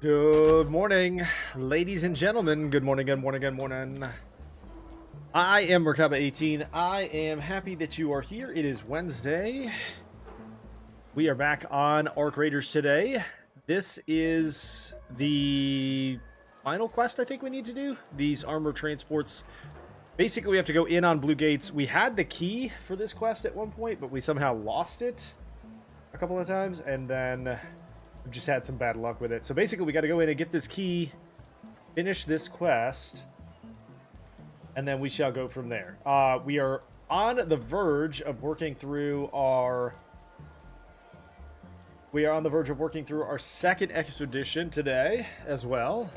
Good morning, ladies and gentlemen. Good morning, good morning, good morning. I am Merkaba18. I am happy that you are here. It is Wednesday. We are back on Arc Raiders today. This is the final quest I think we need to do. These armor transports. Basically, we have to go in on Blue Gates. We had the key for this quest at one point, but we somehow lost it a couple of times, and then we've just had some bad luck with it. So basically, we got to go in and get this key, finish this quest, and then we shall go from there. We are on the verge of working through our... second expedition today as well.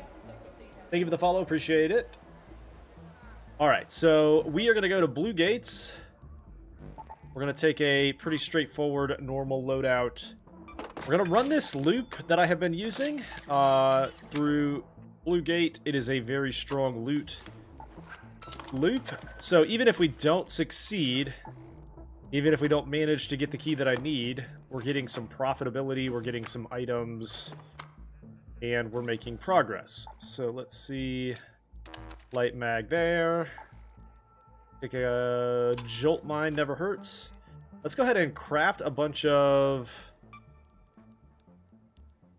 Thank you for the follow. Appreciate it. Alright, so we are going to go to Blue Gates. We're going to take a pretty straightforward, normal loadout. We're going to run this loop that I have been using through Blue Gate. It is a very strong loot loop. So even if we don't succeed, even if we don't manage to get the key that I need, we're getting some profitability, we're getting some items, and we're making progress. So let's see. Light mag there. Take a jolt mine, never hurts. Let's go ahead and craft a bunch of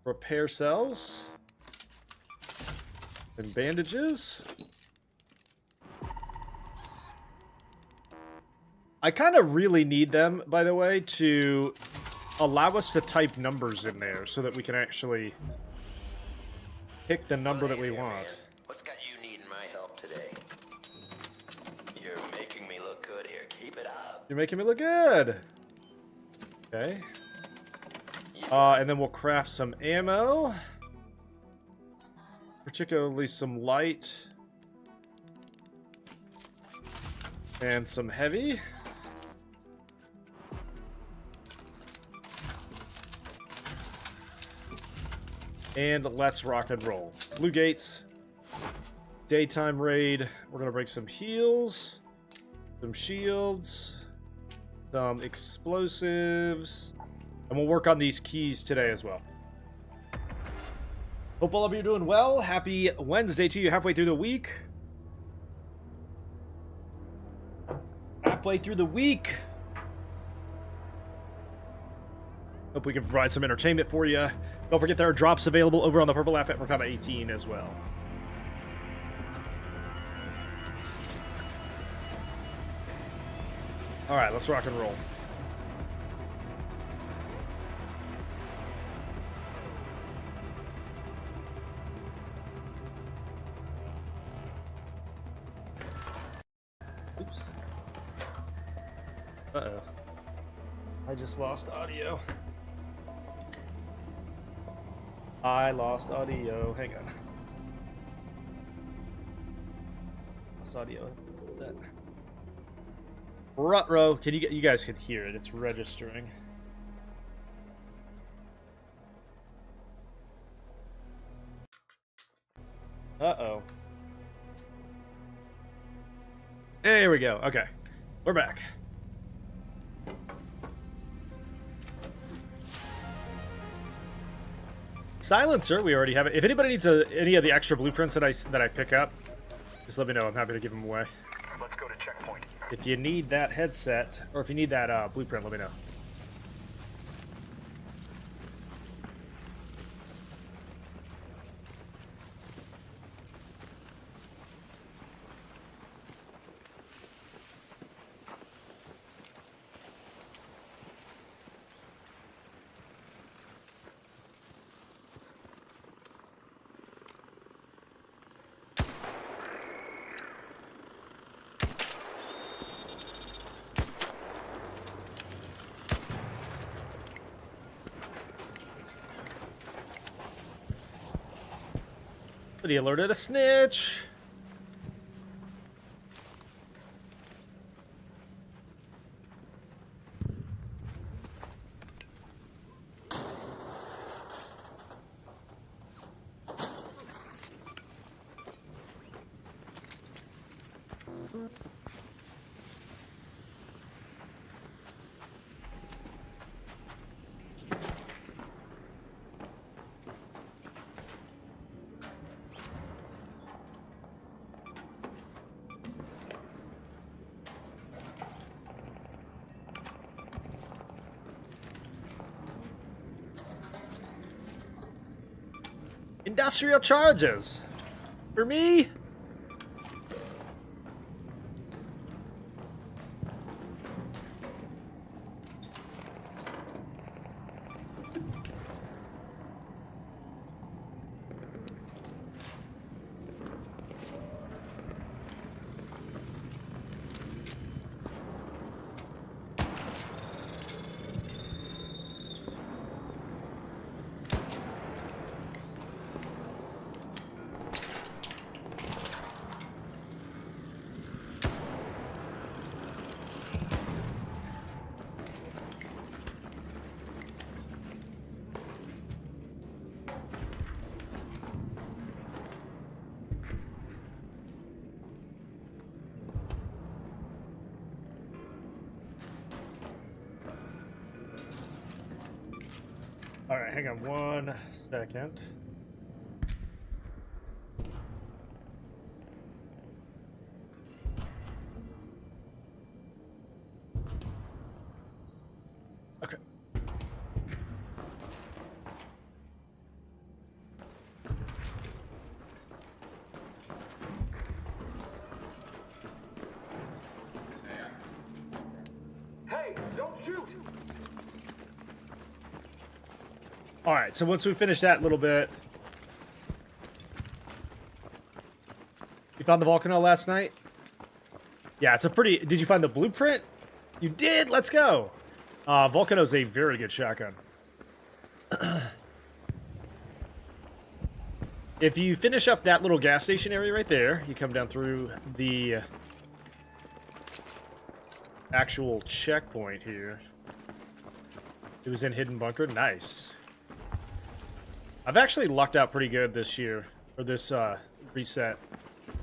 repair cells and bandages. I kind of really need them, by the way, to allow us to type numbers in there so that we can actually pick the number that we want. What's got you needing my help today? You're making me look good here. Keep it up. You're making me look good. Okay. And then we'll craft some ammo. Particularly some light. And some heavy. And let's rock and roll. Blue Gates. Daytime raid. We're going to break some heals. Some shields. Some explosives. And we'll work on these keys today as well. Hope all of you are doing well. Happy Wednesday to you. Halfway through the week. Halfway through the week. Hope we can provide some entertainment for you. Don't forget there are drops available over on the purple app at Merkaba18 as well. Alright, let's rock and roll. Oops. Uh-oh. I just lost audio. I lost audio. Hang on. Lost audio. That. Ruh-roh. Can you guys can hear it? It's registering. Uh-oh. There we go. Okay. We're back. Silencer, we already have it. If anybody needs any of the extra blueprints that I pick up, just let me know. I'm happy to give them away. Let's go to checkpoint. If you need that headset, or if you need that blueprint, let me know. But he alerted a snitch. Industrial charges. For me? All right, hang on 1 second. Okay. Hey, don't shoot! All right, so once we finish that little bit, you found the volcano last night? Yeah, it's a pretty. Did you find the blueprint? You did. Let's go. Volcano's a very good shotgun. If you finish up that little gas station area right there, you come down through the actual checkpoint here. It was in Hidden Bunker. Nice. I've actually lucked out pretty good this year, or this reset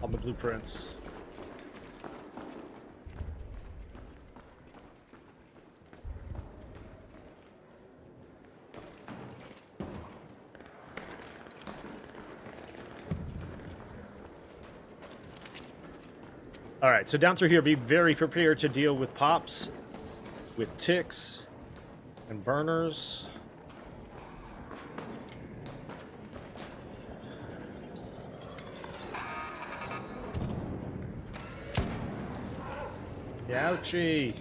on the blueprints. Alright, so down through here, be very prepared to deal with pops, with ticks, and burners. Ouchie.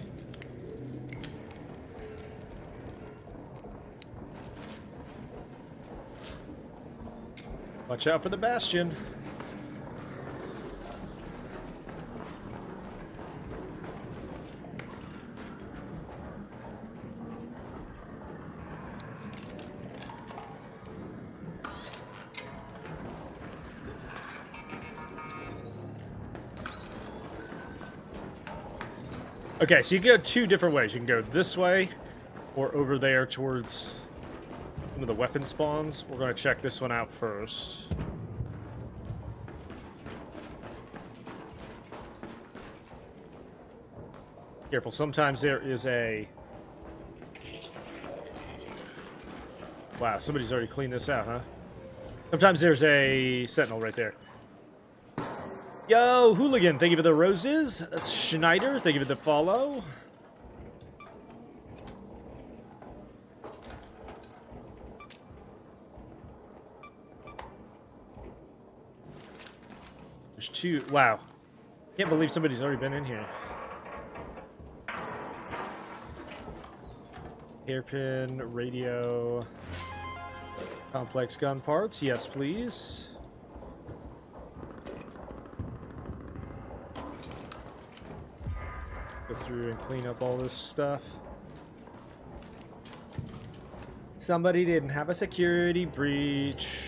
Watch out for the bastion. Okay, so you can go 2 different ways. You can go this way or over there towards some of the weapon spawns. We're going to check this one out first. Careful, sometimes there is a... Wow, somebody's already cleaned this out, huh? Sometimes there's a sentinel right there. Yo, Hooligan, thank you for the roses. Schneider, thank you for the follow. There's 2. Wow. Can't believe somebody's already been in here. Hairpin, radio, complex gun parts. Yes, please. Go through and clean up all this stuff. Somebody didn't have a security breach.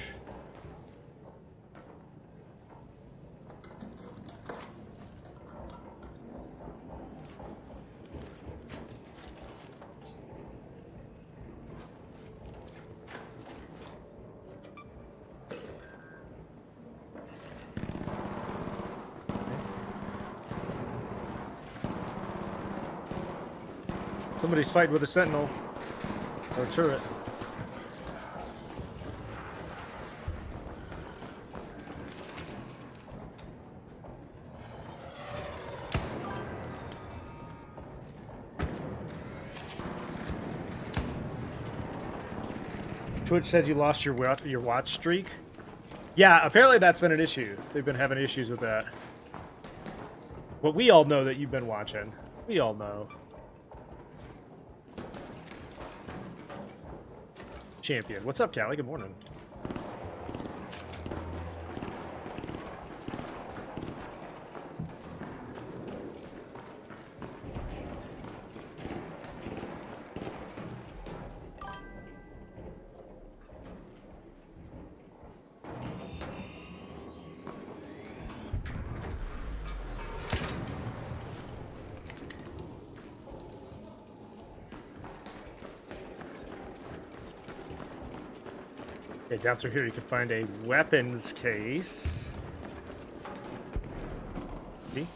Somebody's fighting with a sentinel or a turret. Twitch said you lost your watch streak. Yeah, apparently that's been an issue. They've been having issues with that. But we all know that you've been watching. We all know. Champion. What's up, Callie? Good morning. Okay, down through here you can find a weapons case. See?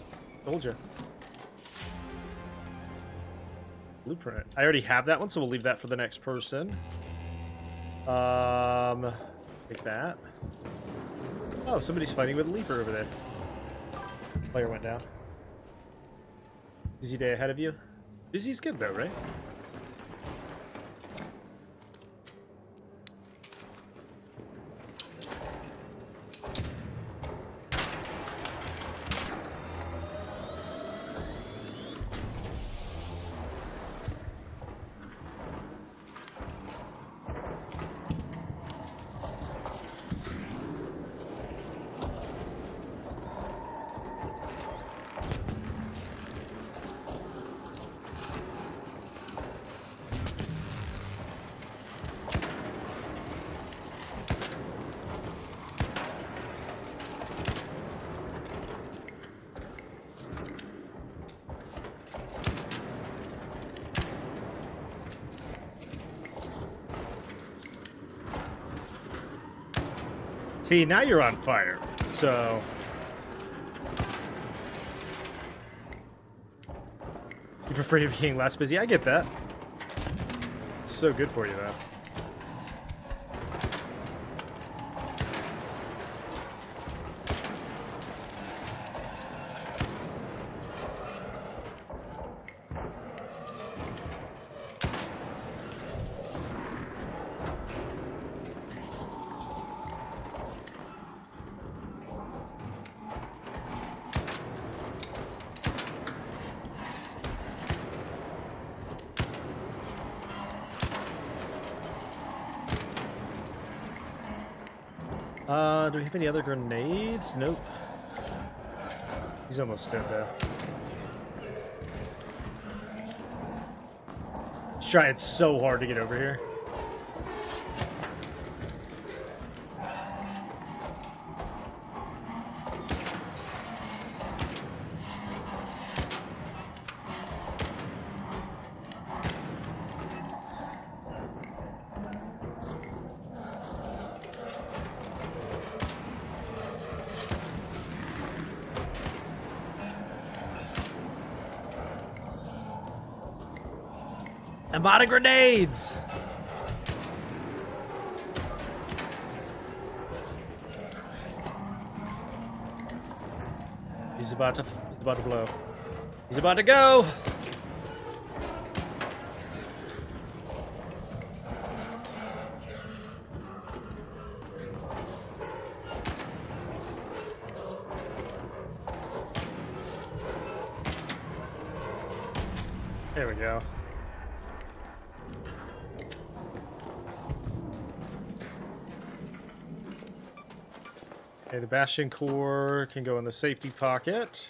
Told you. Blueprint. I already have that one, so we'll leave that for the next person. Take that. Oh, somebody's fighting with a leaper over there. Player went down. Busy day ahead of you. Busy's good though, right? See, now you're on fire, so... You prefer being less busy? I get that. It's so good for you, though. Do we have any other grenades? Nope. He's almost dead though. He's trying so hard to get over here. I'm out of grenades! He's about to blow. He's about to go! There we go. Okay, the Bastion core can go in the safety pocket.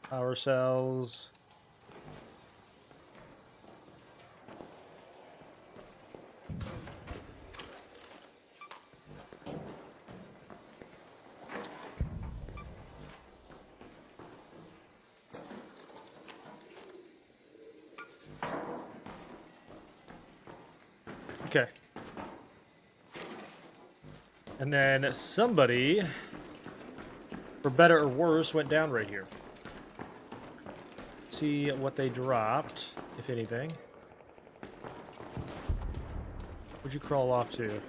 Power cells. Okay. And then somebody, for better or worse, went down right here. See what they dropped, if anything. Where'd you crawl off to?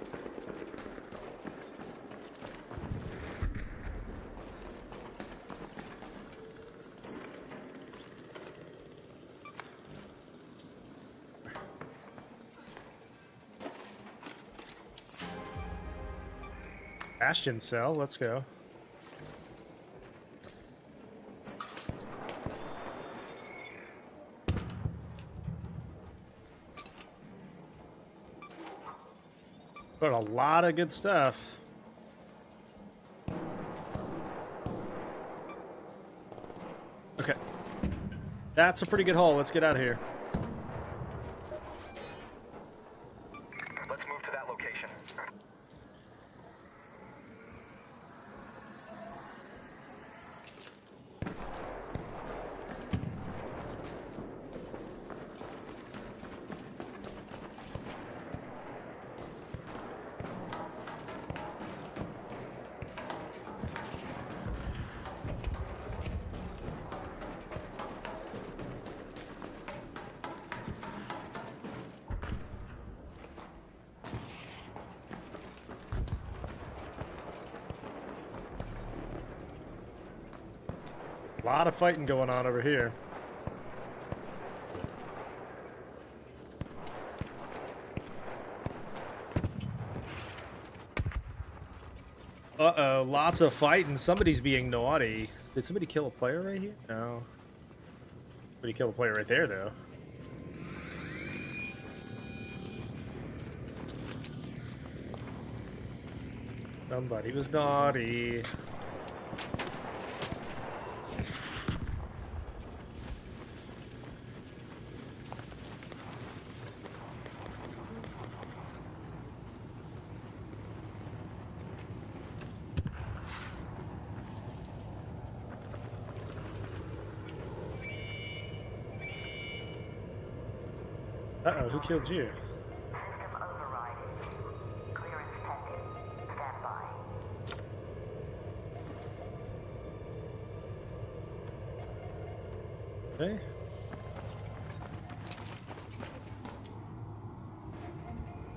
Bastion cell, let's go. Got a lot of good stuff. Okay. That's a pretty good haul. Let's get out of here. Let's move to that location. A lot of fighting going on over here. Uh-oh, lots of fighting. Somebody's being naughty. Did somebody kill a player right here? No. Somebody killed a player right there, though. Somebody was naughty. Uh-oh, who killed you? System override. Clearance pending. Stand by. Okay.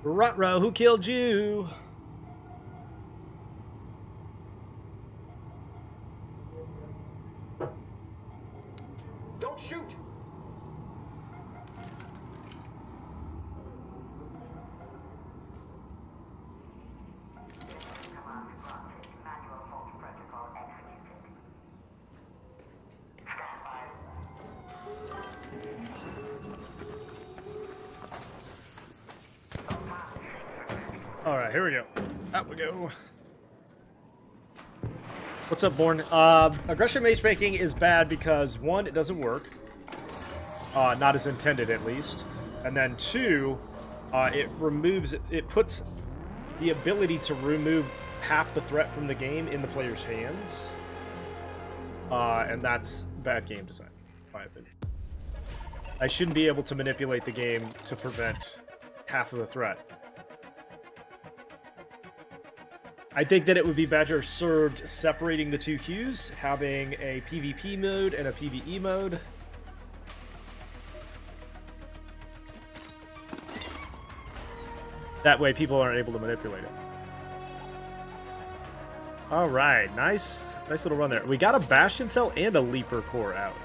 Ruh-roh, who killed you? Don't shoot! Command granted. Manual fault protocol executed. Stand by. All right, here we go. Out we go. What's up, Born? Aggression matchmaking is bad because, one, it doesn't work. Not as intended, at least. And then, two, it puts the ability to remove half the threat from the game in the player's hands. And that's bad game design, in my opinion. I shouldn't be able to manipulate the game to prevent half of the threat. I think that it would be better served separating the two queues, having a PvP mode and a PvE mode. That way people aren't able to manipulate it. Alright, nice little run there. We got a Bastion cell and a Leaper core out.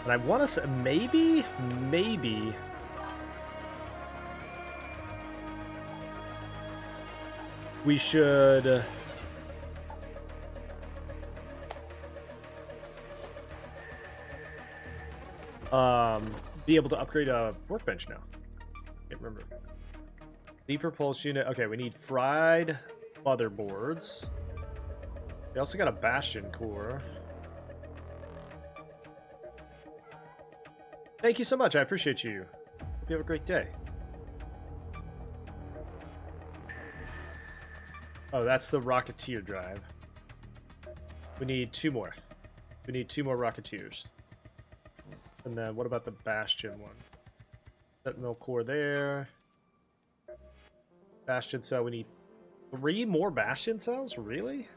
And I want to say, maybe... we should... be able to upgrade a Workbench now. Can't remember. Leaper pulse unit. Okay, we need fried motherboards. We also got a Bastion core. Thank you so much. I appreciate you. Hope you have a great day. Oh, that's the Rocketeer drive. We need two more. We need two more Rocketeers. And then what about the Bastion one? Sentinel core there. Bastion cell. We need 3 more Bastion cells? Really?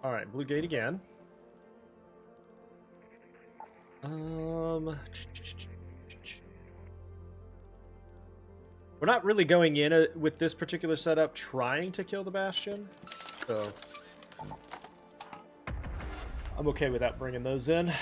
Alright, blue gate again. We're not really going in with this particular setup trying to kill the Bastion, so I'm okay with that bringing those in.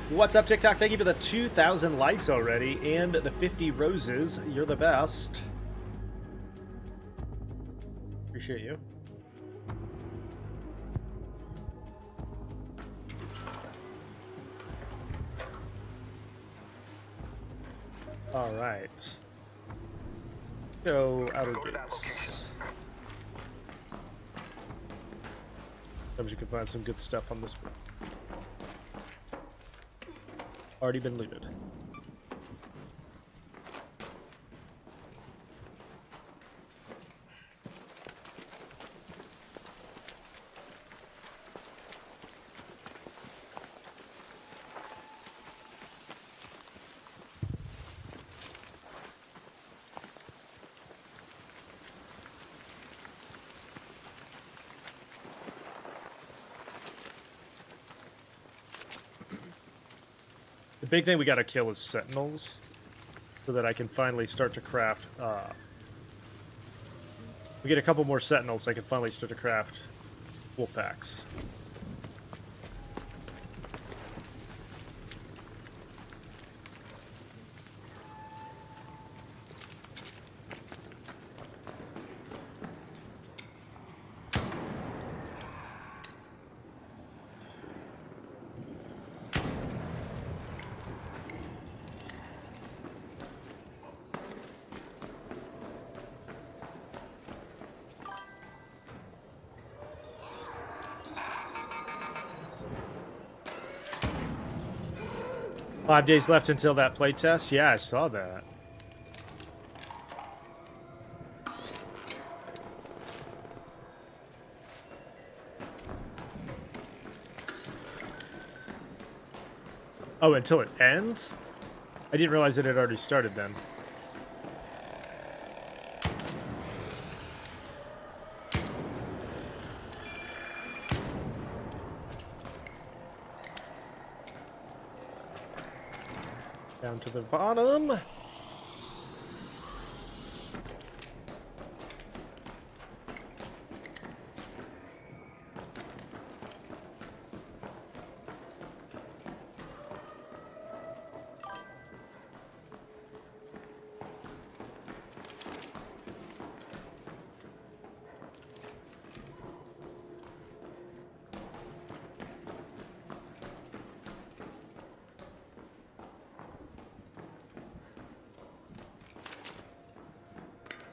What's up, TikTok? Thank you for the 2,000 likes already and the 50 roses. You're the best. Appreciate you. All right. Go outer gates. Sometimes you can find some good stuff on this one. Already been looted. The big thing we gotta kill is sentinels, so that I can finally start to craft. We get a couple more sentinels, I can finally start to craft wolf packs. Five days left until that playtest? Yeah, I saw that. Oh, until it ends? I didn't realize it had already started then. Down to the bottom.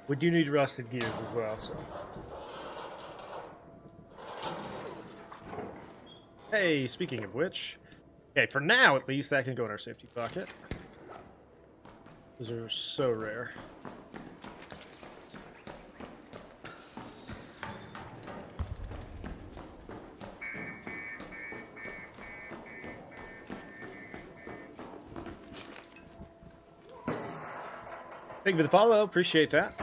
We do need rusted gears as well, so. Hey, speaking of which. Okay, for now at least, that can go in our safety pocket. Those are so rare. Thank you for the follow, appreciate that.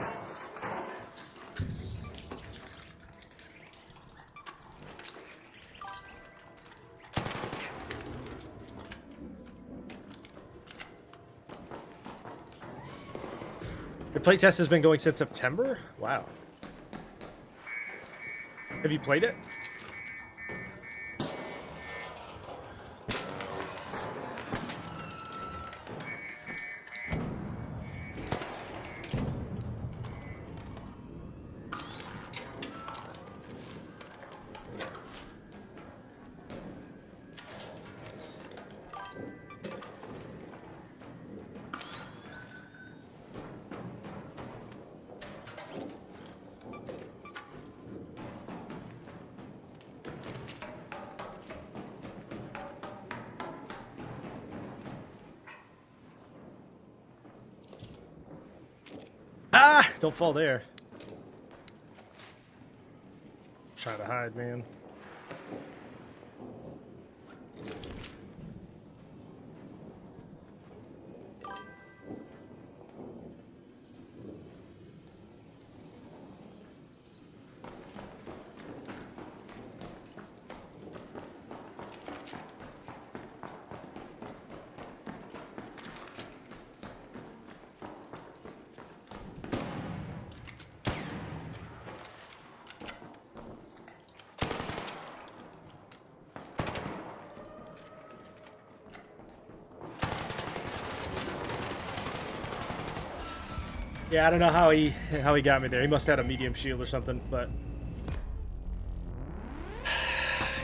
The playtest has been going since September? Wow. Have you played it? Ah! Don't fall there. Trying to hide, man. Yeah, I don't know how he got me there. He must have had a medium shield or something, but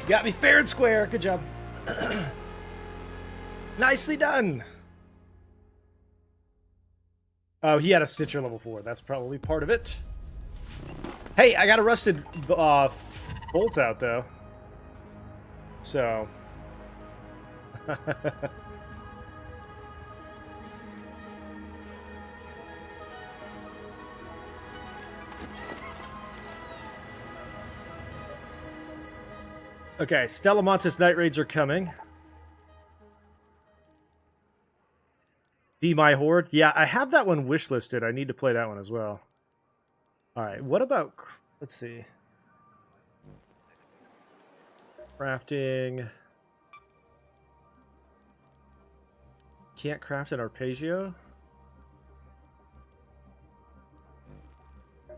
got me fair and square. Good job. Nicely done. Oh, he had a Stitcher level 4. That's probably part of it. Hey, I got a rusted bolt out though. So. Okay, Stella Montis night raids are coming. Be My Horde. Yeah, I have that one wishlisted. I need to play that one as well. Alright, what about... Let's see. Crafting... Can't craft an arpeggio?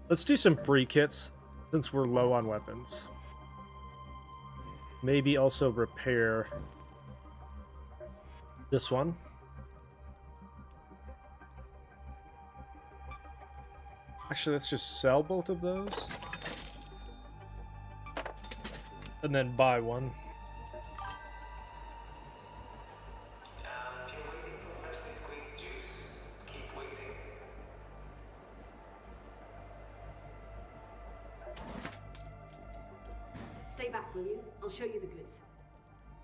Let's do some free kits, since we're low on weapons. Maybe also repair this one. Actually, let's just sell both of those. And then buy one. Stay back, will you? I'll show you the goods.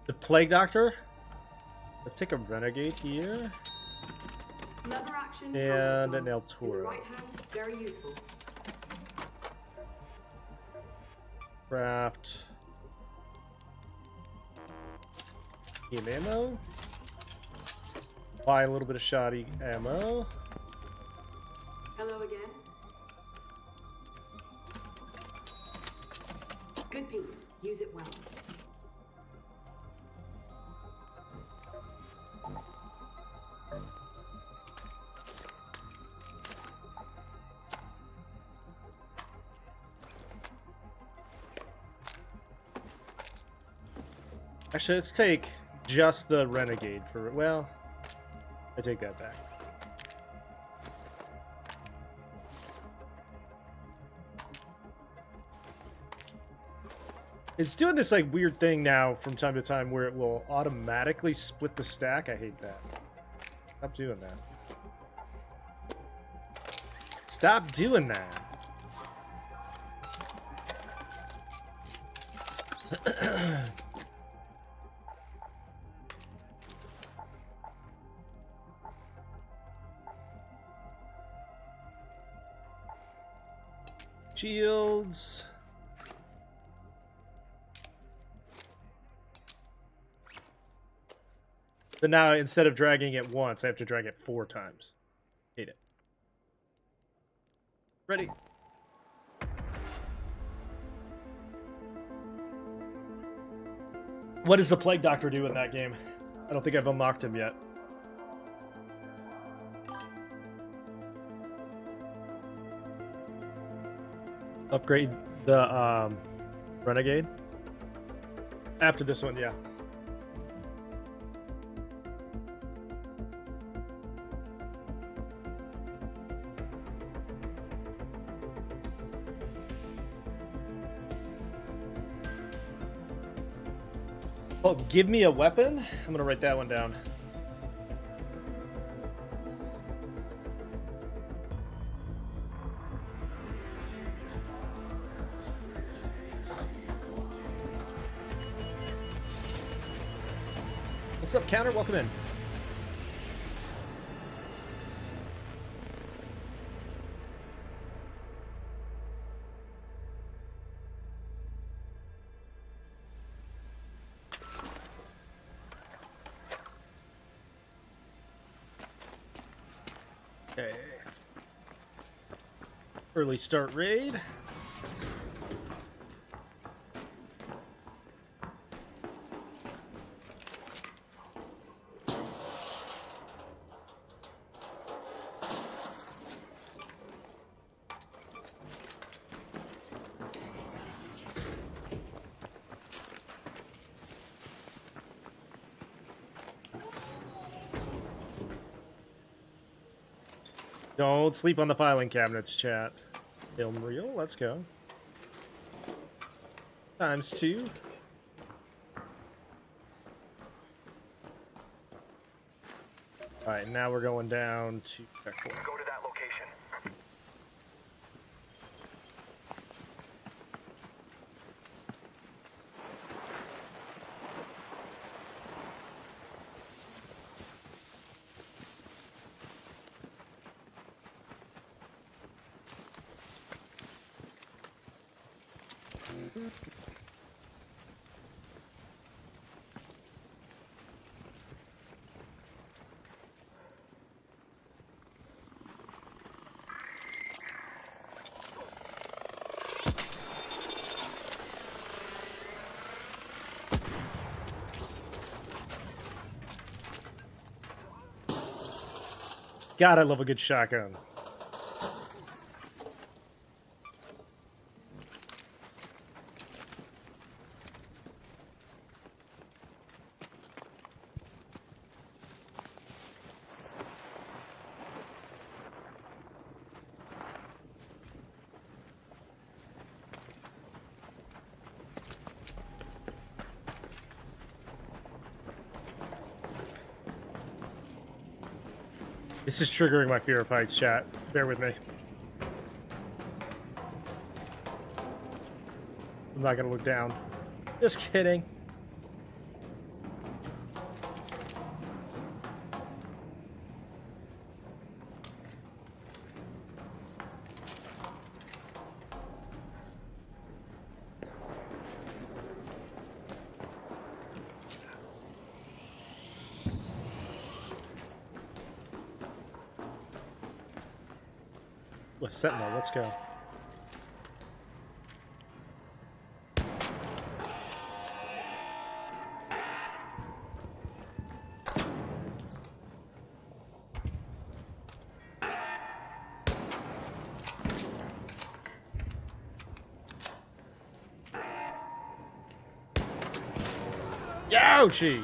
The Plague Doctor? Let's take a Renegade here. Lever action And power an El style. In the Toro. right hands, very useful. Craft. Team ammo. Buy a little bit of shoddy ammo. Hello again. Good piece. Use it well. Actually, let's take just the Renegade for... Well, I take that back. It's doing this like weird thing now from time to time where it will automatically split the stack. I hate that. Stop doing that. Stop doing that. Shields. But now instead of dragging it once, I have to drag it 4 times. Hate it. Ready. What does the Plague Doctor do in that game? I don't think I've unlocked him yet. Upgrade the Renegade? After this one, yeah. Oh, give me a weapon? I'm gonna write that one down. What's up, Counter? Welcome in. Okay. Early start raid. Don't sleep on the filing cabinets, chat. Film reel, let's go. ×2. Alright, now we're going down to checkpoint. Go to that location. God, I love a good shotgun. This is triggering my fear of heights, chat. Bear with me. I'm not gonna look down. Just kidding. A sentinel, let's go. Yoshi!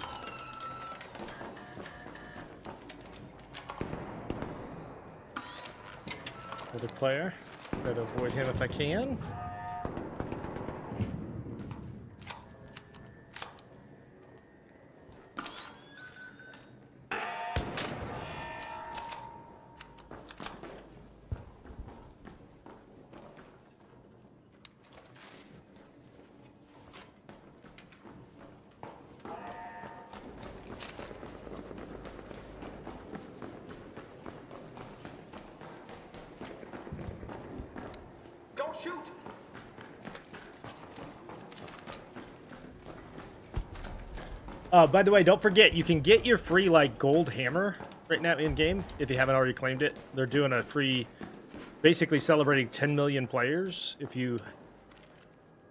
Another player. Try to avoid him if I can. Shoot! By the way, don't forget, you can get your free, like, gold hammer right now in-game, if you haven't already claimed it. They're doing a free, basically celebrating 10 million players. If you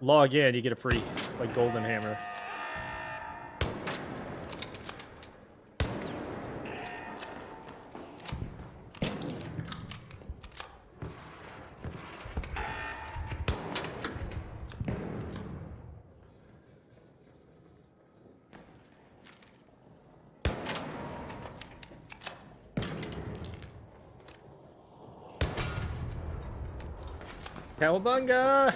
log in, you get a free, like, golden hammer. Cowabunga!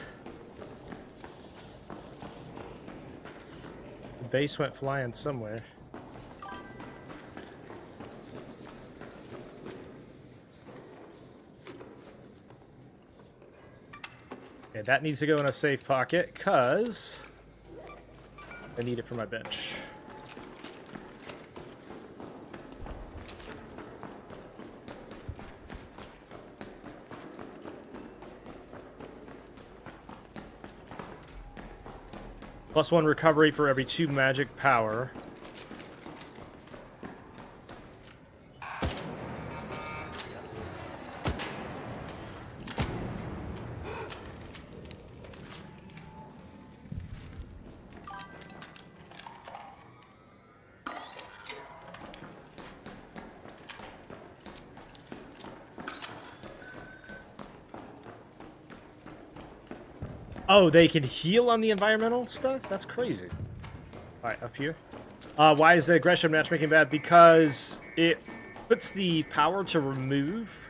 The base went flying somewhere. Okay, that needs to go in a safe pocket, because I need it for my bench. +1 recovery for every 2 magic power. Oh, they can heal on the environmental stuff? That's crazy. Alright, up here. Why is the aggression matchmaking bad? Because it puts the power to remove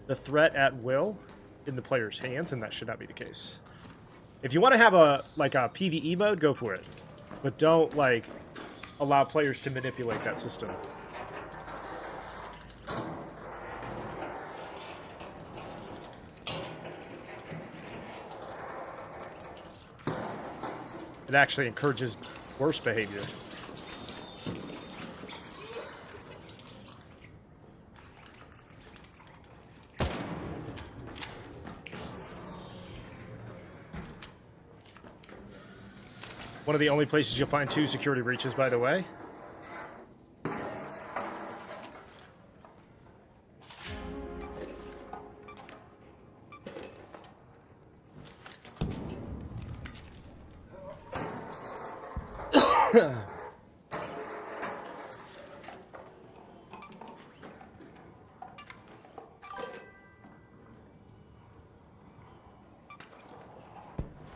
the threat at will in the player's hands, and that should not be the case. If you want to have a PvE mode, go for it. But don't, like, allow players to manipulate that system. It actually encourages worse behavior. One of the only places you'll find 2 security breaches, by the way.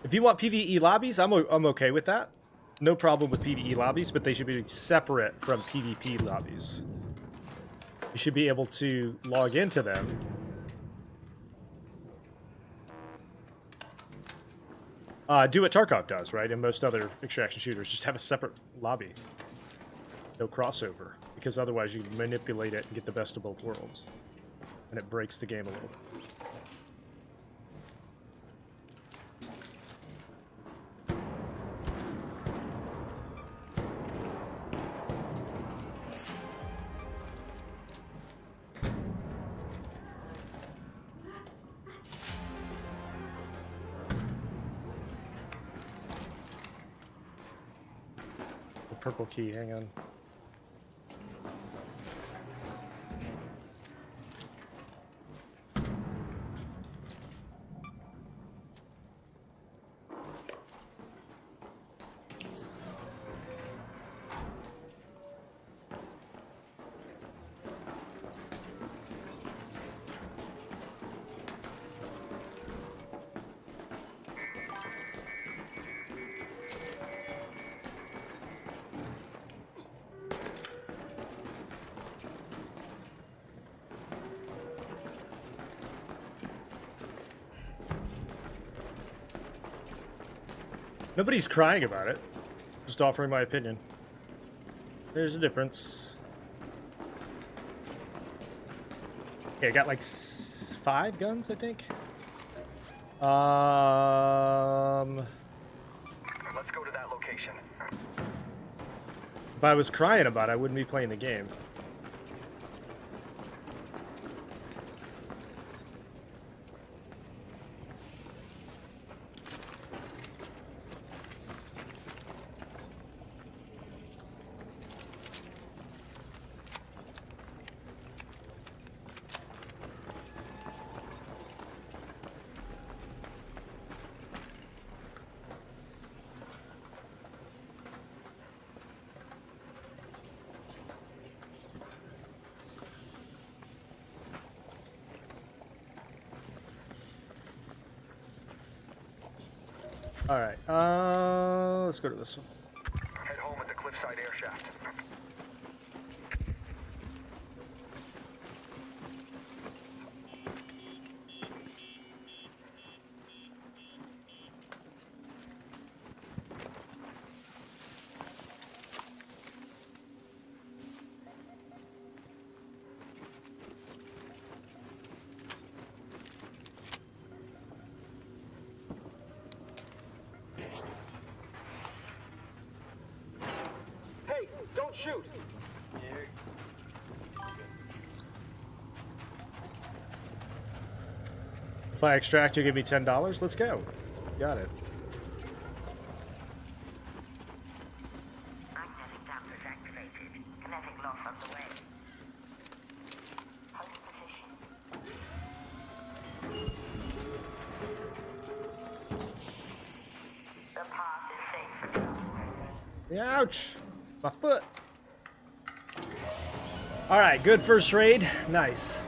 If you want PvE lobbies, I'm okay with that. No problem with PvE lobbies, but they should be separate from PvP lobbies. You should be able to log into them. Do what Tarkov does, right? And most other extraction shooters, just have a separate lobby. No crossover, because otherwise you manipulate it and get the best of both worlds. And it breaks the game a little. Purple key, hang on. Nobody's crying about it. Just offering my opinion. There's a difference. Okay, I got like 5 guns, I think. Let's go to that location. If I was crying about it, I wouldn't be playing the game. Alright, let's go to this one. Head home at the cliffside air shaft. Don't shoot! If I extract, you give me $10. Let's go. Got it. Magnetic dampers activated. Kinetic loss on the way. Hold position. The path is safe for travel. Ouch! My foot. All right, good first raid. Nice.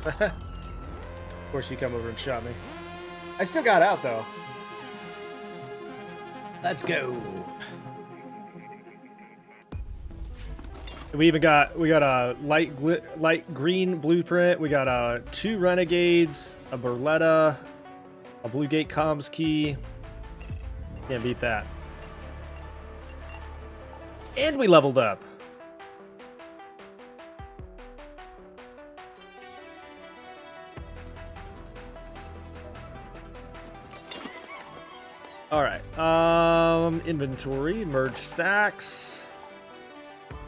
Of course, he come over and shot me. I still got out though. Let's go. We got a light green blueprint. We got 2 renegades, a Berletta, a blue gate comms key. Can't beat that. And we leveled up. All right. Inventory, merge stacks,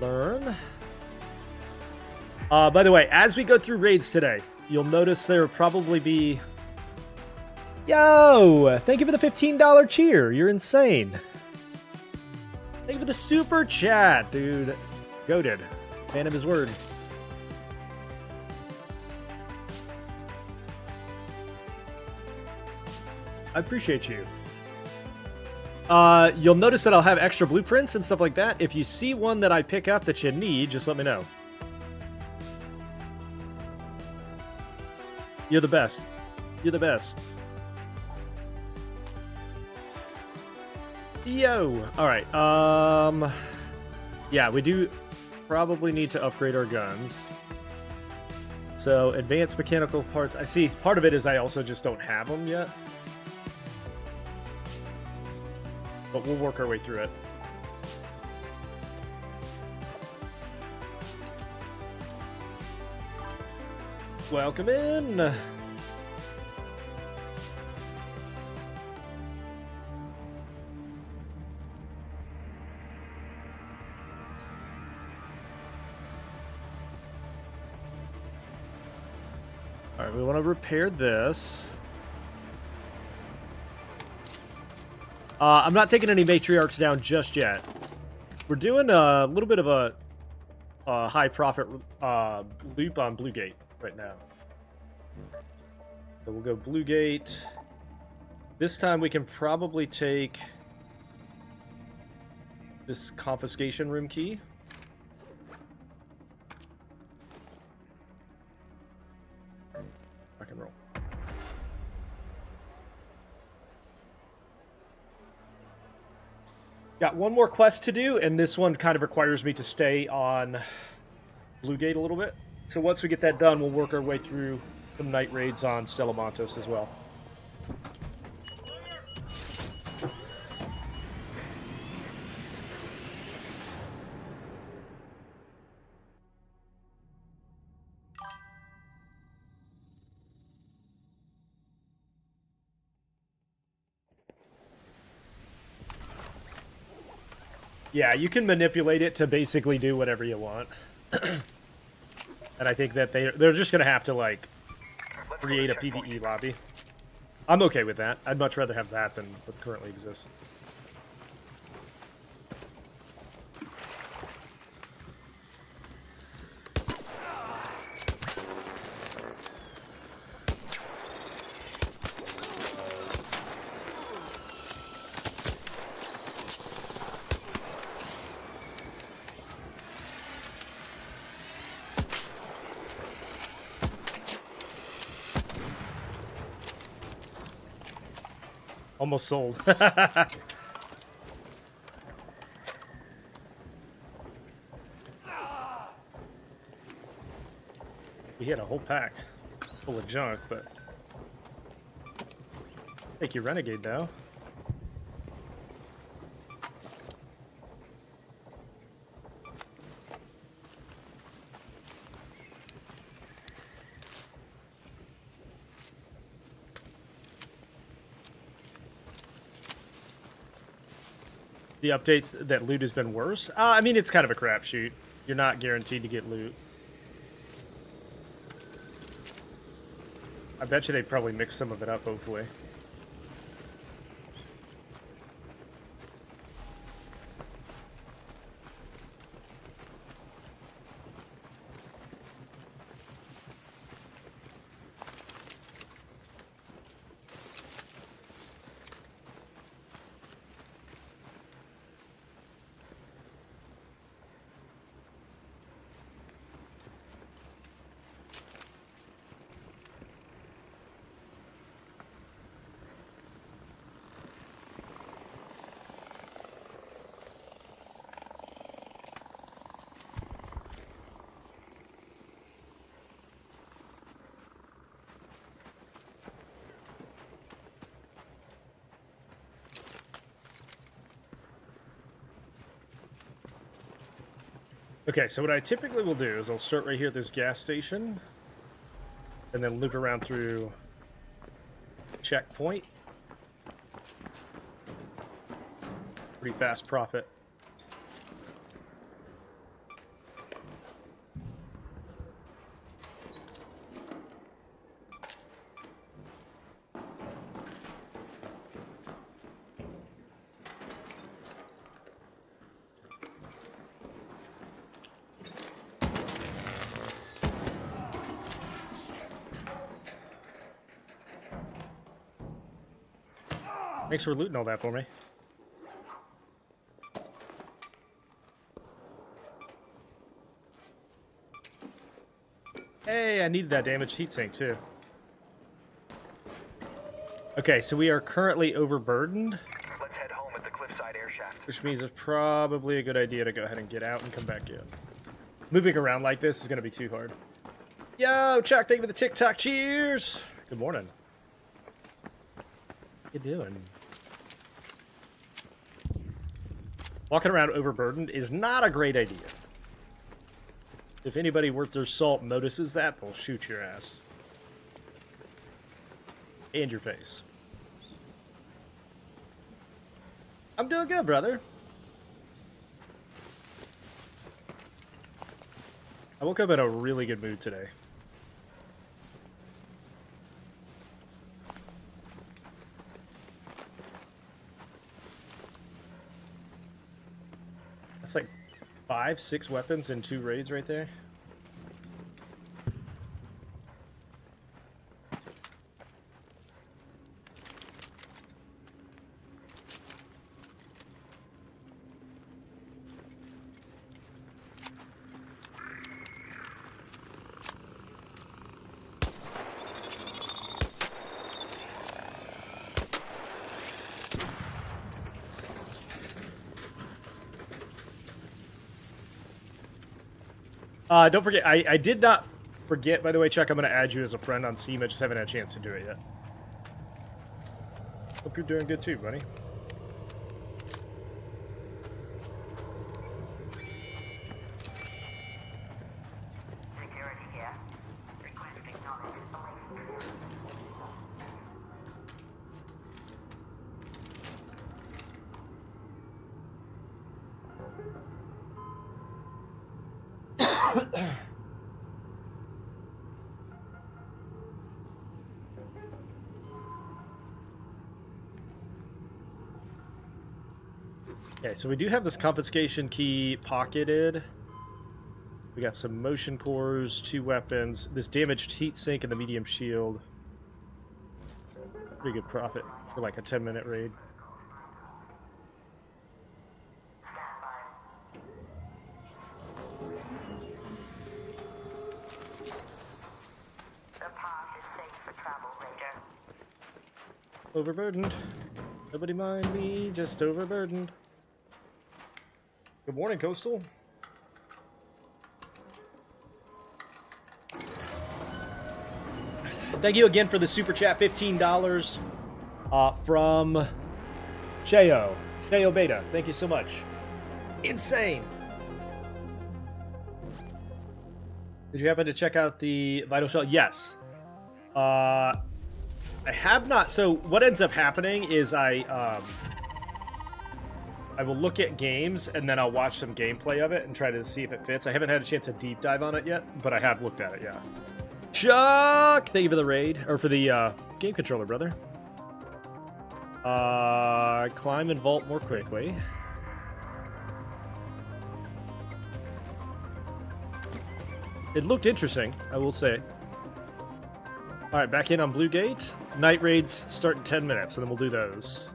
learn. By the way, as we go through raids today, you'll notice there will probably be. Yo! Thank you for the $15 cheer. You're insane. Thank you for the super chat, dude. Goated. Man of his word. I appreciate you. You'll notice that I'll have extra blueprints and stuff like that. If you see one that I pick up that you need, just let me know. You're the best. You're the best. Yo! Alright, yeah, we do probably need to upgrade our guns. So, advanced mechanical parts. I see, part of it is I also just don't have them yet. But we'll work our way through it. Welcome in! Alright, we want to repair this. I'm not taking any Matriarchs down just yet. We're doing a little bit of a high profit loop on Blue Gate right now. So we'll go Blue Gate. This time we can probably take this confiscation room key. Rock and roll. Got one more quest to do, and this one kind of requires me to stay on Blue Gate a little bit. So once we get that done, we'll work our way through some night raids on Stella Montis as well. Yeah, you can manipulate it to basically do whatever you want. And I think that they're just going to have to, like, create a PvE lobby. I'm okay with that. I'd much rather have that than what currently exists. Almost sold. He had a whole pack full of junk, but take your renegade now. The updates that loot has been worse? I mean, it's kind of a crapshoot. You're not guaranteed to get loot. I bet you they probably mixed some of it up, hopefully. Okay, so what I typically will do is I'll start right here at this gas station, and then loop around through checkpoint. Pretty fast profit. Thanks for looting all that for me. Hey, I needed that damaged heatsink too. Okay, so we are currently overburdened, Let's head home at the cliffside air shaft. which means it's probably a good idea to go ahead and get out and come back in. Moving around like this is going to be too hard. Yo, Chuck, thank you for the TikTok. Cheers! Good morning. How you doing? Walking around overburdened is not a great idea. If anybody worth their salt notices that, they'll shoot your ass. And your face. I'm doing good, brother. I woke up in a really good mood today. That's like 5, 6 weapons and 2 raids right there. Don't forget, I did not forget, by the way, Chuck, I'm going to add you as a friend on Steam. I just haven't had a chance to do it yet. Hope you're doing good too, buddy. Security here. Request acknowledged. Okay, so we do have this confiscation key pocketed. We got some motion cores, 2 weapons, this damaged heatsink, and the medium shield. Pretty good profit for like a 10-minute raid. The path is safe for travel, Raider. Overburdened. Nobody mind me, just overburdened. Good morning, Coastal. Thank you again for the super chat, $15 from Cheo Beta. Thank you so much. Insane. Did you happen to check out the Vital Shell? Yes. I have not. So what ends up happening is I will look at games and then I'll watch some gameplay of it and try to see if it fits. I haven't had a chance to deep dive on it yet, but I have looked at it, yeah. Chuck! Thank you for the raid, or for the game controller, brother. Climb and vault more quickly. It looked interesting, I will say. Alright, back in on Blue Gate. Night raids start in 10 minutes, and then we'll do those.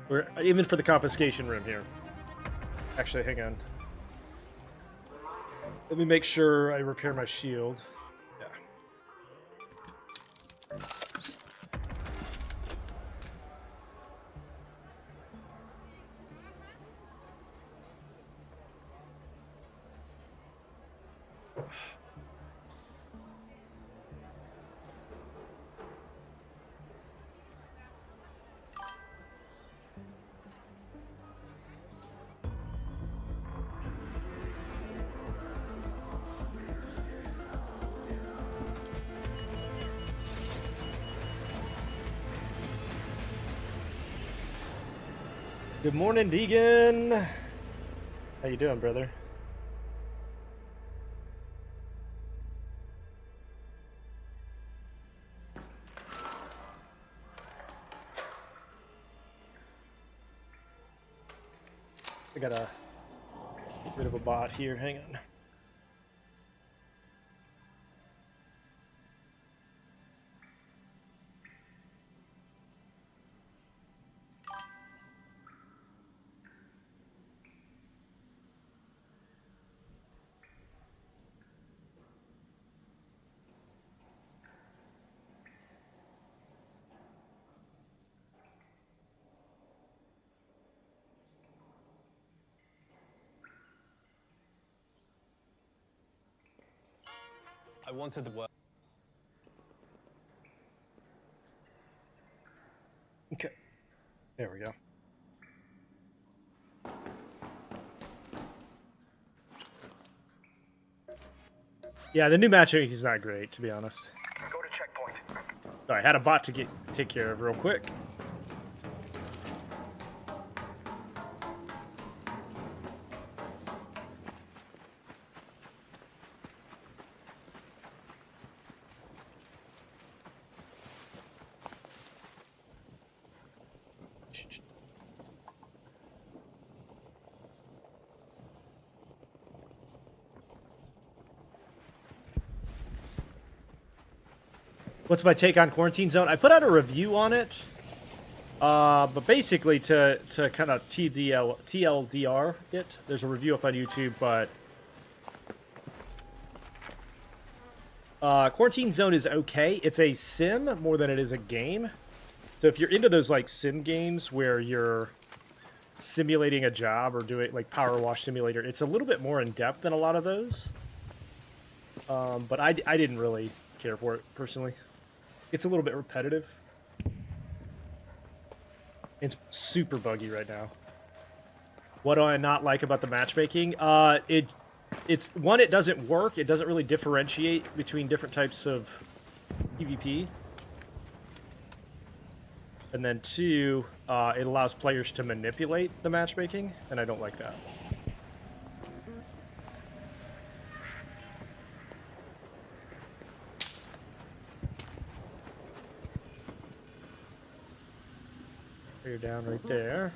We're, even for the confiscation room here. Actually, hang on. Let me make sure I repair my shield. Yeah. Good morning, Deegan. How you doing, brother? I gotta get rid of a bot here. Hang on. I wanted the work. Okay. There we go. Yeah, the new matchmaking is not great, to be honest. Go to checkpoint. Sorry, I had a bot to take care of real quick. What's my take on Quarantine Zone? I put out a review on it, but basically to kind of TLDR it. There's a review up on YouTube, but Quarantine Zone is okay. It's a sim more than it is a game. So if you're into those like sim games where you're simulating a job or doing like Power Wash Simulator, it's a little bit more in depth than a lot of those. But I didn't really care for it personally. It's a little bit repetitive. It's super buggy right now. What do I not like about the matchmaking? It's one, it doesn't work. It doesn't really differentiate between different types of PvP. And then two, it allows players to manipulate the matchmaking, and I don't like that. You're down right there.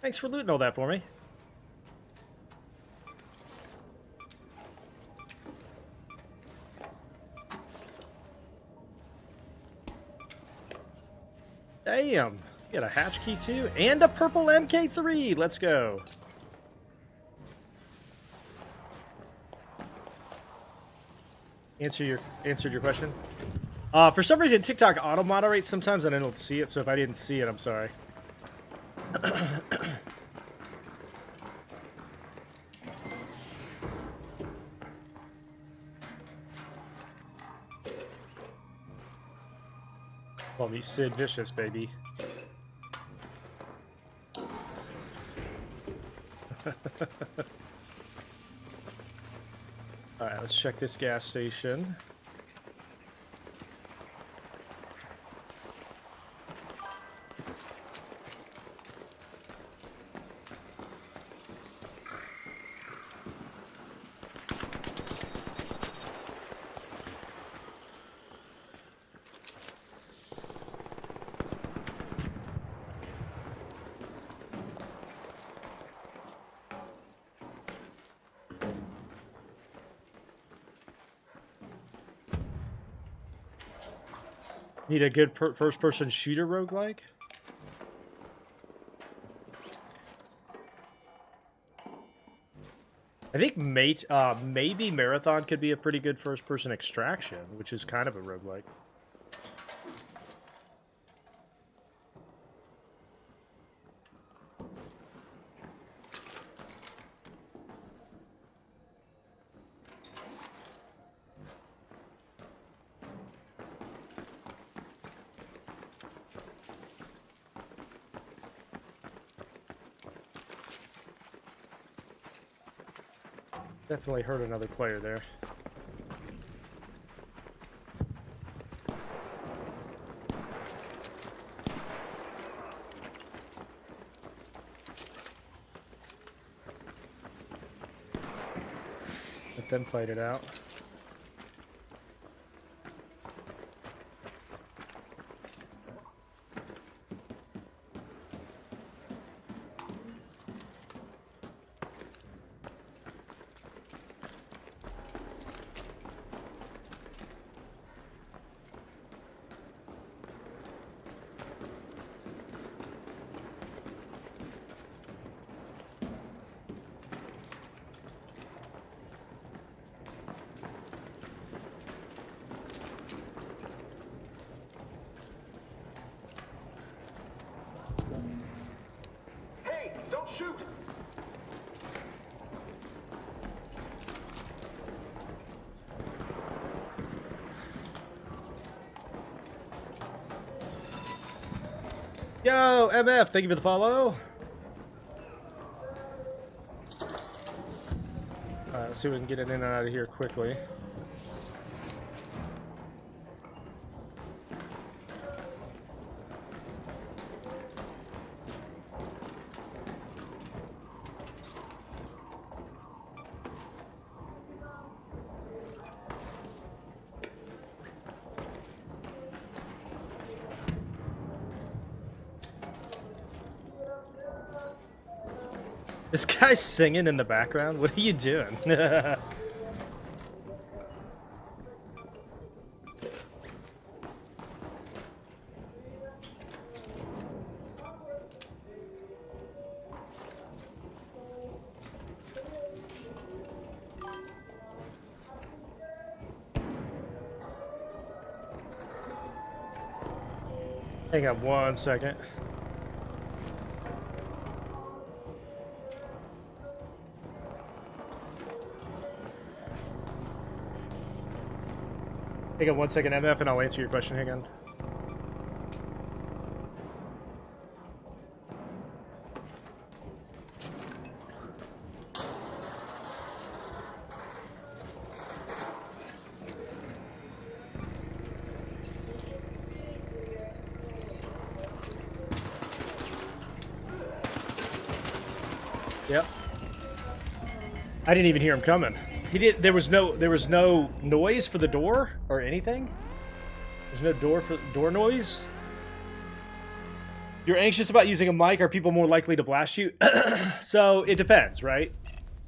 Thanks for looting all that for me. Damn. Get a hatch key too, and a purple MK3. Let's go. Answered your question. For some reason, TikTok auto moderates sometimes, and I don't see it. So if I didn't see it, I'm sorry. Call me Sid Vicious, baby. Alright, let's check this gas station. Need a good first-person shooter roguelike? I think maybe Marathon could be a pretty good first-person Extraction, which is kind of a roguelike. Definitely heard another player there. Let them fight it out. Hey, don't shoot! Yo, MF, thank you for the follow. Alright, let's see if we can get it in and out of here quickly. This guy's singing in the background. What are you doing? Hang on 1 second. Hang on 1 second, MF, and I'll answer your question. Hang on. Yep. I didn't even hear him coming. He did. There was no noise for the door or anything. There's no door noise. You're anxious about using a mic. Are people more likely to blast you? So it depends, right?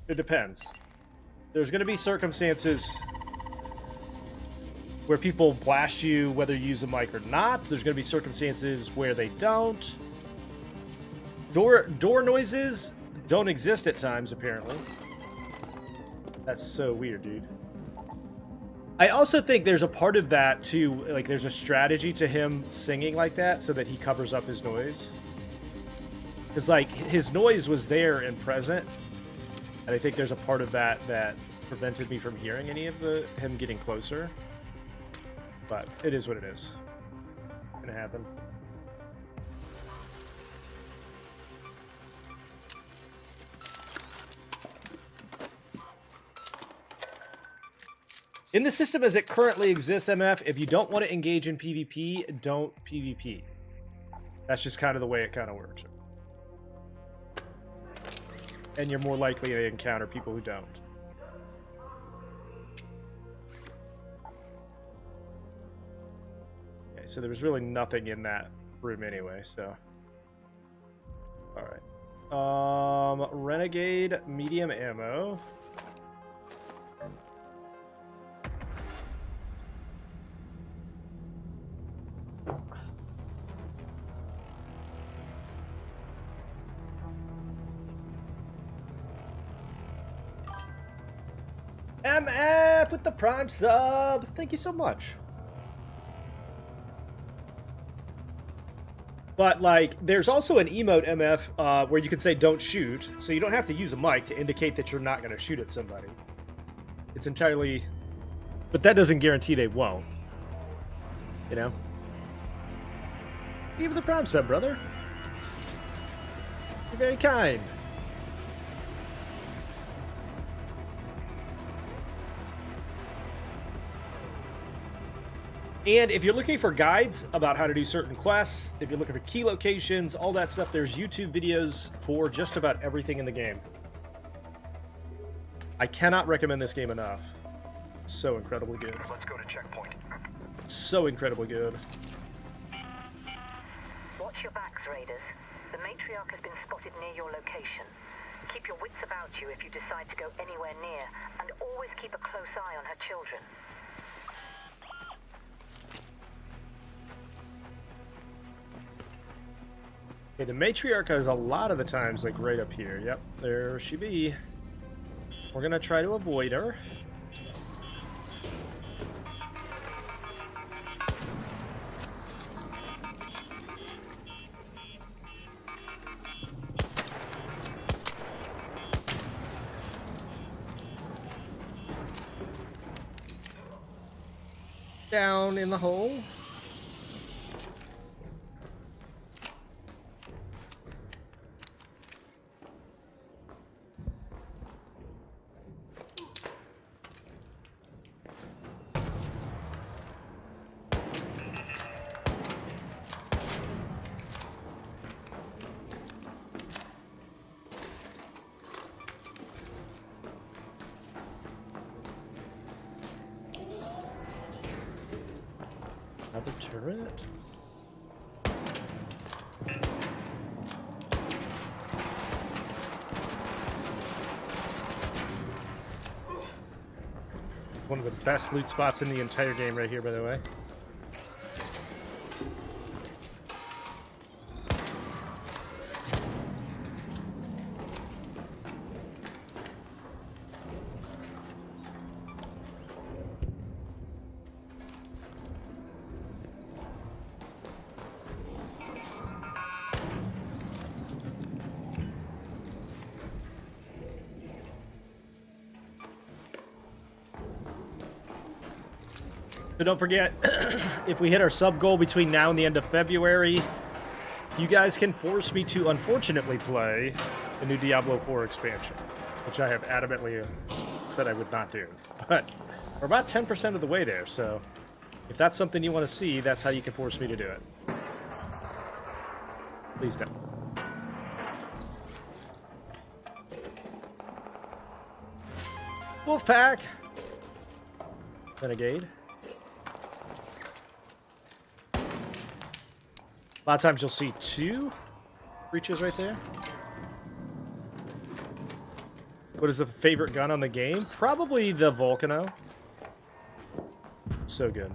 It depends. There's going to be circumstances where people blast you whether you use a mic or not. There's going to be circumstances where they don't. Door noises don't exist at times, apparently. That's so weird, dude. I also think there's a part of that, too, like there's a strategy to him singing like that so that he covers up his noise. Because, like, his noise was there and present, and I think there's a part of that that prevented me from hearing any of him getting closer. But it is what it is. It's gonna happen. In the system as it currently exists, MF, if you don't want to engage in PvP, don't PvP. That's just kind of the way it kind of works. And you're more likely to encounter people who don't. Okay, so there was really nothing in that room anyway, so... Alright. Renegade medium ammo. MF with the Prime sub. Thank you so much. But, like, there's also an emote, MF, where you can say don't shoot, so you don't have to use a mic to indicate that you're not going to shoot at somebody. It's entirely... But that doesn't guarantee they won't. You know? Give the Prime sub, brother. You're very kind. And if you're looking for guides about how to do certain quests, if you're looking for key locations, all that stuff, there's YouTube videos for just about everything in the game. I cannot recommend this game enough. So incredibly good. Let's go to checkpoint. So incredibly good. Watch your backs, Raiders. The Matriarch has been spotted near your location. Keep your wits about you if you decide to go anywhere near, and always keep a close eye on her children. Okay, the Matriarch is a lot of the times like right up here. Yep, there she be. We're gonna try to avoid her. Down in the hole. Another turret. One of the best loot spots in the entire game right here, by the way. So don't forget, if we hit our sub goal between now and the end of February, you guys can force me to, unfortunately, play the new Diablo 4 expansion, which I have adamantly said I would not do. But we're about 10% of the way there, so if that's something you want to see, that's how you can force me to do it. Please don't. Wolfpack! Renegade. A lot of times you'll see two breaches right there. What is the favorite gun on the game? Probably the Volcano. So good.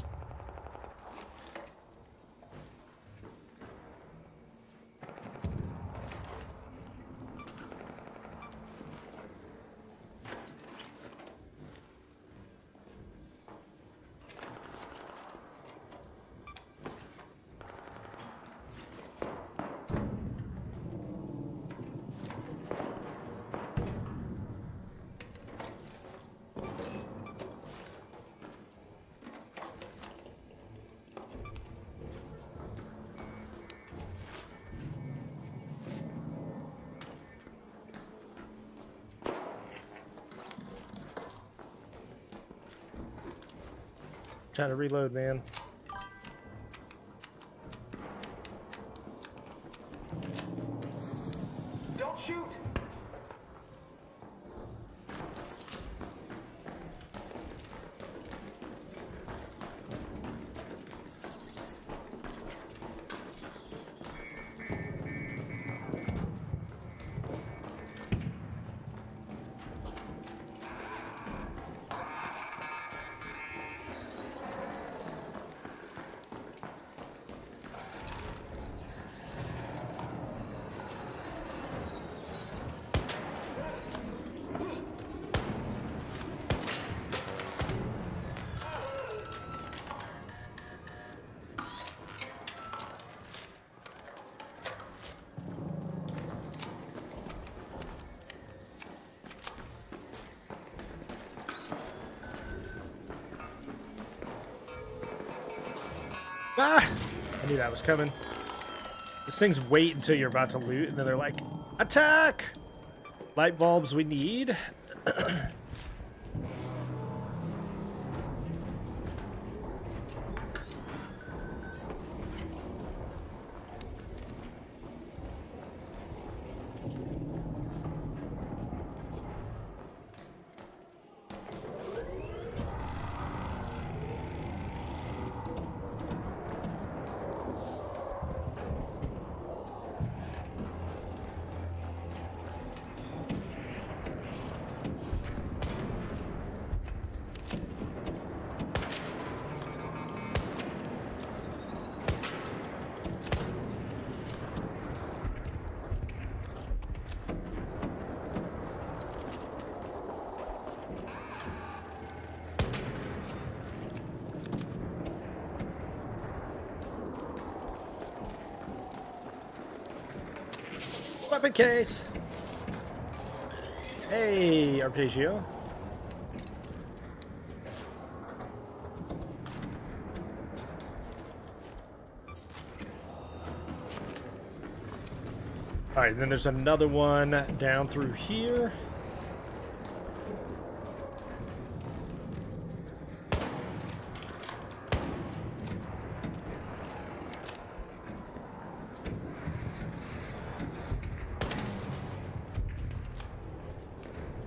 Trying to reload, man. Don't shoot! Ah! I knew that was coming. These things wait until you're about to loot, and then they're like, attack! Light bulbs we need. weapon case. Hey, Arpeggio. All right, then there's another one down through here.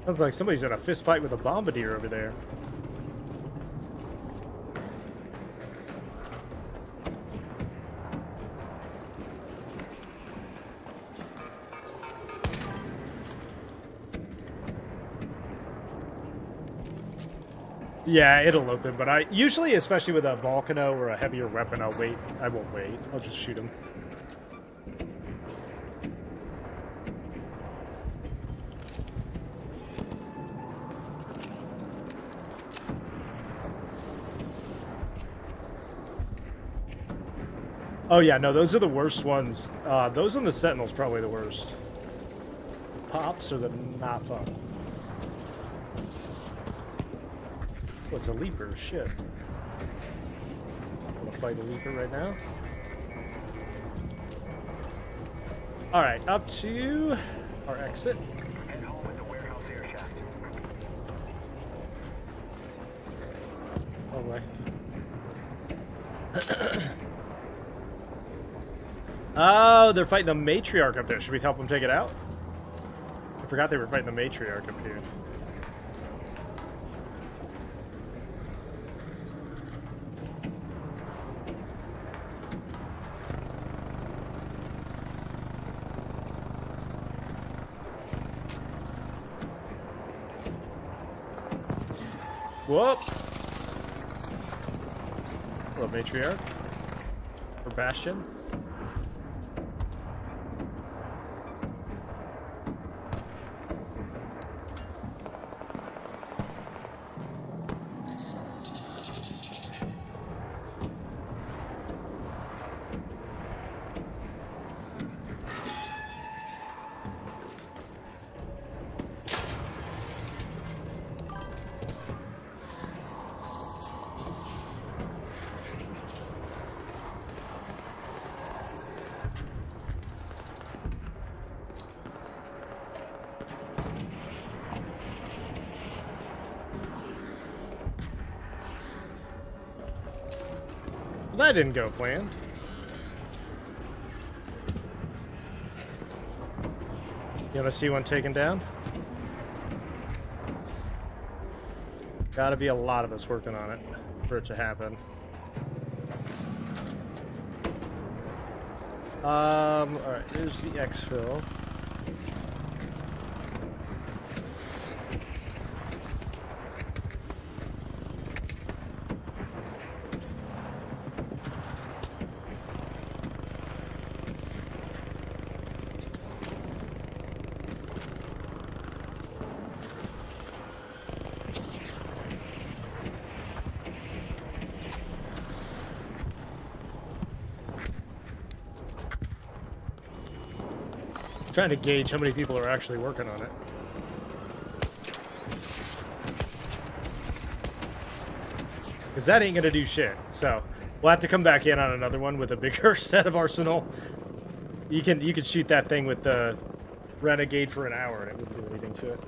Sounds like somebody's in a fist fight with a bombardier over there. Yeah, it'll open, but I usually, especially with a volcano or a heavier weapon, I'll wait. I won't wait. I'll just shoot him. Oh yeah, no, those are the worst ones. Those on the Sentinel's probably the worst. Pops are the not fun. What's a leaper? Shit. I'm gonna fight a leaper right now. Alright, up to our exit. Head home at the warehouse air shaft. Oh my. Oh, they're fighting a Matriarch up there. Should we help them take it out? I forgot they were fighting the Matriarch up here. Whoop! Hello, Matriarch. Or Bastion. Well, that didn't go planned. You want to see one taken down? Gotta be a lot of us working on it for it to happen. Alright, here's the exfil. Trying to gauge how many people are actually working on it. Because that ain't gonna do shit. So we'll have to come back in on another one with a bigger set of arsenal. You can shoot that thing with the Renegade for an hour and it wouldn't do anything to it.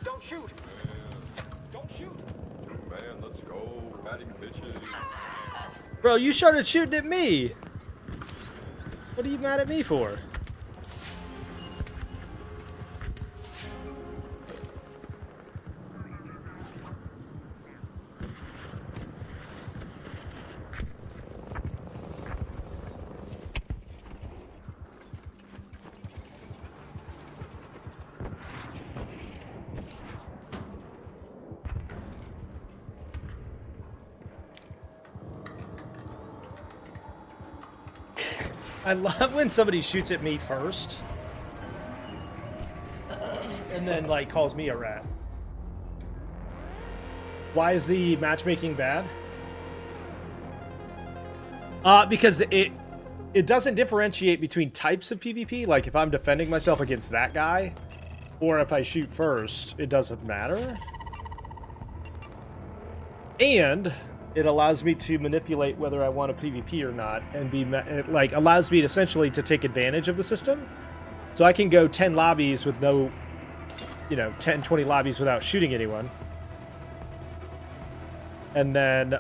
Don't shoot! Don't shoot! Man, let's go. Batting bitches. Bro, you started shooting at me! What are you mad at me for? I love when somebody shoots at me first. and then like calls me a rat. Why is the matchmaking bad? Because it doesn't differentiate between types of PvP. Like if I'm defending myself against that guy, or if I shoot first, it doesn't matter. And it allows me to manipulate whether I want a PvP or not, and it like allows me essentially to take advantage of the system. So I can go 10 lobbies with no, 10, 20 lobbies without shooting anyone. And then,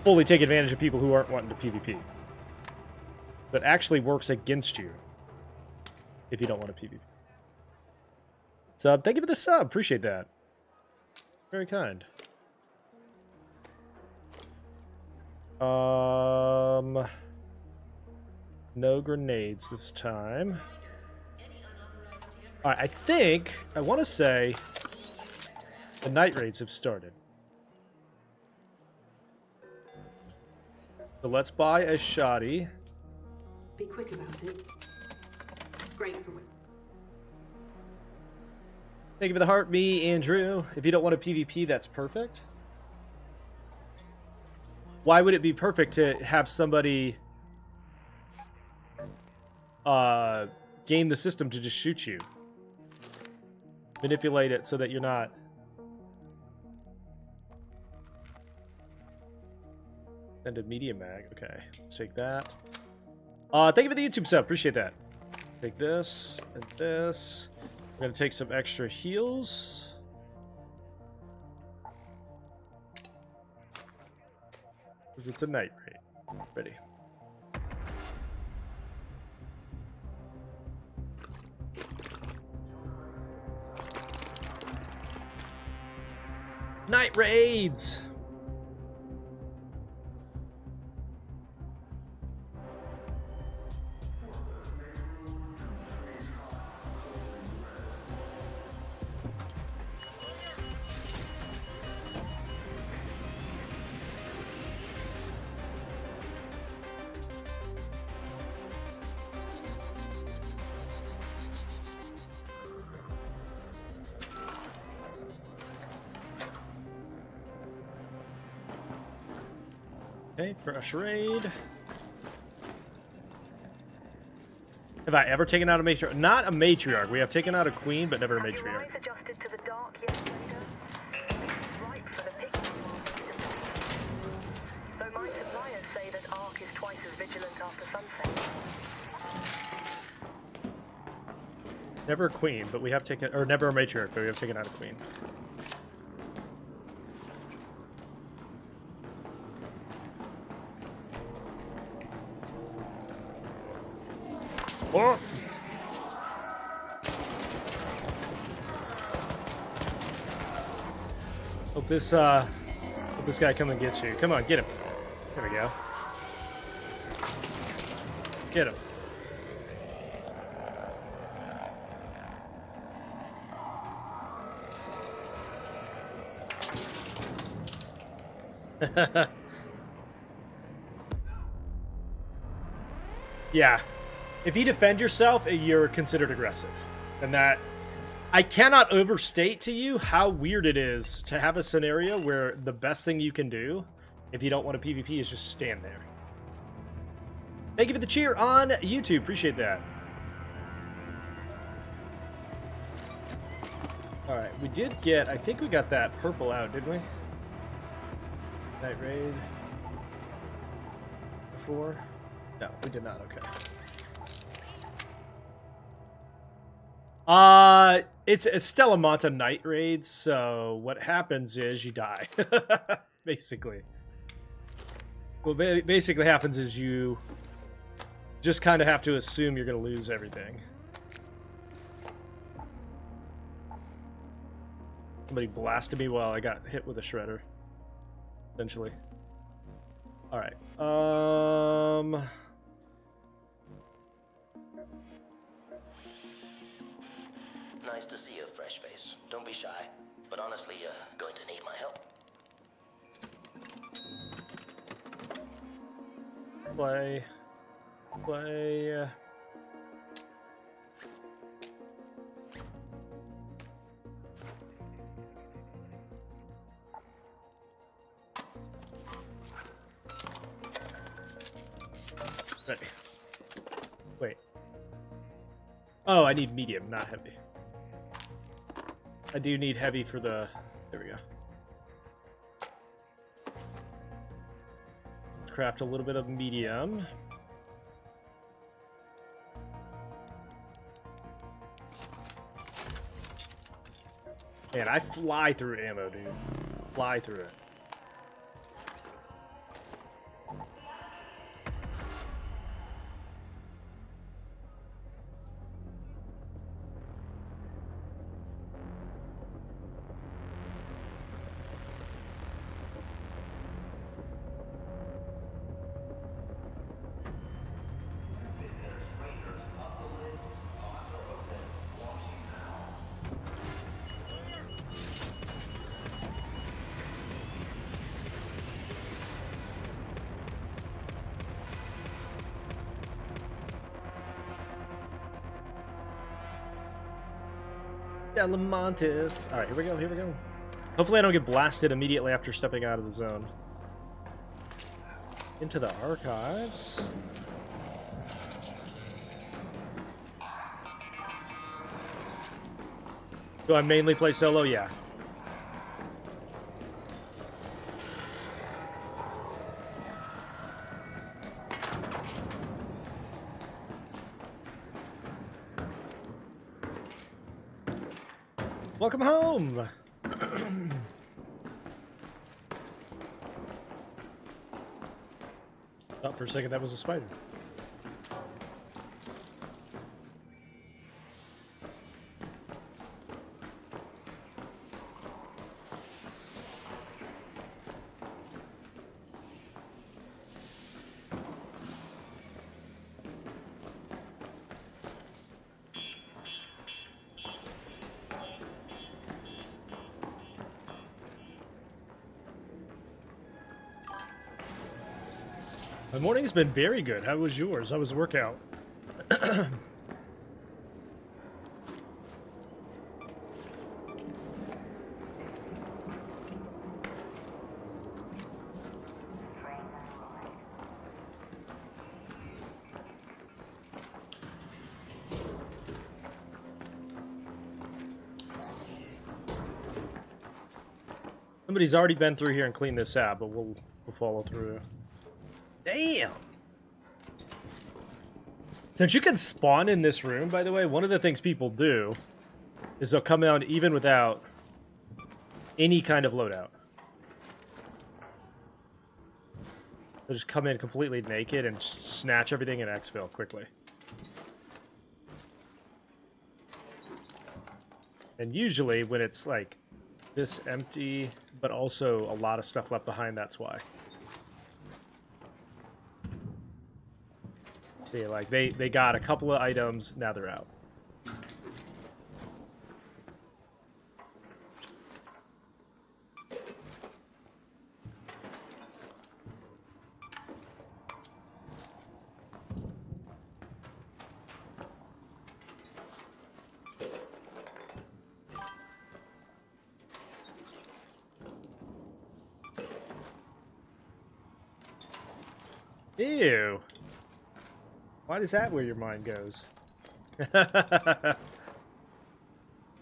fully take advantage of people who aren't wanting to PvP. That actually works against you if you don't want to PvP. Sub, thank you for the sub. Appreciate that. Very kind. No grenades this time. All right, I want to say the night raids have started. So let's buy a shoddy. Be quick about it. Great for it. Thank you for the heart, me, Andrew. If you don't want a PvP, that's perfect. Why would it be perfect to have somebody game the system to just shoot you? Manipulate it so that you're not... Send a media mag. Okay, let's take that. Thank you for the YouTube sub. Appreciate that. Take this and this. We're going to take some extra heals. Because it's a night raid. Ready. Night raids! Okay, fresh raid. Have I ever taken out a matriarch? Not a matriarch. We have taken out a queen, but never a matriarch. Have your eyes adjusted to the dark yet, Raider? It's ripe for the picking. Though my suppliers say that Ark is twice as vigilant after sunset. Never a queen, but we have taken... Or never a matriarch, but we have taken out a queen. Oh. Hope this guy come and get you. Come on, get him. There we go. Get him. Yeah. If you defend yourself, you're considered aggressive. And that... I cannot overstate to you how weird it is to have a scenario where the best thing you can do, if you don't want a PvP, is just stand there. Thank you for the cheer on YouTube. Appreciate that. Alright, we did get... I think we got that purple out, didn't we? Night raid. Before? No, we did not. Okay. It's a Stella Montis night raid, so what happens is you die. Basically. What basically happens is you just kind of have to assume you're going to lose everything. Somebody blasted me while I got hit with a shredder. Essentially. Alright. Nice to see a fresh face. Don't be shy. But honestly, you're going to need my help. Play. Oh, I need medium, not heavy. I do need heavy for the... There we go. Let's craft a little bit of medium. Man, I fly through ammo, dude. Fly through it. Stella Montis. Alright, here we go, here we go. Hopefully I don't get blasted immediately after stepping out of the zone. Into the archives. Do I mainly play solo? Yeah. Welcome home! Thought for a second that was a spider. My morning's been very good. How was yours? How was the workout? Somebody's already been through here and cleaned this out, but we'll follow through. Damn! Since you can spawn in this room, by the way, one of the things people do is they'll come out even without any kind of loadout. They'll just come in completely naked and snatch everything and exfil quickly. And usually when it's like this empty, but also a lot of stuff left behind, that's why. Yeah, like they got a couple of items, now they're out. Ew. Why is that where your mind goes? Ew.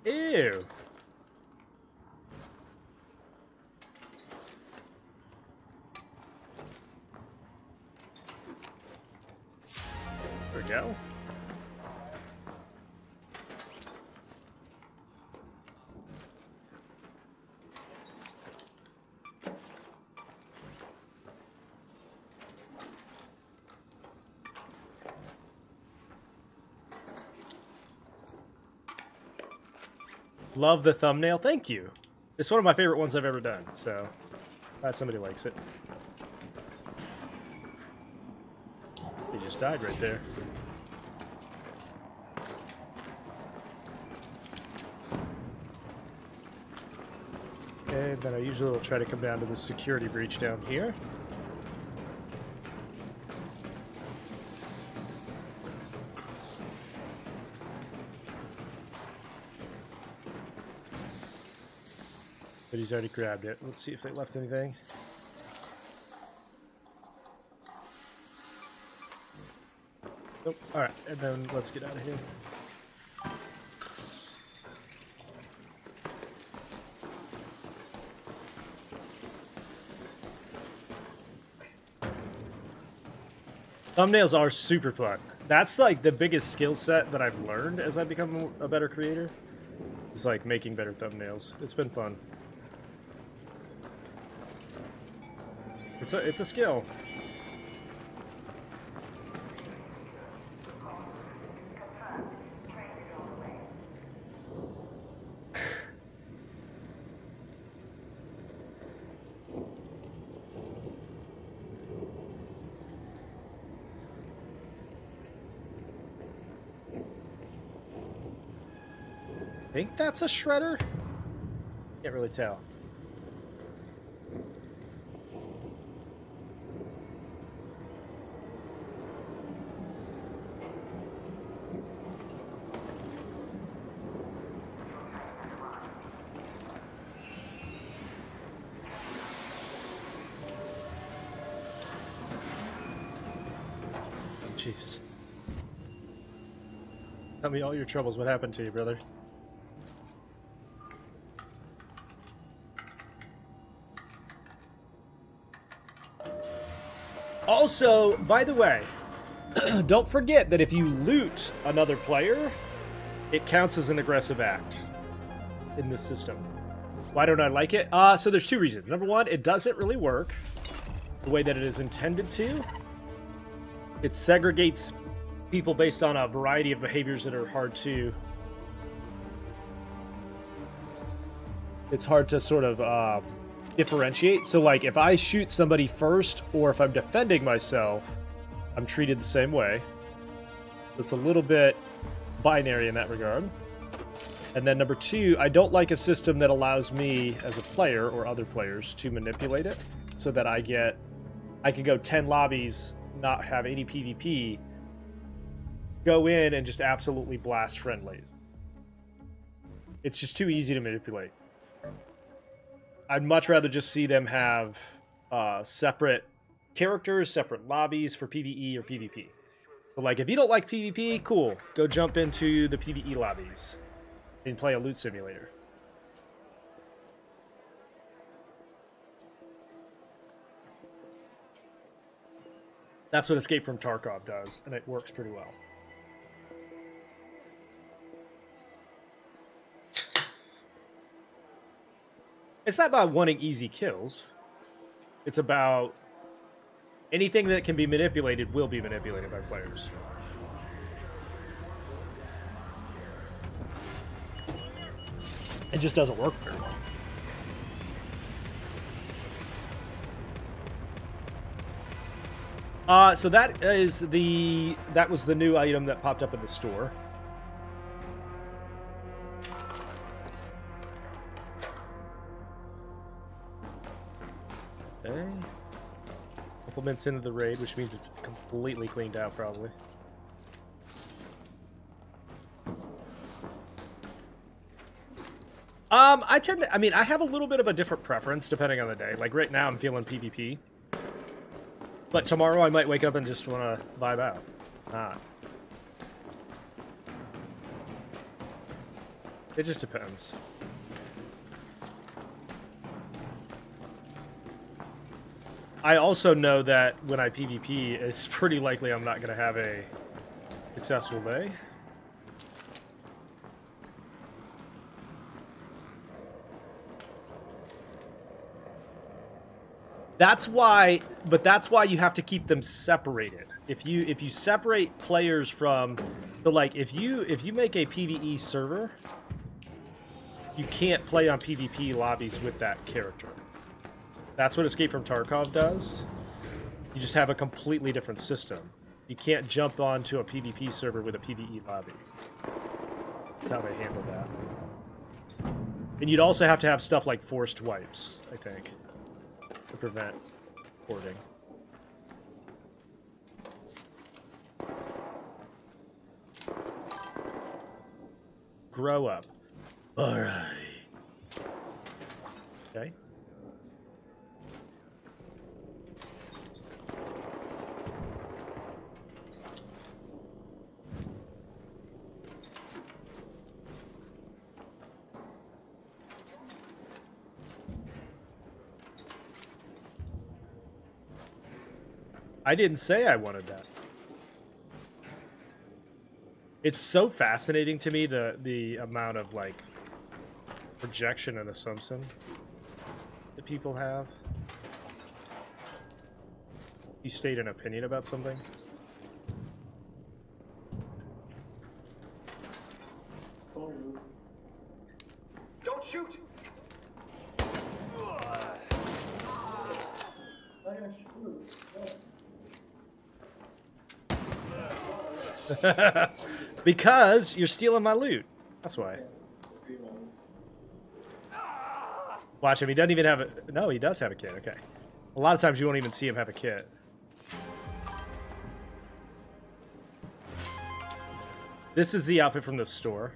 There we go. Love the thumbnail. Thank you. It's one of my favorite ones I've ever done, so glad somebody likes it. He just died right there. And then I usually will try to come down to the security breach down here. But he's already grabbed it. Let's see if they left anything. Nope. Alright, and then let's get out of here. Thumbnails are super fun. That's like the biggest skill set that I've learned as I've become a better creator. It's like making better thumbnails. It's been fun. It's a skill. I think that's a shredder. Can't really tell. Jeez. Tell me all your troubles. What happened to you, brother? Also, by the way, don't forget that if you loot another player, it counts as an aggressive act in this system. Why don't I like it? So there's two reasons. Number one, it doesn't really work the way that it is intended to. It segregates people based on a variety of behaviors that are hard to... It's hard to sort of differentiate. So, like, if I shoot somebody first, or if I'm defending myself, I'm treated the same way. So it's a little bit binary in that regard. And then number two, I don't like a system that allows me as a player or other players to manipulate it so that I can go 10 lobbies, not have any PvP, go in and just absolutely blast friendlies. It's just too easy to manipulate. I'd much rather just see them have separate characters, separate lobbies for PvE or PvP. But like, if you don't like PvP, cool. Go jump into the PvE lobbies and play a loot simulator. That's what Escape from Tarkov does, and it works pretty well. It's not about wanting easy kills. It's about anything that can be manipulated will be manipulated by players. It just doesn't work very well. So that was the new item that popped up in the store. Okay. Couple minutes into the raid, which means it's completely cleaned out, probably. I have a little bit of a different preference depending on the day. Like right now, I'm feeling PvP. But tomorrow I might wake up and just want to vibe out. It just depends. I also know that when I PvP, it's pretty likely I'm not going to have a successful day. That's why you have to keep them separated. If you separate players from, so like if you make a PvE server, you can't play on PvP lobbies with that character. That's what Escape from Tarkov does. You just have a completely different system. You can't jump onto a PvP server with a PvE lobby. That's how they handle that. And you'd also have to have stuff like forced wipes, I think, to prevent porting. Grow up. Alright. Okay. I didn't say I wanted that. It's so fascinating to me, the amount of, like, projection and assumption that people have. You state an opinion about something. Don't shoot! Because you're stealing my loot. That's why. Watch him. He doesn't even have a... No, he does have a kit. Okay. A lot of times you won't even see him have a kit. This is the outfit from the store.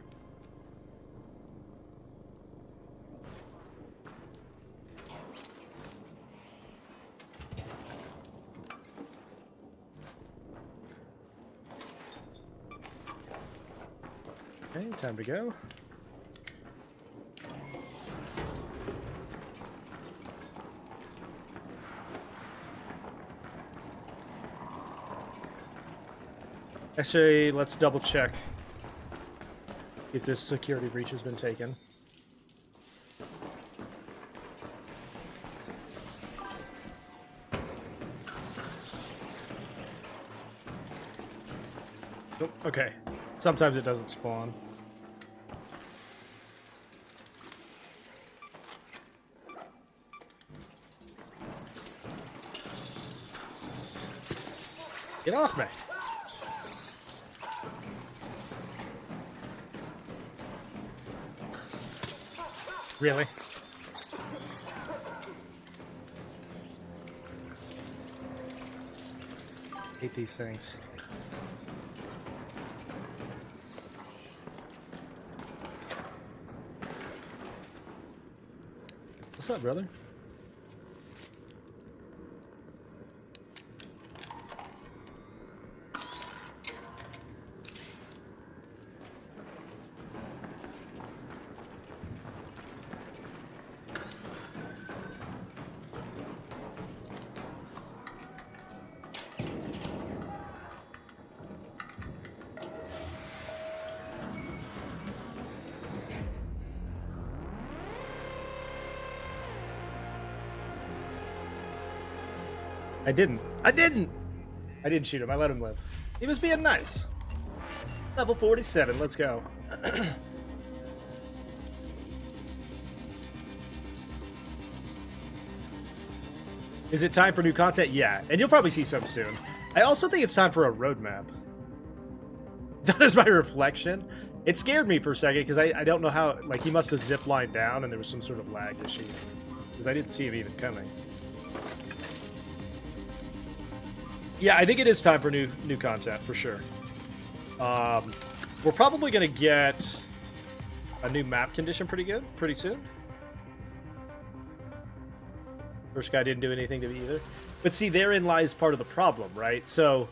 Okay, time to go. Actually, let's double check if this security breach has been taken. Oh, okay. Sometimes it doesn't spawn. Get off me! Really? Hate these things. What's up, brother? I didn't. I didn't shoot him. I let him live. He was being nice. Level 47. Let's go. Is it time for new content? Yeah. And you'll probably see some soon. I also think it's time for a roadmap. That is my reflection. It scared me for a second because I don't know how... Like, he must have ziplined down and there was some sort of lag issue. Because I didn't see him even coming. Yeah, I think it is time for new content, for sure. We're probably going to get a new map condition pretty soon. First guy didn't do anything to me either. But see, therein lies part of the problem, right? So,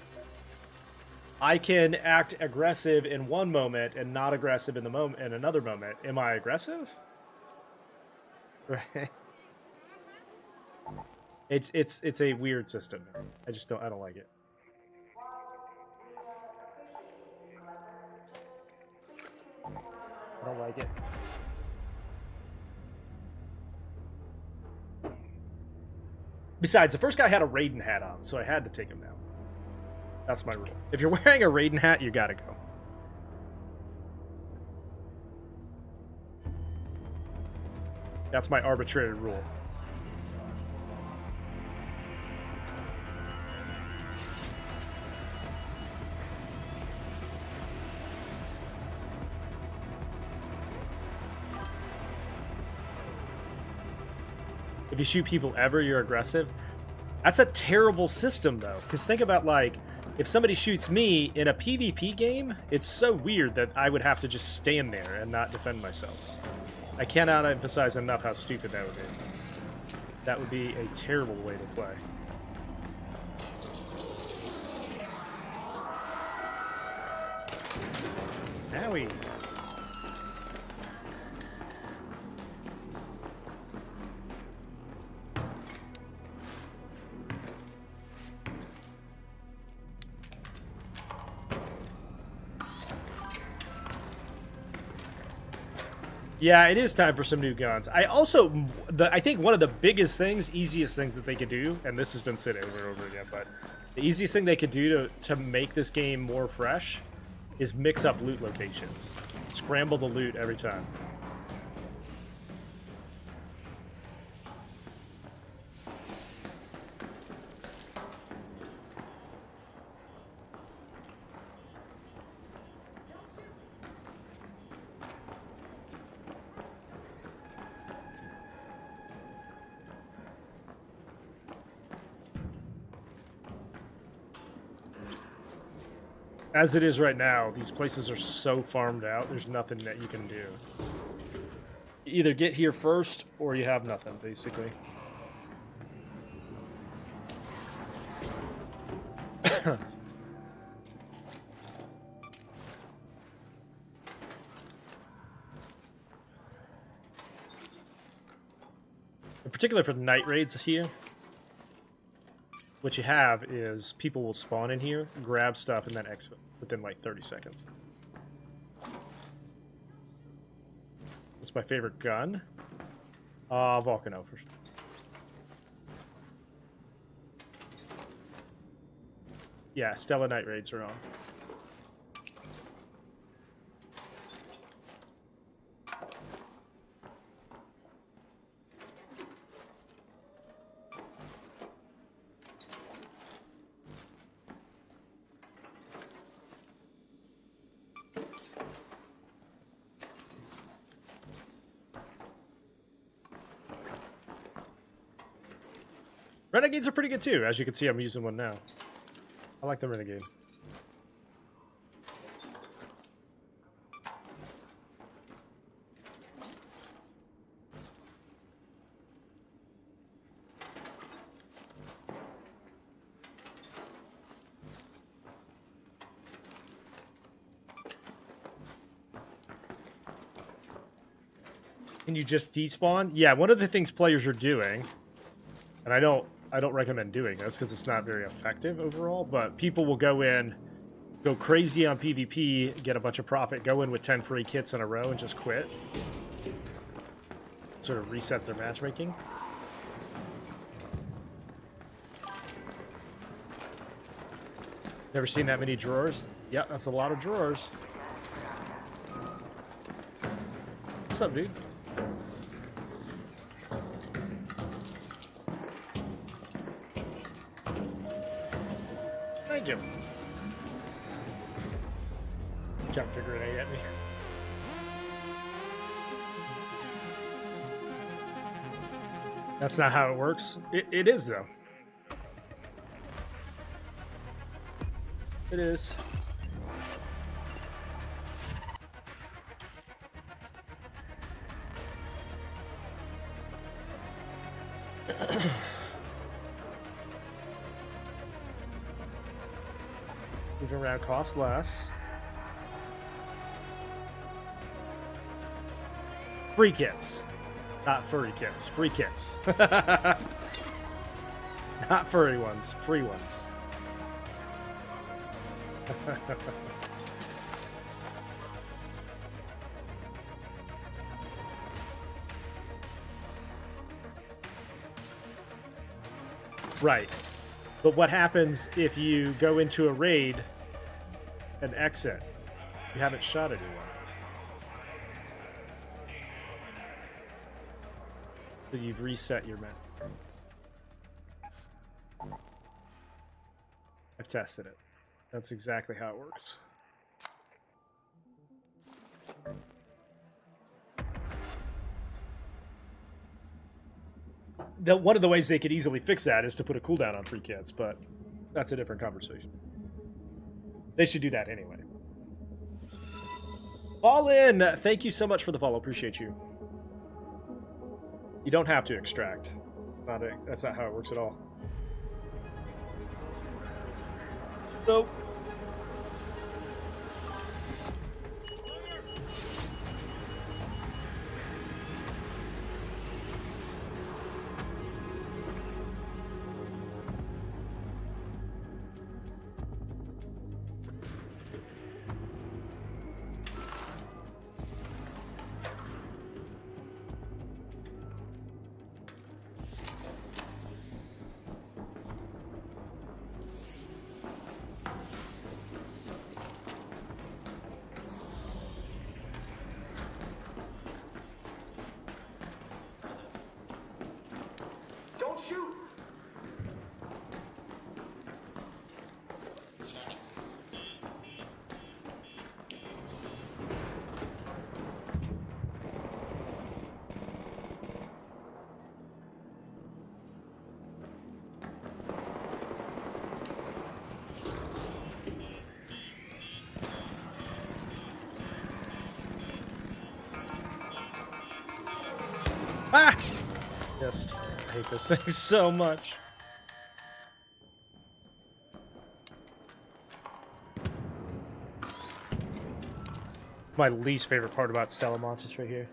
I can act aggressive in one moment and not aggressive in another moment. Am I aggressive? Right. It's a weird system. I don't like it. I don't like it. Besides, the first guy had a Raiden hat on, so I had to take him down. That's my rule. If you're wearing a Raiden hat, you gotta go. That's my arbitrary rule. If you shoot people ever, you're aggressive. That's a terrible system, though. Because think about, like, if somebody shoots me in a PvP game, it's so weird that I would have to just stand there and not defend myself. I cannot emphasize enough how stupid that would be. That would be a terrible way to play. Owie. Yeah, it is time for some new guns. I also, I think one of the biggest things, easiest things that they could do, and this has been said over and over again, but the easiest thing they could do to make this game more fresh is mix up loot locations. Scramble the loot every time. As it is right now, these places are so farmed out, there's nothing that you can do. You either get here first, or you have nothing, basically. In particular for the night raids here, what you have is people will spawn in here, grab stuff, and then exit within like 30 seconds. What's my favorite gun? Volcano for sure. Yeah, Stella night raids are on. Renegades are pretty good too. As you can see, I'm using one now. I like the Renegade. Can you just despawn? Yeah, one of the things players are doing, and I don't recommend doing this because it's not very effective overall, but people will go in, go crazy on PvP, get a bunch of profit, go in with 10 free kits in a row and just quit. Sort of reset their matchmaking. Never seen that many drawers? Yeah, that's a lot of drawers. What's up, dude? Thank you. Jumped a grenade at me. That's not how it works. It is, though. It is. Moving around costs less. Free kits. Not furry kits. Free kits. Not furry ones. Free ones. Right. But what happens if you go into a raid and exit? You haven't shot anyone. So you've reset your map. I've tested it. That's exactly how it works. One of the ways they could easily fix that is to put a cooldown on free kits, but that's a different conversation. They should do that anyway. Fall in! Thank you so much for the follow. Appreciate you. You don't have to extract. That's not how it works at all. So... Ah! Just, I hate those things so much. My least favorite part about Stella Montis right here.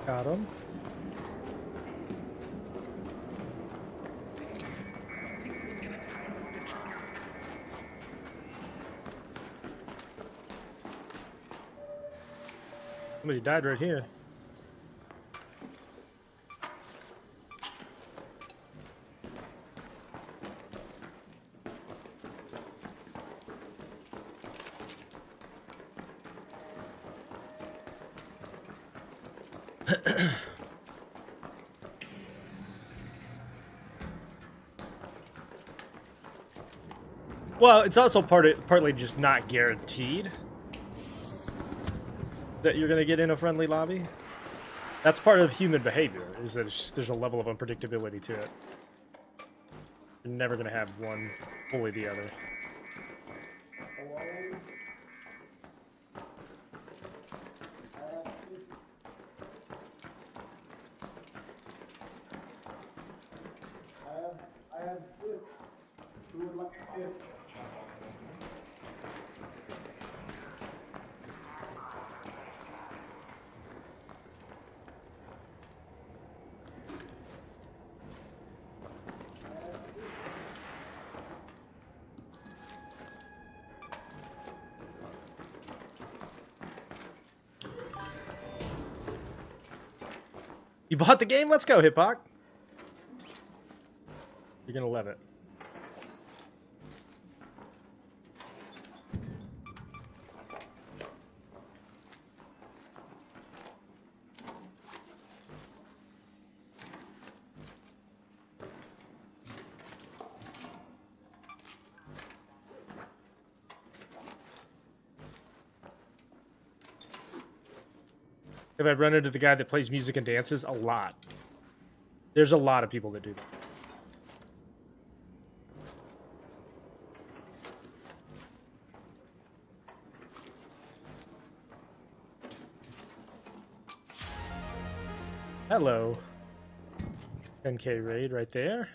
Got him. Somebody died right here. Well, it's also partly just not guaranteed that you're going to get in a friendly lobby. That's part of human behavior, is that there's a level of unpredictability to it. You're never going to have one fully the other. You bought the game? Let's go, Hip-Hop. You're gonna love it. Have I run into the guy that plays music and dances? A lot. There's a lot of people that do that. Hello. 10K raid right there.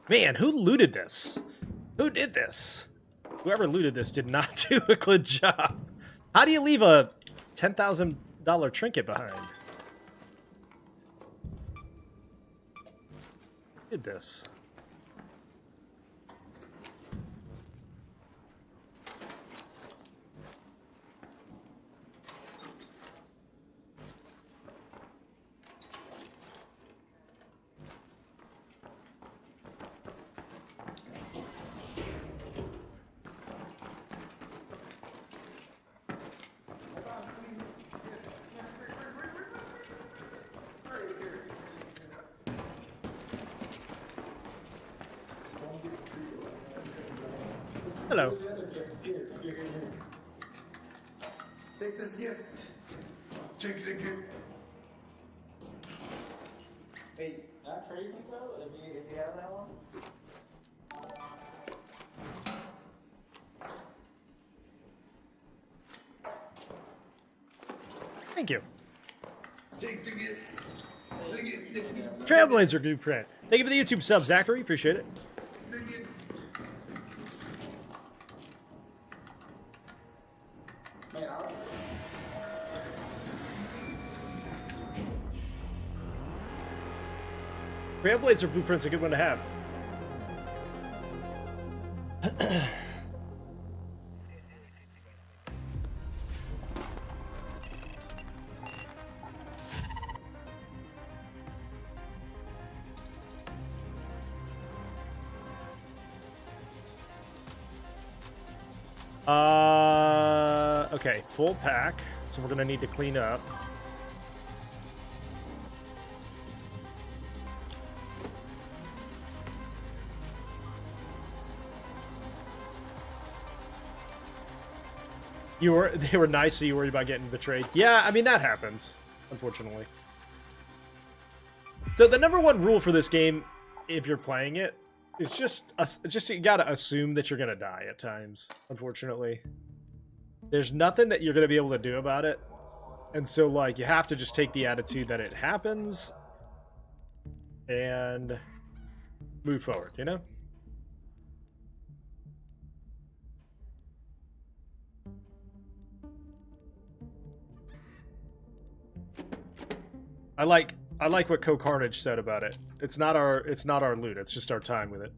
Man, who looted this? Who did this? Whoever looted this did not do a good job. How do you leave a $10,000 trinket behind? Who did this? Hello. Take this gift. Take the gift. Hey, not crazy though, if you have that one? Thank you. Take the gift. The gift. Trailblazer Blueprint. Thank you for the YouTube sub, Zachary. Appreciate it. The gift. Man, Trailblazer Blueprint's a good one to have. Okay, full pack. So we're gonna need to clean up. They were nice, so you worried about getting betrayed. Yeah, I mean that happens, unfortunately. So the number one rule for this game, if you're playing it, is just you gotta assume that you're gonna die at times. Unfortunately, there's nothing that you're gonna be able to do about it, and so like you have to just take the attitude that it happens and move forward. You know. I like what Co-Carnage said about it. It's not our loot. It's just our time with it.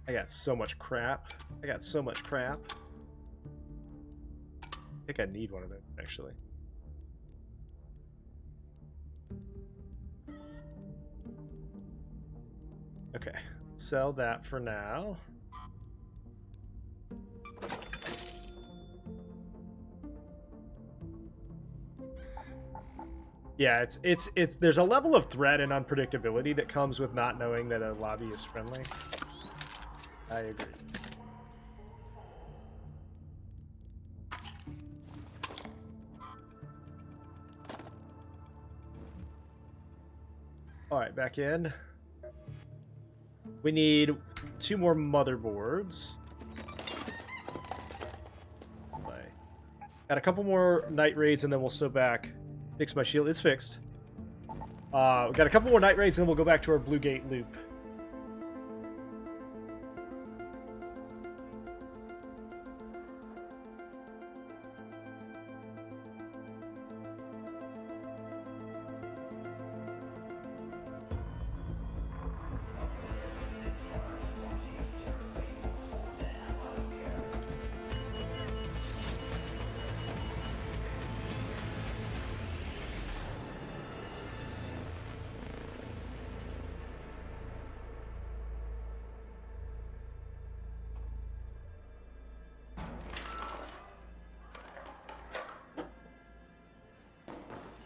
I got so much crap. I think I need one of them, actually. Okay, sell that for now. Yeah, it's there's a level of threat and unpredictability that comes with not knowing that a lobby is friendly. I agree. All right, back in. We need 2 more motherboards. Got a couple more night raids and then we'll sit back. Fix my shield. It's fixed. We got a couple more night raids, and then we'll go back to our Blue Gate loop.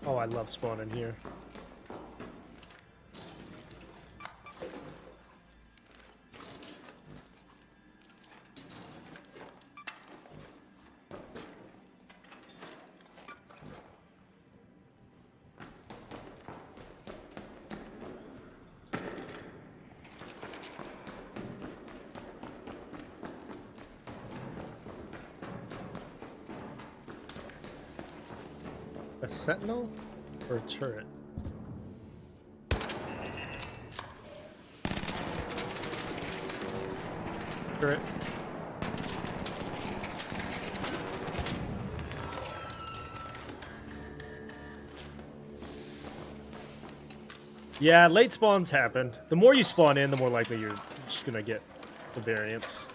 Oh, I love spawning here. A sentinel or a turret? Turret. Yeah, late spawns happen. The more you spawn in, the more likely you're just gonna get the variance.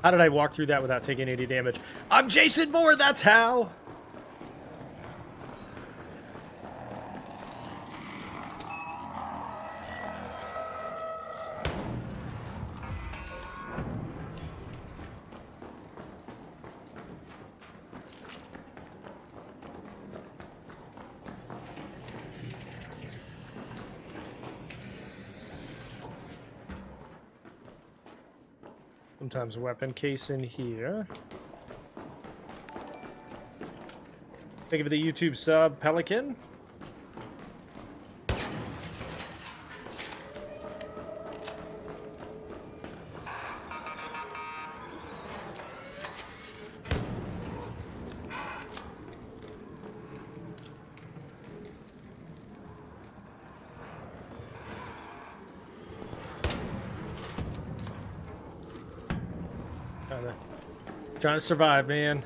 How did I walk through that without taking any damage? I'm Jason Moore, that's how! Sometimes a weapon case in here. Thank you for the YouTube sub, Pelican. Trying to survive, man.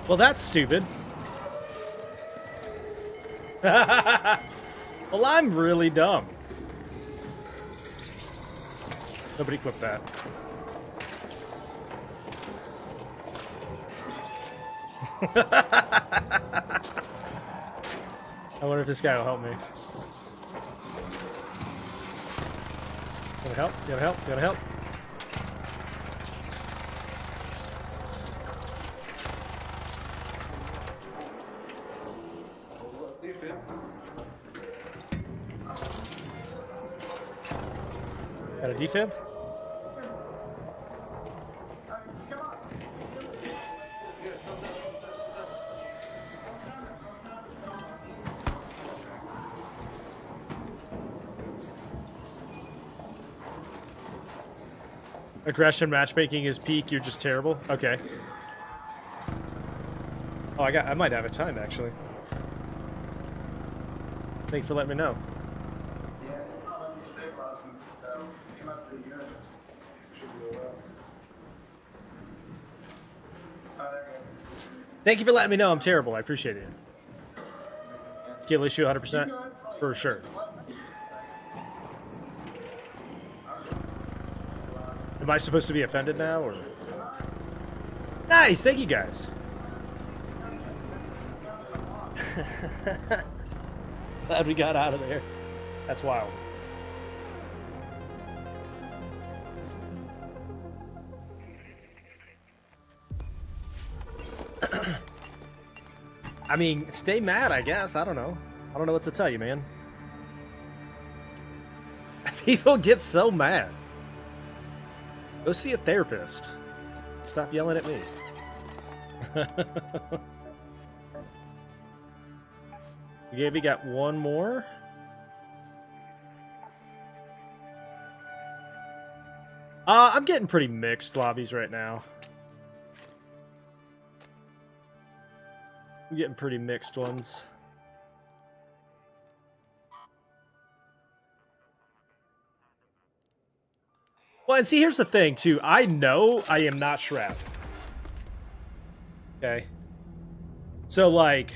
Well, that's stupid. Well, I'm really dumb. Nobody equipped that. I wonder if this guy will help me. Gonna help? Gonna help? Gonna help? Got a defib? Aggression matchmaking is peak, you're just terrible? Okay. Oh, I might have a time actually. Thanks for letting me know. Yeah, it's not letting me stay crossing, so you must be good. Should be well. Oh, there you go. Thank you for letting me know I'm terrible. I appreciate it. Skill issue 100%? For sure. Am I supposed to be offended now, or? Nice! Thank you, guys. Glad we got out of there. That's wild. I mean, stay mad, I guess. I don't know. I don't know what to tell you, man. People get so mad. Go see a therapist. Stop yelling at me. We got one more. I'm getting pretty mixed lobbies right now. I'm getting pretty mixed ones. Well, and see, here's the thing, too. I know I am not Shroud. Okay? So, like...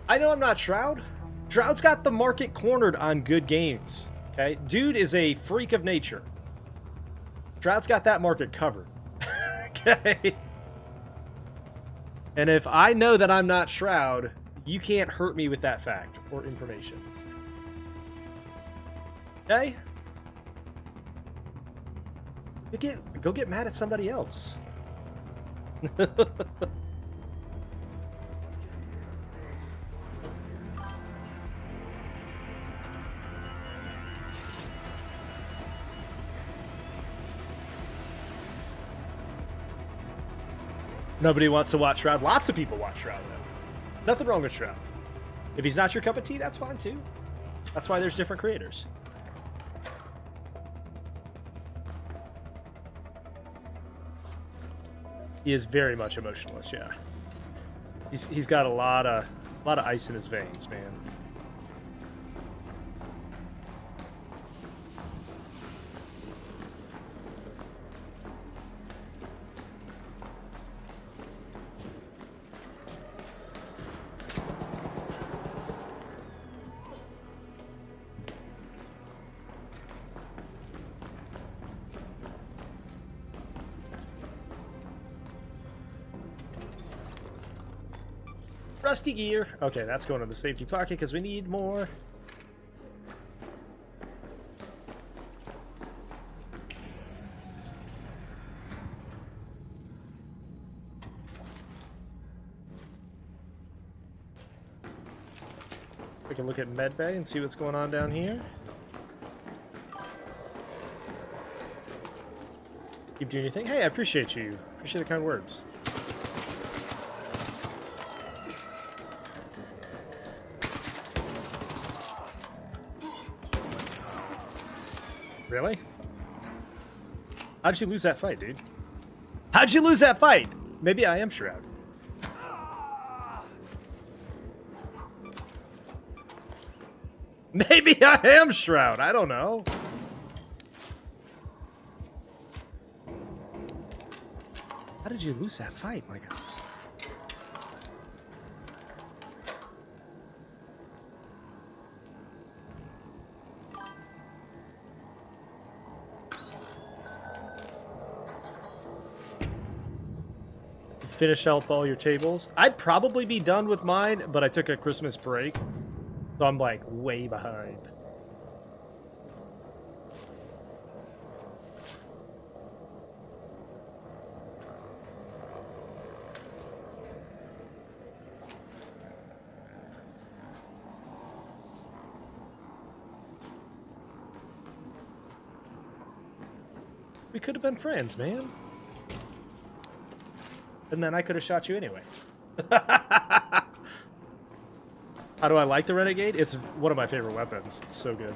I know I'm not Shroud. Shroud's got the market cornered on good games. Okay? Dude is a freak of nature. Shroud's got that market covered. Okay? And if I know that I'm not Shroud, you can't hurt me with that fact or information. Okay? Go get mad at somebody else. Nobody wants to watch Shroud. Lots of people watch Shroud, though. Nothing wrong with Shroud. If he's not your cup of tea, that's fine, too. That's why there's different creators. He is very much emotionless, yeah. He's got a lot of ice in his veins, man. Rusty gear. Okay, that's going in the safety pocket because we need more. Take a look at medbay and see what's going on down here. Keep doing your thing. Hey, I appreciate you. Appreciate the kind words. Really? How'd you lose that fight, dude? How'd you lose that fight? Maybe I am Shroud. Maybe I am Shroud. I don't know. How did you lose that fight, my God? Finish up all your tables. I'd probably be done with mine, but I took a Christmas break, so I'm like way behind. We could have been friends, man. And then I could have shot you anyway. How do I like the Renegade? It's one of my favorite weapons. It's so good.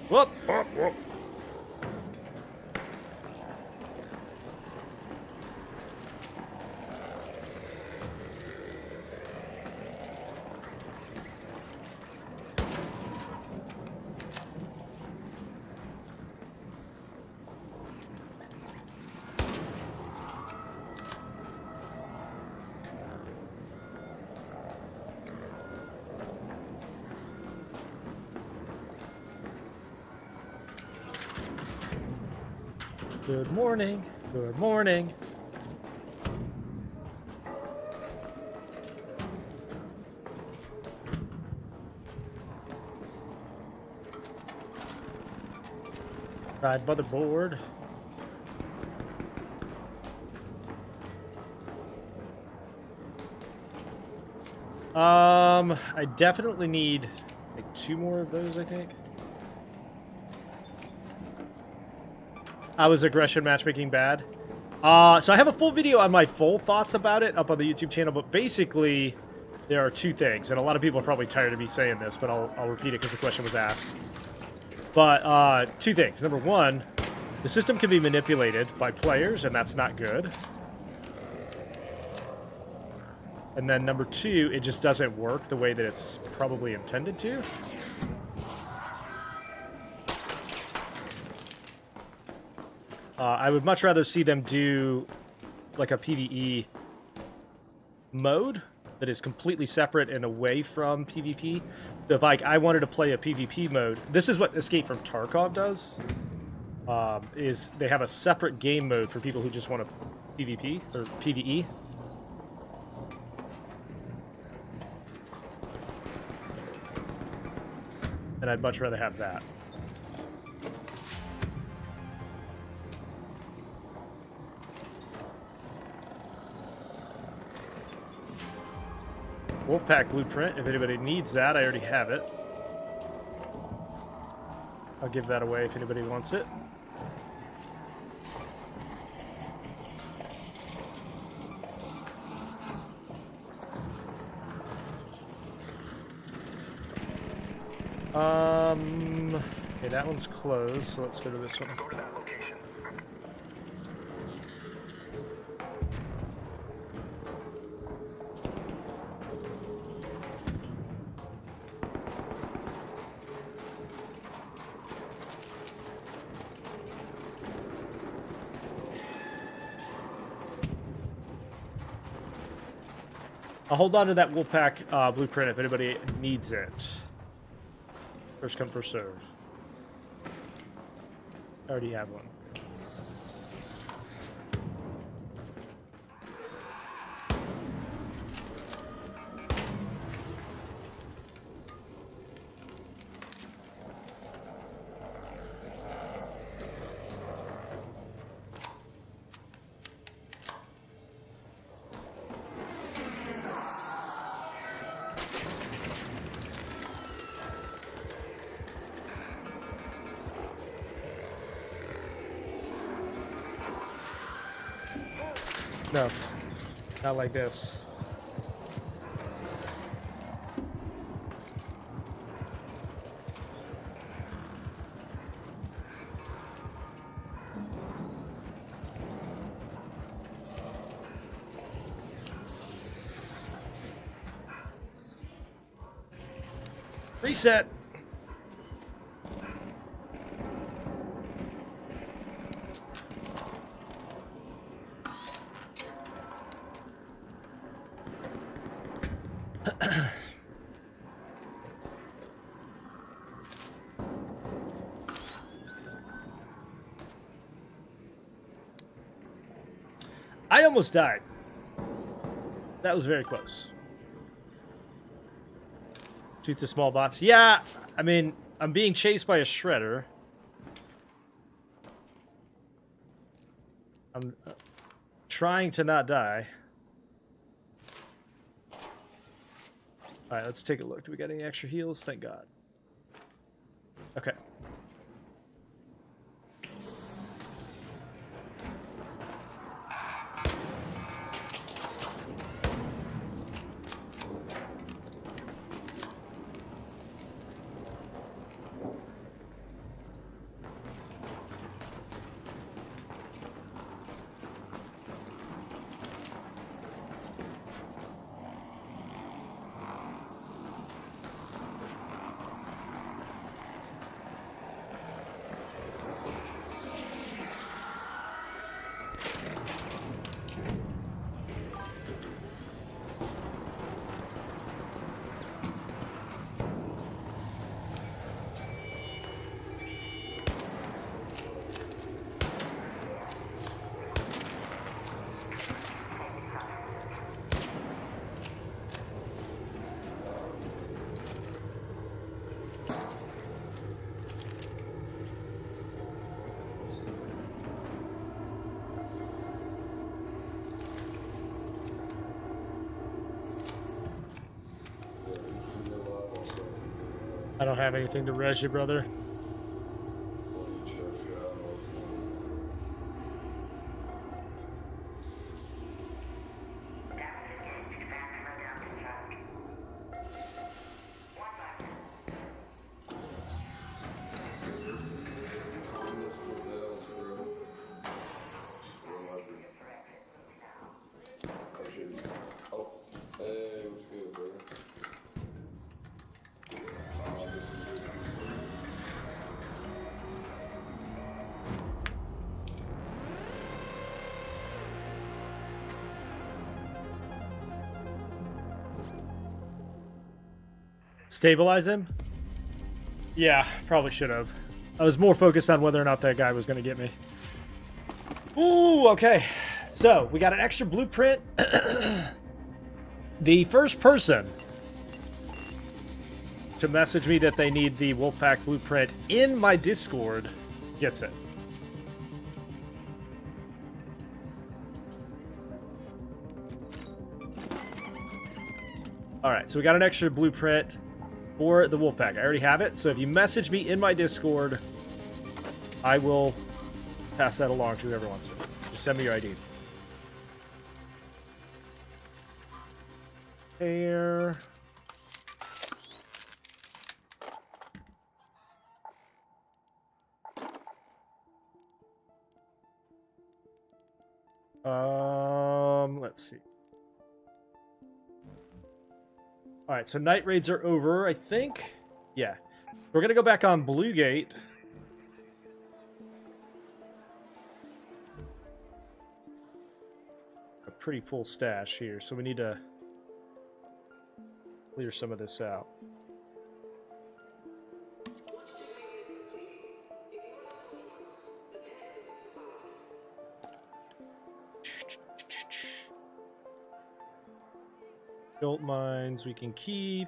Whoop, whoop, whoop. Good morning. Good morning. Ride motherboard. I definitely need like 2 more of those, I think. How was aggression matchmaking bad? So I have a full video on my full thoughts about it up on the YouTube channel, but basically there are 2 things, and a lot of people are probably tired of me saying this, but I'll repeat it because the question was asked. But 2 things. Number 1, the system can be manipulated by players, and that's not good. And then number 2, it just doesn't work the way that it's probably intended to. I would much rather see them do like a PvE mode that is completely separate and away from PvP. So if like I wanted to play a PvP mode, this is what Escape from Tarkov does. Is they have a separate game mode for people who just want to PvP or PvE. And I'd much rather have that. Wolfpack blueprint, if anybody needs that, I already have it. I'll give that away if anybody wants it. Okay, that one's closed, so let's go to this one. Go to that location. I'll hold on to that Wolfpack blueprint if anybody needs it. First come, first serve. I already have one. No, not like this. Reset. I almost died. That was very close. Shoot the small bots. Yeah, I mean, I'm being chased by a shredder. I'm trying to not die. Alright, let's take a look. Do we got any extra heals? Thank God. Okay. I don't have anything to res you, brother. Stabilize him? Yeah, probably should have. I was more focused on whether or not that guy was going to get me. Ooh, okay. So, we got an extra blueprint. The first person to message me that they need the Wolfpack blueprint in my Discord gets it. Alright, so we got an extra blueprint for the Wolfpack. I already have it, so if you message me in my Discord, I will pass that along to whoever wants it. Just send me your ID. Here. Let's see. All right, so night raids are over, I think. Yeah. We're going to go back on Blue Gate. A pretty full stash here, so we need to clear some of this out. Jolt mines we can keep.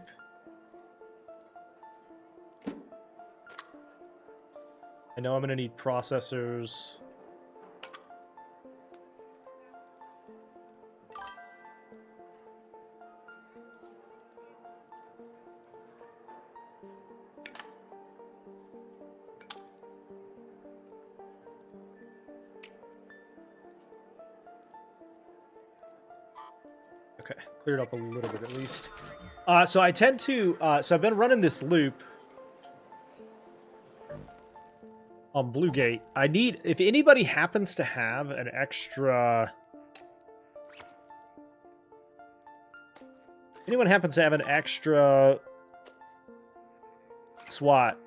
I know I'm going to need processors. Okay, cleared up a little bit at least. So I tend to... so I've been running this loop on Blue Gate. I need... If anybody happens to have an extra... Anyone happens to have an extra SWAT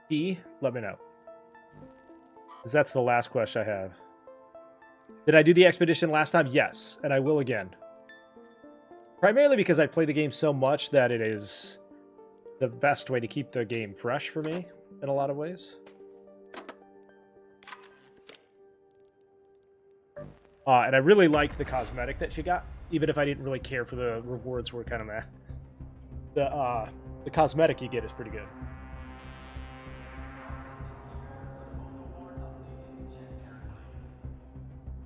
key, let me know. Because that's the last question I have. Did I do the expedition last time? Yes, and I will again. Primarily because I play the game so much that it is the best way to keep the game fresh for me in a lot of ways. And I really liked the cosmetic that she got, even if I didn't really care for the rewards were kind of meh. The cosmetic you get is pretty good.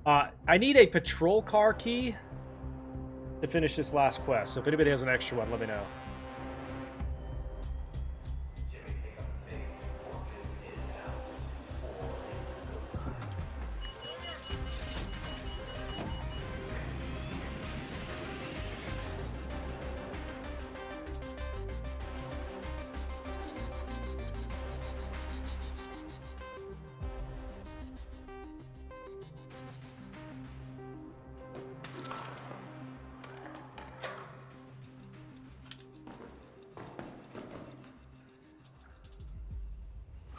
I need a patrol car key to finish this last quest, so if anybody has an extra one, let me know.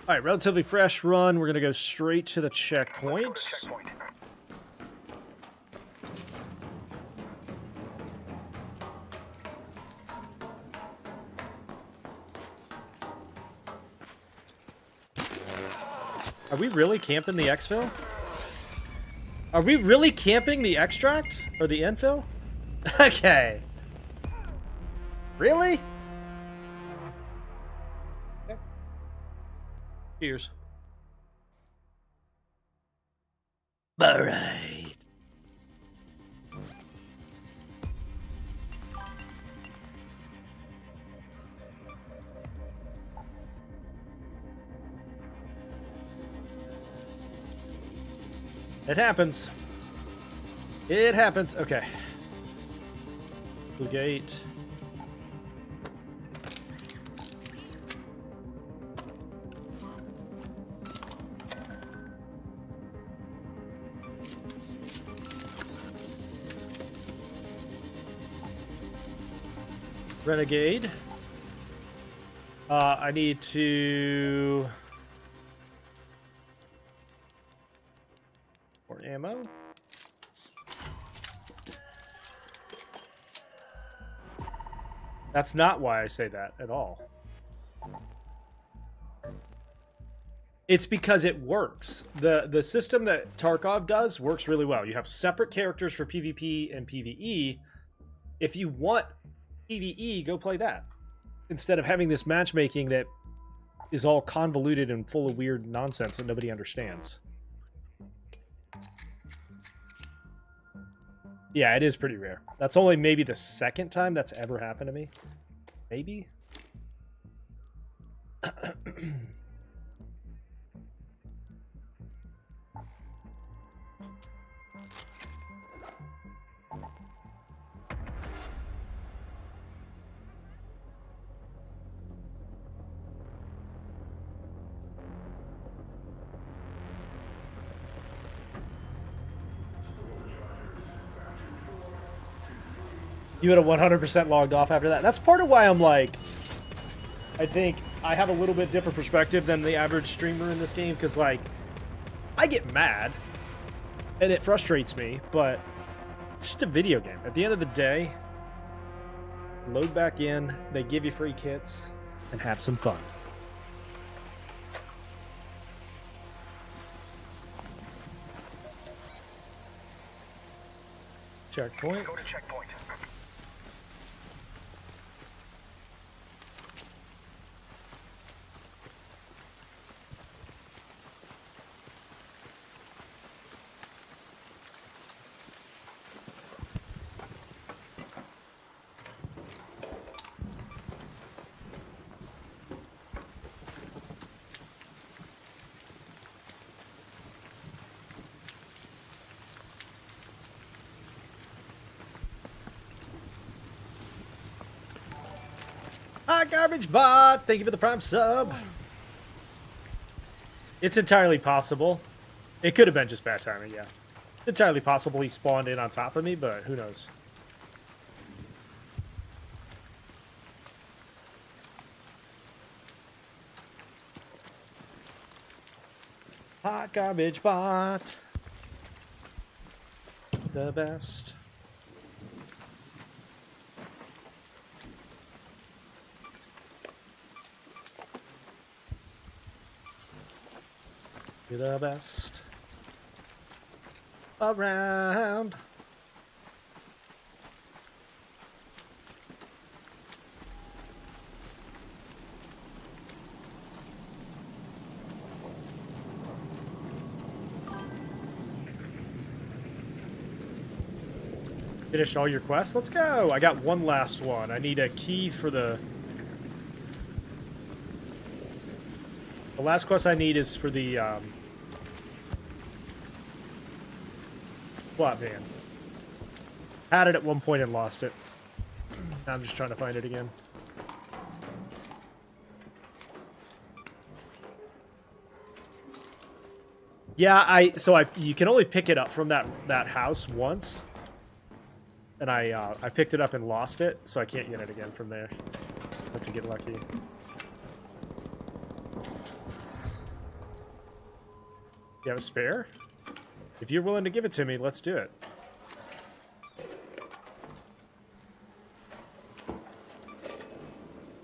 All right, relatively fresh run. We're going to go straight to the checkpoint. Are we really camping the exfil? Are we really camping the extract? Or the infill? Okay. Really? Cheers. All right. It happens. It happens. Okay. Blue Gate. Renegade. I need to... more ammo. That's not why I say that at all. It's because it works. The system that Tarkov does works really well. You have separate characters for PvP and PvE. If you want PvE, go play that. Instead of having this matchmaking that is all convoluted and full of weird nonsense that nobody understands. Yeah, it is pretty rare. That's only maybe the second time that's ever happened to me. Maybe? You would have 100% logged off after that. That's part of why I'm like, I think I have a little bit different perspective than the average streamer in this game, because like, I get mad, and it frustrates me, but it's just a video game. At the end of the day, load back in, they give you free kits, and have some fun. Checkpoint. Go to checkpoint. Hi, Garbage Bot! Thank you for the Prime sub. It's entirely possible. It could have been just bad timing, yeah. It's entirely possible he spawned in on top of me, but who knows. Hot Garbage Bot. The best. You're the best around. Finish all your quests? Let's go! I got one last one. I need a key for the... The last quest I need is for the, SWAT van. Had it at one point and lost it. Now I'm just trying to find it again. Yeah, you can only pick it up from that house once. And I picked it up and lost it, so I can't get it again from there. I have to get lucky. You have a spare? If you're willing to give it to me, let's do it.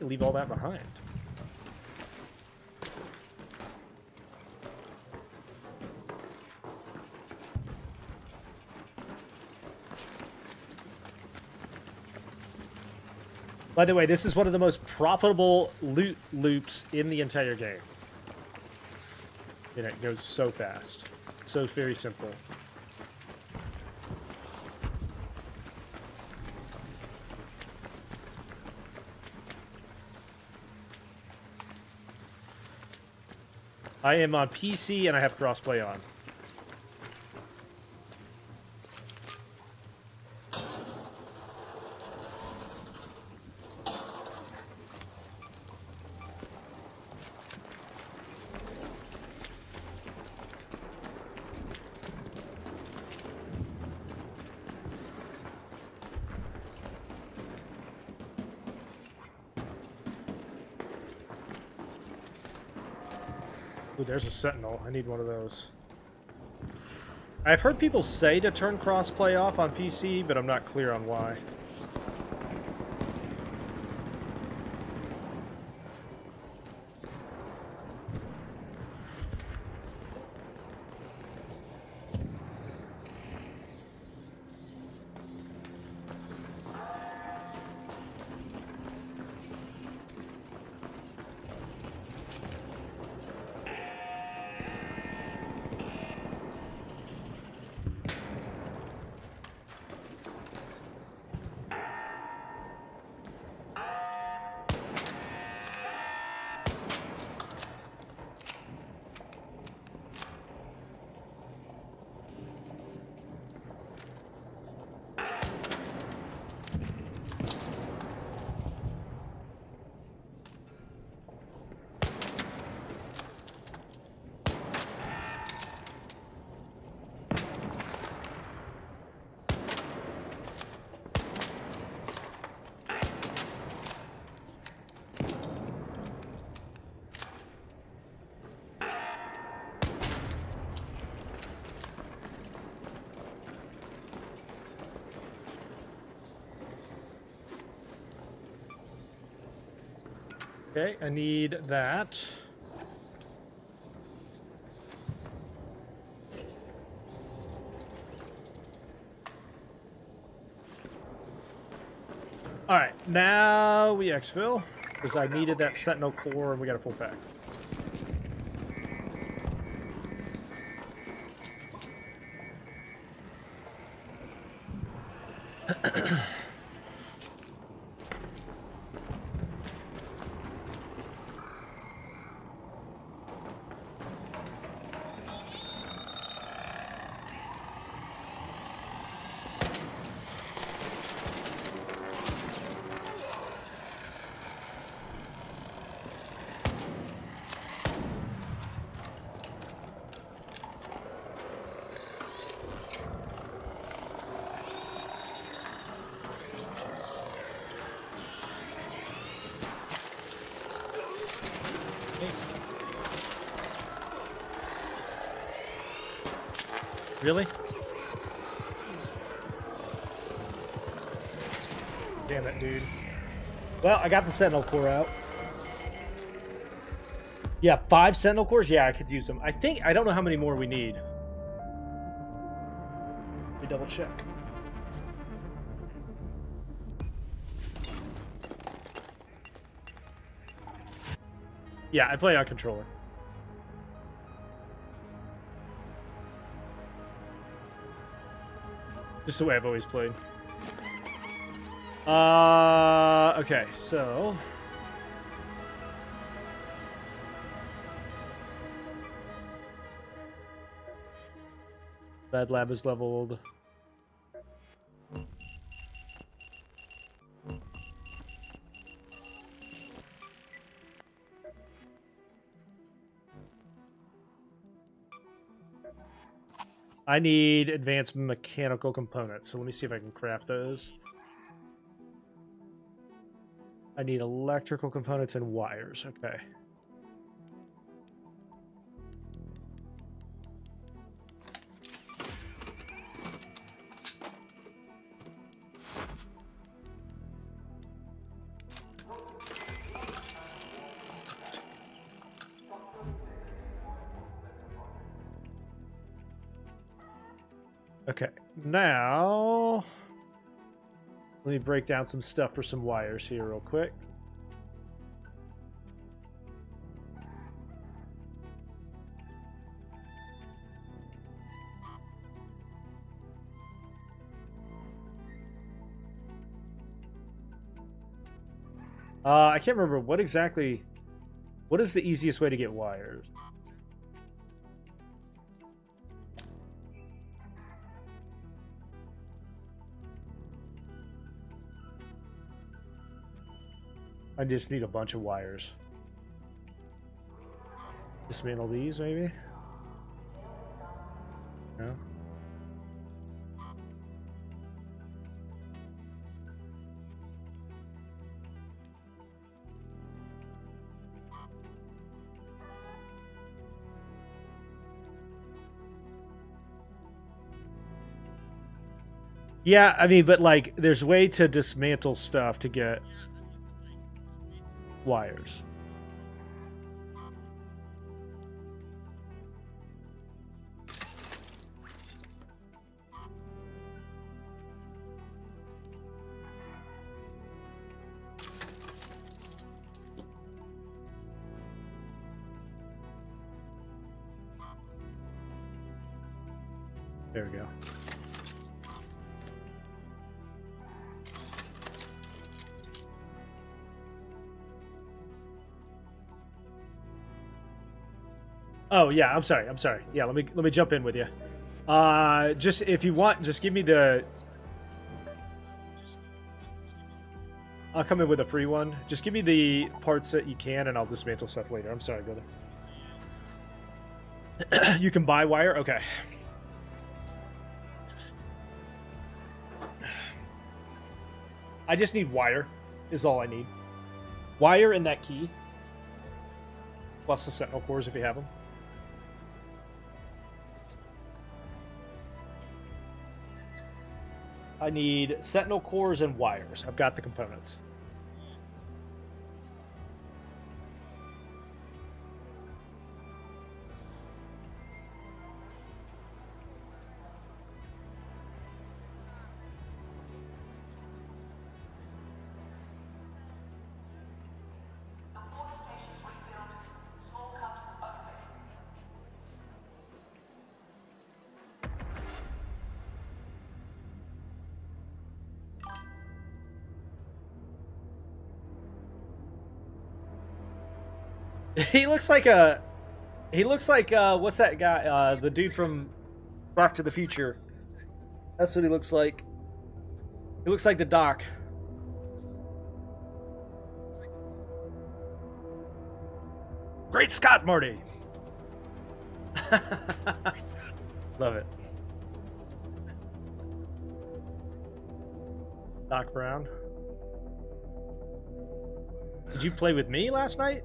Leave all that behind. By the way, this is one of the most profitable loot loops in the entire game. And it goes so fast. So very simple. I am on PC and I have crossplay on. Ooh, there's a Sentinel. I need one of those. I've heard people say to turn crossplay off on PC, but I'm not clear on why. Okay, I need that. Alright, now we exfil, because I needed that Sentinel core and we got a full pack. Really? Damn it, dude. Well, I got the Sentinel Core out. Yeah, 5 Sentinel Cores? Yeah, I could use them. I don't know how many more we need. Let me double check. Yeah, I play on controller. Just the way I've always played. Okay, so... Bad Lab is leveled. I need advanced mechanical components, so let me see if I can craft those. I need electrical components and wires. Okay. Okay, now let me break down some stuff for some wires here real quick. I can't remember what is the easiest way to get wires? I just need a bunch of wires. Dismantle these, maybe? No? Yeah, I mean, but like, there's a way to dismantle stuff to get wires. There we go. Oh yeah, I'm sorry. Yeah, let me jump in with you. Just if you want, just give me the. I'll come in with a free one. Just give me the parts that you can, and I'll dismantle stuff later. I'm sorry, brother. You can buy wire? Okay. I just need wire, is all I need. Wire and that key. Plus the Sentinel cores if you have them. I need Sentinel cores and wires. I've got the components. He looks like what's that guy? The dude from Back to the Future. That's what he looks like. He looks like the Doc. Great Scott, Marty. Love it. Doc Brown. Did you play with me last night?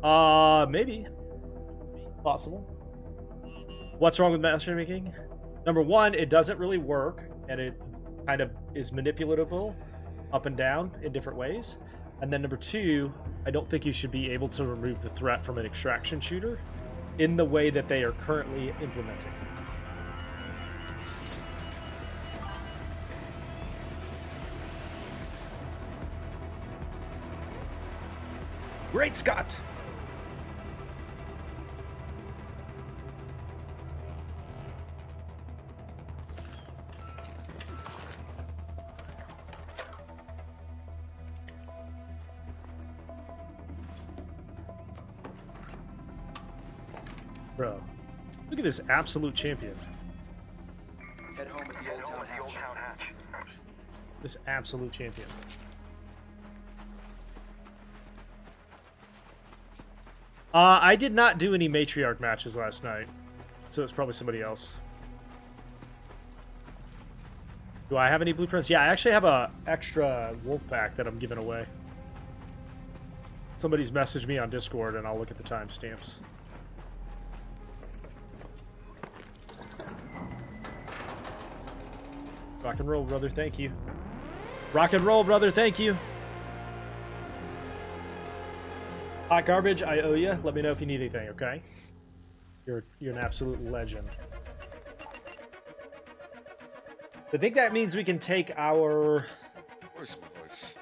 Maybe. Possible. What's wrong with matchmaking? Number one, it doesn't really work, and it kind of is manipulatable up and down in different ways. And then number two, I don't think you should be able to remove the threat from an extraction shooter in the way that they are currently implementing. Great Scott! Bro, look at this absolute champion. Head home at the old town hatch. This absolute champion. I did not do any Matriarch matches last night, so it's probably somebody else. Do I have any blueprints? Yeah, I actually have a extra wolf pack that I'm giving away. Somebody's messaged me on Discord, and I'll look at the timestamps. Rock and roll, brother. Thank you. Rock and roll, brother. Thank you. Hot garbage, I owe you. Let me know if you need anything, okay? You're an absolute legend. I think that means we can take our... Where's my voice?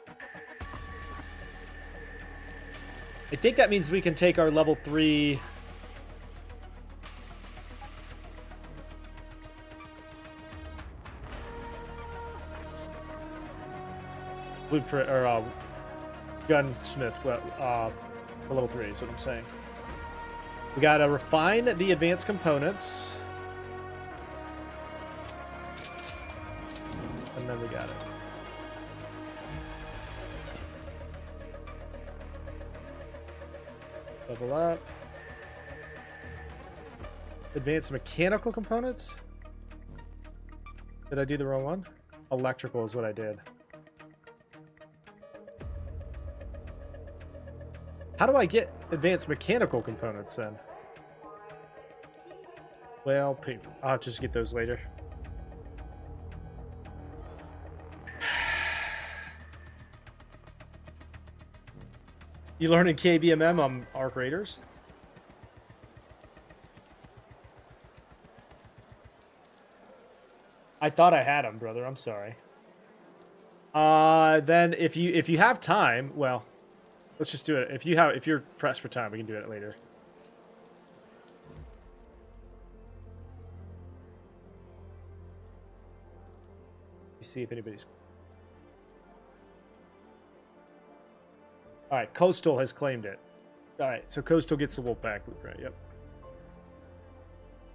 I think that means we can take our level 3... blueprint, or gunsmith, for level 3 is what I'm saying. We gotta refine the advanced components. And then we got it. Level up. Advanced mechanical components? Did I do the wrong one? Electrical is what I did. How do I get advanced mechanical components then? Well, poop. I'll just get those later. You learning KBMM on Arc Raiders? I thought I had them, brother. I'm sorry. Then if you have time, well, let's just do it. If you're pressed for time, we can do it later. Let me see if anybody's... Alright, Coastal has claimed it. Alright, so Coastal gets the Wolfpack blueprint, yep.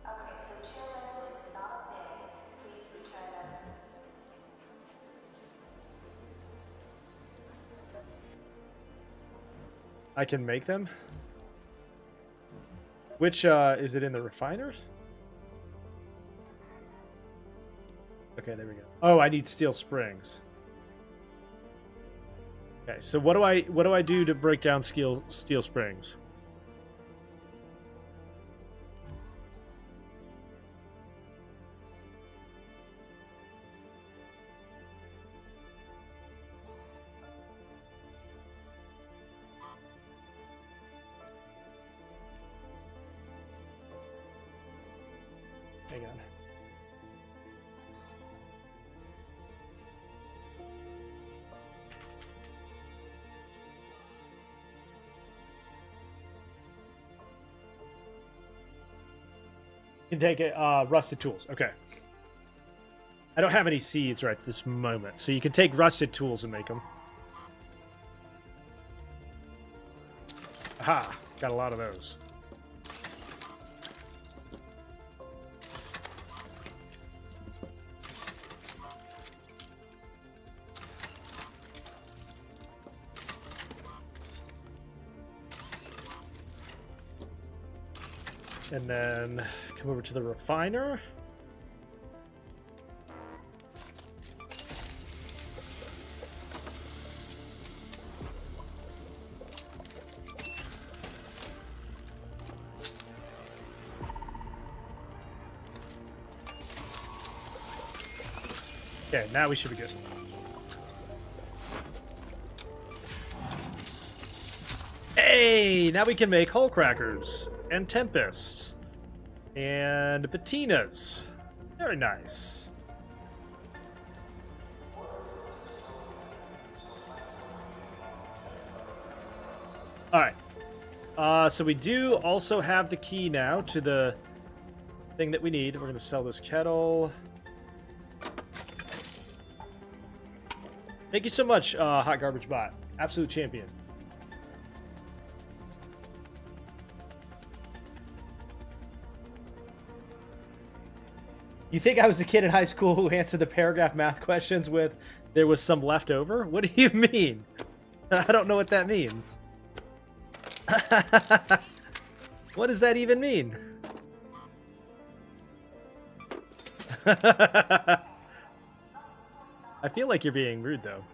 Okay, so chill rental is not a thing. Please return them. I can make them? Which, is it in the refiners? Okay, there we go. Oh, I need steel springs. Okay, so what do I do to break down steel springs? Hang on. You can take it, rusted tools. Okay. I don't have any seeds right this moment, so you can take rusted tools and make them. Aha! Got a lot of those. And then come over to the refiner. Okay, now we should be good. Hey, now we can make hull crackers and tempests and patinas. Very nice. All right. So we do also have the key now to the thing that we need. We're going to sell this kettle. Thank you so much, Hot Garbage Bot. Absolute champion. You think I was a kid in high school who answered the paragraph math questions with, there was some left over? What do you mean? I don't know what that means. What does that even mean? I feel like you're being rude, though.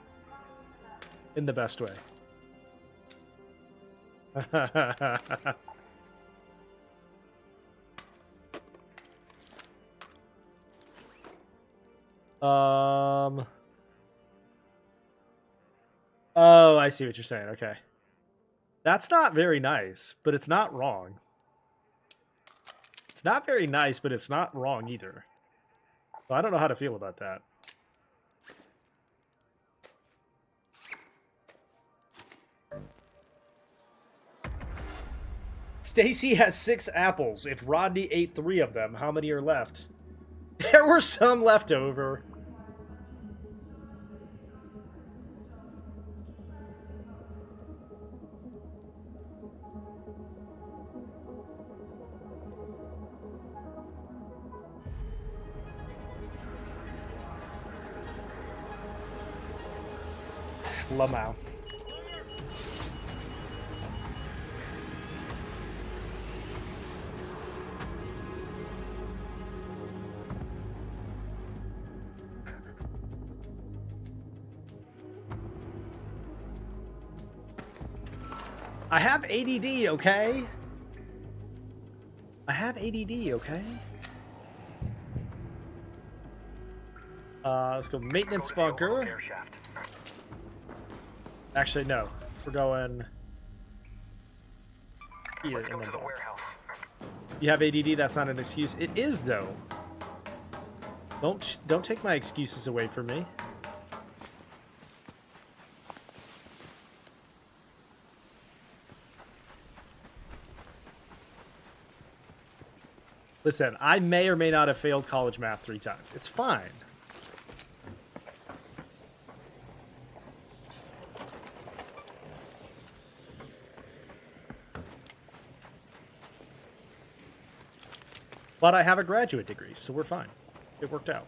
In the best way. Oh, I see what you're saying. Okay. That's not very nice, but it's not wrong. It's not very nice, but it's not wrong either. So I don't know how to feel about that. Stacy has 6 apples. If Rodney ate 3 of them, how many are left? There were some left over. Lamau. I have ADD, okay? I have ADD, okay? Let's go maintenance bunker. Actually, no. We're going here and then down. You have ADD, that's not an excuse. It is, though. Don't take my excuses away from me. Listen, I may or may not have failed college math 3 times. It's fine. But I have a graduate degree, so we're fine. It worked out.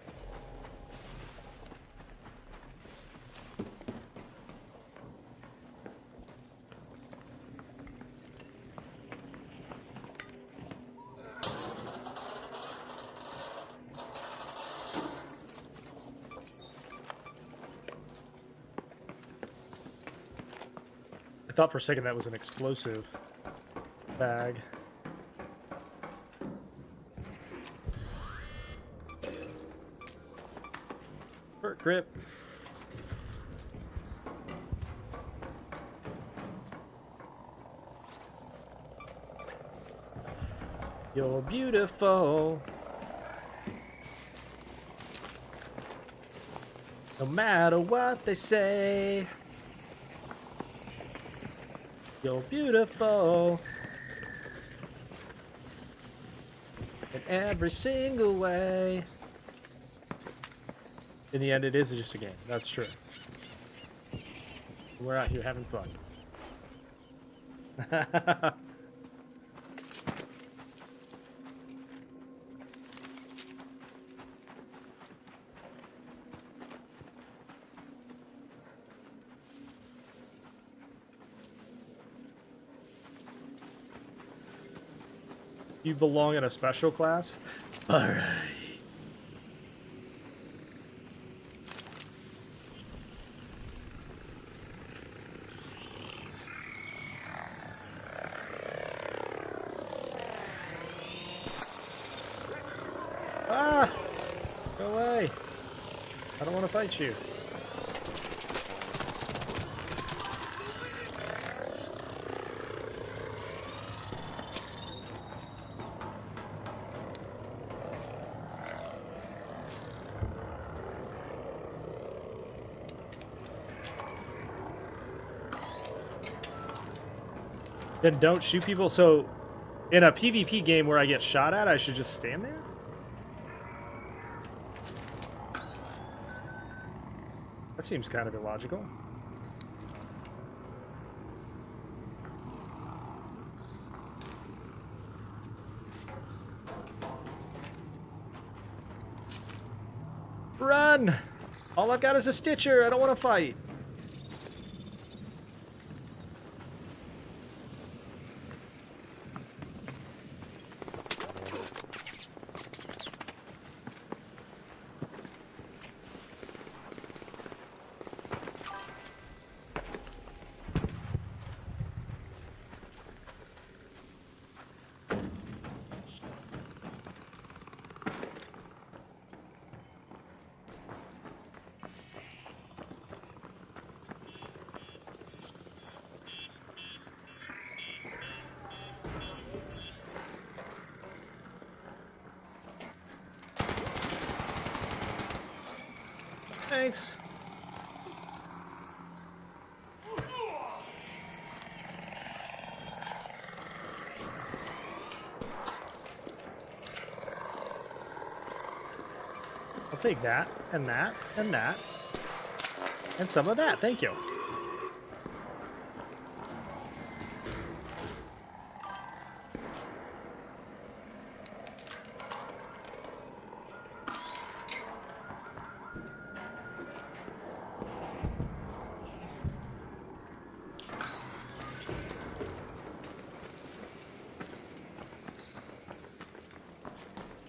I thought for a second that was an explosive bag. Grip. You're beautiful. No matter what they say. You're beautiful. In every single way. In the end, it is just a game. That's true. We're out here having fun. You belong in a special class? All right. don't want to fight you. Then don't shoot people. So, in a PvP game where I get shot at, I should just stand there? That seems kind of illogical. Run! All I've got is a Stitcher. I don't want to fight. Thanks. I'll take that, and that, and that, and some of that. Thank you.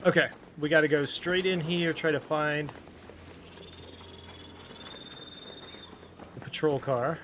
Okay, we got to go straight in here, try to find the patrol car.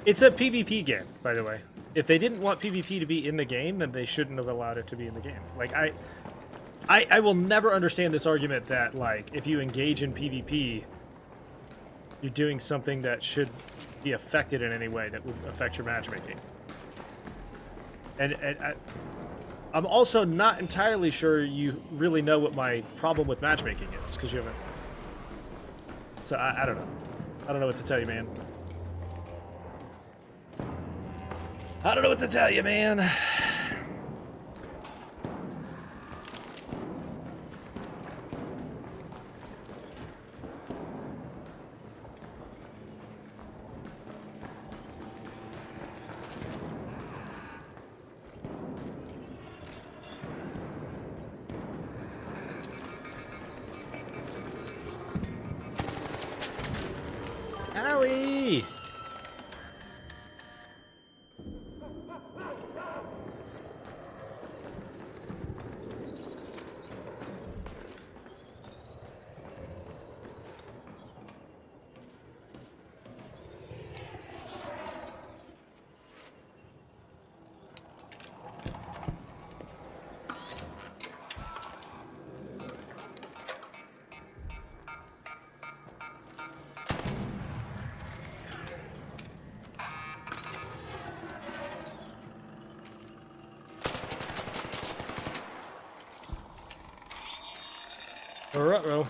It's a PvP game, by the way. If they didn't want PvP to be in the game, then they shouldn't have allowed it to be in the game. Like, I will never understand this argument that, like, if you engage in PvP, you're doing something that should be affected in any way that would affect your matchmaking. And I'm also not entirely sure you really know what my problem with matchmaking is, because you haven't... So, I don't know. I don't know what to tell you, man. I don't know what to tell you, man. Owie! Uh-oh.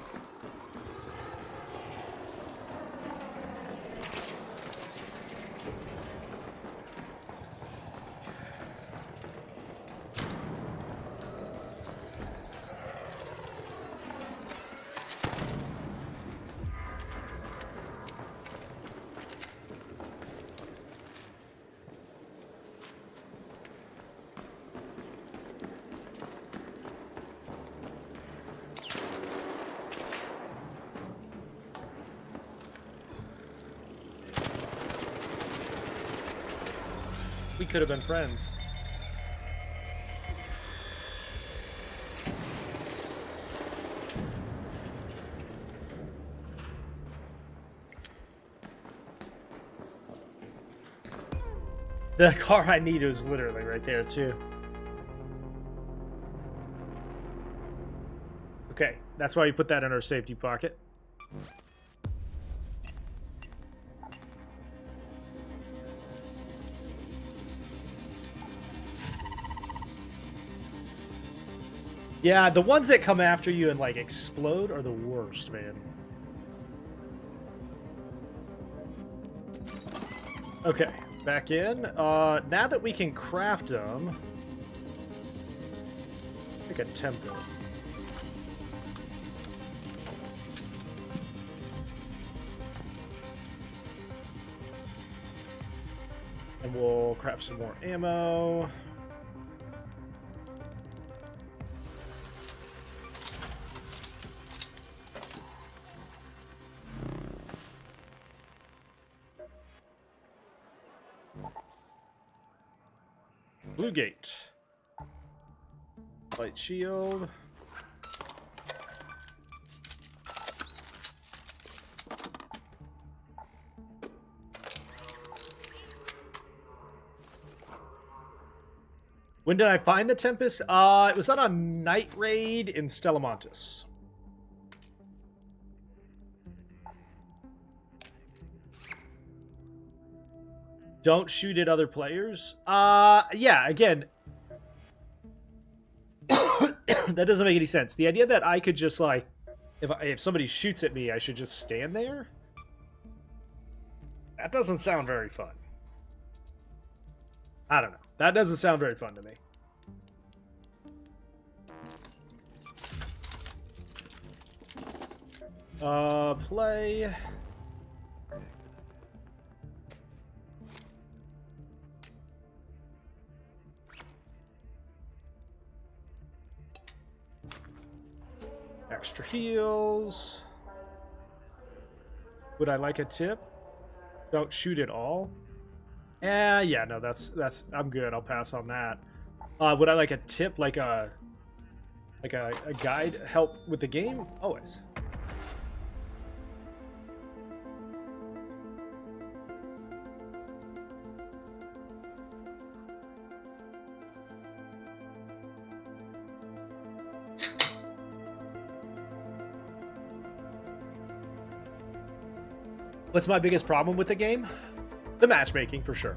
We could have been friends. The car I need is literally right there, too. Okay, that's why you put that in our safety pocket. Yeah, the ones that come after you and, like, explode are the worst, man. Okay, back in. Now that we can craft them... I think a tempo. And we'll craft some more ammo. Blue gate. Light shield. When did I find the Tempest? It was on a night raid in Stella Montis. Don't shoot at other players. Yeah, again, that doesn't make any sense. The idea that I could just, like, if somebody shoots at me, I should just stand there? That doesn't sound very fun. I don't know. That doesn't sound very fun to me. Play. Extra heals. Would I like a tip? Don't shoot at all. Yeah, no, that's I'm good. I'll pass on that. Would I like a tip, like a guide, help with the game? Always. What's my biggest problem with the game? The matchmaking, for sure.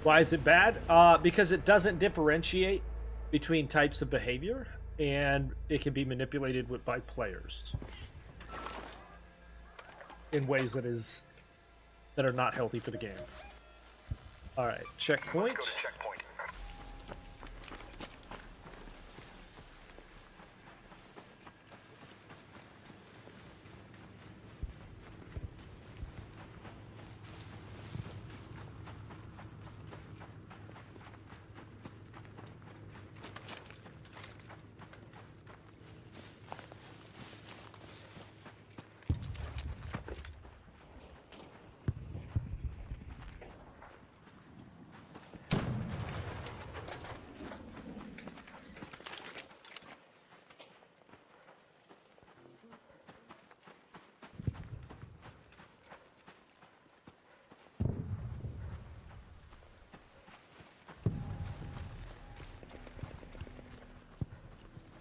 Why is it bad? Because it doesn't differentiate between types of behavior, and it can be manipulated by players in ways that are not healthy for the game. All right, checkpoint. Let's go to checkpoint.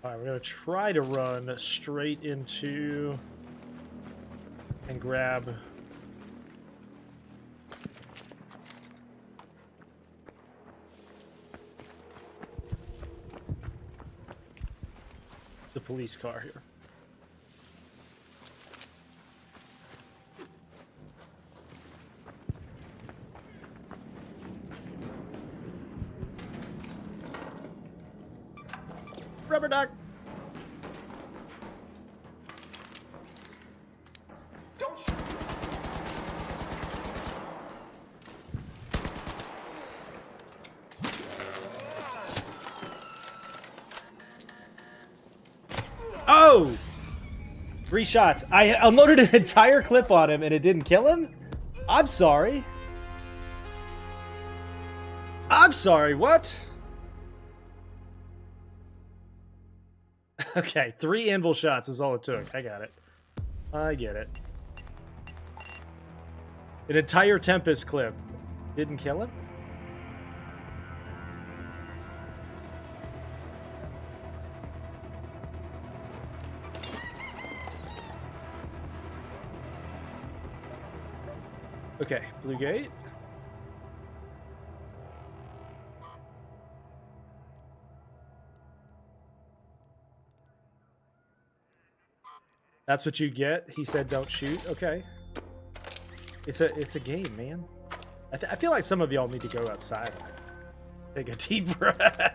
All right, we're going to try to run straight into and grab the police car here. Rubber duck. Don't shoot. Oh! 3 shots. I unloaded an entire clip on him and it didn't kill him? I'm sorry. I'm sorry, what? Okay, 3 anvil shots is all it took. I got it. I get it. An entire Tempest clip didn't kill him? Okay, blue gate. That's what you get. He said don't shoot. Okay. It's a game, man. I feel like some of y'all need to go outside. Take a deep breath.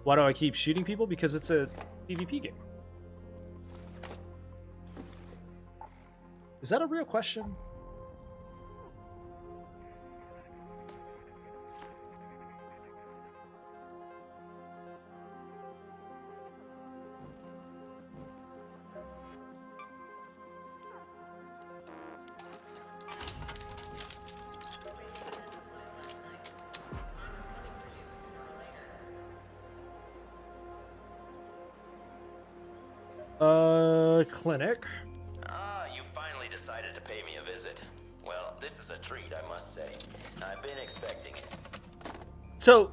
Why do I keep shooting people? Because it's a PvP game. Is that a real question? Clinic. Ah, you finally decided to pay me a visit. Well, this is a treat, I must say. I've been expecting it. So,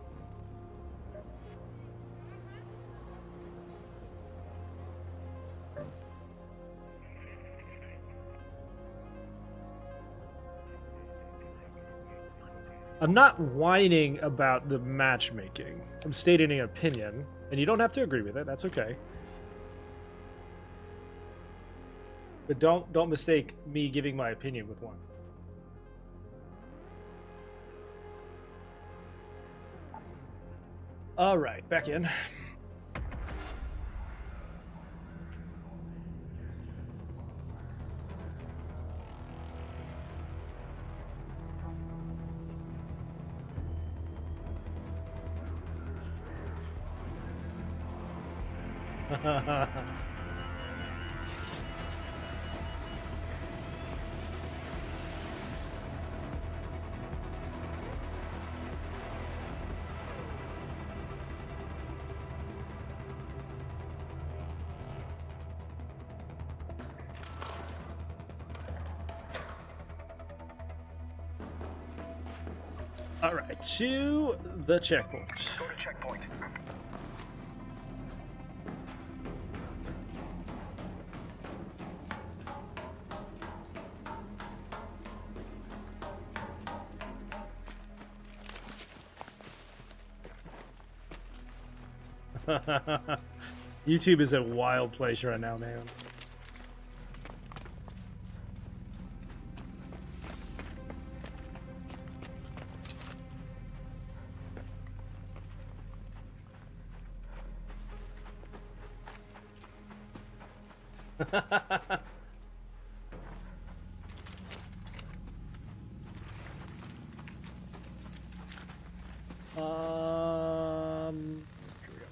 I'm not whining about the matchmaking. I'm stating an opinion, and you don't have to agree with it. That's okay. But don't mistake me giving my opinion with one. All right, back in. All right, to the checkpoint. Go to checkpoint. YouTube is a wild place right now, man. Here we go.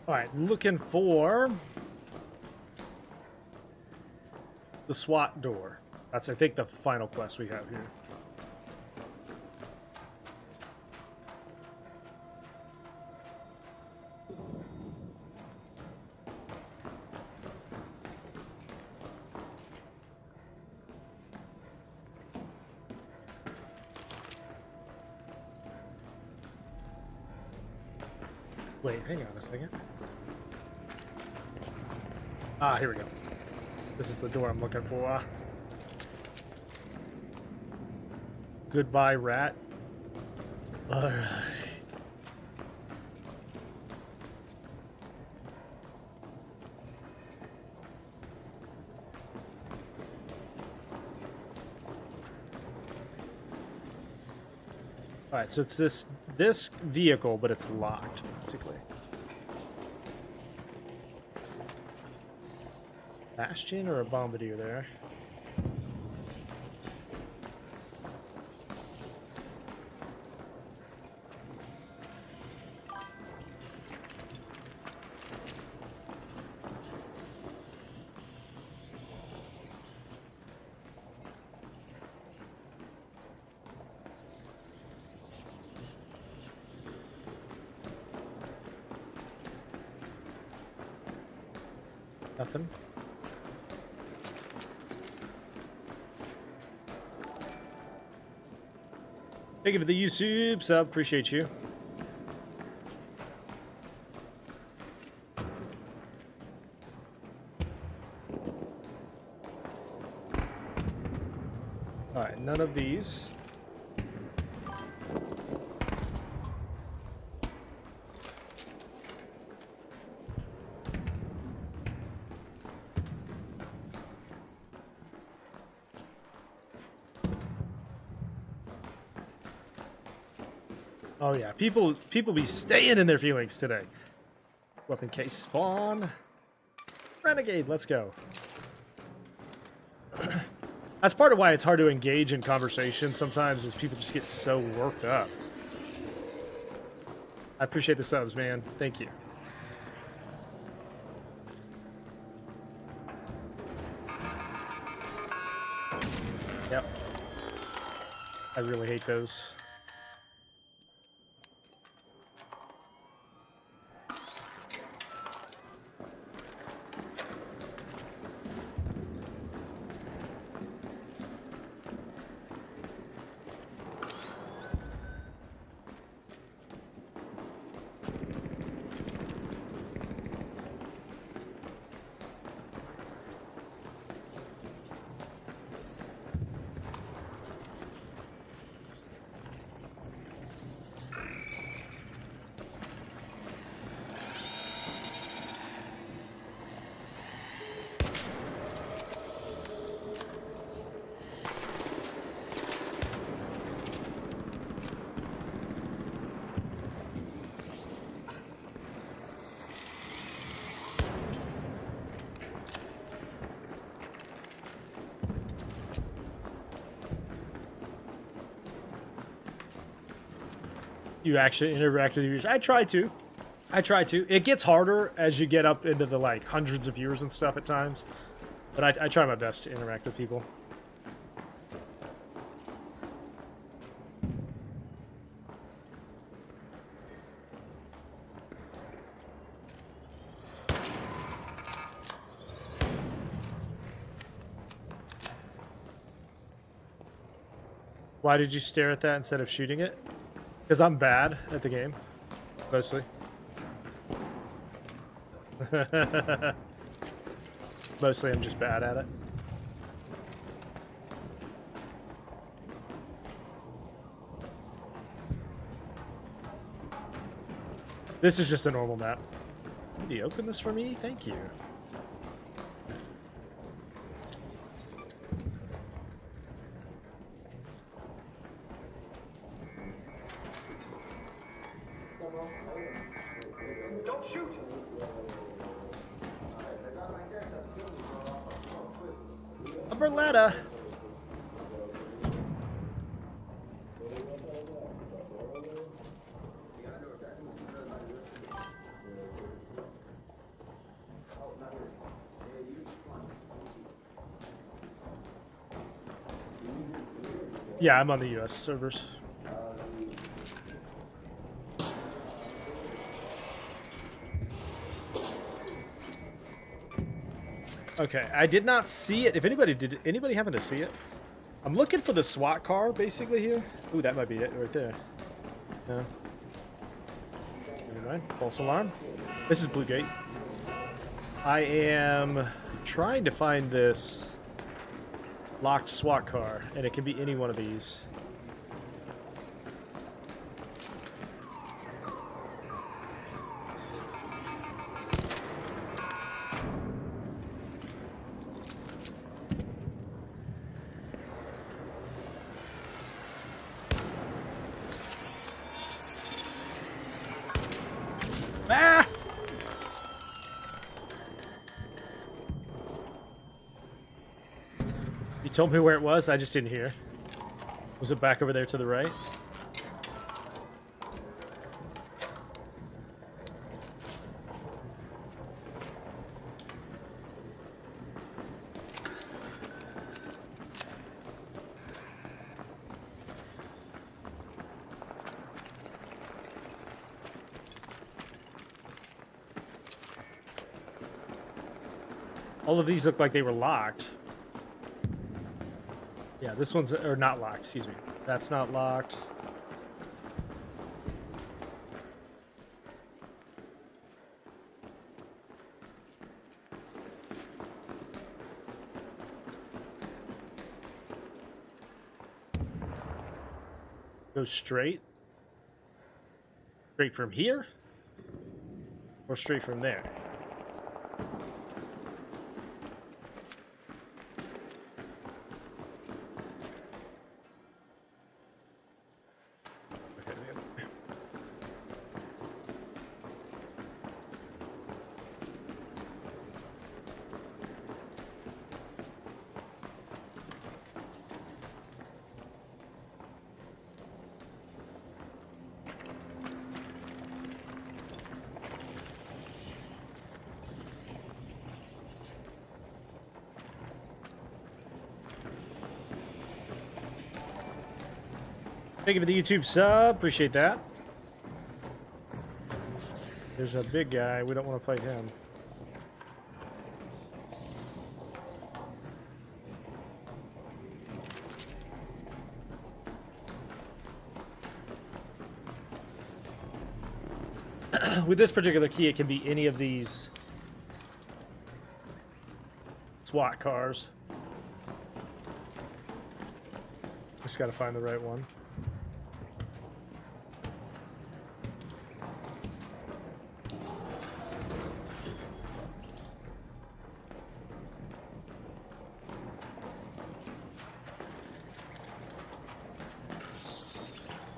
All right, looking for the SWAT door. That's, I think, the final quest we have here. Wait, hang on a second. Ah, here we go. This is the door I'm looking for. Goodbye, rat. Alright. Alright, so it's this vehicle, but it's locked, basically. Bastion or a bombardier there? Nothing. Thank you for the YouTube sub. Appreciate you. Alright, none of these. Oh yeah, people be staying in their feelings today. Weapon case spawn. Renegade, let's go. That's part of why it's hard to engage in conversation sometimes, is people just get so worked up. I appreciate the subs, man. Thank you. Yep. I really hate those. You actually interact with your users. I try to. It gets harder as you get up into the like hundreds of viewers and stuff at times, but I try my best to interact with people. Why did you stare at that instead of shooting it? Because I'm bad at the game, mostly. Mostly I'm just bad at it. This is just a normal map. Did you open this for me? Thank you. Don't shoot! A Berletta. Yeah, I'm on the US servers. Okay, I did not see it. If did anybody happen to see it? I'm looking for the SWAT car basically here. Ooh, that might be it right there. No. Never fine. False alarm. This is Blue Gate. I am trying to find this locked SWAT car, and it can be any one of these. Ah! You told me where it was, I just didn't hear. Was it back over there to the right? All of these look like they were locked. Yeah, this one's, or not locked, excuse me. That's not locked. Go straight? Straight from here? Or straight from there? Thank you for the YouTube sub. Appreciate that. There's a big guy. We don't want to fight him. With this particular key, it can be any of these SWAT cars. Just got to find the right one.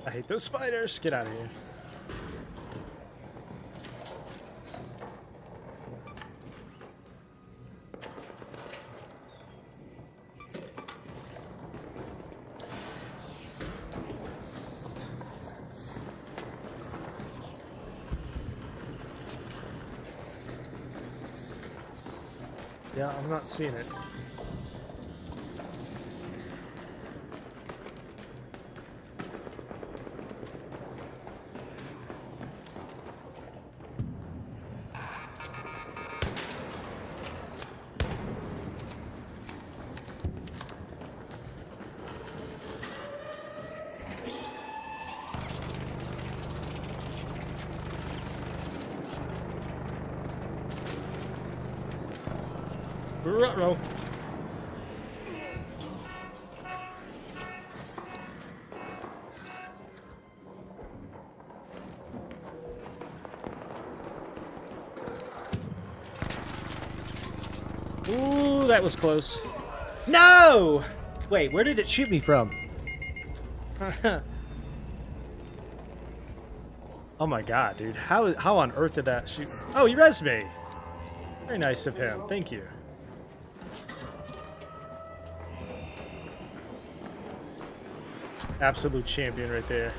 I hate those spiders. Get out of here. Yeah, I'm not seeing it. Ruh-roh. Ooh, that was close. No! Wait, where did it shoot me from? Oh my god, dude. How on earth did that shoot? Oh, he res me. Very nice of him. Thank you. Absolute champion right there.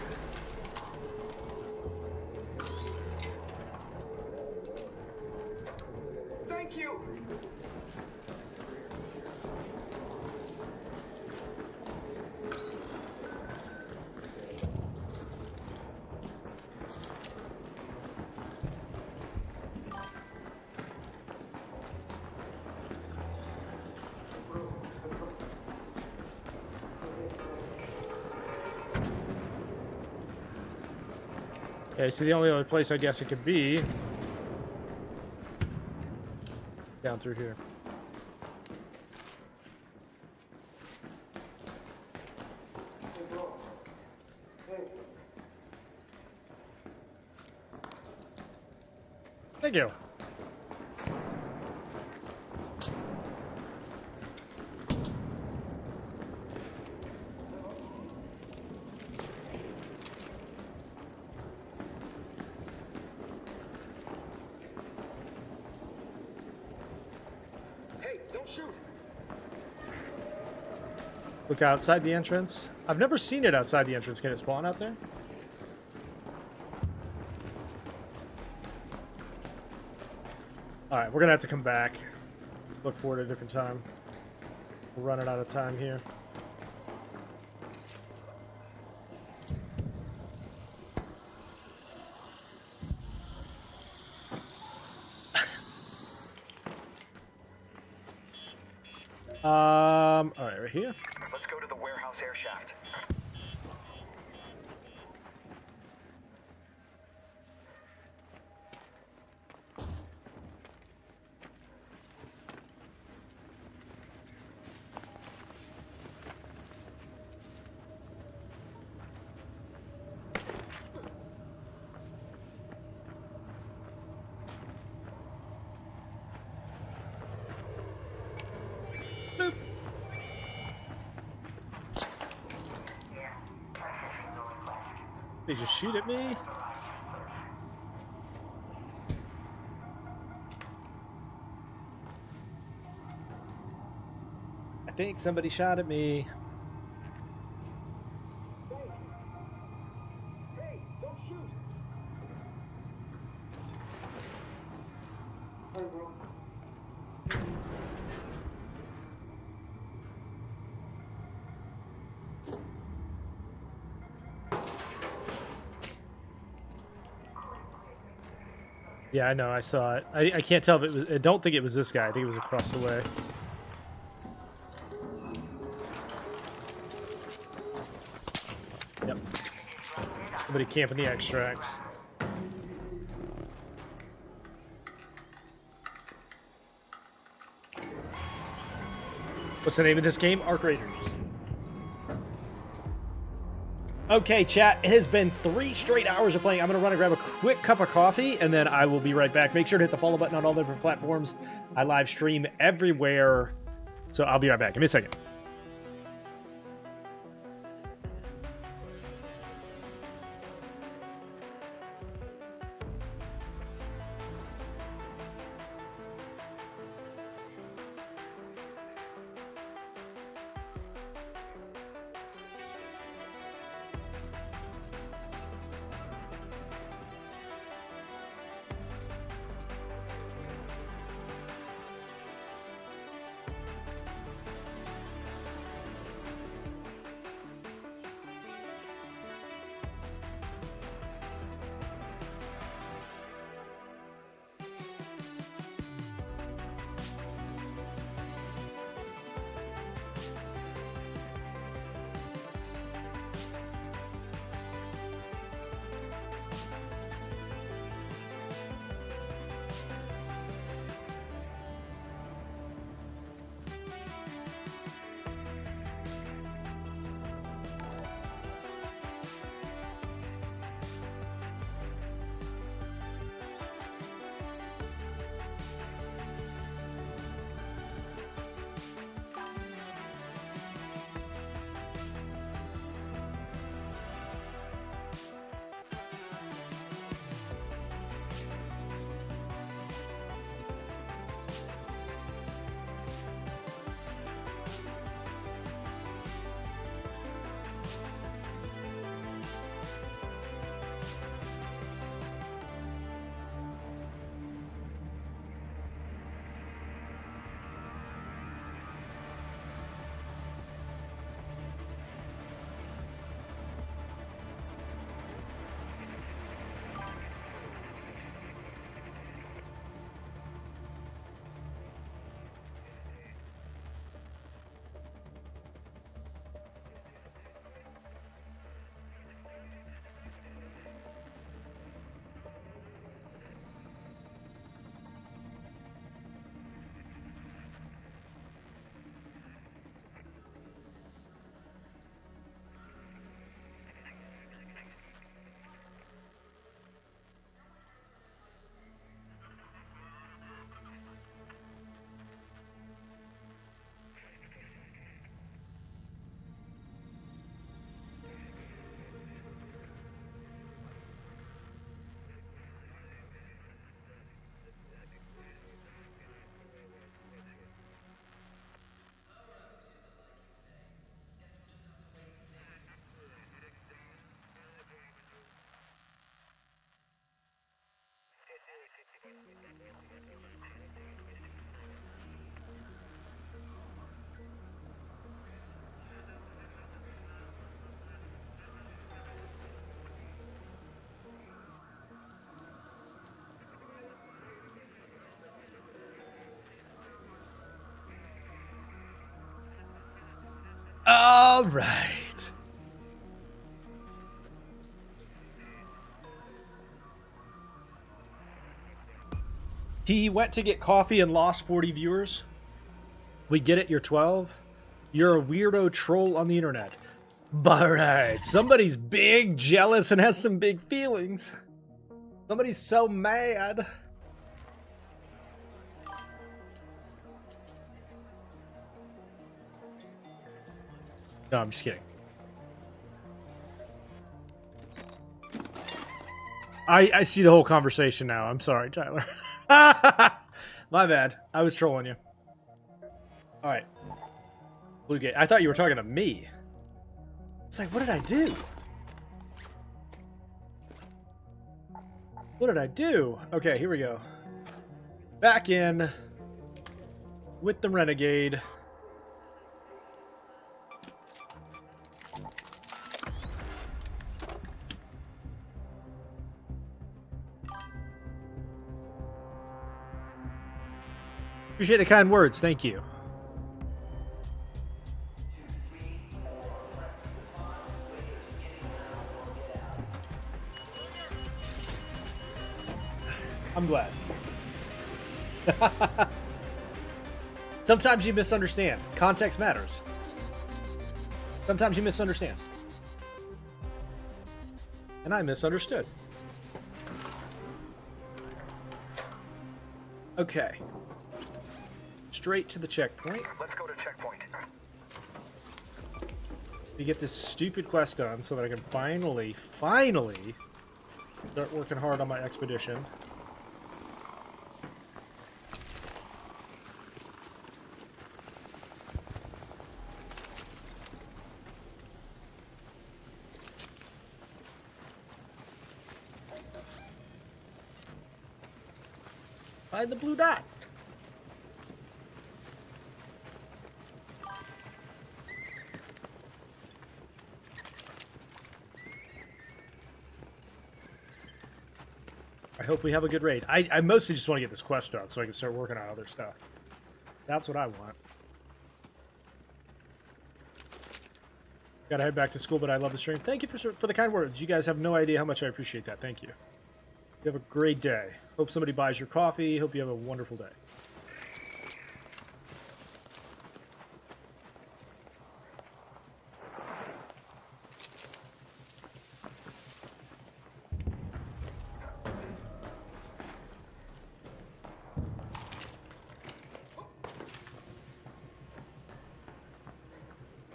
Thank you. Okay, so the only other place I guess it could be down through here. Thank you. Hey, don't shoot! Look outside the entrance. I've never seen it outside the entrance. Can it spawn out there? Alright, we're gonna have to come back. Look for it at a different time. We're running out of time here. Alright, right here. Let's go to the warehouse air shaft. They just shoot at me. I think somebody shot at me. Hey, don't shoot! Yeah, I know. I saw it. I can't tell if it was. I don't think it was this guy. I think it was across the way. Yep. Somebody camping the extract. What's the name of this game? Arc Raiders. Okay, chat, it has been 3 straight hours of playing. I'm going to run and grab a quick cup of coffee, and then I will be right back. Make sure to hit the follow button on all the different platforms. I live stream everywhere, so I'll be right back. Give me a second. All right. He went to get coffee and lost 40 viewers. We get it, you're 12. You're a weirdo troll on the internet. All right, somebody's big, jealous, and has some big feelings. Somebody's so mad. No, I'm just kidding. I see the whole conversation now. I'm sorry, Tyler. My bad. I was trolling you. All right. Blue Gate. I thought you were talking to me. It's like, what did I do? What did I do? Okay, here we go. Back in with the Renegade. Appreciate the kind words. Thank you. I'm glad. Sometimes you misunderstand. Context matters. Sometimes you misunderstand. And I misunderstood. Okay. Straight to the checkpoint. Let's go to checkpoint. To get this stupid quest done so that I can finally start working hard on my expedition. Find the blue dot. I hope we have a good raid. I mostly just want to get this quest done so I can start working on other stuff. That's what I want. Gotta head back to school, but I love the stream. Thank you for the kind words. You guys have no idea how much I appreciate that. Thank you. You have a great day. Hope somebody buys your coffee. Hope you have a wonderful day.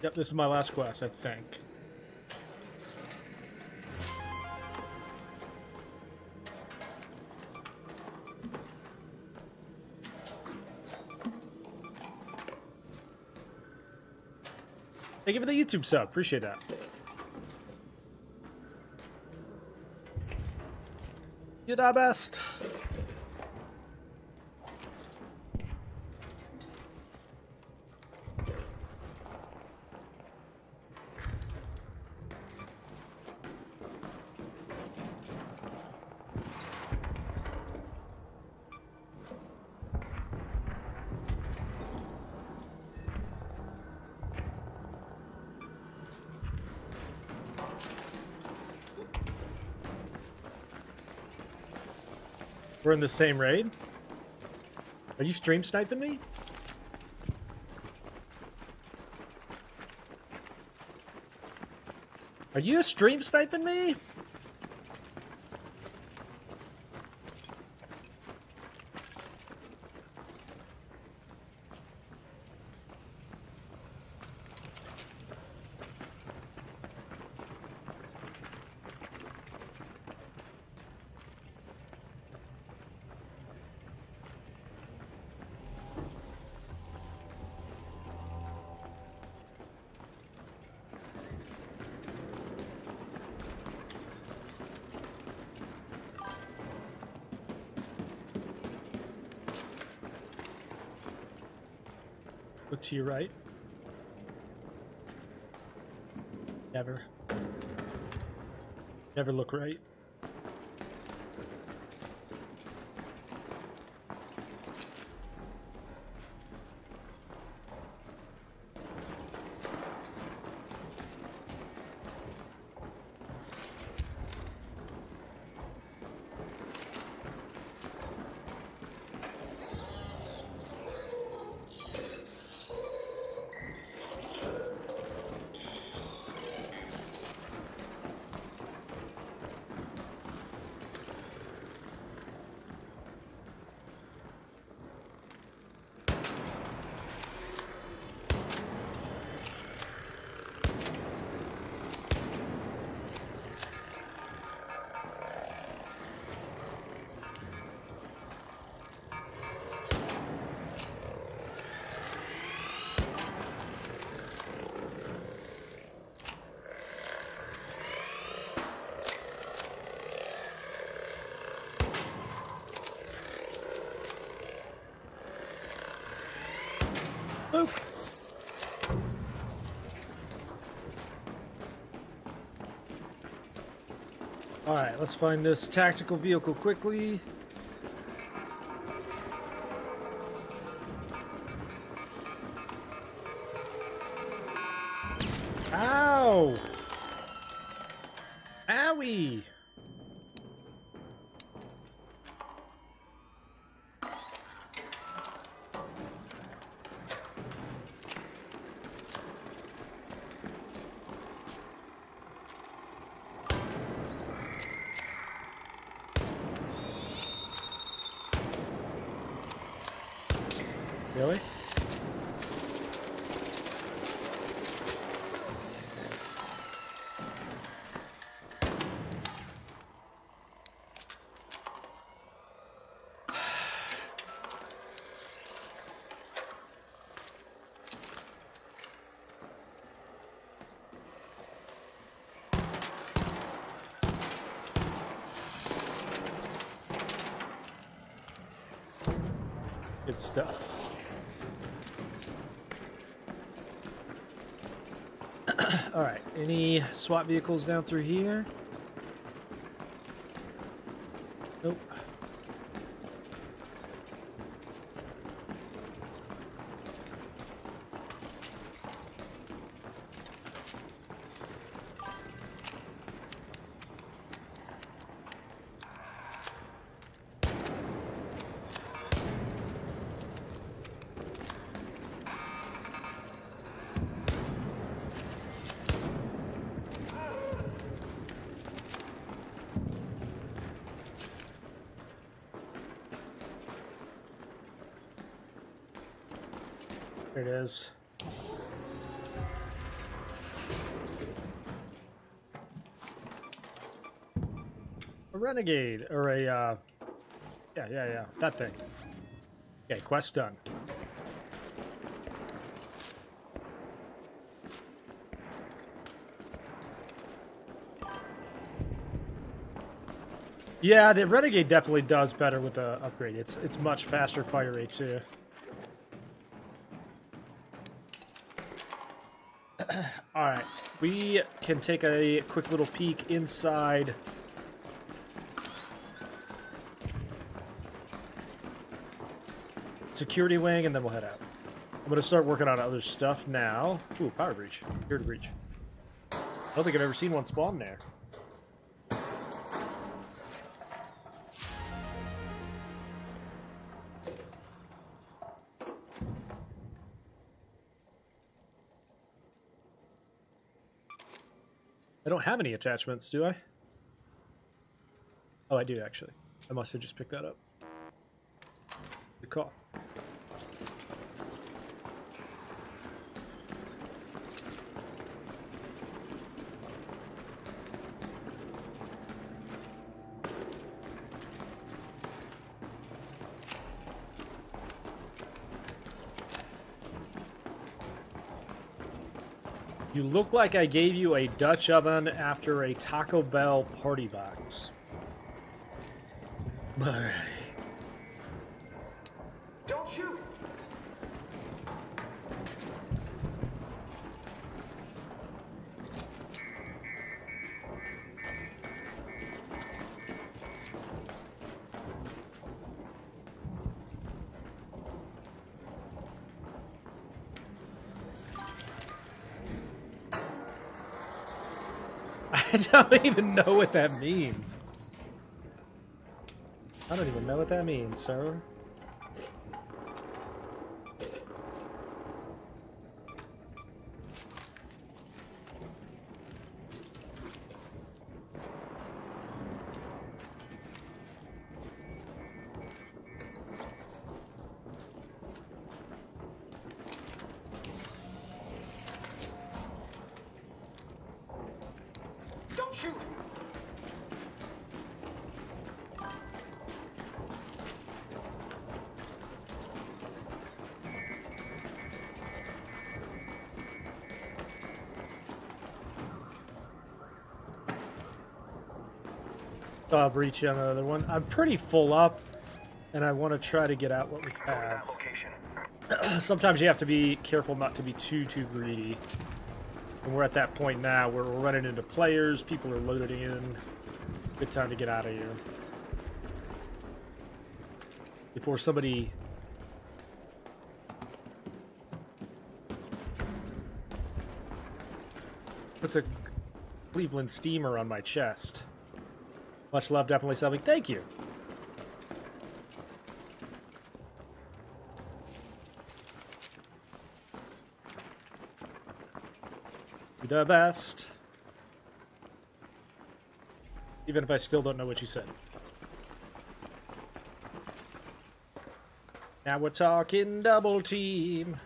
Yep, this is my last quest, I think. Thank you for the YouTube sub. Appreciate that. You're the best. We're in the same raid? Are you stream sniping me? Are you stream sniping me? Look to your right. Never. Never look right. Boop. Alright, let's find this tactical vehicle quickly. Ow! Owie! Really? Good stuff. All right, any SWAT vehicles down through here? Nope. There it is. A renegade, or a, yeah, that thing. Okay, quest done. Yeah, the renegade definitely does better with the upgrade. It's much faster fire rate too. Alright, we can take a quick little peek inside security wing, and then we'll head out. I'm going to start working on other stuff now. Ooh, power breach. Here to breach. I don't think I've ever seen one spawn there. I don't have any attachments, do I? Oh, I do, actually. I must have just picked that up. Good call. You look like I gave you a Dutch oven after a Taco Bell party box. Alright. Don't shoot! I don't even know what that means. I don't even know what that means, sir. Don't shoot! I'll breach on another one. I'm pretty full up, and I want to try to get out what we have. Location. sometimes you have to be careful not to be too greedy. And we're at that point now where we're running into players, people are loading in. Good time to get out of here. Before somebody... puts a Cleveland steamer on my chest. Much love, definitely something. Thank you. You're the best. Even if I still don't know what you said. Now we're talking double team.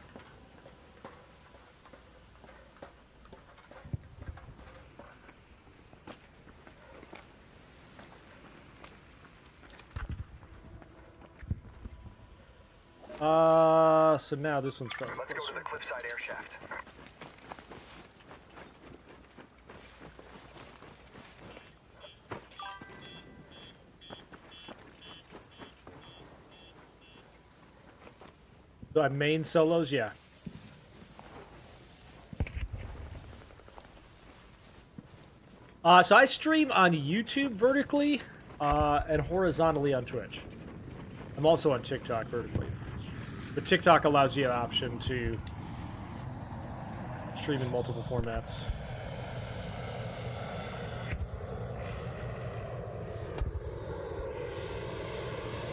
So now this one's probably Let's closer. go to the cliffside air shaft. Do I main solos? Yeah. So I stream on YouTube vertically and horizontally on Twitch. I'm also on TikTok vertically. But TikTok allows you an option to stream in multiple formats.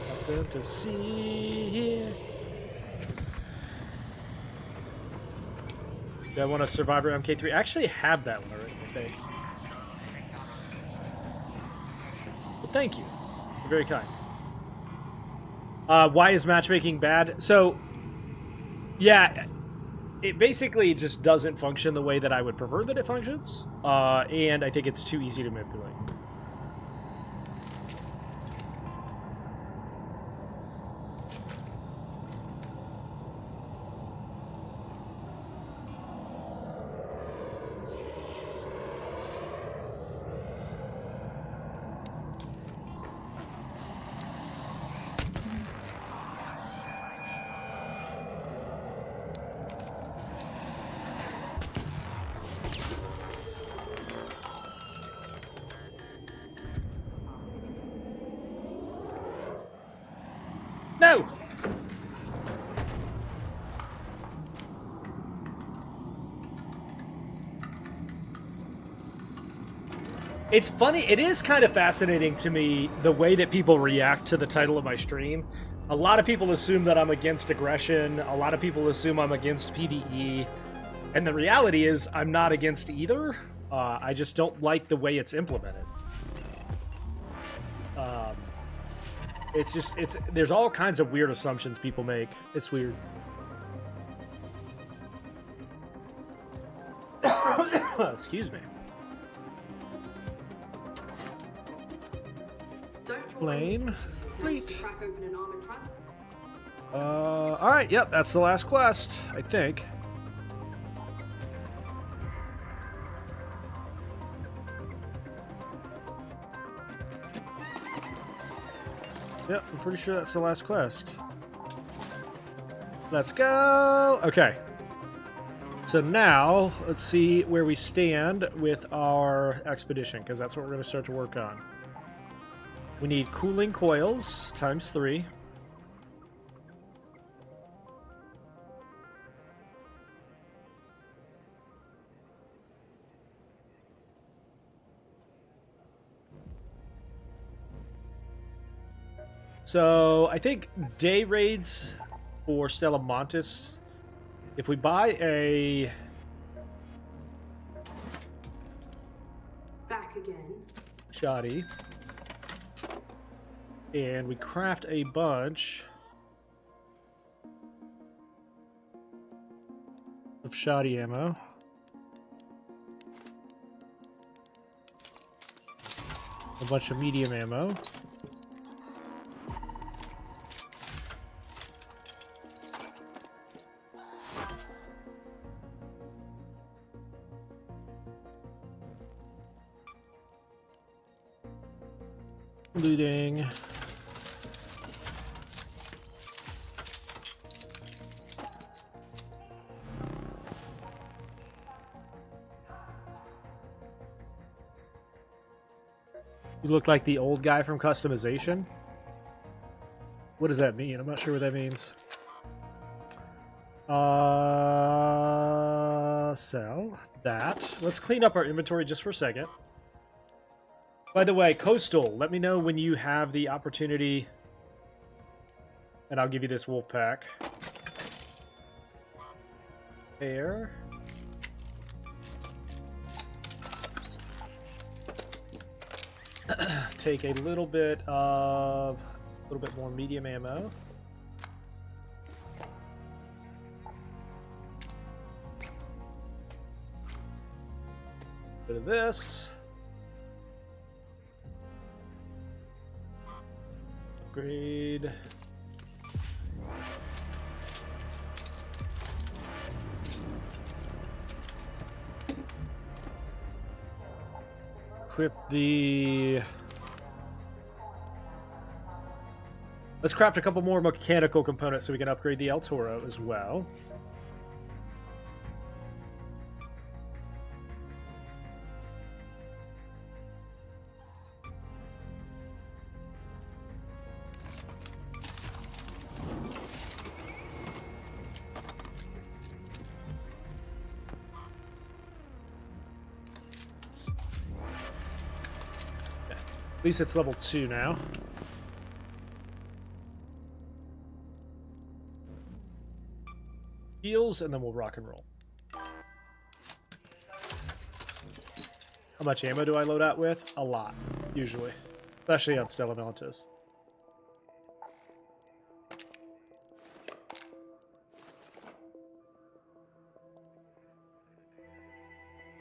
Nothing to see here. Yeah, I want a Survivor MK3. I actually have that one already, I think. But thank you. You're very kind. Why is matchmaking bad? So, yeah, it basically just doesn't function the way that I would prefer that it functions. And I think it's too easy to manipulate. No! It's funny, it is kind of fascinating to me the way that people react to the title of my stream. A lot of people assume that I'm against aggression, a lot of people assume I'm against PvE, and the reality is I'm not against either. I just don't like the way it's implemented. There's all kinds of weird assumptions people make. It's weird. Excuse me. Flame. Fleet. Alright, yep, that's the last quest, I think. Yep, I'm pretty sure that's the last quest. Let's go! Okay. So now, let's see where we stand with our expedition, because that's what we're going to start to work on. We need cooling coils, times 3. So, I think day raids for Stella Montis, if we buy a... Back again. Shoddy, and we craft a bunch of shoddy ammo. A bunch of medium ammo. Looting. You look like the old guy from customization. What does that mean? I'm not sure what that means. Sell that. Let's clean up our inventory just for a second. By the way, Coastal, let me know when you have the opportunity, and I'll give you this wolf pack. There. Take a little bit more medium ammo. Bit of this. Upgrade. Equip the... Let's craft a couple more mechanical components so we can upgrade the El Toro as well. At least it's level 2 now. Heals, and then we'll rock and roll. How much ammo do I load out with? A lot, usually. Especially on Stella Montis.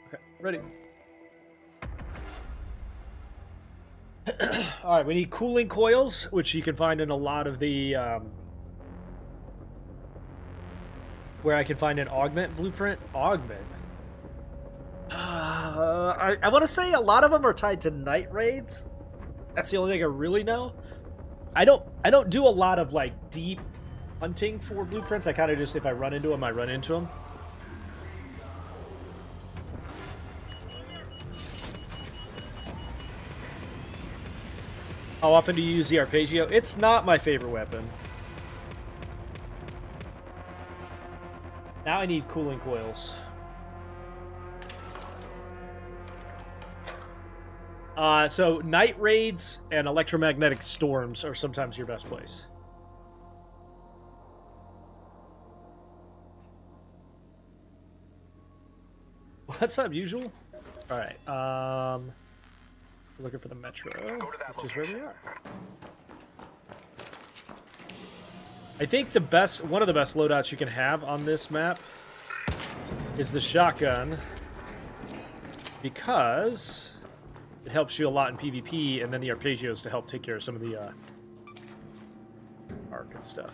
Okay, ready. Alright, we need cooling coils, which you can find in a lot of the... where I can find an augment blueprint. Augment? I want to say a lot of them are tied to night raids. That's the only thing I really know. I don't do a lot of, like, deep hunting for blueprints. I kind of just, if I run into them, I run into them. How often do you use the Arpeggio? It's not my favorite weapon. Now I need cooling coils. So night raids and electromagnetic storms are sometimes your best place. What's up, usual? All right. Looking for the metro, which is where we are. I think one of the best loadouts you can have on this map is the shotgun, because it helps you a lot in PvP, and then the arpeggios to help take care of some of the arc and stuff.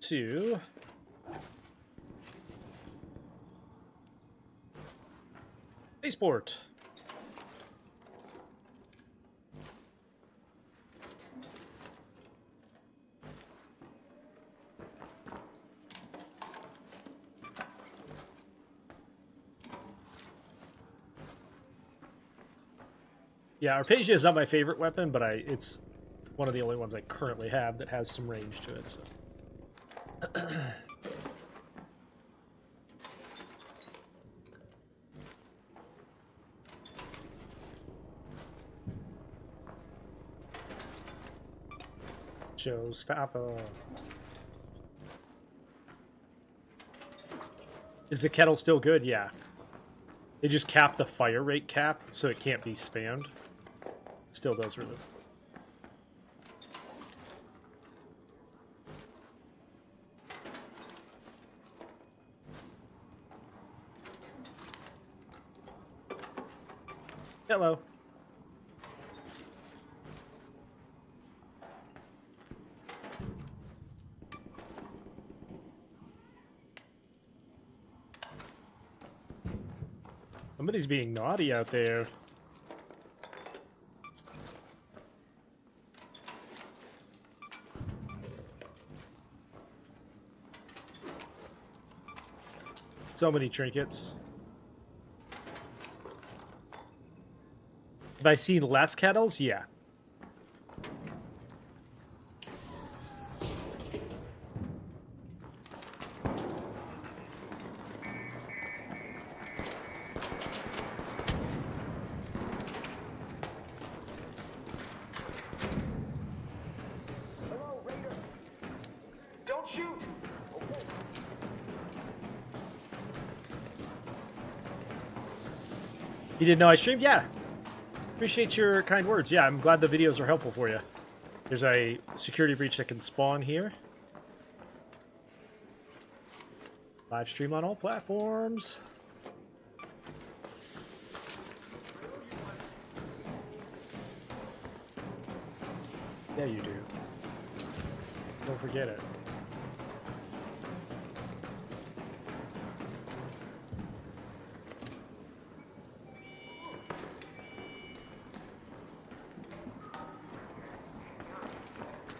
To Spaceport. Yeah, Arpeggio is not my favorite weapon, but it's one of the only ones I currently have that has some range to it, so. Showstopper. Is the kettle still good? Yeah. They just capped the fire rate cap, so it can't be spammed. Still does really. Hello. Somebody's being naughty out there. So many trinkets. Have I seen less kettles? Yeah. Hello, Raider. Don't shoot. Okay. You didn't know I streamed? Yeah. Appreciate your kind words. Yeah, I'm glad the videos are helpful for you. There's a security breach that can spawn here. Live stream on all platforms. Yeah, you do. Don't forget it.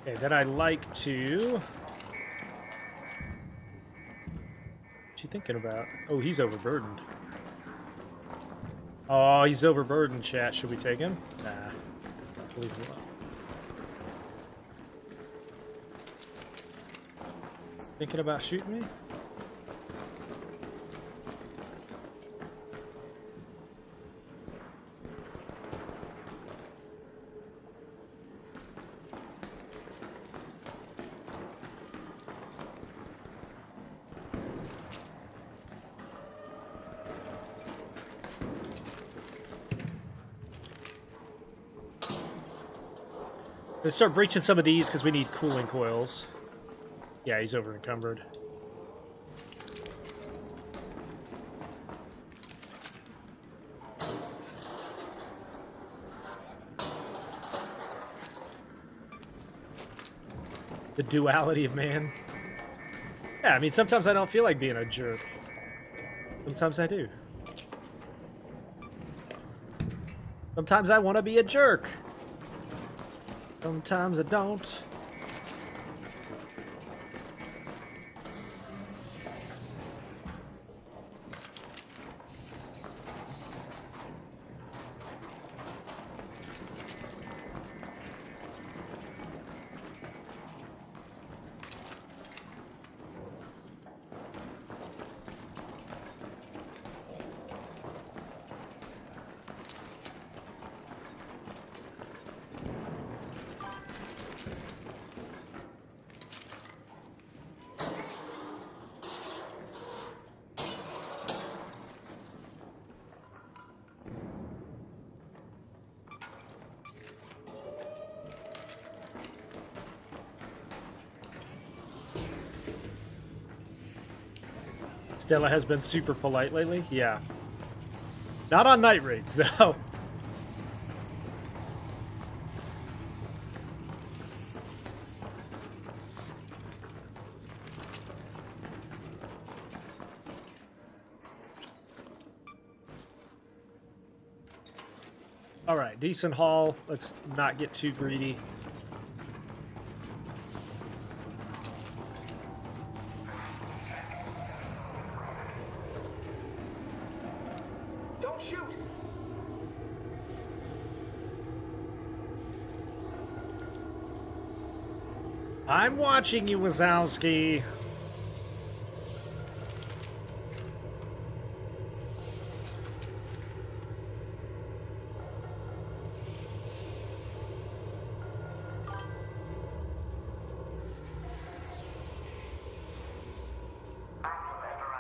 Okay, then I'd like to... What you thinking about? Oh, he's overburdened. Oh, he's overburdened, chat. Should we take him? Nah. Leave him alone. Thinking about shooting me? Let's start breaching some of these because we need cooling coils. Yeah, he's over encumbered. The duality of man. Yeah, I mean, sometimes I don't feel like being a jerk. Sometimes I do. Sometimes I want to be a jerk. Sometimes I don't. Stella has been super polite lately. Yeah. Not on night raids, though. All right, decent haul. Let's not get too greedy. Don't shoot. I'm watching you, Wazowski.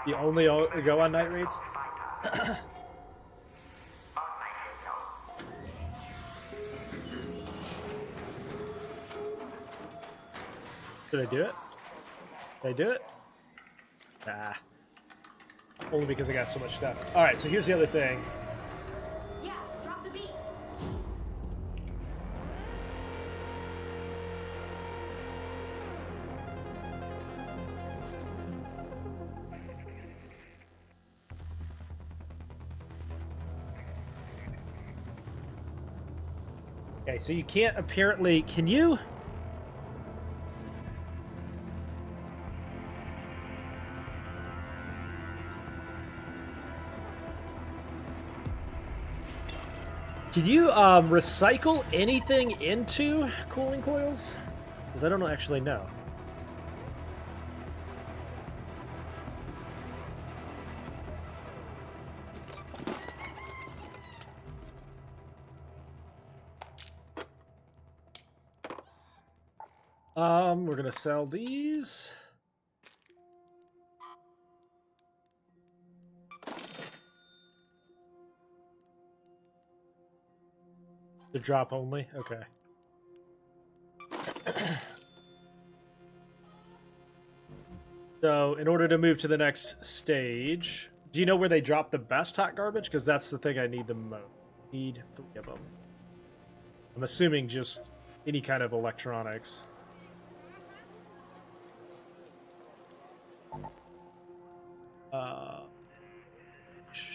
You only go on night raids? Did I do it? Did I do it? Nah. Only because I got so much stuff. Alright, so here's the other thing. Yeah, drop the beat. Okay, so you can't apparently... Can you? Can you recycle anything into cooling coils? Because I don't actually know. We're gonna sell these. The drop only? Okay. So, in order to move to the next stage, do you know where they drop the best hot garbage? Because that's the thing I need the most. Need 3 of them. I'm assuming just any kind of electronics.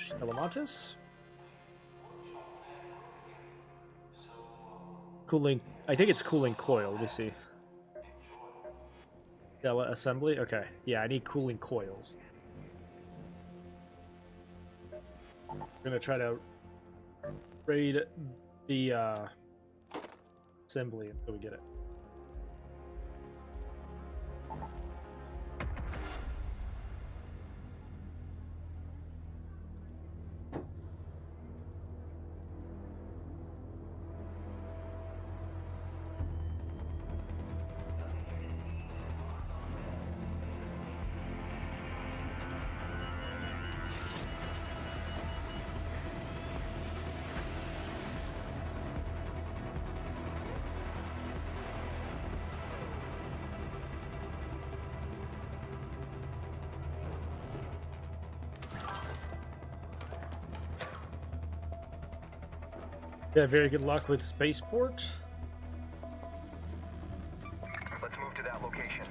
Stella Montis? Cooling, I think it's cooling coil. Let me see. Stella assembly? Okay. Yeah, I need cooling coils. We're gonna try to raid the assembly until we get it. Yeah, very good luck with spaceport. Let's move to that location.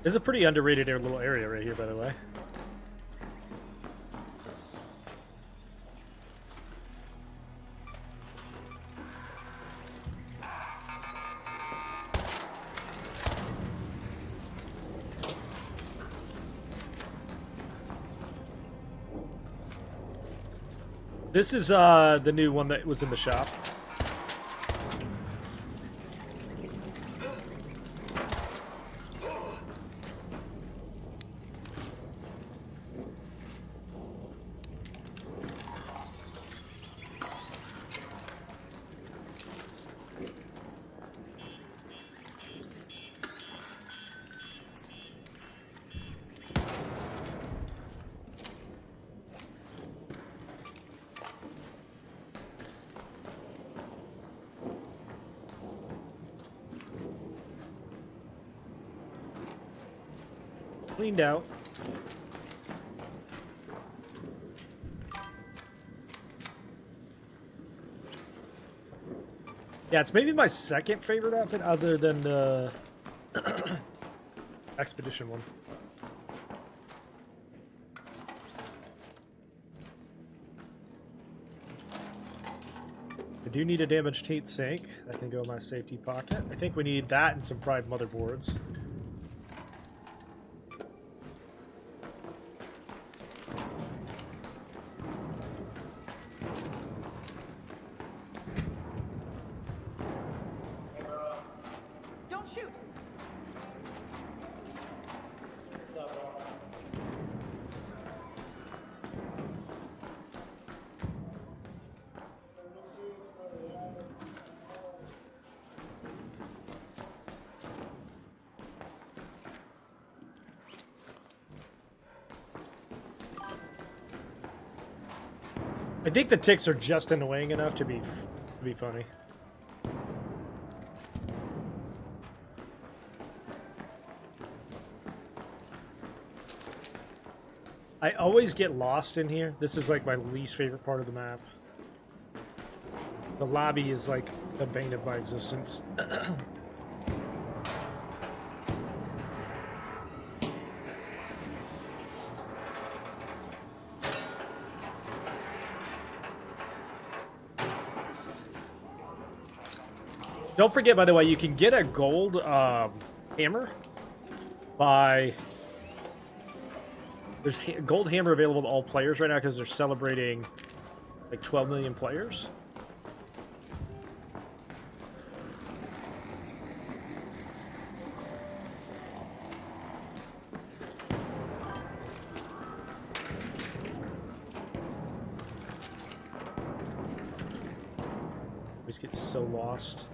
This is a pretty underrated little area right here, by the way. This is the new one that was in the shop. Cleaned out. Yeah, it's maybe my second favorite outfit other than the expedition one. I do need a damaged heat sink. That can go in my safety pocket. I think we need that and some fried motherboards. I think the ticks are just annoying enough to be funny. I always get lost in here. This is like my least favorite part of the map. The lobby is like the bane of my existence. Don't forget, by the way, you can get a gold hammer by... There's a gold hammer available to all players right now because they're celebrating like 12 million players. Just get so lost.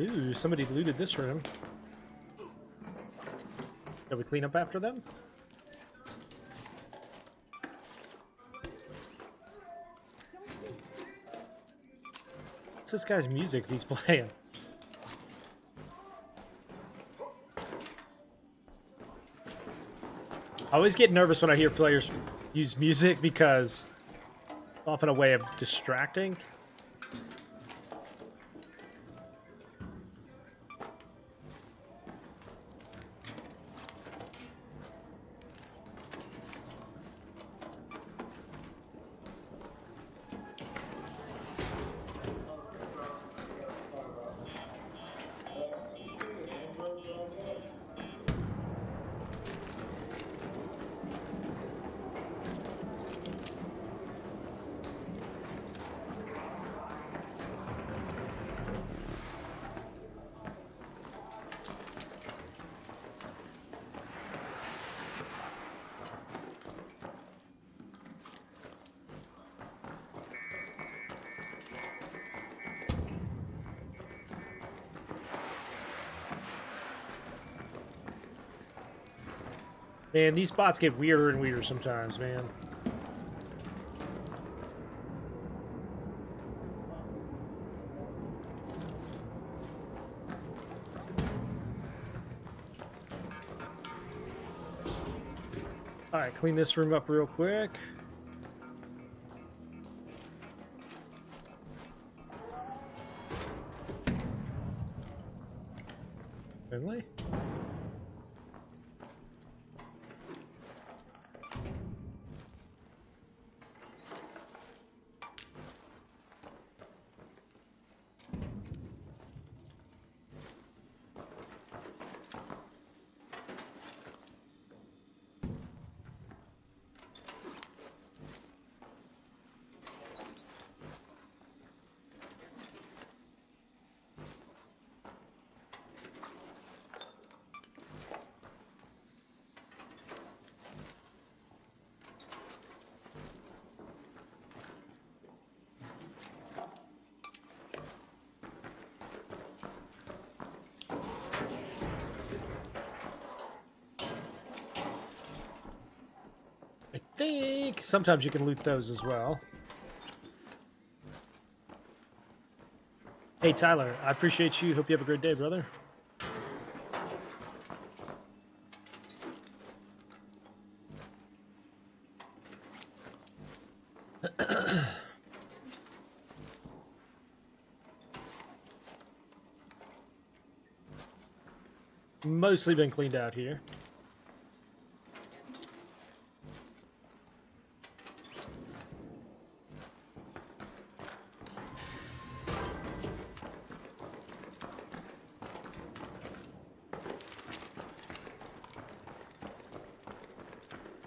Ooh, somebody looted this room. Shall we clean up after them? What's this guy's music he's playing? I always get nervous when I hear players use music because it's often a way of distracting. Man, these spots get weirder and weirder sometimes, man. Alright, clean this room up real quick. Finley? I think sometimes you can loot those as well. Hey Tyler, I appreciate you. Hope you have a great day, brother. Mostly been cleaned out here.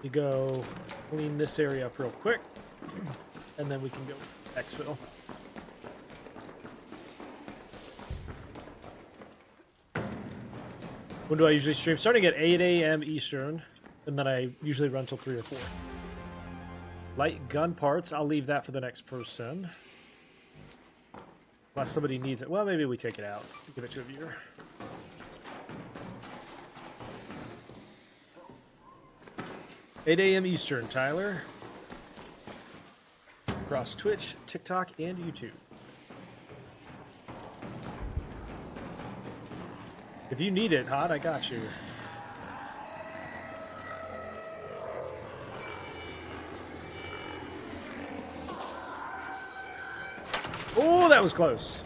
You go clean this area up real quick, and then we can go to Xville. When do I usually stream? Starting at 8 a.m. Eastern, and then I usually run till 3 or 4. Light gun parts, I'll leave that for the next person. Unless somebody needs it. Well, maybe we take it out. Give it to a viewer. $8 a.m. Eastern, Tyler. Across Twitch, TikTok, and YouTube. If you need it, Hot, I got you. Oh, that was close.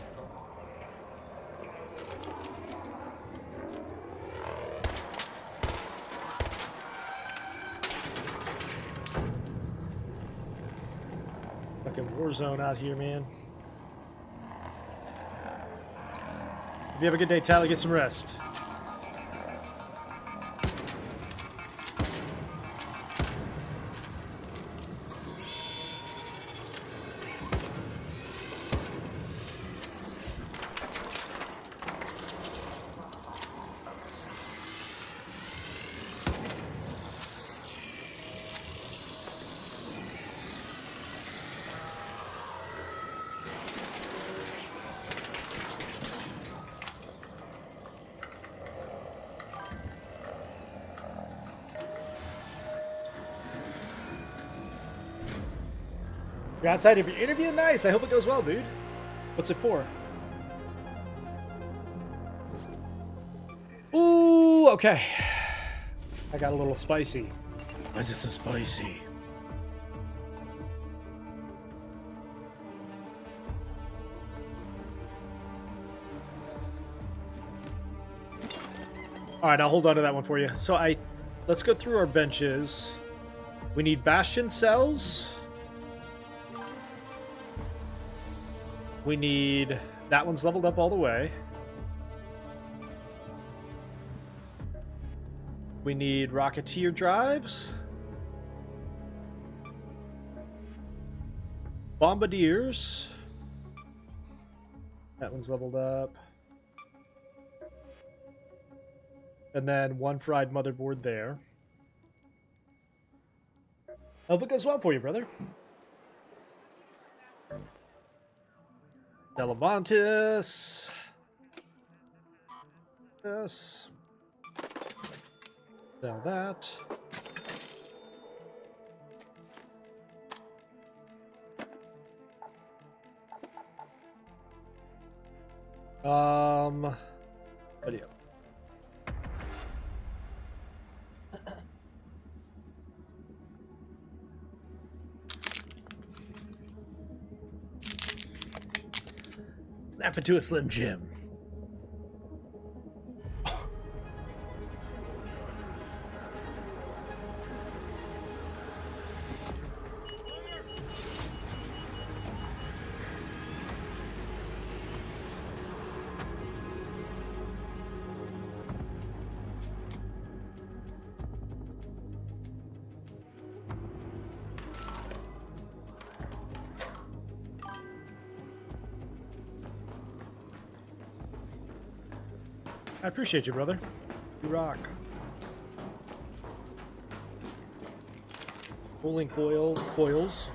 Fucking war zone out here, man. If you have a good day, Tyler, get some rest. You're outside of your interview? Nice. I hope it goes well, dude. What's it for? Ooh, okay. I got a little spicy. Why is it so spicy? All right, I'll hold on to that one for you. So let's go through our benches. We need bastion cells. We need... That one's leveled up all the way. We need Rocketeer drives. Bombardiers. That one's leveled up. And then one fried motherboard there. Hope it goes well for you, brother. Stella Montis. This. Sell that. Video. Snap into a Slim Jim. I appreciate you, brother. You rock. Pulling foils.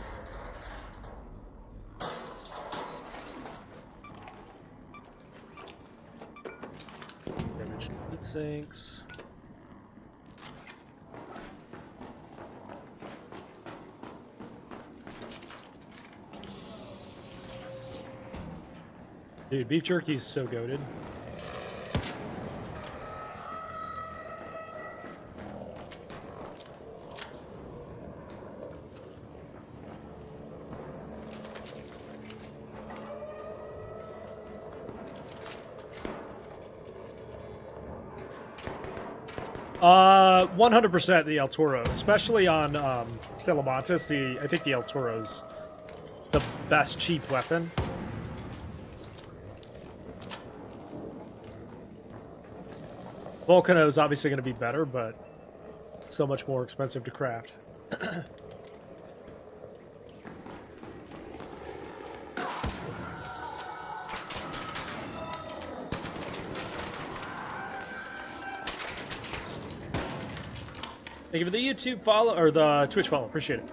Damaged heat sinks. Dude, beef jerky's so goated. Uh, 100% the El Toro, especially on Stella Montis. I think the El Toro's the best cheap weapon. Volcano is obviously going to be better, but so much more expensive to craft. Thank you for the YouTube follow, or the Twitch follow. Appreciate it.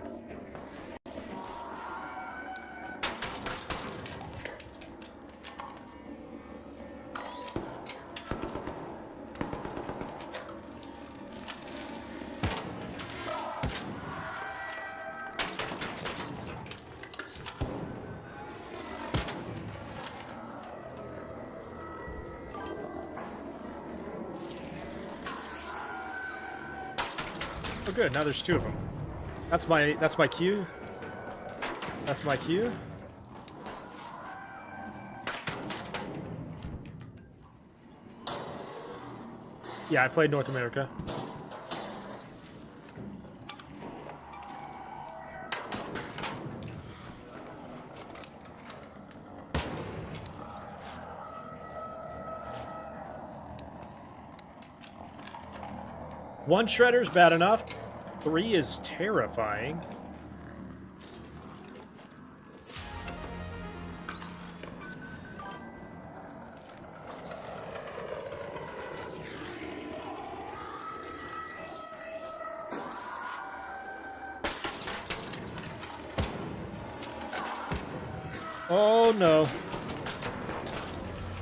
good. Now there's 2 of them. That's my cue. That's my cue. Yeah, I played North America. One shredder's bad enough. 3 is terrifying. Oh no.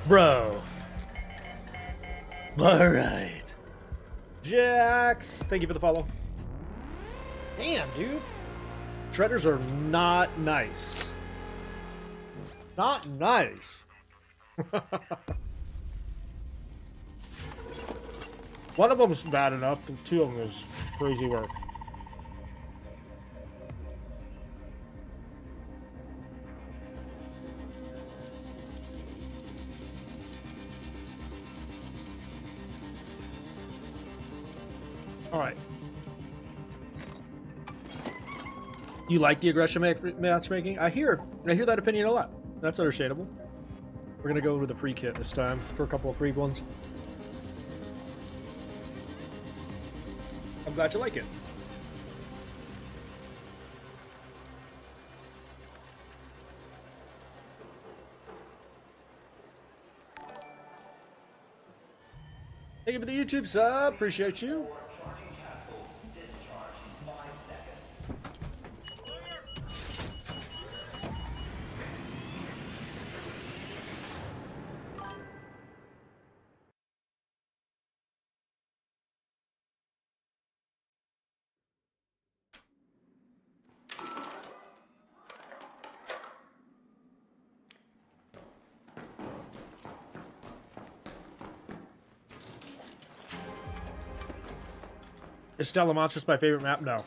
Bro. Alright. Jax, thank you for the follow. Damn, dude. Shredders are not nice. Not nice. One of them is bad enough, and 2 of them is crazy work. All right. You like the aggression matchmaking? I hear that opinion a lot. That's understandable. We're gonna go with the free kit this time for a couple of free ones. I'm glad you like it. Thank you for the YouTube sub. Appreciate you. Is Stella Montis my favorite map? No.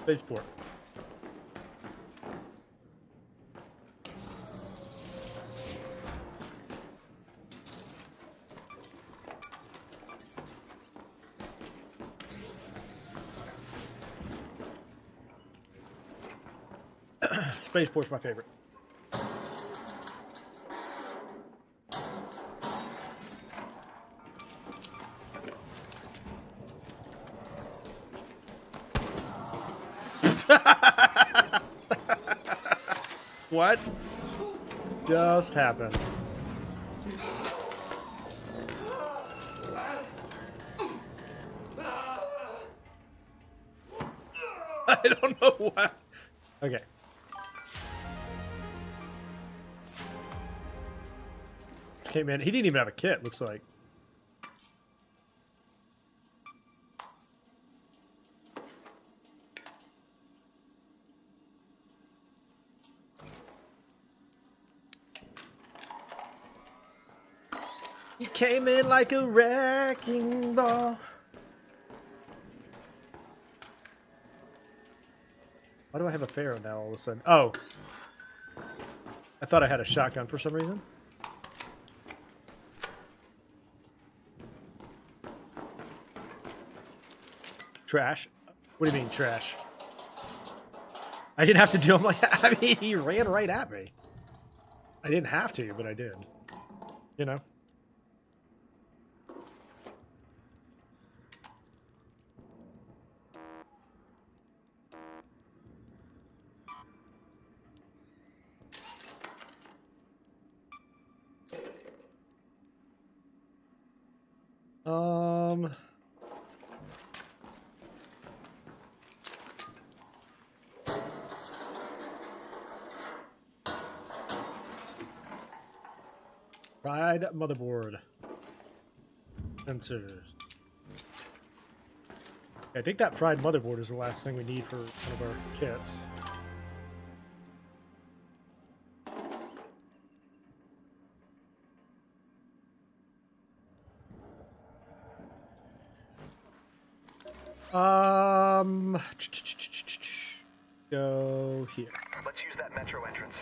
Spaceport. Spaceport's my favorite. What just happened? I don't know what. Okay. Came in. He didn't even have a kit, looks like. He came in like a wrecking ball. Why do I have a Pharaoh now all of a sudden? Oh. I thought I had a shotgun for some reason. Trash? What do you mean, trash? I didn't have to do him like that. I mean, he ran right at me. I didn't have to, but I did. You know? Fried motherboard. Sensors. I think that fried motherboard is the last thing we need for one of our kits. Go here. Let's use that metro entrance.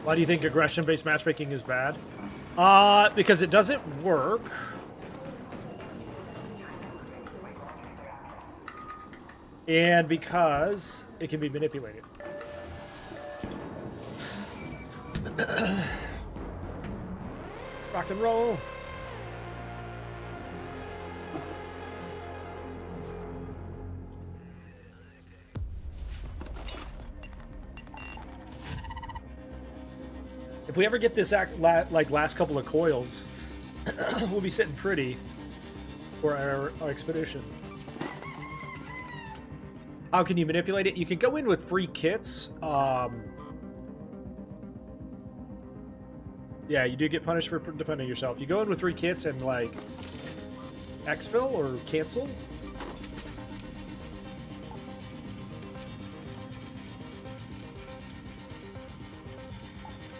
Why do you think aggression-based matchmaking is bad? Because it doesn't work. And because it can be manipulated. Rock and roll. If we ever get this last couple of coils, we'll be sitting pretty for our expedition. How can you manipulate it? You can go in with free kits. Yeah, you do get punished for defending yourself. You go in with 3 kits and, like, exfil or cancel.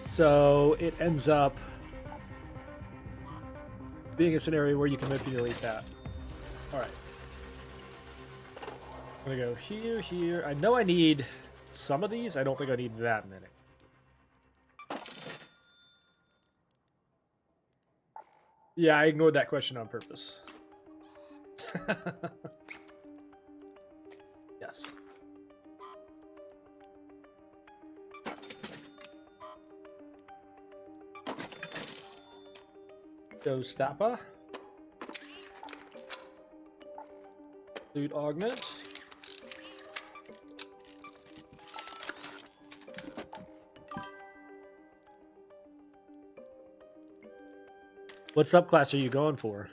So it ends up being a scenario where you can manipulate that. All right. I'm gonna go here, here. I know I need some of these. I don't think I need that many. Yeah, I ignored that question on purpose. Yes. Stappa. Loot augment. What subclass are you going for?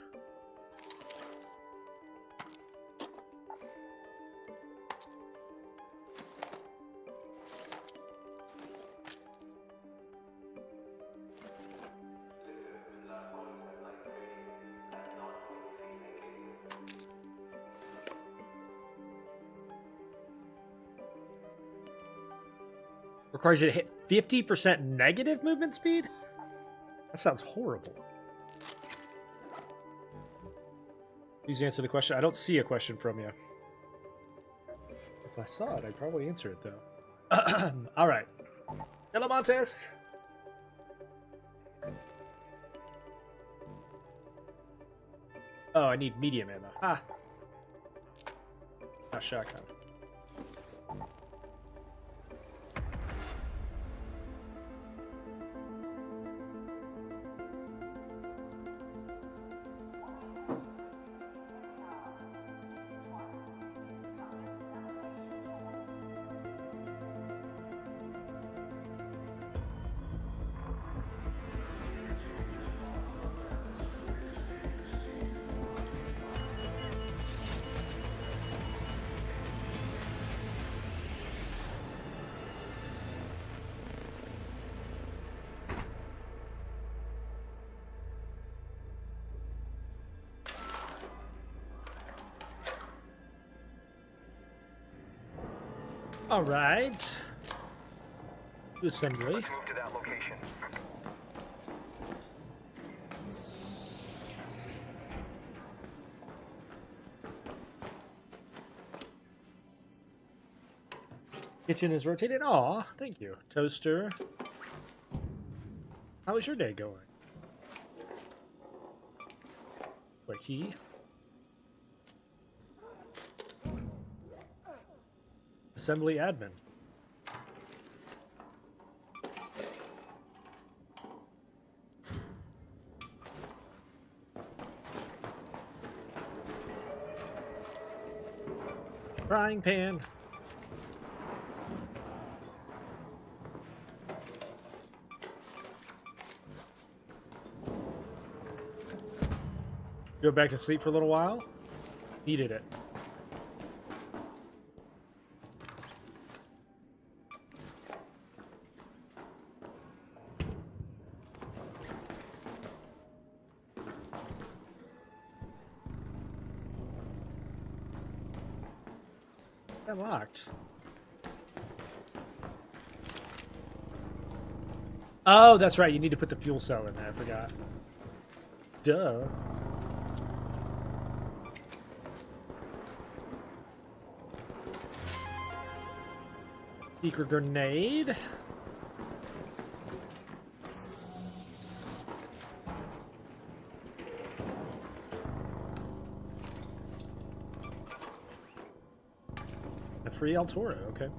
Requires you to hit 50% negative movement speed? That sounds horrible. Please answer the question. I don't see a question from you. If I saw it, I'd probably answer it, though. All right. Stella Montis. Oh, I need medium ammo. Ah. Not shotgun. All right. Assembly. Let's move to that location. Kitchen is rotated. Aw, thank you. Toaster. How is your day going? What key? Assembly admin. Frying pan. Go back to sleep for a little while. Needed it. That locked. Oh, that's right. You need to put the fuel cell in there. I forgot. Duh. Secret grenade. A free El Toro, okay.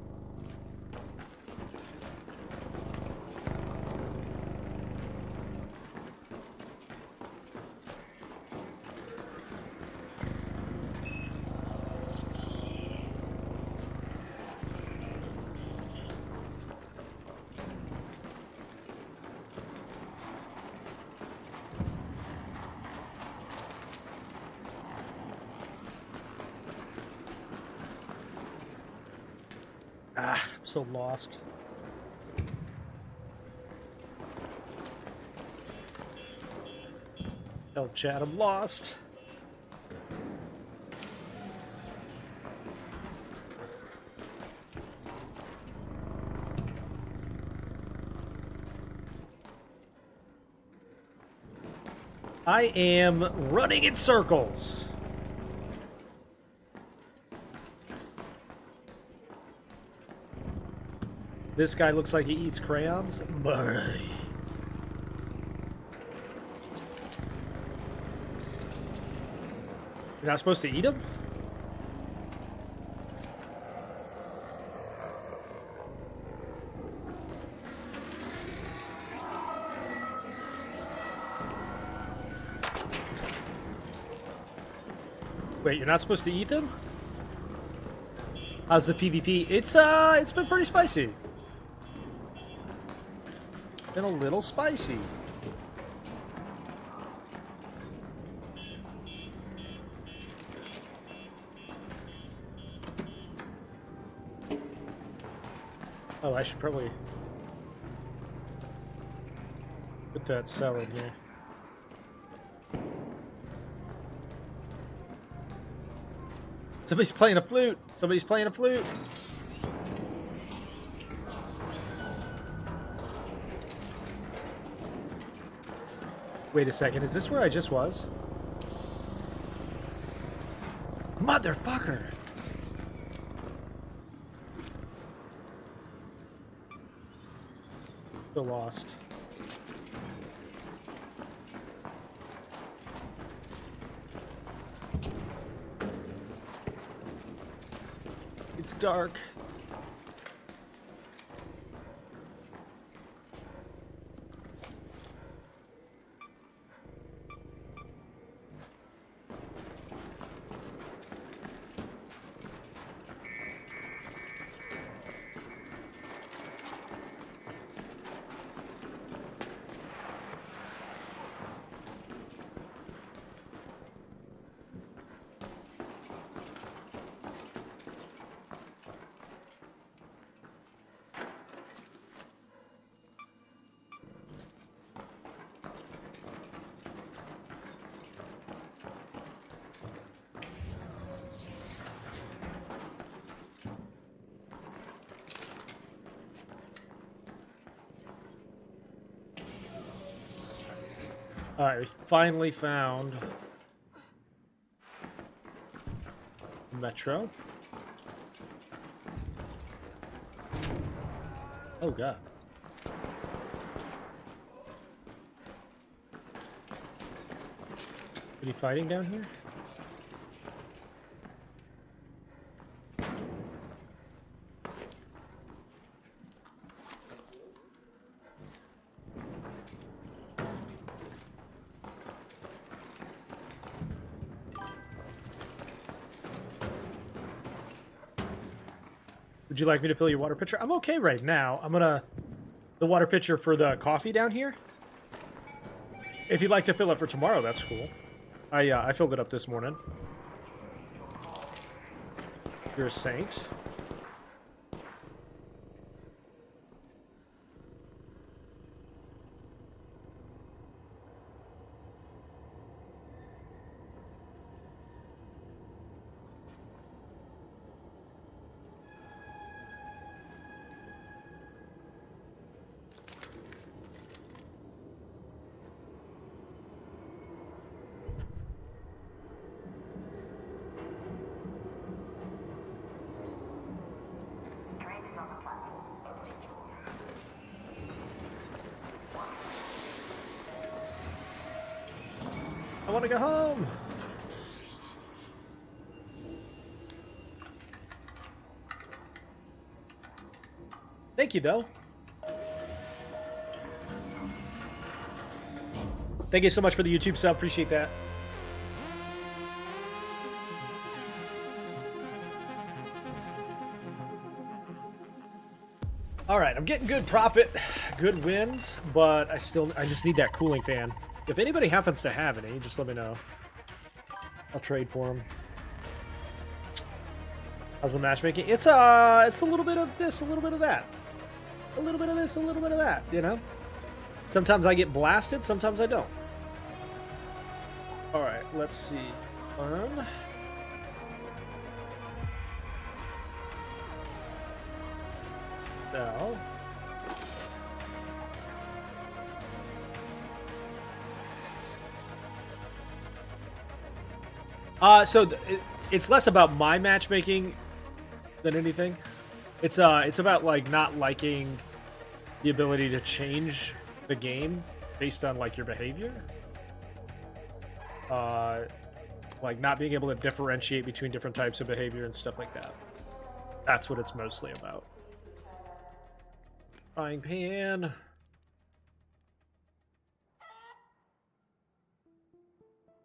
Ah, I'm so lost. Tell chat I'm lost. I am running in circles. This guy looks like he eats crayons. You're not supposed to eat them? Wait, you're not supposed to eat them? How's the PvP? It's been pretty spicy. Been a little spicy. Oh, I should probably put that cell in here. Somebody's playing a flute. Somebody's playing a flute. Wait a second, is this where I just was? Motherfucker! So lost. It's dark. Alright, we finally found Metro. Oh god. Are you fighting down here? Would you like me to fill your water pitcher? I'm okay right now. I'm gonna... The water pitcher for the coffee down here? If you'd like to fill it for tomorrow, that's cool. I filled it up this morning. You're a saint. I want to go home. Thank you, though. Thank you so much for the YouTube sub. Appreciate that. All right, I'm getting good profit, good wins, but I just need that cooling fan. If anybody happens to have any, just let me know. I'll trade for them. How's the matchmaking? It's a little bit of this, a little bit of that. A little bit of this, a little bit of that, you know? Sometimes I get blasted, sometimes I don't. Alright, let's see. Earn. Now. It's less about my matchmaking than anything. It's about like not liking the ability to change the game based on like your behavior. Like not being able to differentiate between different types of behavior and stuff like that. That's what it's mostly about. Frying pan.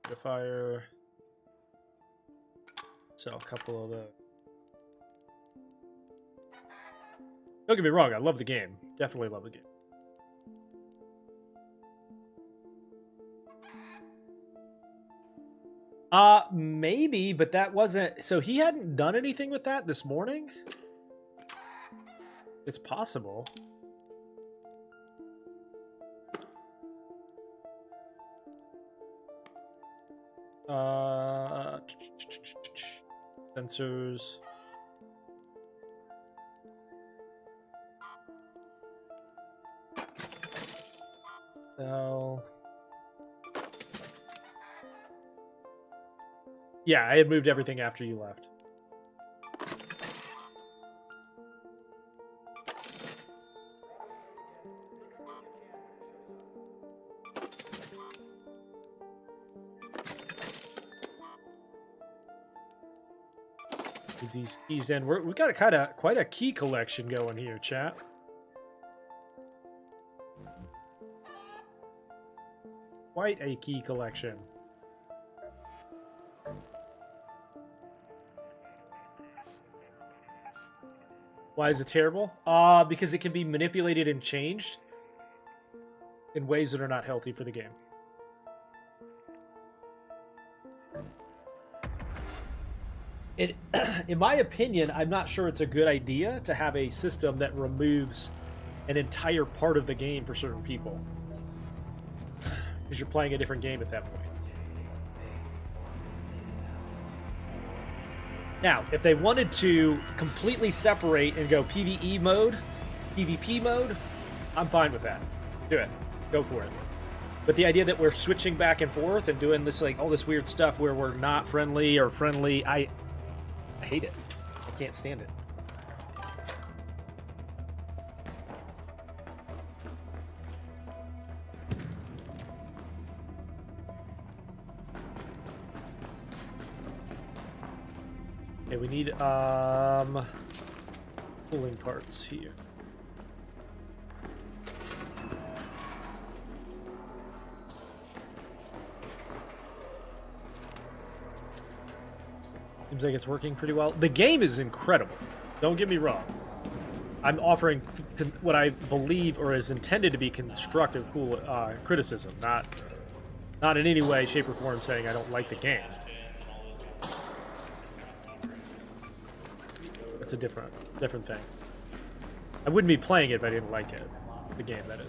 The fire. Sell a couple of the. Don't get me wrong, I love the game. Definitely love the game. Maybe, but that wasn't... So he hadn't done anything with that this morning? It's possible. Sensors. So... Yeah, I had moved everything after you left. Put these keys in. We got quite a key collection going here, chat. Quite a key collection. Why is it terrible? Because it can be manipulated and changed in ways that are not healthy for the game. In my opinion, I'm not sure it's a good idea to have a system that removes an entire part of the game for certain people. Because you're playing a different game at that point. Now, if they wanted to completely separate and go PvE mode, PvP mode, I'm fine with that. Do it. Go for it. But the idea that we're switching back and forth and doing this, like, all this weird stuff where we're not friendly or friendly, I hate it. I can't stand it. Okay, we need pulling parts here. Seems like it's working pretty well. The game is incredible. Don't get me wrong. I'm offering what I believe or is intended to be constructive, cool criticism, not in any way, shape, or form saying I don't like the game. That's a different thing. I wouldn't be playing it if I didn't like it. The game, that is.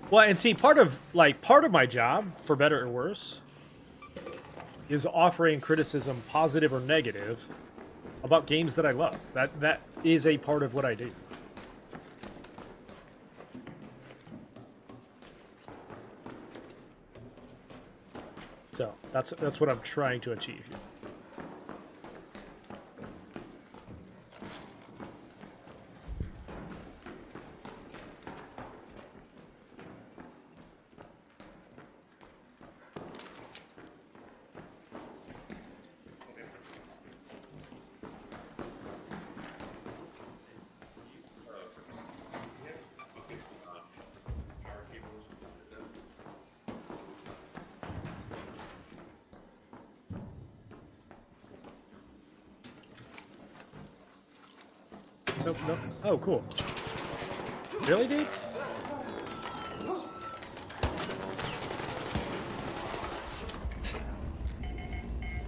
Well, and see, part of my job, for better or worse, is offering criticism, positive or negative, about games that I love. That is a part of what I do. So that's what I'm trying to achieve here. Nope, nope. Oh, cool. Really, dude?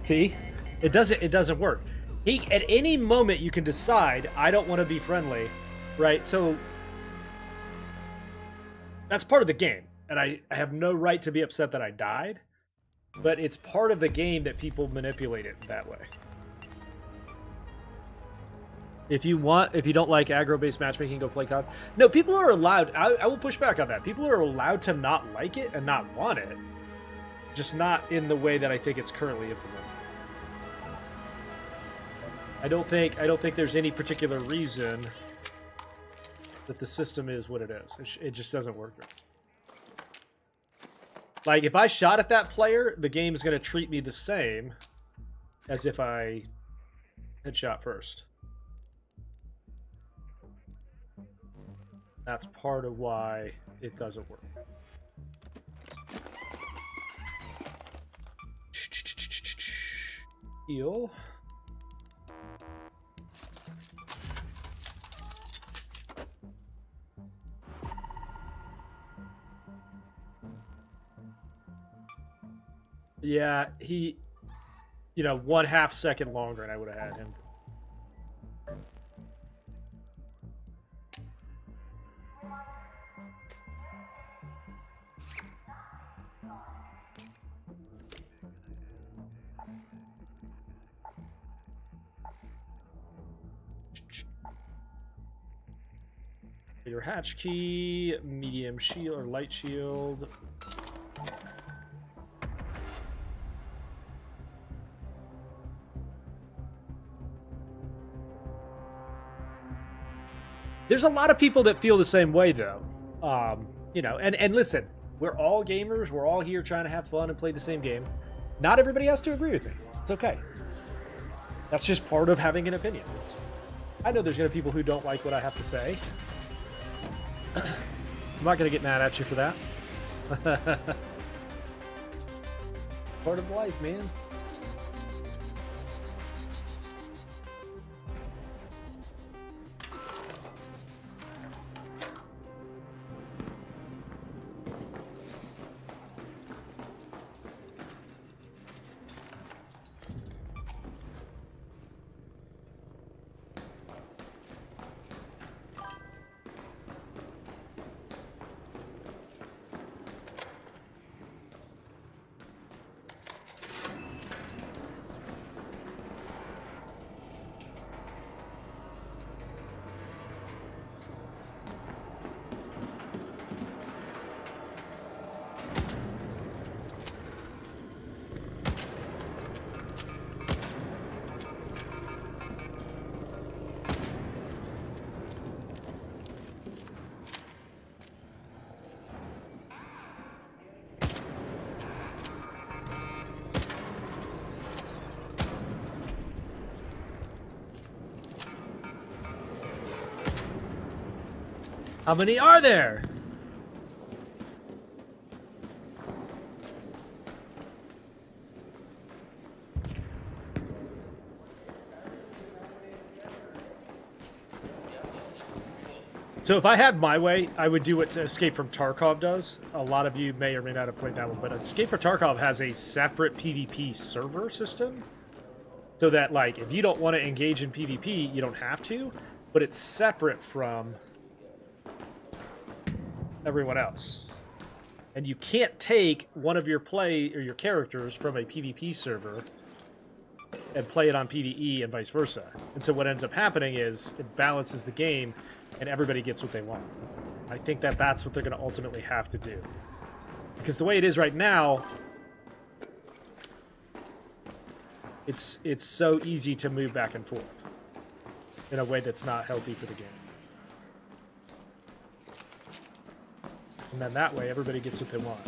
See? It doesn't work. At any moment you can decide, I don't want to be friendly, right? So that's part of the game. And I have no right to be upset that I died, but it's part of the game that people manipulate it that way. If you don't like aggro-based matchmaking, go play COD. No, people are allowed. I will push back on that. People are allowed to not like it and not want it, just not in the way that I think it's currently implemented. I don't think there's any particular reason that the system is what it is. It just doesn't work. Like, if I shot at that player, the game is going to treat me the same as if I had shot first. That's part of why it doesn't work. Heal. Yeah, he, 1/2 second longer and I would have had him. Your hatch key, medium shield or light shield. There's a lot of people that feel the same way, though. And listen, we're all gamers. We're all here trying to have fun and play the same game. Not everybody has to agree with me. It's okay. That's just part of having an opinion. I know there's going to be people who don't like what I have to say. I'm not going to get mad at you for that. Part of life, man. How many are there? So if I had my way, I would do what Escape from Tarkov does. A lot of you may or may not have played that one, but Escape from Tarkov has a separate PvP server system. So that, like, if you don't want to engage in PvP, you don't have to, but it's separate from everyone else. And you can't take one of your your characters from a PvP server and play it on PvE and vice versa. And so what ends up happening is it balances the game and everybody gets what they want. I think that that's what they're going to ultimately have to do. Because the way it is right now, it's so easy to move back and forth in a way that's not healthy for the game. And then that way, everybody gets what they want.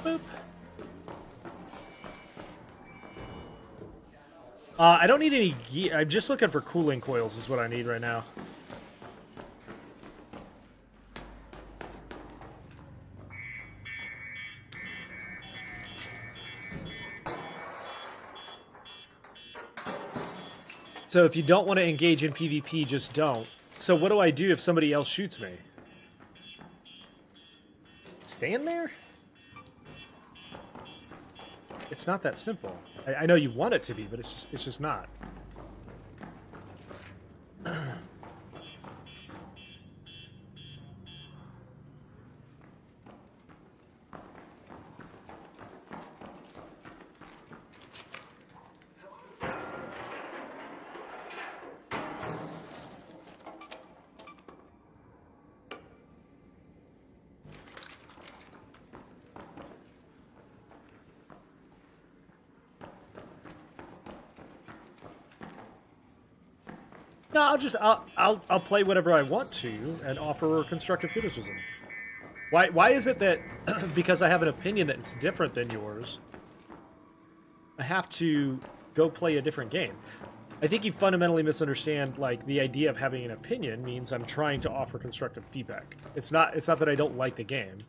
Boop. I don't need any gear. I'm just looking for cooling coils is what I need right now. So if you don't want to engage in PvP, just don't. So what do I do if somebody else shoots me? Stand there? It's not that simple. I know you want it to be, but it's just not. No, I'll play whatever I want to and offer constructive criticism. Why is it that because I have an opinion that it's different than yours, I have to go play a different game? I think you fundamentally misunderstand, like, the idea of having an opinion means I'm trying to offer constructive feedback. It's not that I don't like the game.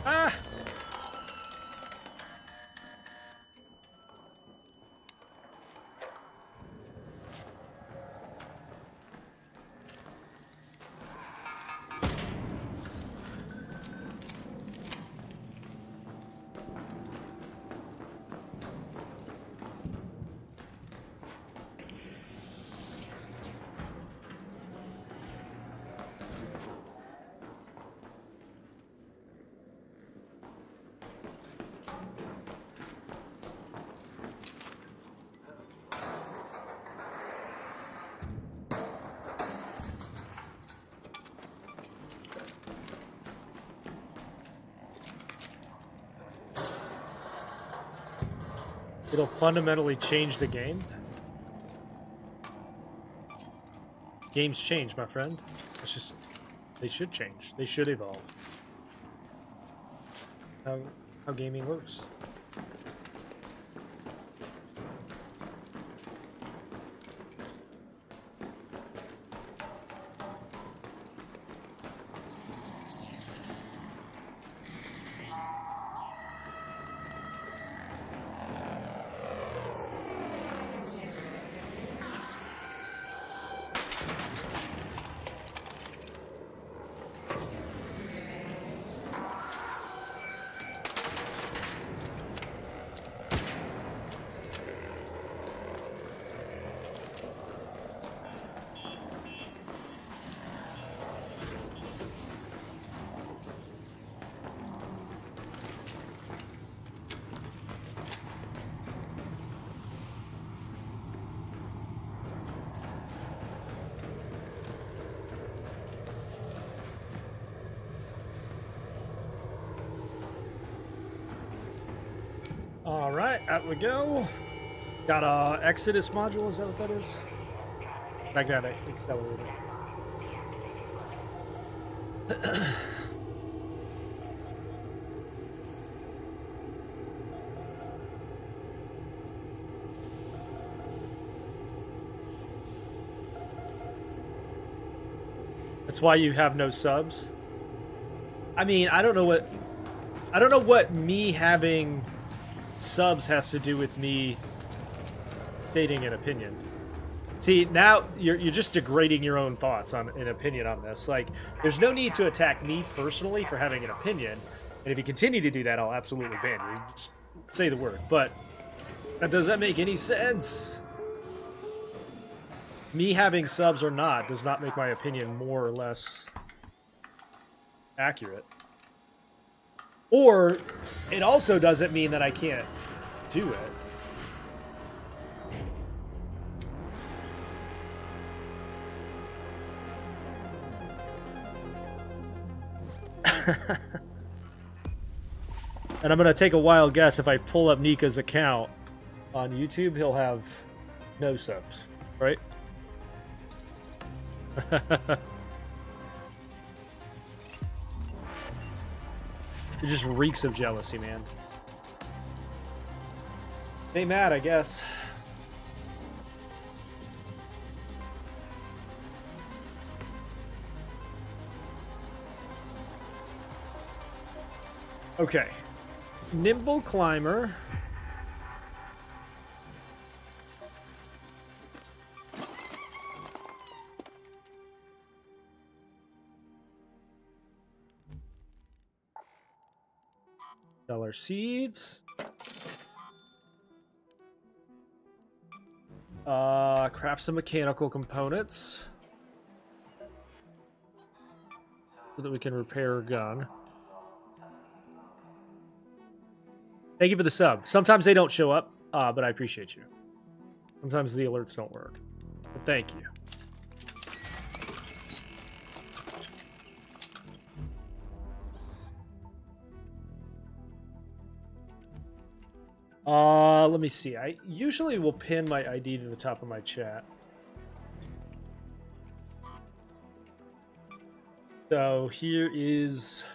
Ah! It'll fundamentally change the game. Games change, my friend. It's just, they should change. They should evolve. How gaming works. Alright, out we go. Got a Exodus module, is that what that is? I got it accelerated. That's why you have no subs? I mean, I don't know what me having subs has to do with me stating an opinion. See, now you're just degrading your own thoughts on an opinion on this. Like, there's no need to attack me personally for having an opinion. And if you continue to do that, I'll absolutely ban you. Just say the word. But does that make any sense? Me having subs or not does not make my opinion more or less accurate. Or it also doesn't mean that I can't do it. And I'm going to take a wild guess. If I pull up Nika's account on YouTube, he'll have no subs, right? It just reeks of jealousy, man. Stay mad, I guess. Okay. Nimble Climber. Sell our seeds. Craft some mechanical components so that we can repair a gun. Thank you for the sub. Sometimes they don't show up, but I appreciate you. Sometimes the alerts don't work. But thank you. Let me see. I usually will pin my ID to the top of my chat. So here is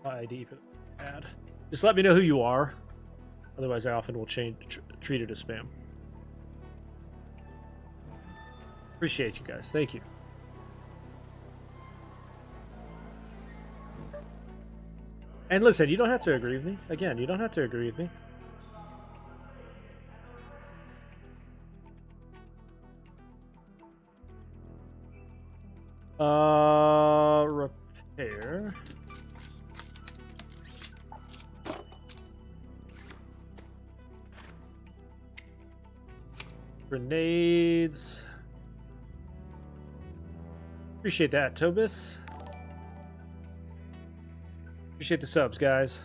my ID for the ad. Just let me know who you are. Otherwise, I often will treat it as spam. Appreciate you guys. Thank you. And listen, you don't have to agree with me. Again, you don't have to agree with me. Repair. Grenades. Appreciate that, Tobis. Appreciate the subs, guys.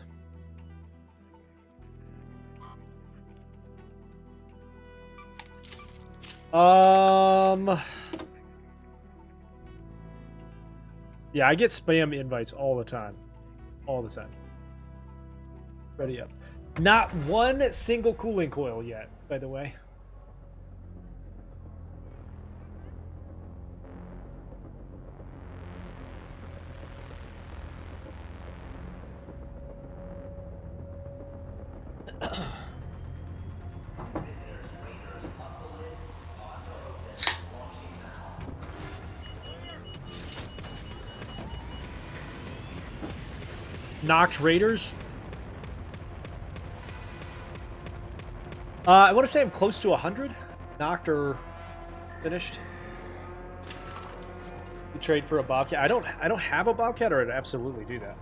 Yeah, I get spam invites all the time. All the time. Ready up. Not one single cooling coil yet, by the way. Knocked Raiders. I want to say I'm close to 100. Knocked or finished. You trade for a Bobcat. I don't have a Bobcat, or I'd absolutely do that.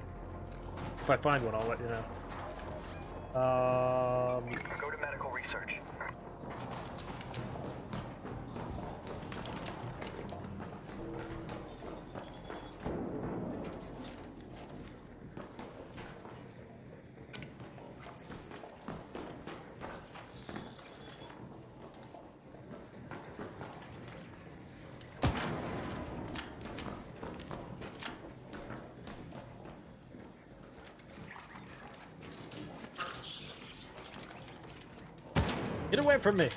If I find one, I'll let you know. Go to medical research. Get away from me.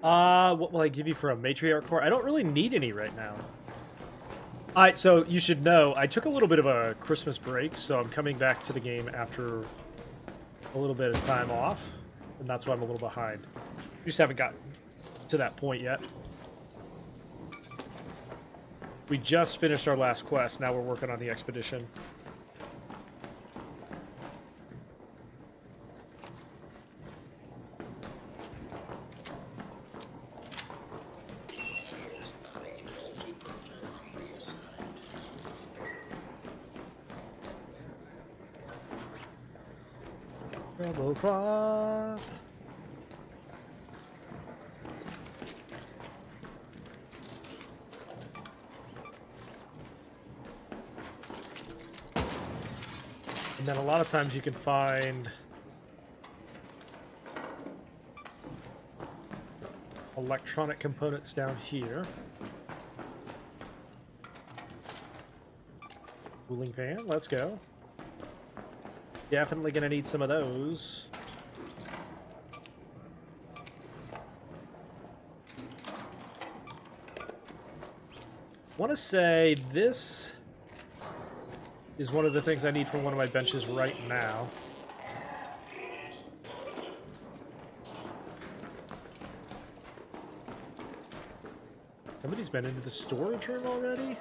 What will I give you for a Matriarch core? I don't really need any right now. Alright, so you should know, I took a little bit of a Christmas break, so I'm coming back to the game after a little bit of time off, and that's why I'm a little behind. We just haven't gotten to that point yet. We just finished our last quest, now we're working on the expedition. Double cloth. And then a lot of times you can find electronic components down here. Cooling fan, let's go. Definitely gonna need some of those. I want to say this is one of the things I need for one of my benches right now. Somebody's been into the storage room already?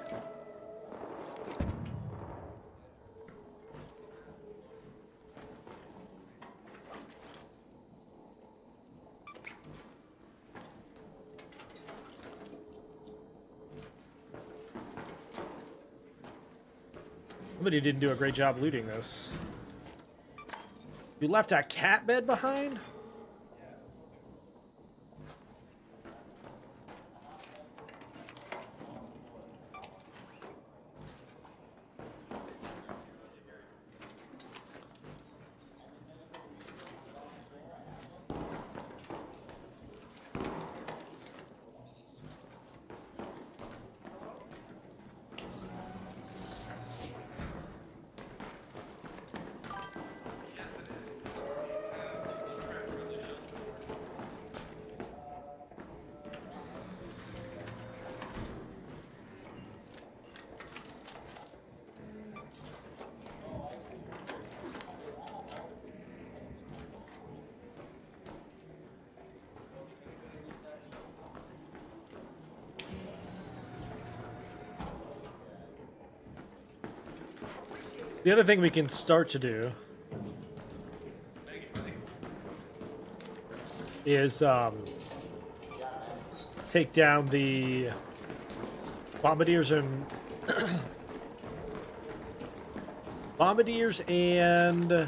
Somebody didn't do a great job looting this. You left a cat bed behind? The other thing we can start to do is take down the bombardiers and bombardiers and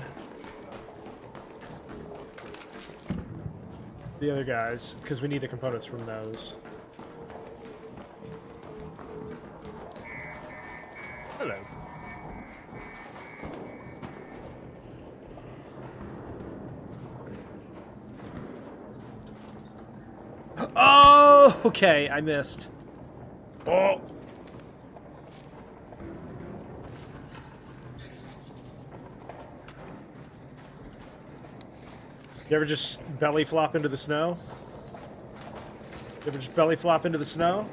the other guys, because we need the components from those. Hello. Oh, okay, I missed. Oh. You ever just belly flop into the snow? You ever just belly flop into the snow?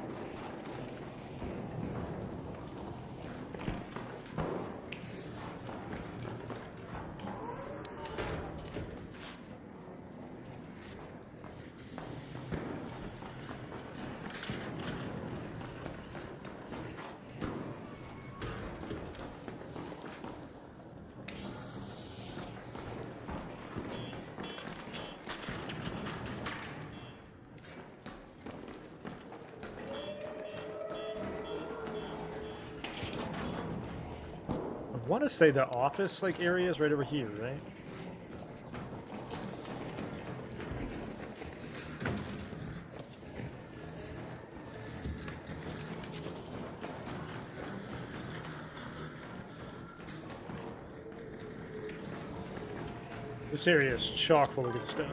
I want to say the office like area is right over here, right? This area is chock full of good stuff.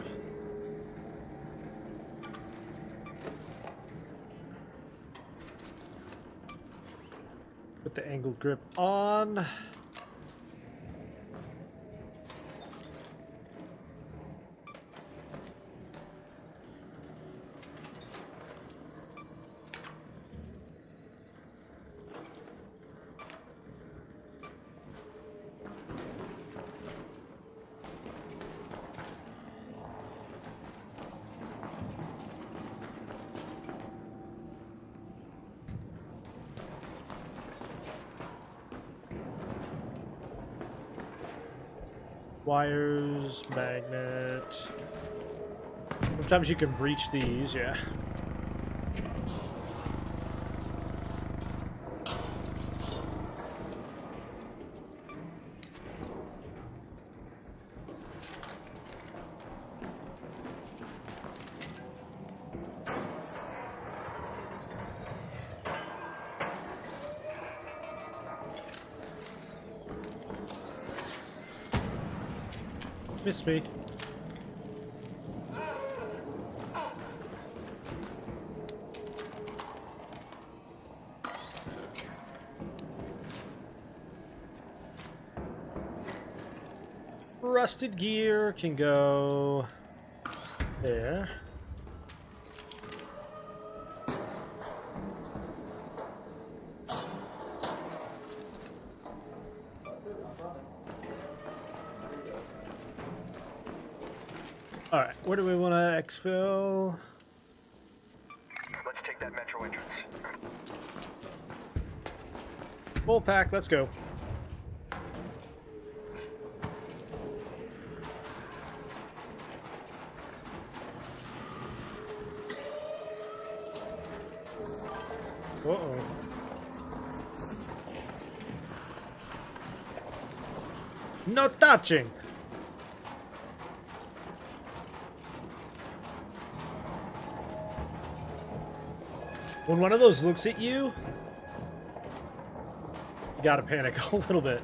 Put the angled grip on. Wires, magnet. Sometimes you can breach these, yeah. Miss me. Rusted gear can go there. All right, where do we want to exfil? Let's take that metro entrance. Full pack, let's go. Uh-oh. No touching! When one of those looks at you, you gotta panic a little bit.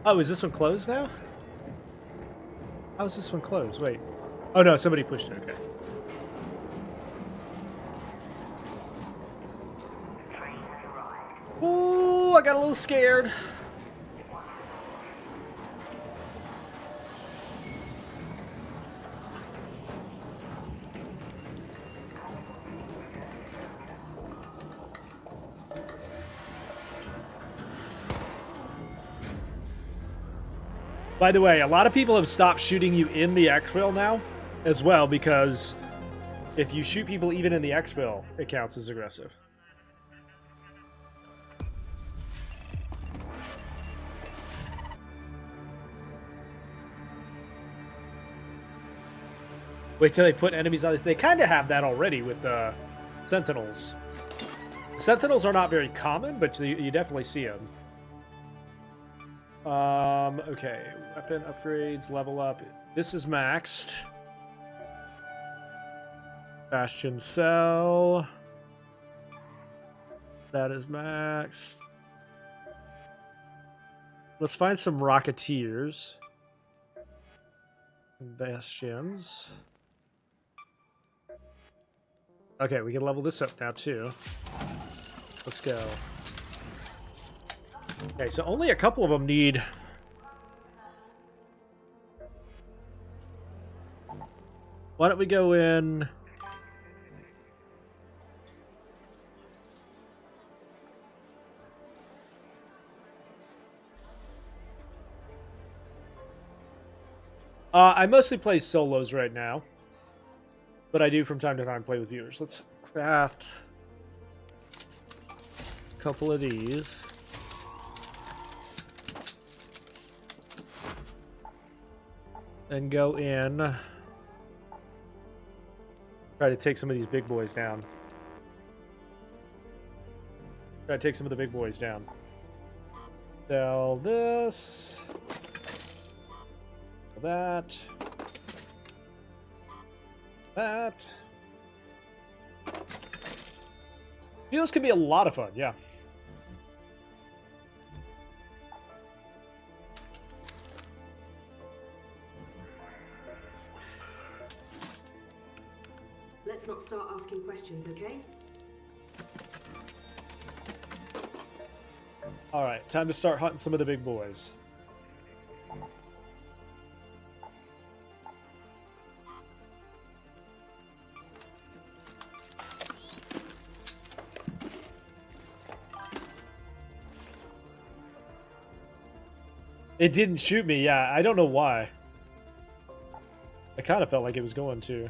Oh, is this one closed now? How is this one closed? Wait. Oh no, somebody pushed it, okay. Ooh, I got a little scared. By the way, a lot of people have stopped shooting you in the exfil now as well, because if you shoot people even in the exfil, it counts as aggressive. Wait till they put enemies on it. They kind of have that already with the Sentinels. Sentinels are not very common, but you definitely see them. Okay. Weapon upgrades, level up. This is maxed. Bastion cell. That is maxed. Let's find some Rocketeers. Bastions. Okay, we can level this up now too. Let's go. Okay, so only a couple of them need... Why don't we go in... I mostly play solos right now, but I do from time to time play with viewers. Let's craft a couple of these. And go in. Try to take some of these big boys down. Try to take some of the big boys down. Sell this. That. That. These can be a lot of fun, yeah. Let's not start asking questions, okay? Alright, time to start hunting some of the big boys. It didn't shoot me, yeah. I don't know why. I kind of felt like it was going to.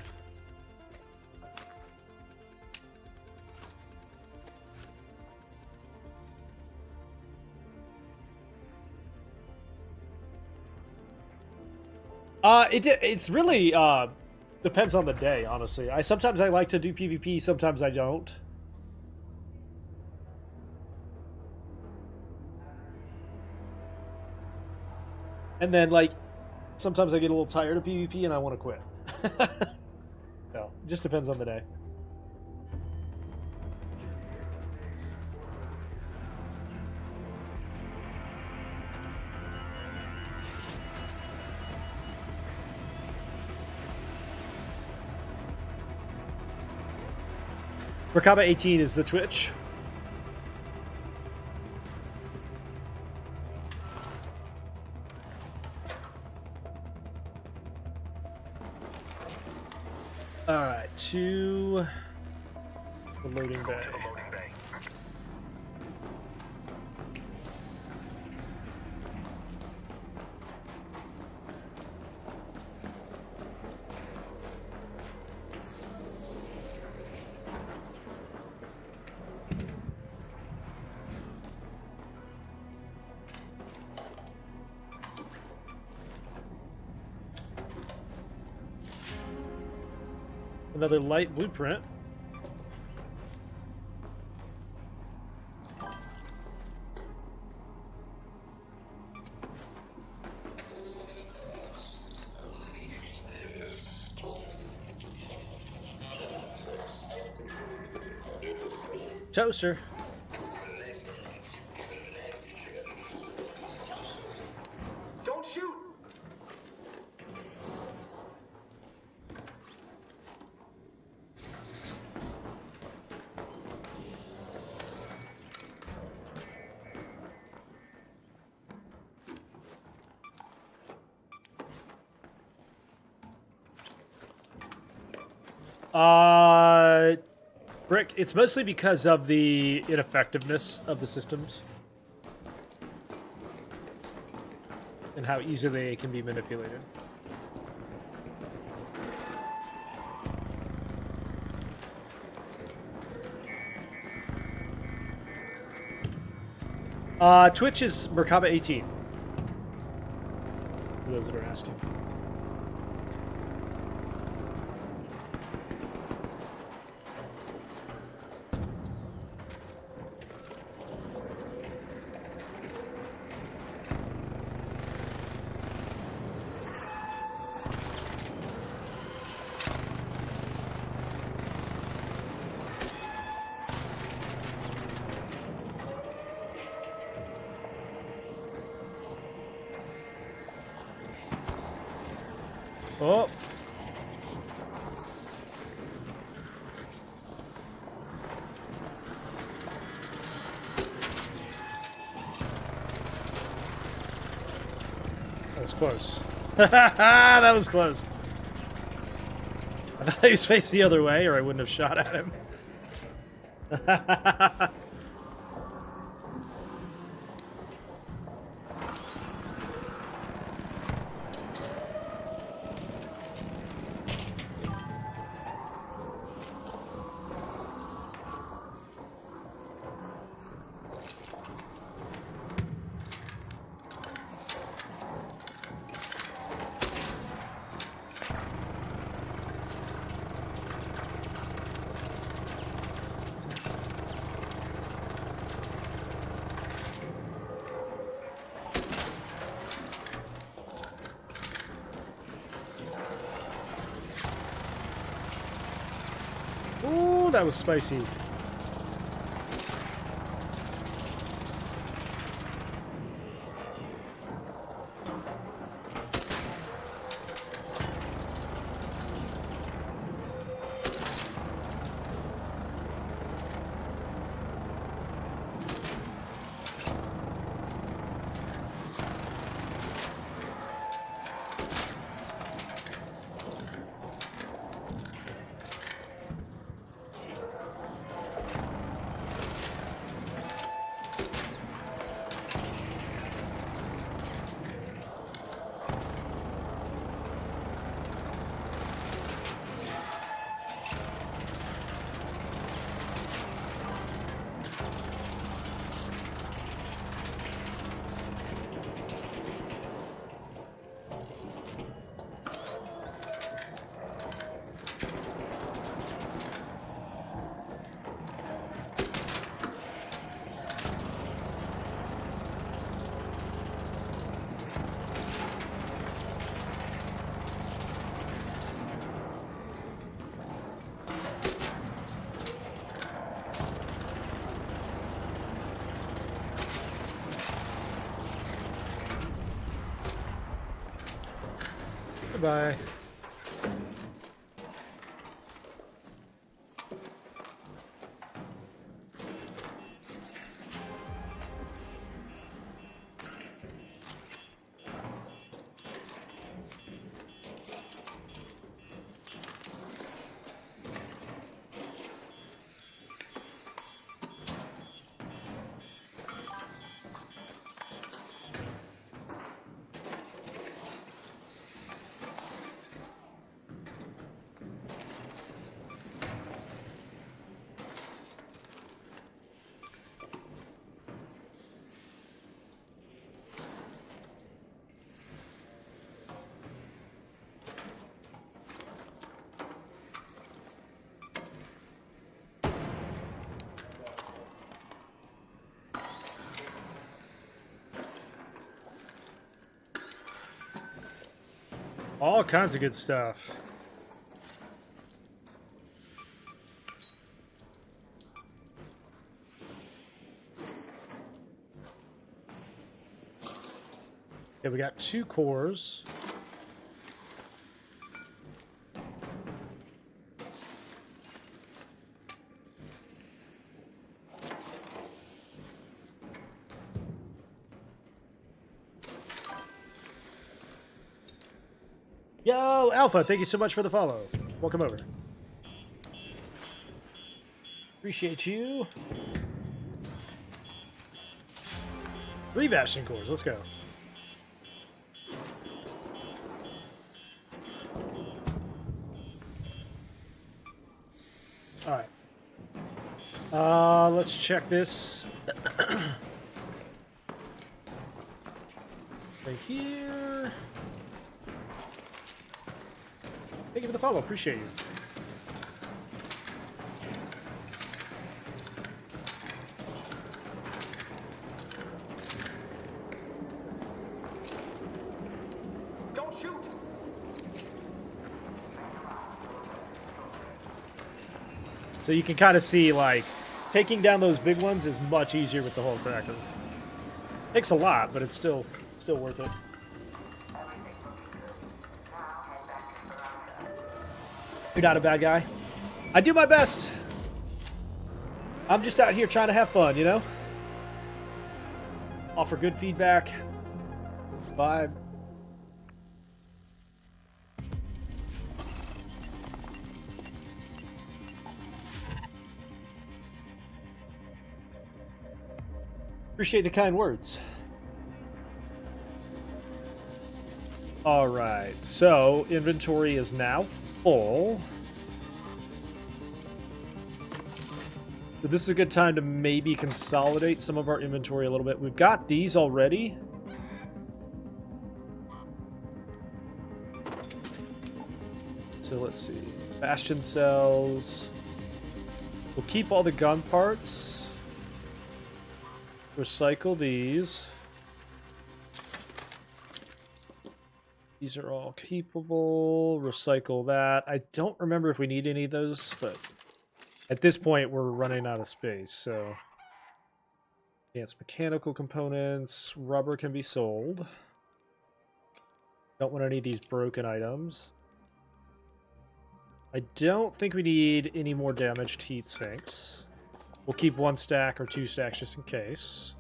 It's really depends on the day, honestly. Sometimes I like to do PvP, sometimes I don't. And then, like, sometimes I get a little tired of PvP and I want to quit. No, it just depends on the day. Merkaba 18 is the Twitch. Alright, to the loading bay. Another light blueprint. Toaster. Don't shoot! Brick, it's mostly because of the ineffectiveness of the systems and how easily they can be manipulated. Twitch is Merkaba 18. For those that are asking. Oh. That was close. That was close. I thought he was facing the other way, or I wouldn't have shot at him. Ooh, that was spicy. Bye. All kinds of good stuff. Okay, we got 2 cores. Yo, Alpha, thank you so much for the follow. Welcome over. Appreciate you. 3 Bastion cores, let's go. Alright. Let's check this. Right here. Thank you for the follow, appreciate you. Don't shoot! So you can kind of see, like, taking down those big ones is much easier with the whole cracker. Takes a lot, but it's still worth it. You're not a bad guy. I do my best. I'm just out here trying to have fun, you know? Offer good feedback. Vibe. Appreciate the kind words. All right, so inventory is now full. So this is a good time to maybe consolidate some of our inventory a little bit. We've got these already. So let's see. Bastion cells. We'll keep all the gun parts. Recycle these. These are all keepable. Recycle that. I don't remember if we need any of those, but at this point we're running out of space, so advanced mechanical components. Rubber can be sold. Don't want any of these broken items. I don't think we need any more damaged heat sinks. We'll keep 1 stack or 2 stacks just in case.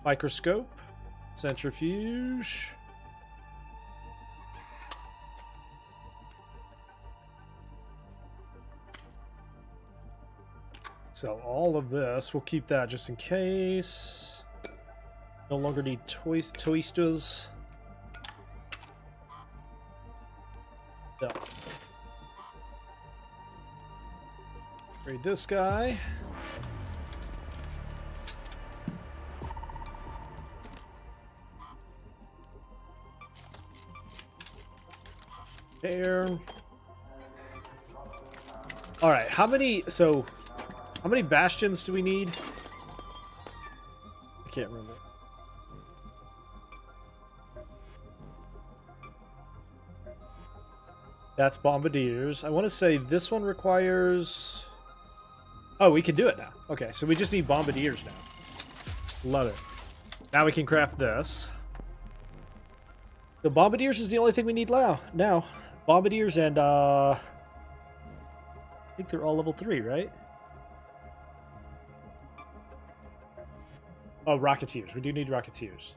Microscope, centrifuge. Sell all of this. We'll keep that just in case. No longer need toasters. No. Trade this guy. There. All right, how many bastions do we need? I can't remember. That's bombardiers. I want to say this one requires... Oh, we can do it now. Okay, so we just need bombardiers now. Love it. Now we can craft this. The bombardiers is the only thing we need now. Bombardiers and, I think they're all level 3, right? Oh, Rocketeers. We do need Rocketeers.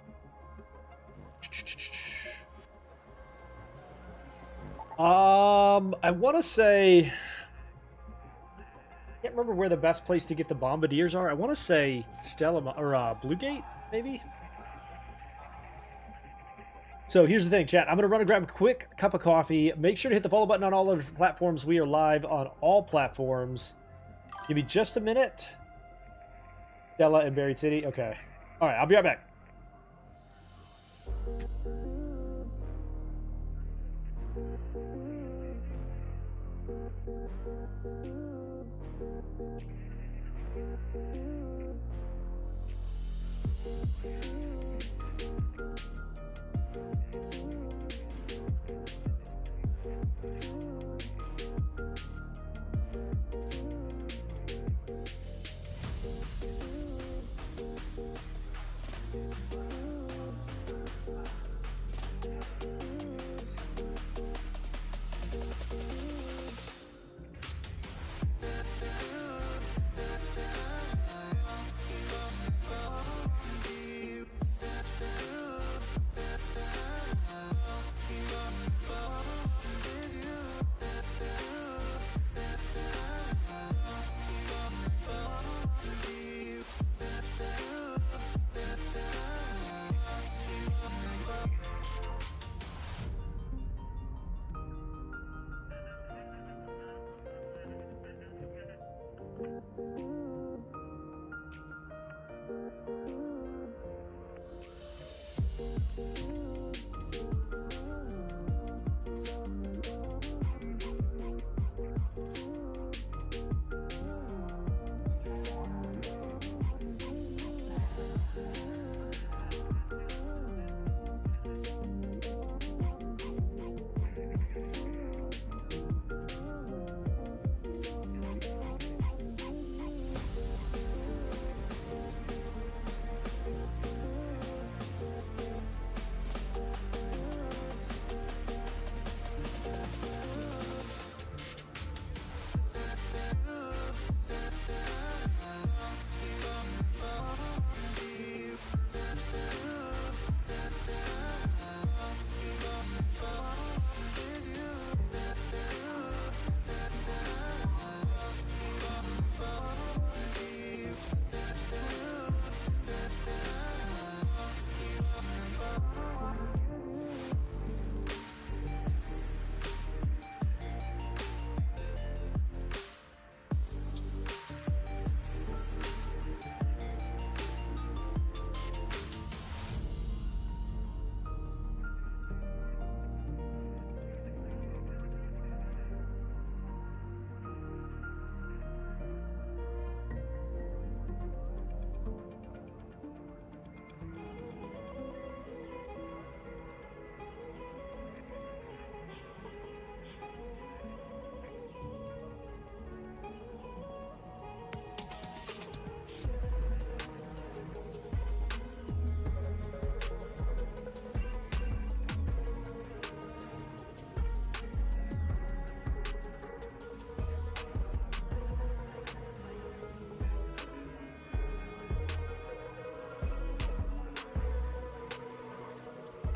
I want to say... I can't remember where the best place to get the Bombardiers are. I want to say Stella... or, Blue Gate, maybe? So here's the thing, chat. I'm going to run and grab a quick cup of coffee. Make sure to hit the follow button on all of the platforms. We are live on all platforms. Give me just a minute. Stella and Buried City. Okay. All right, I'll be right back.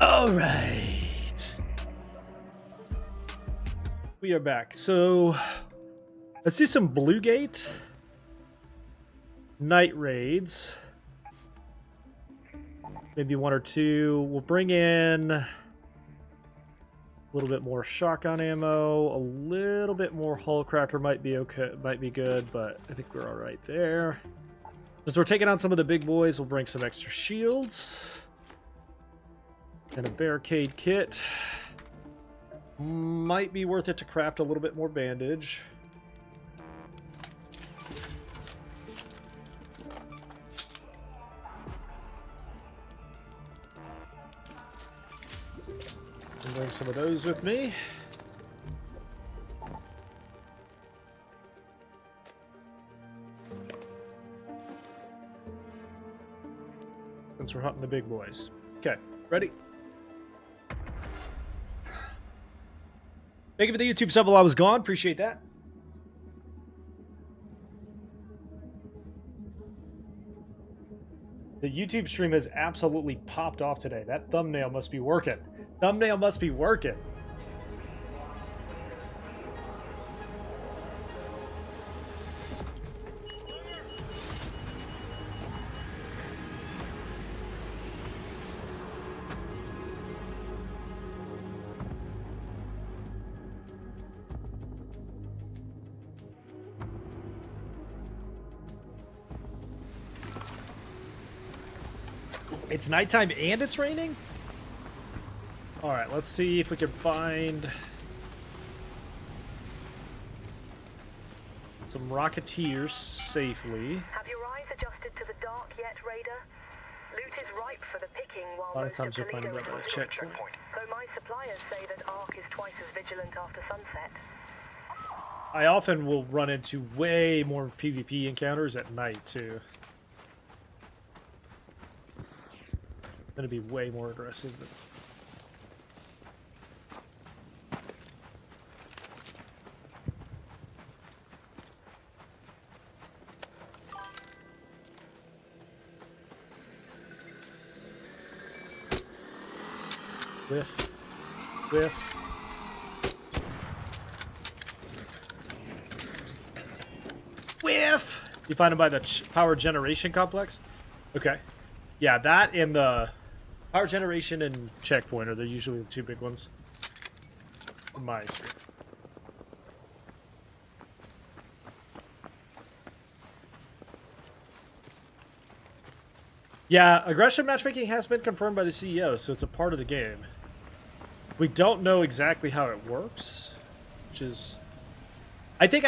All right. We are back. So let's do some Blue Gate night raids. Maybe one or two. We'll bring in a little bit more shotgun ammo, a little bit more hull cracker might be okay, might be good, but I think we're all right there. Since we're taking on some of the big boys, we'll bring some extra shields. And a barricade kit. Might be worth it to craft a little bit more bandage. I'll bring some of those with me. since we're hunting the big boys. Okay, ready? Thank you for the YouTube sub while I was gone. Appreciate that. The YouTube stream has absolutely popped off today. That thumbnail must be working. Thumbnail must be working. It's nighttime and it's raining? Alright, let's see if we can find some Rocketeers safely. Have your eyes adjusted to the dark yet, Raider? Loot is ripe for the picking while A lot of most times you'll find Toledo them at a comes to a checkpoint. Though my suppliers say that Ark is twice as vigilant after sunset. I often will run into way more PvP encounters at night, too. Gonna be way more aggressive. Whiff. Whiff. Whiff! You find them by the power generation complex? Okay. Yeah, that and the power generation and checkpoint are usually the two big ones. In my experience. Yeah, aggression matchmaking has been confirmed by the CEO, so it's a part of the game. We don't know exactly how it works, which is... I think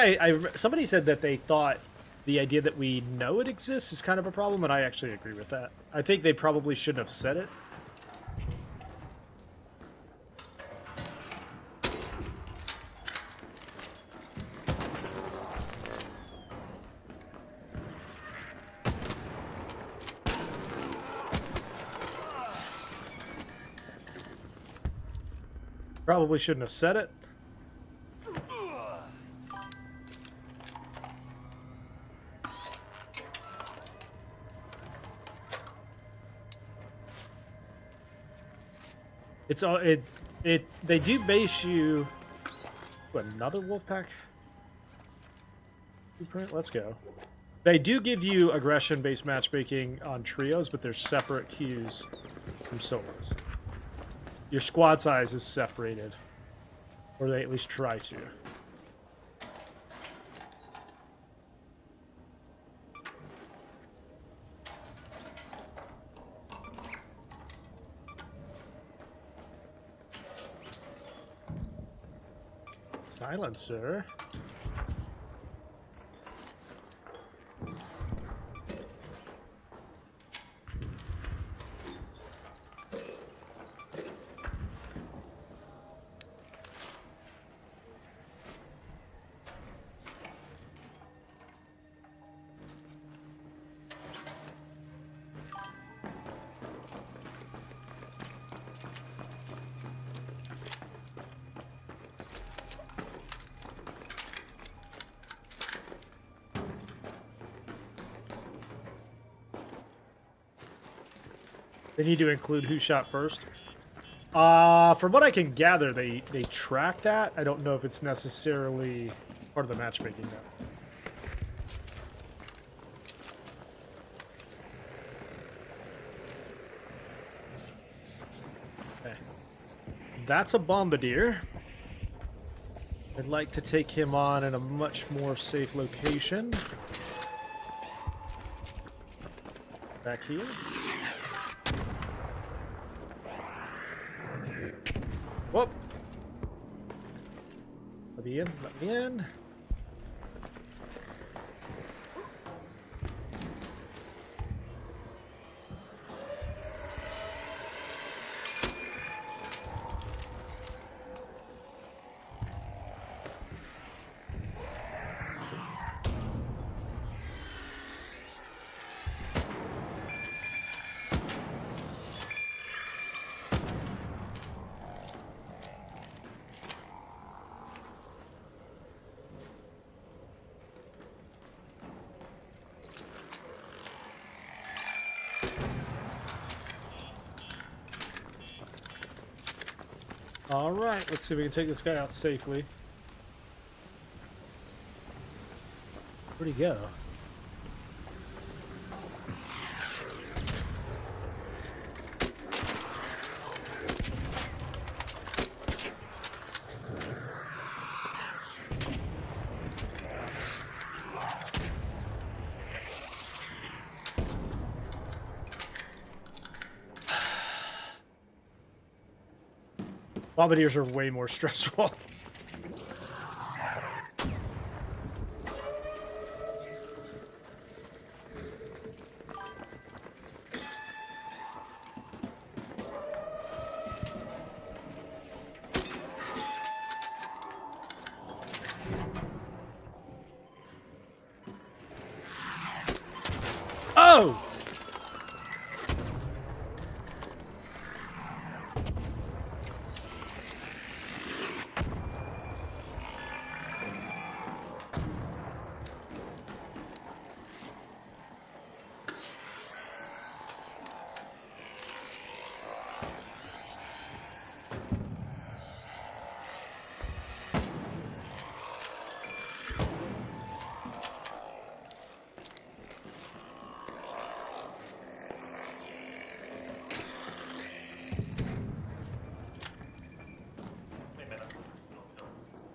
somebody said that they thought the idea that we know it exists is kind of a problem, and I actually agree with that. I think they probably shouldn't have said it. Probably shouldn't have said it. It's all they do base you. What, another Wolfpack blueprint? Let's go. They do give you aggression-based matchmaking on trios, but they're separate queues from solos. Your squad size is separated, or they at least try to. Silencer. They need to include who shot first. From what I can gather, they track that. I don't know if it's necessarily part of the matchmaking though. Okay. That's a bombardier. I'd like to take him on in a much more safe location. Back here. Whoop! Let me in, let me in. All right, let's see if we can take this guy out safely. Where'd he go? Bombardiers are way more stressful. Oh!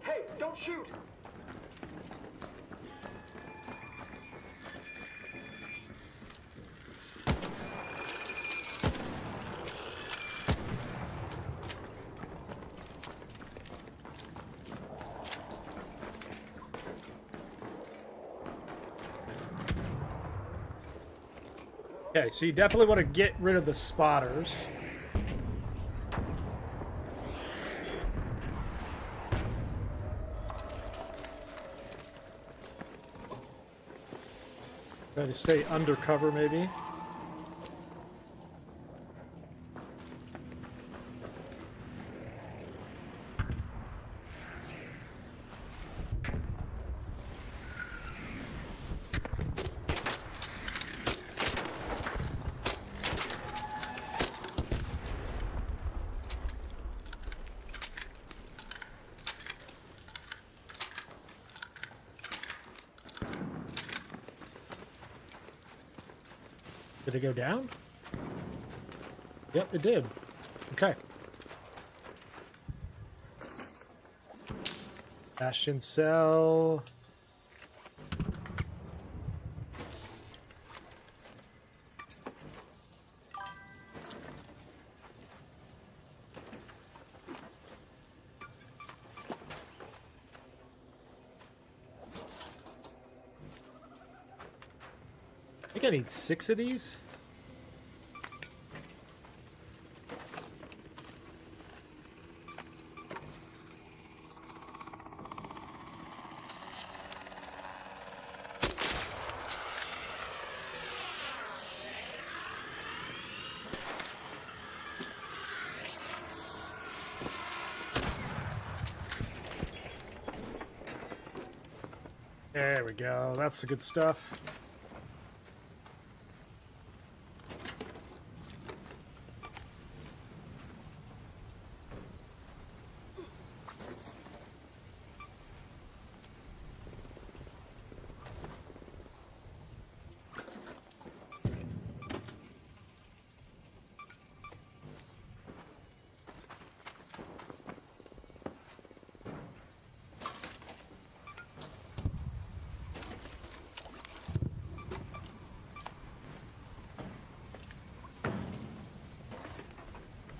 Hey, don't shoot! Okay, so you definitely want to get rid of the spotters. Try to stay undercover, maybe. Did it go down? Yep, it did. Okay. Bastion cell. I think I need 6 of these. There we go. That's the good stuff.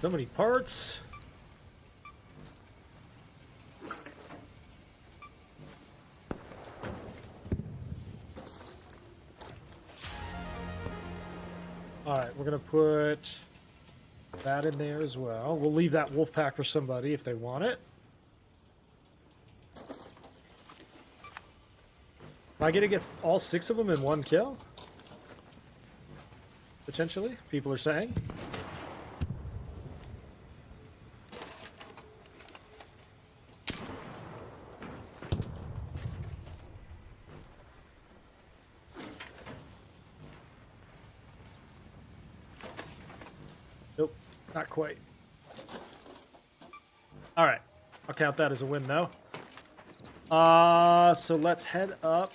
So many parts. Alright, we're going to put that in there as well. We'll leave that wolf pack for somebody if they want it. Am I going to get all 6 of them in one kill? Potentially, people are saying. Nope, not quite. All right. I'll count that as a win, though. So let's head up.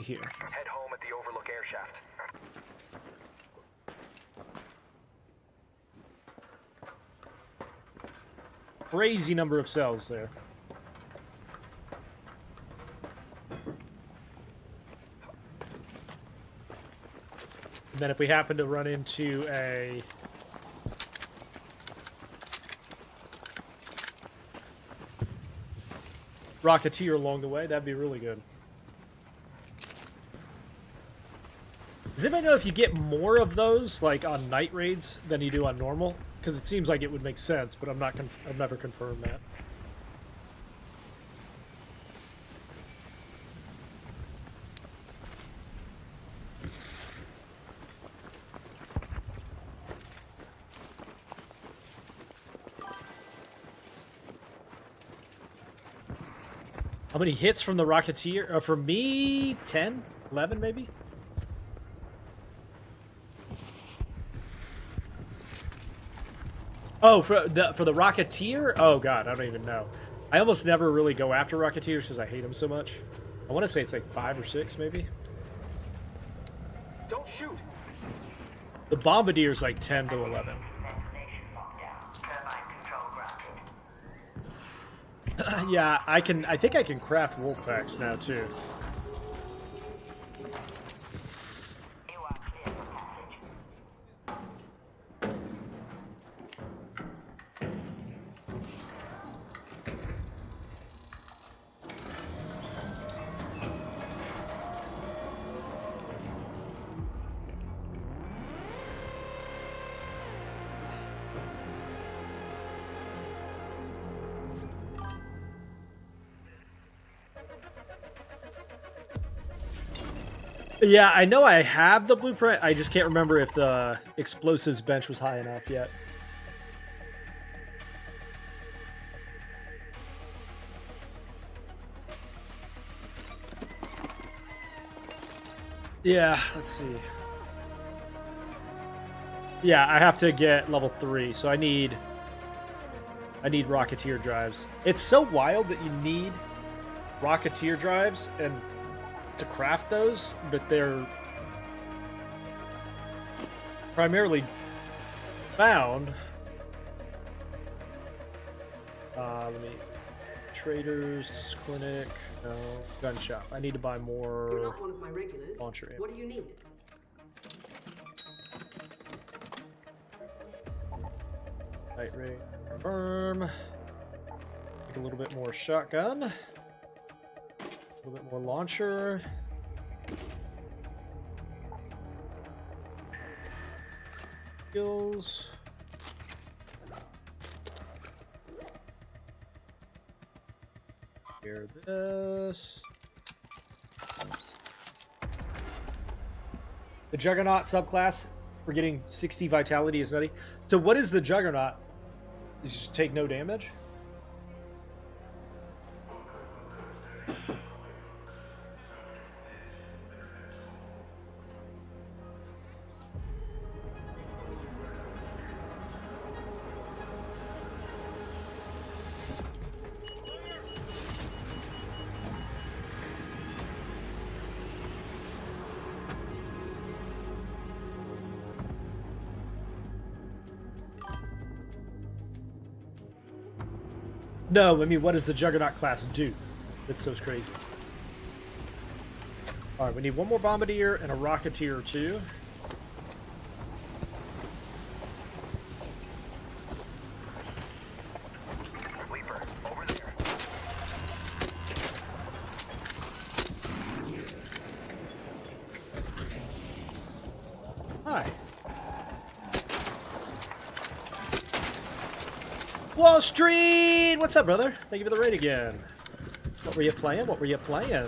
Here. Head home at the Overlook air shaft. Crazy number of cells there. And then if we happen to run into a Rocketeer along the way, that'd be really good. Does anybody know if you get more of those, like on night raids, than you do on normal? Because it seems like it would make sense, but I've never confirmed that. How many hits from the Rocketeer? For me, 10? 11 maybe? Oh, for the Rocketeer? Oh god, I don't even know. I almost never really go after Rocketeers because I hate them so much. I want to say it's like 5 or 6 maybe. Don't shoot. The Bombardier's like 10 to 11. Yeah, I think I can craft wolf packs now too. Yeah, I know I have the blueprint. I just can't remember if the explosives bench was high enough yet. Yeah, let's see. Yeah, I have to get level 3, so I need Rocketeer drives. It's so wild that you need Rocketeer drives and to craft those, but they're primarily found. Let me traders clinic. No, gun shop. I need to buy more. You're not one of my regulars. Launcher ammo. What do you need? Light rate. Confirm. Take a little bit more shotgun. A little bit more launcher. Skills. Here, this. The Juggernaut subclass. We're getting 60 vitality is nutty. So what is the Juggernaut? You just take no damage? No, I mean, what does the Juggernaut class do? It's so crazy. Alright, we need one more Bombardier and a Rocketeer or two. Leaper, over there. Hi. Wall Street! What's up, brother? Thank you for the raid again. What were you playing? What were you playing?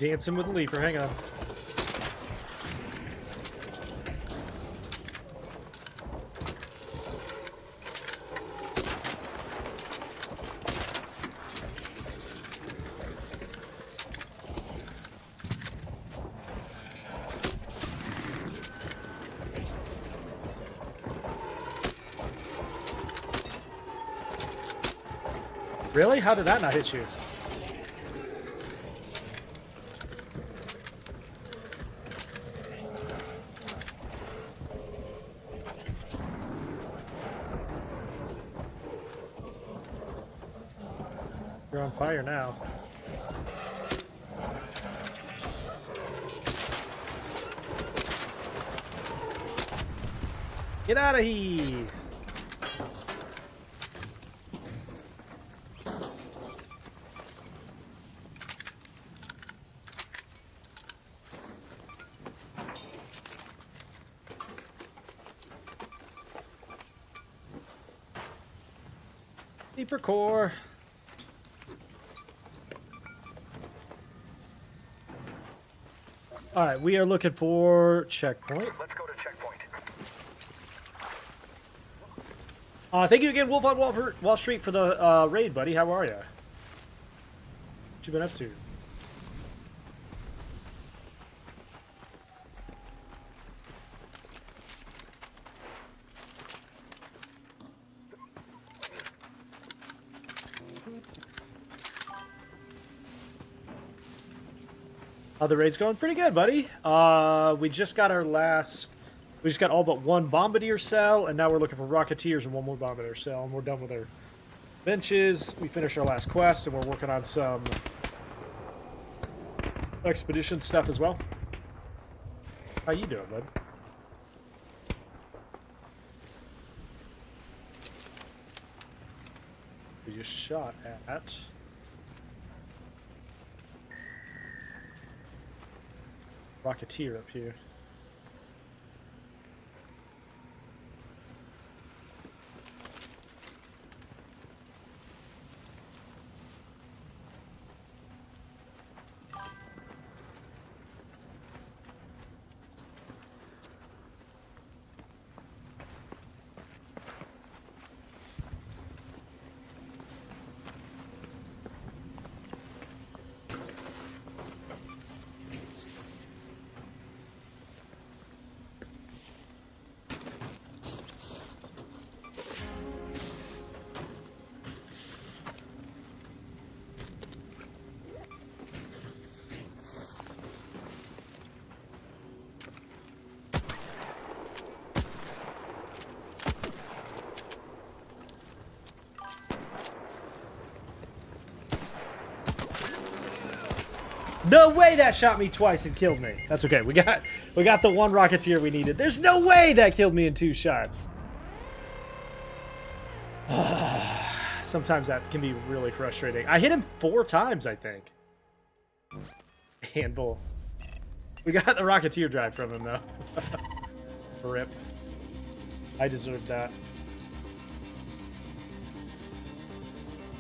dancing with the leaper. Hang on. Really? How did that not hit you? You're on fire now. Get out of here! Deeper core. All right, we are looking for checkpoint. Let's go to checkpoint. Thank you again, Wolf on Wall Street, for the raid, buddy. How are you? What you been up to? The raid's going pretty good, buddy. We just got we just got all but one bombardier cell, and now we're looking for rocketeers and one more bombardier cell, and we're done with our benches. We finished our last quest, and we're working on some expedition stuff as well. How you doing, bud? We just shot at... Rocketeer up here. No way that shot me twice and killed me. That's okay. We got the one rocketeer we needed. There's no way that killed me in 2 shots. Sometimes that can be really frustrating. I hit him 4 times, I think. Handful. We got the rocketeer drive from him, though. Rip. I deserved that.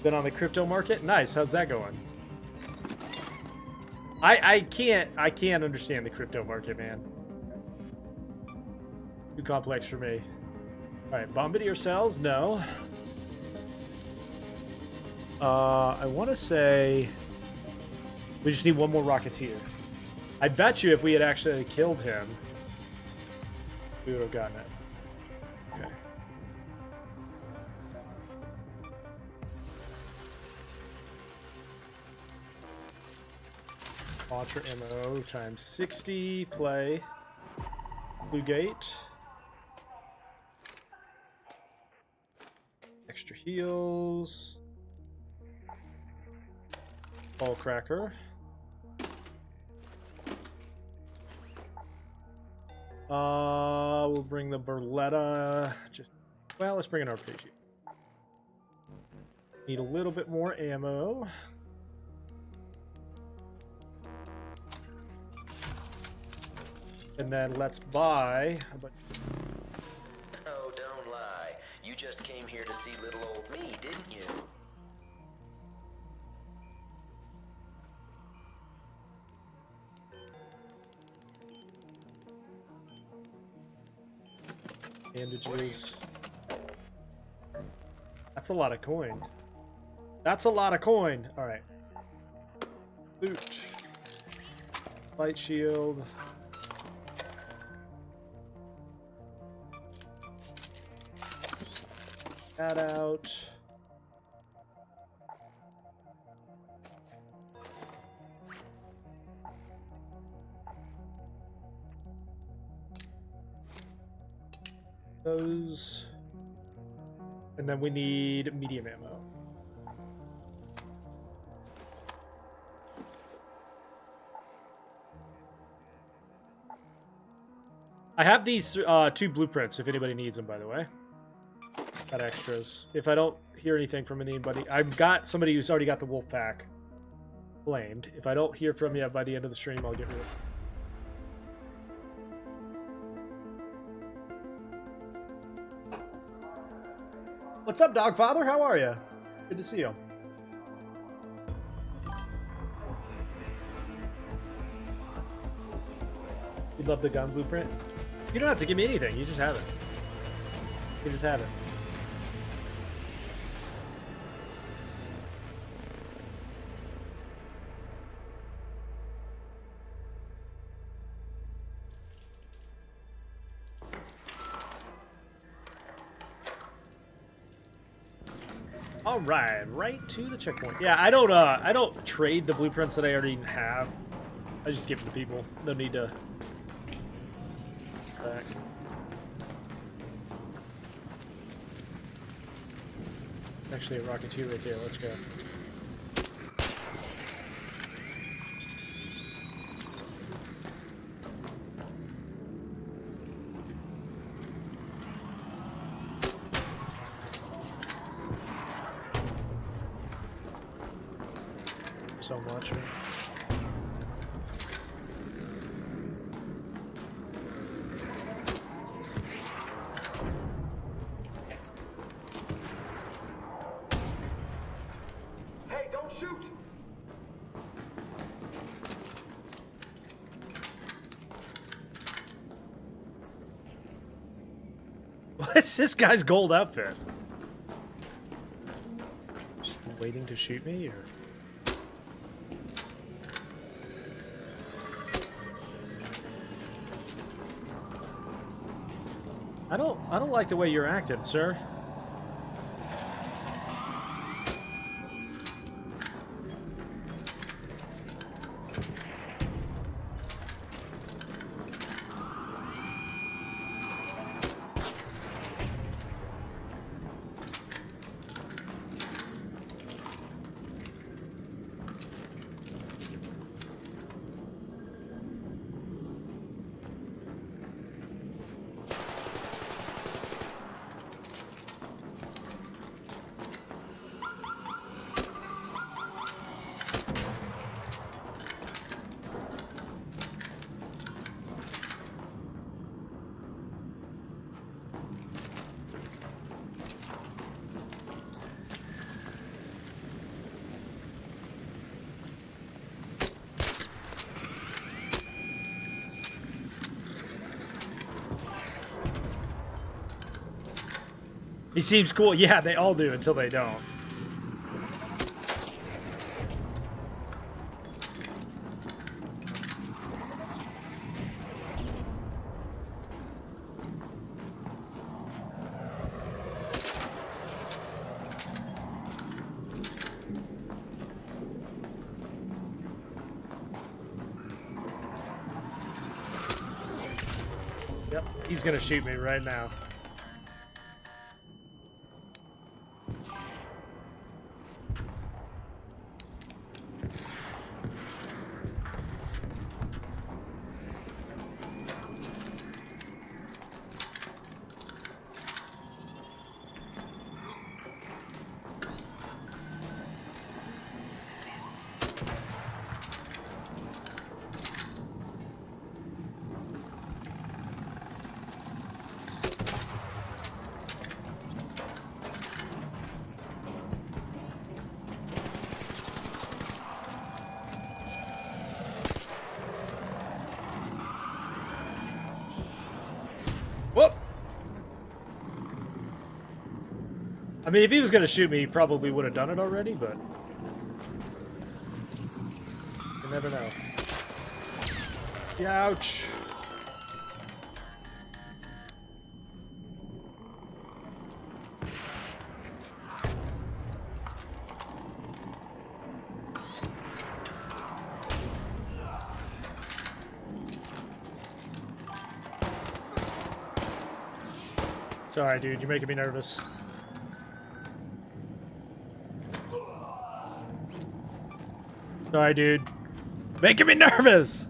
Been on the crypto market? Nice. How's that going? I can't understand the crypto market, man. Too complex for me. Alright, bombardier cells? No. I want to say we just need one more rocketeer. I bet you if we had actually killed him, we would have gotten it. Okay. Launcher ammo times 60, play. Blue gate. Extra heals. Ball cracker. We'll bring the Berletta. Well, let's bring an RPG. Need a little bit more ammo. And then let's buy a bunch. Oh, don't lie. You just came here to see little old me, didn't you? Bandages. That's a lot of coin. That's a lot of coin. All right. Loot. Light shield. That out. Those. And then we need medium ammo. I have these 2 blueprints if anybody needs them, by the way. Got extras. If I don't hear anything from anybody, I've got somebody who's already got the wolf pack blamed. If I don't hear from you by the end of the stream, I'll get rid of it. What's up, Dogfather? How are you? Good to see you. You love the gun blueprint? You don't have to give me anything. You just have it. You just have it. All right to the checkpoint. Yeah, I don't trade the blueprints that I already have. I just give them to people. No need to back. Actually, a Rocketeer right there. Let's go. So much. Hey, don't shoot! What's this guy's gold outfit? Just waiting to shoot me, or? I don't like the way you're acting, sir. He seems cool. Yeah, they all do until they don't. Yep, he's gonna shoot me right now. Whoop! mean, if he was going to shoot me, he probably would have done it already, but... You never know. Ouch! Sorry, dude, you're making me nervous. Sorry, dude. Making me nervous!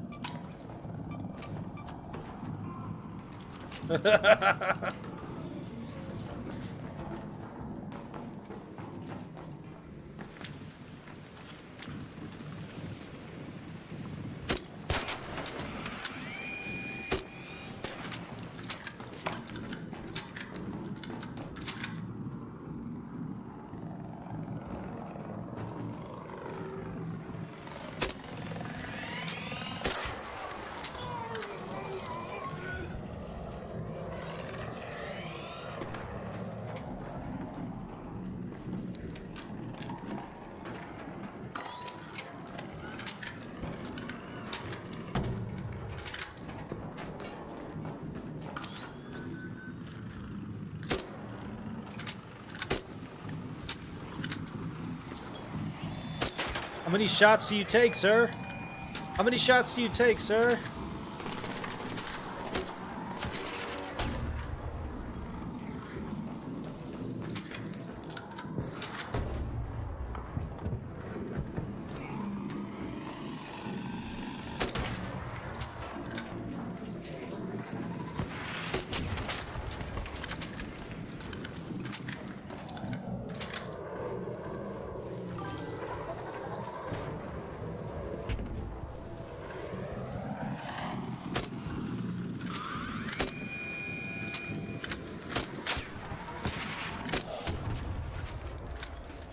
How many shots do you take, sir? How many shots do you take, sir?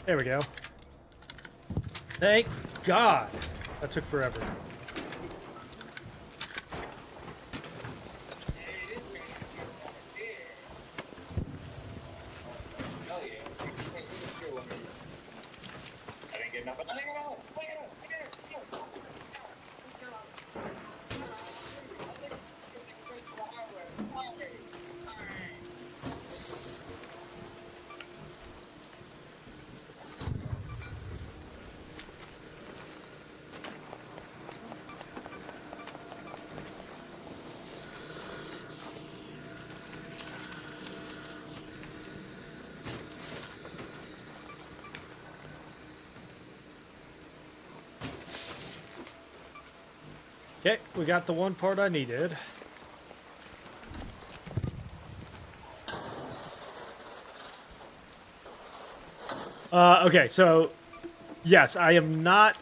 There we go. Thank God. That took forever. Okay, we got the one part I needed. Okay, so yes, I am not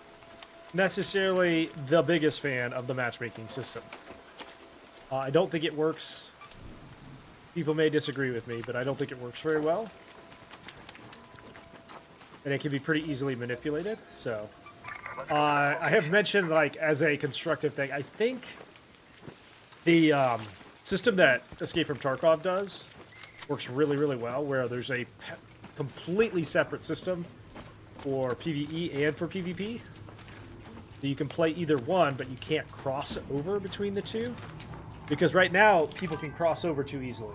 necessarily the biggest fan of the matchmaking system. I don't think it works. People may disagree with me, but I don't think it works very well. And it can be pretty easily manipulated, so... I have mentioned, like, as a constructive thing, I think the system that Escape from Tarkov does works really, really well, where there's a completely separate system for PvE and for PvP. So you can play either one, but you can't cross over between the two. Because right now, people can cross over too easily.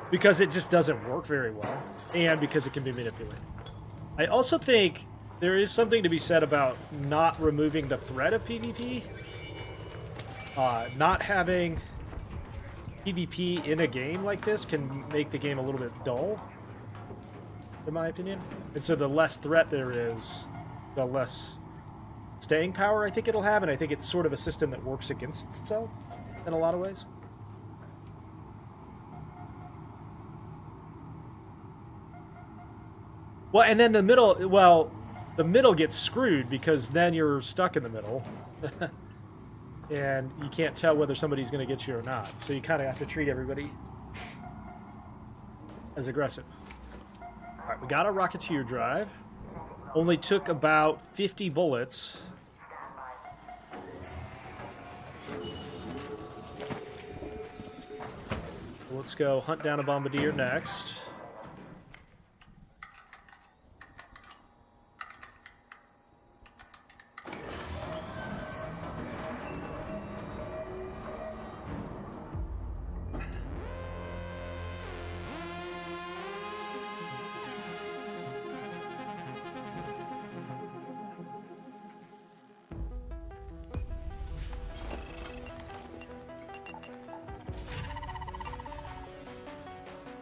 Because it just doesn't work very well, and because it can be manipulated. I also think there is something to be said about not removing the threat of PvP. Not having PvP in a game like this can make the game a little bit dull, in my opinion. And so the less threat there is, the less staying power I think it'll have, and I think it's sort of a system that works against itself in a lot of ways. Well, and then the middle gets screwed because then you're stuck in the middle. And you can't tell whether somebody's going to get you or not. So you kind of have to treat everybody as aggressive. All right, we got a Rocketeer drive. Only took about 50 bullets. Let's go hunt down a bombardier next.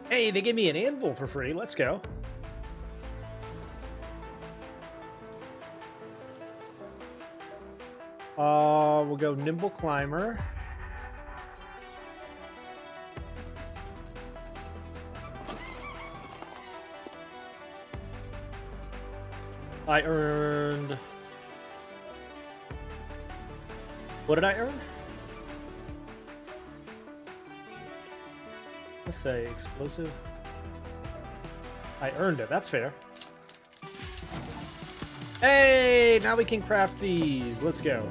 Hey, they gave me an anvil for free. Let's go. We'll go Nimble Climber. I earned... What did I earn? Let's say explosive. I earned it. That's fair. Hey, now we can craft these. Let's go.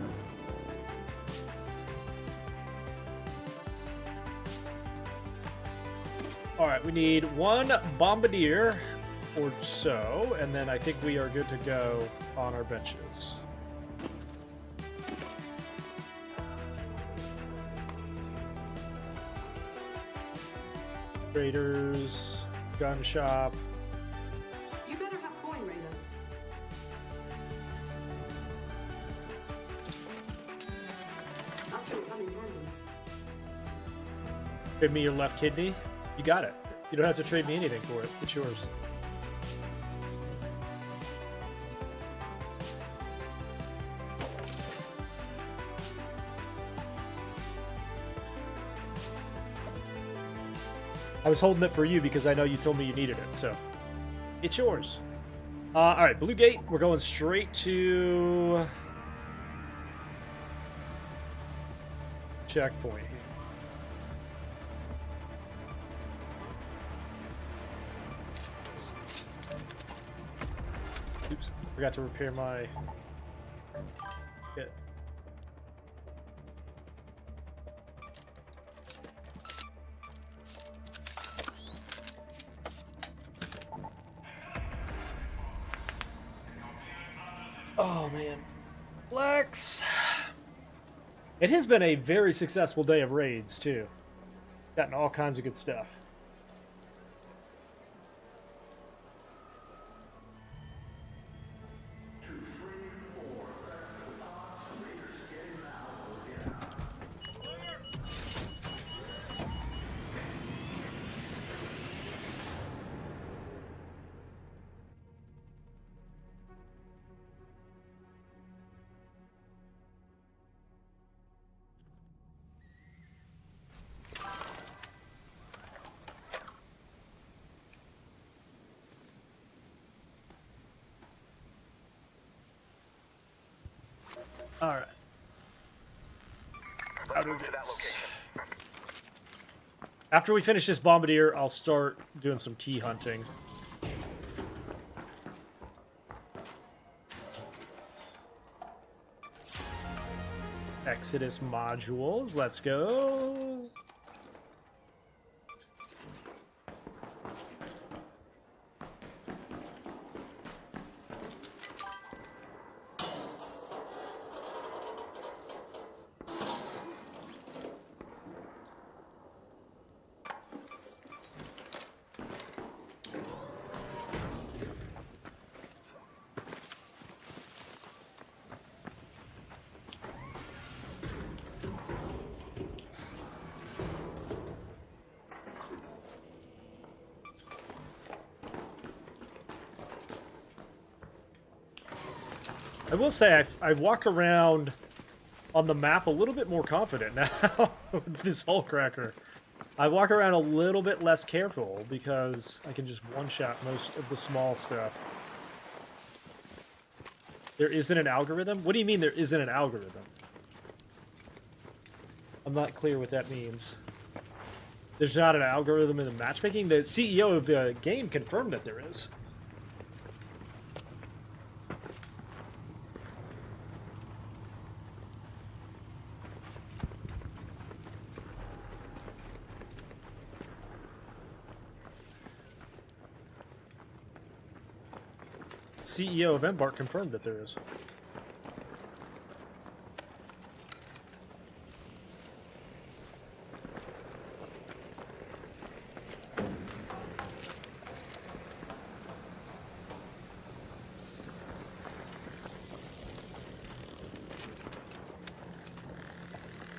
All right, we need one bombardier or so, and then I think we are good to go on our benches. Traders, gun shop. You better have coin, Raider. That's gonna come in handy. Trade me your left kidney. You got it. You don't have to trade me anything for it. It's yours. I was holding it for you because I know you told me you needed it, so it's yours. All right, Blue Gate. We're going straight to checkpoint. Oops, forgot to repair my kit. Oh man, Flex. It has been a very successful day of raids too. Gotten all kinds of good stuff. All right. After we finish this bombardier, I'll start doing some key hunting. Exodus modules. Let's go. I will say I walk around on the map a little bit more confident now with this hole cracker. I walk around a little bit less careful because I can just one-shot most of the small stuff. There isn't an algorithm? What do you mean there isn't an algorithm? I'm not clear what that means. There's not an algorithm in the matchmaking? The CEO of the game confirmed that there is. CEO of Embark confirmed that there is.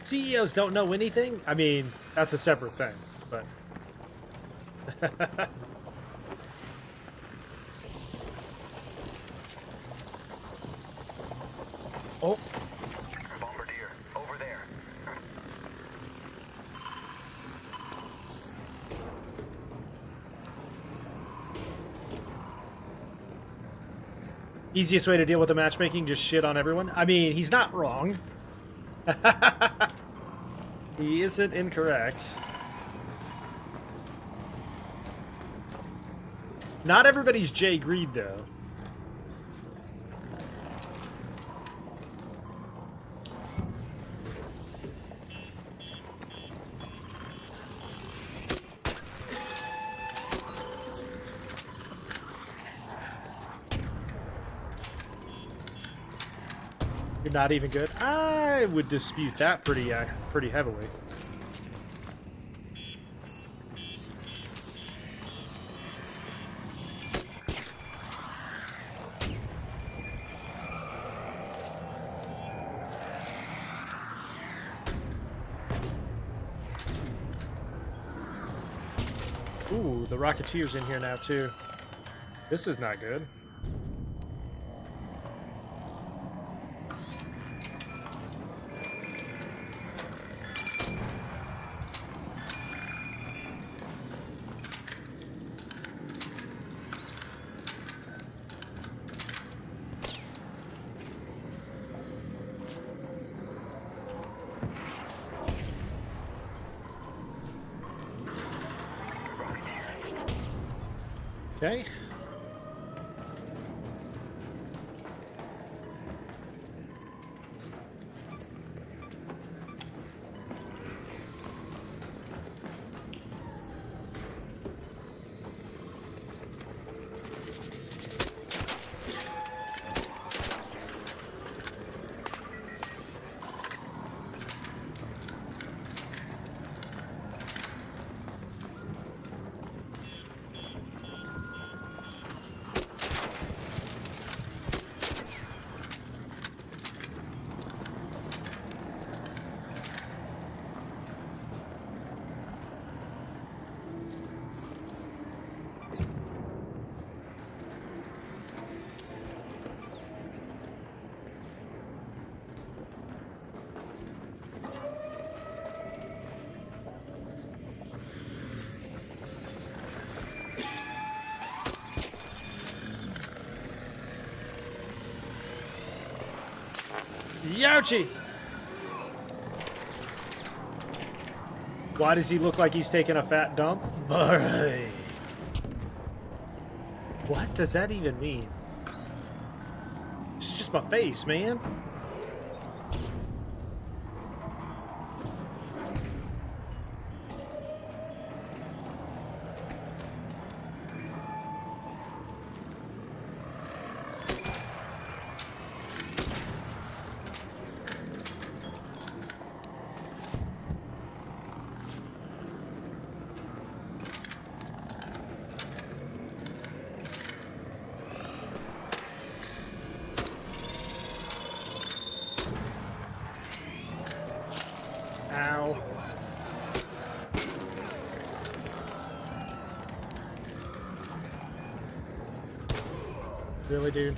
CEOs don't know anything? I mean, that's a separate thing, but... Oh. Bombardier, over there. Easiest way to deal with the matchmaking, just shit on everyone? I mean, he's not wrong. He isn't incorrect. Not everybody's Jay Greed, though. You're not even good? I would dispute that pretty heavily. Ooh, the Rocketeer's in here now, too. This is not good. Okay. Youchie! Why does he look like he's taking a fat dump? Alright. What does that even mean? It's just my face, man. Ow. Really, dude?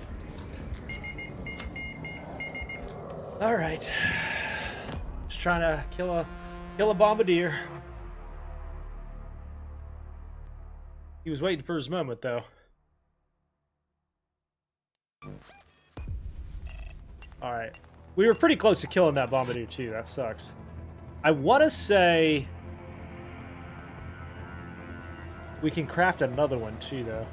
All right. Just trying to kill a bombardier. He was waiting for his moment, though. All right. We were pretty close to killing that bombardier, too. That sucks. I want to say we can craft another one too, though.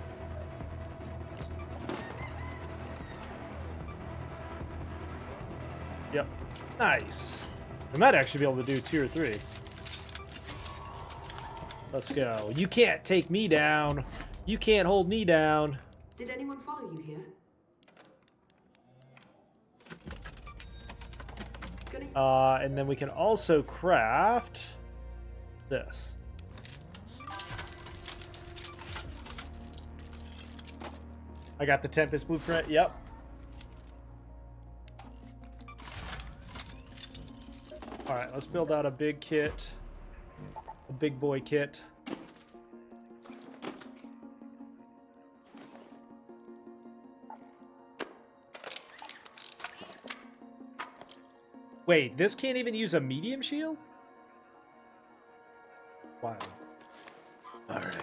Yep. Nice. We might actually be able to do 2 or 3. Let's go. You can't take me down. You can't hold me down. Did anyone follow you here? Anthony? And then we can also craft this. I got the Tempest blueprint. Yep. All right, let's build out a big kit, a big boy kit. Wait, this can't even use a medium shield? Wow. All right.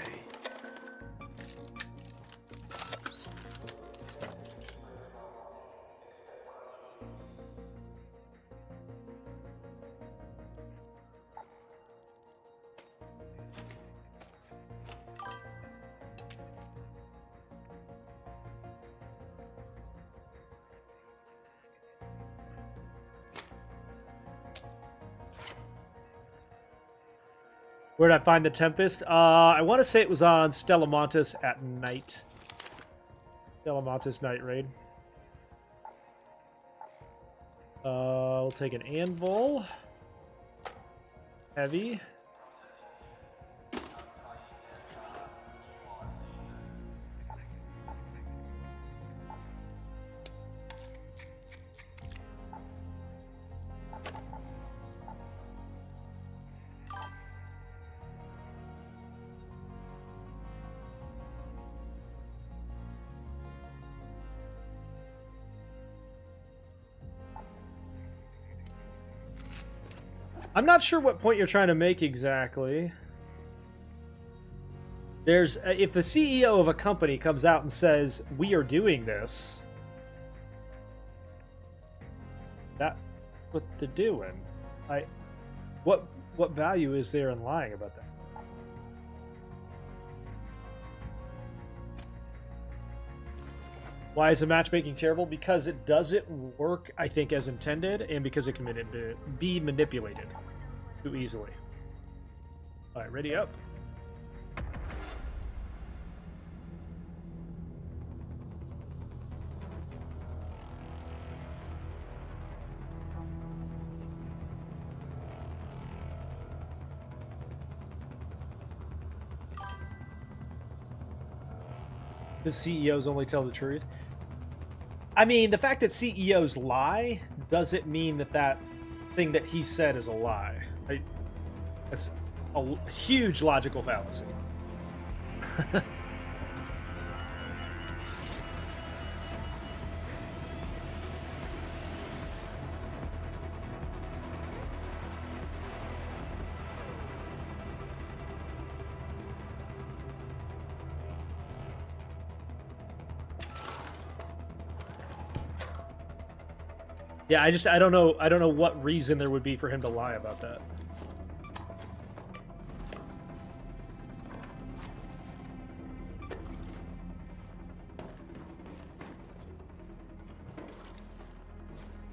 Where did I find the Tempest? I want to say it was on Stella Montis at night. Stella Montis night raid. We'll take an anvil. Heavy. I'm not sure what point you're trying to make exactly. There's if the CEO of a company comes out and says we are doing this, that's what they're doing. What value is there in lying about that? Why is the matchmaking terrible? Because it doesn't work, I think, as intended, and because it can be manipulated too easily. All right, ready up. The CEOs only tell the truth. I mean, the fact that CEOs lie doesn't mean that that thing that he said is a lie. That's a huge logical fallacy. Yeah, I don't know what reason there would be for him to lie about that.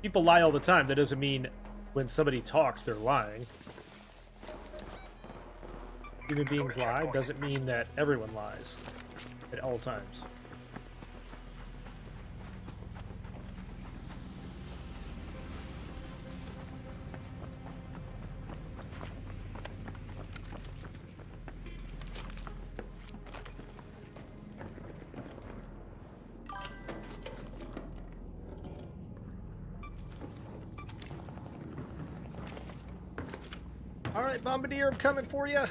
People lie all the time. That doesn't mean when somebody talks, they're lying. Human beings lie doesn't mean that everyone lies at all times. All right, Bombardier, I'm coming for you.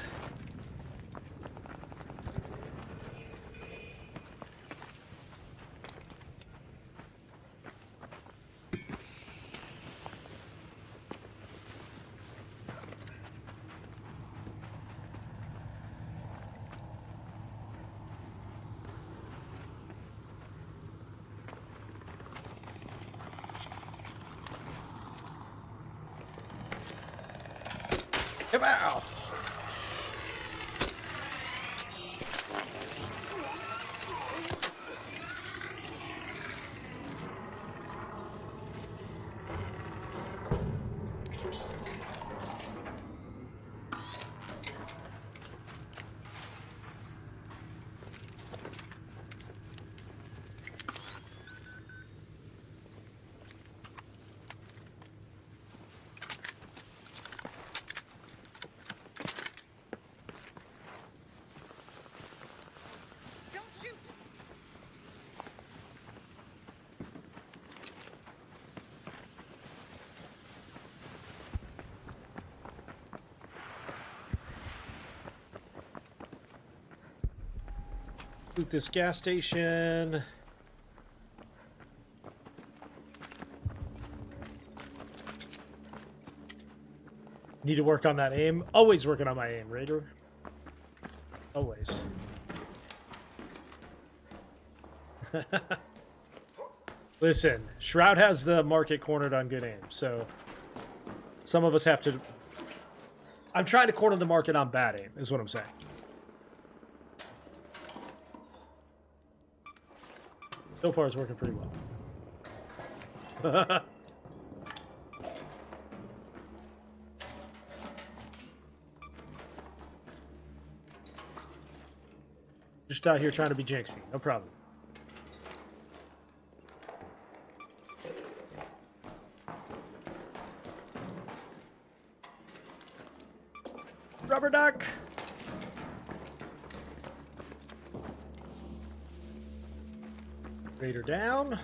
Wow. Loot this gas station. Need to work on that aim. Always working on my aim, Raider. Always. Listen, Shroud has the market cornered on good aim, so some of us have to... I'm trying to corner the market on bad aim, is what I'm saying. So far, it's working pretty well. Just out here trying to be jinxy. No problem. Rubber duck! Raider down.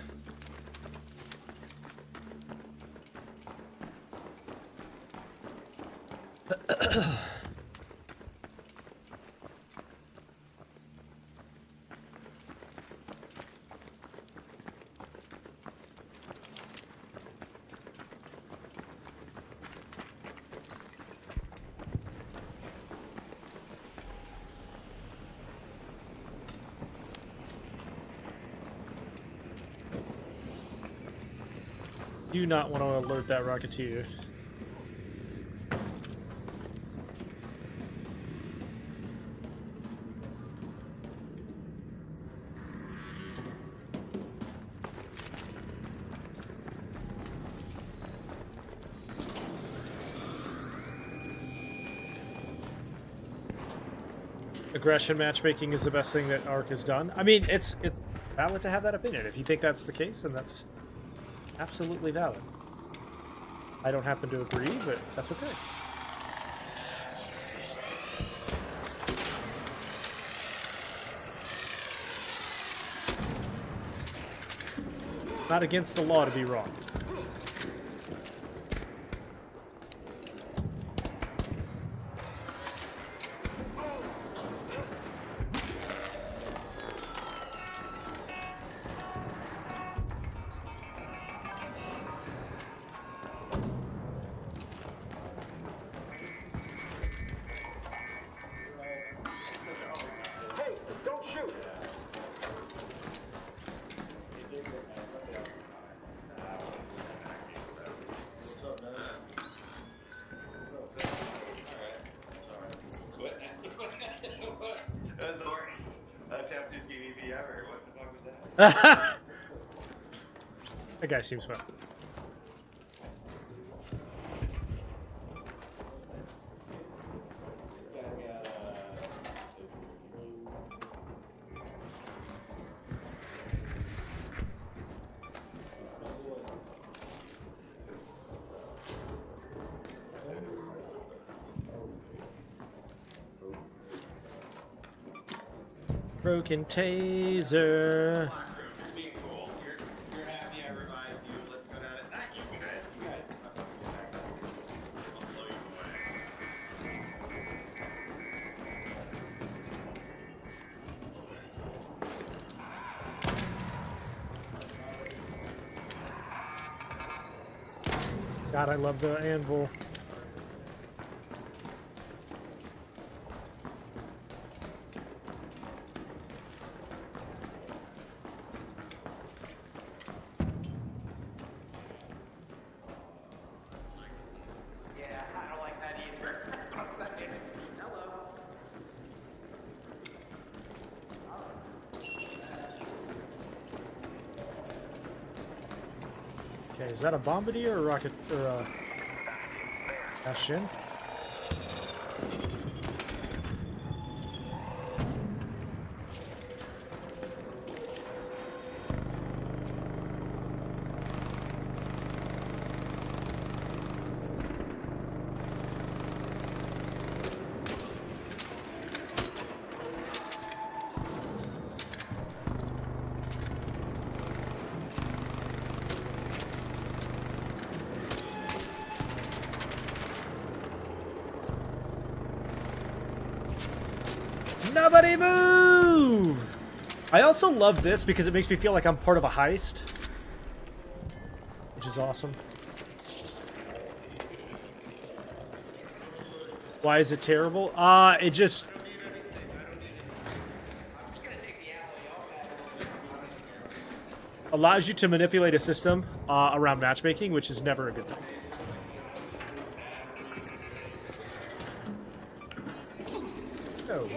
Do not want to alert that Rocketeer. Aggression matchmaking is the best thing that Ark has done. I mean, it's valid to have that opinion. If you think that's the case, then that's absolutely valid. I don't happen to agree, but that's okay. Not against the law to be wrong. That guy seems fun. Broken taser. God, I love the anvil. Yeah, I don't like that either. One second. Hello. Okay, is that a bombardier or a rocket or a bastion? Nobody move! I also love this because it makes me feel like I'm part of a heist, which is awesome. Why is it terrible? It just... allows you to manipulate a system around matchmaking, which is never a good thing. Oh.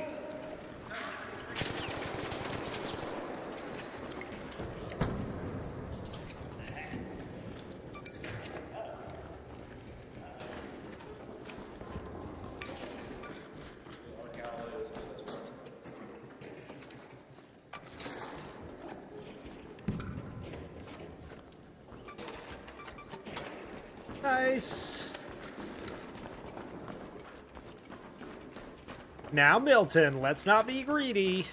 Nice. Now, Milton, let's not be greedy.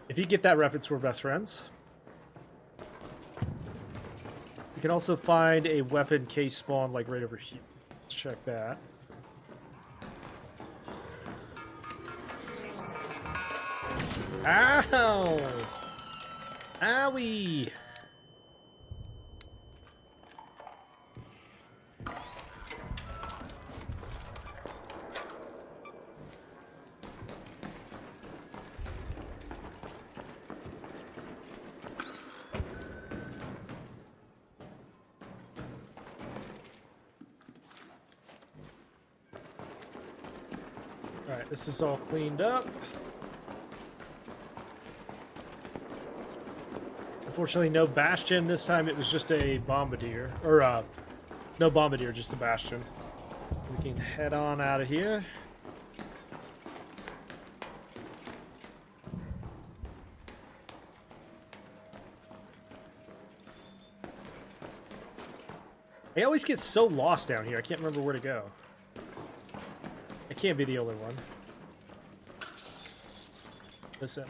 If you get that reference, we're best friends. You can also find a weapon case spawn like right over here. Let's check that. Ow! Owie! Alright, this is all cleaned up. Unfortunately, no Bastion this time. It was just a Bombardier. Or, no Bombardier, just a Bastion. We can head on out of here. I always get so lost down here. I can't remember where to go. I can't be the only one. Listen.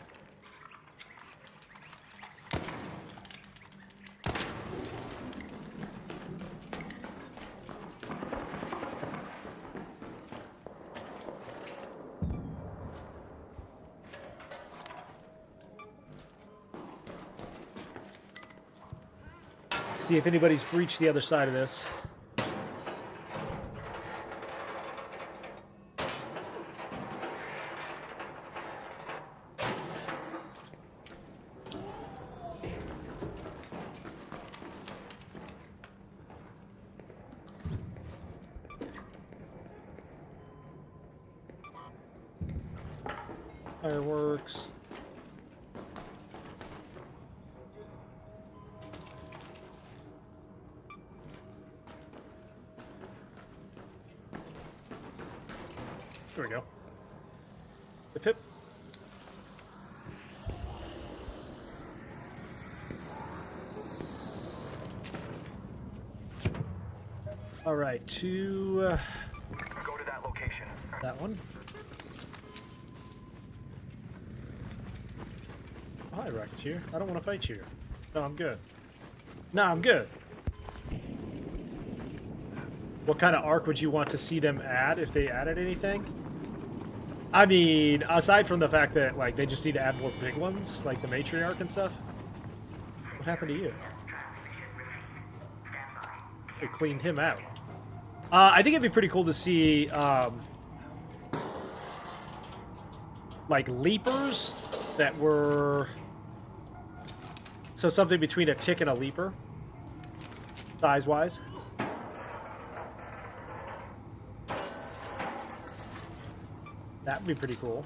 See if anybody's breached the other side of this. Fireworks. There we go. The pip. All right, to Go to that location. that one. Hi, Rocketeer. I don't want to fight you. No, I'm good. No, I'm good. What kind of arc would you want to see them add if they added anything? I mean, aside from the fact that, like, they just need to add more big ones, like the Matriarch and stuff. What happened to you? They cleaned him out. I think it'd be pretty cool to see, like, leapers that were... So something between a tick and a leaper, size-wise. That would be pretty cool.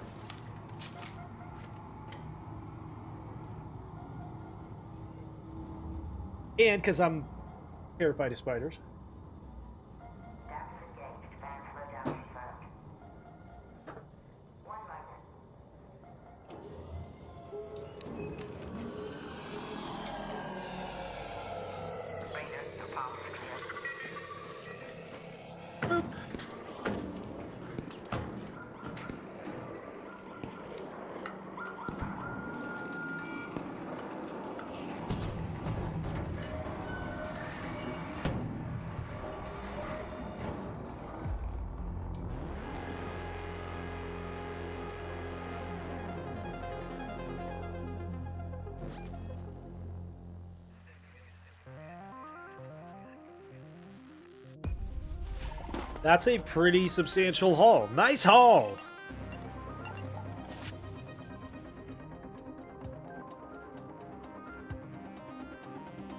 And because I'm terrified of spiders. Boop. That's a pretty substantial haul. Nice haul!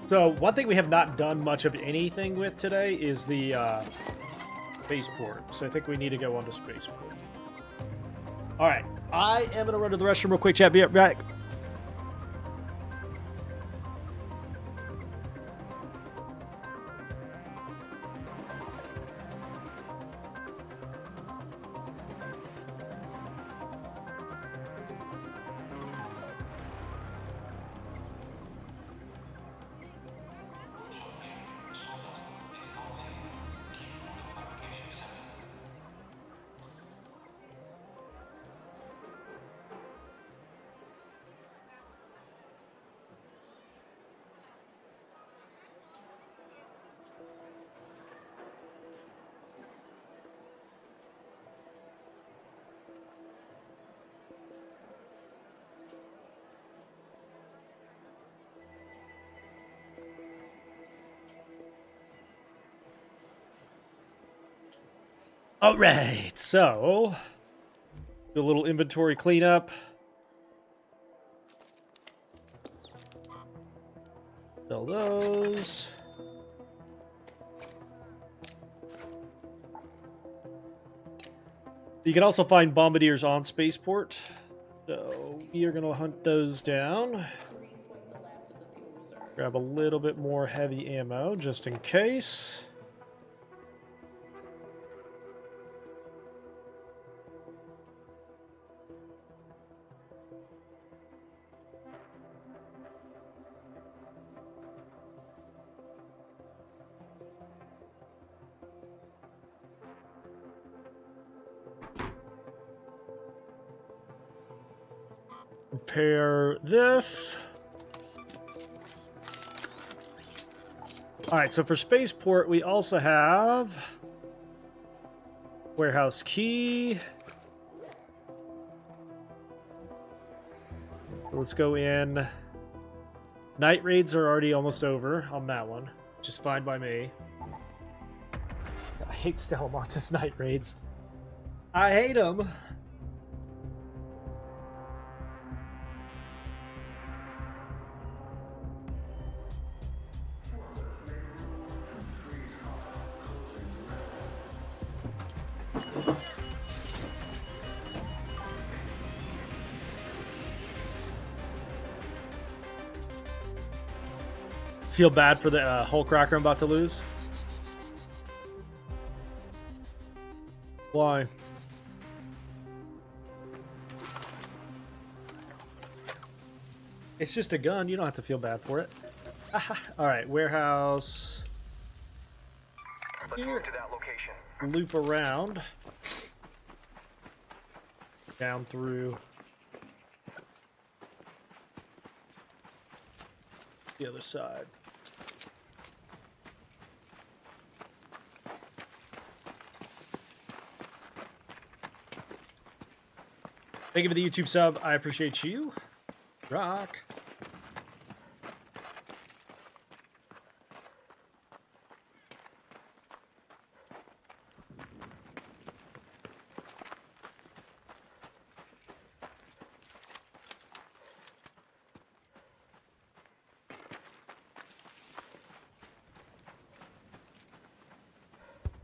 So, one thing we have not done much of anything with today is the spaceport. So I think we need to go on to spaceport. Alright, I am going to run to the restroom real quick, chat. Be right back. All right, so do a little inventory cleanup. Sell those. You can also find bombardiers on spaceport. So we are going to hunt those down. Grab a little bit more heavy ammo just in case. Repair this. All right, so for spaceport, we also have warehouse key. Let's go in. Night raids are already almost over on that one, which is fine by me. I hate Stella Montis night raids. I hate them. Feel bad for the Hull Cracker I'm about to lose? Why? It's just a gun. You don't have to feel bad for it. Alright, warehouse. Let's move to that location. Loop around. Down through the other side. Thank you for the YouTube sub. I appreciate you. Rock.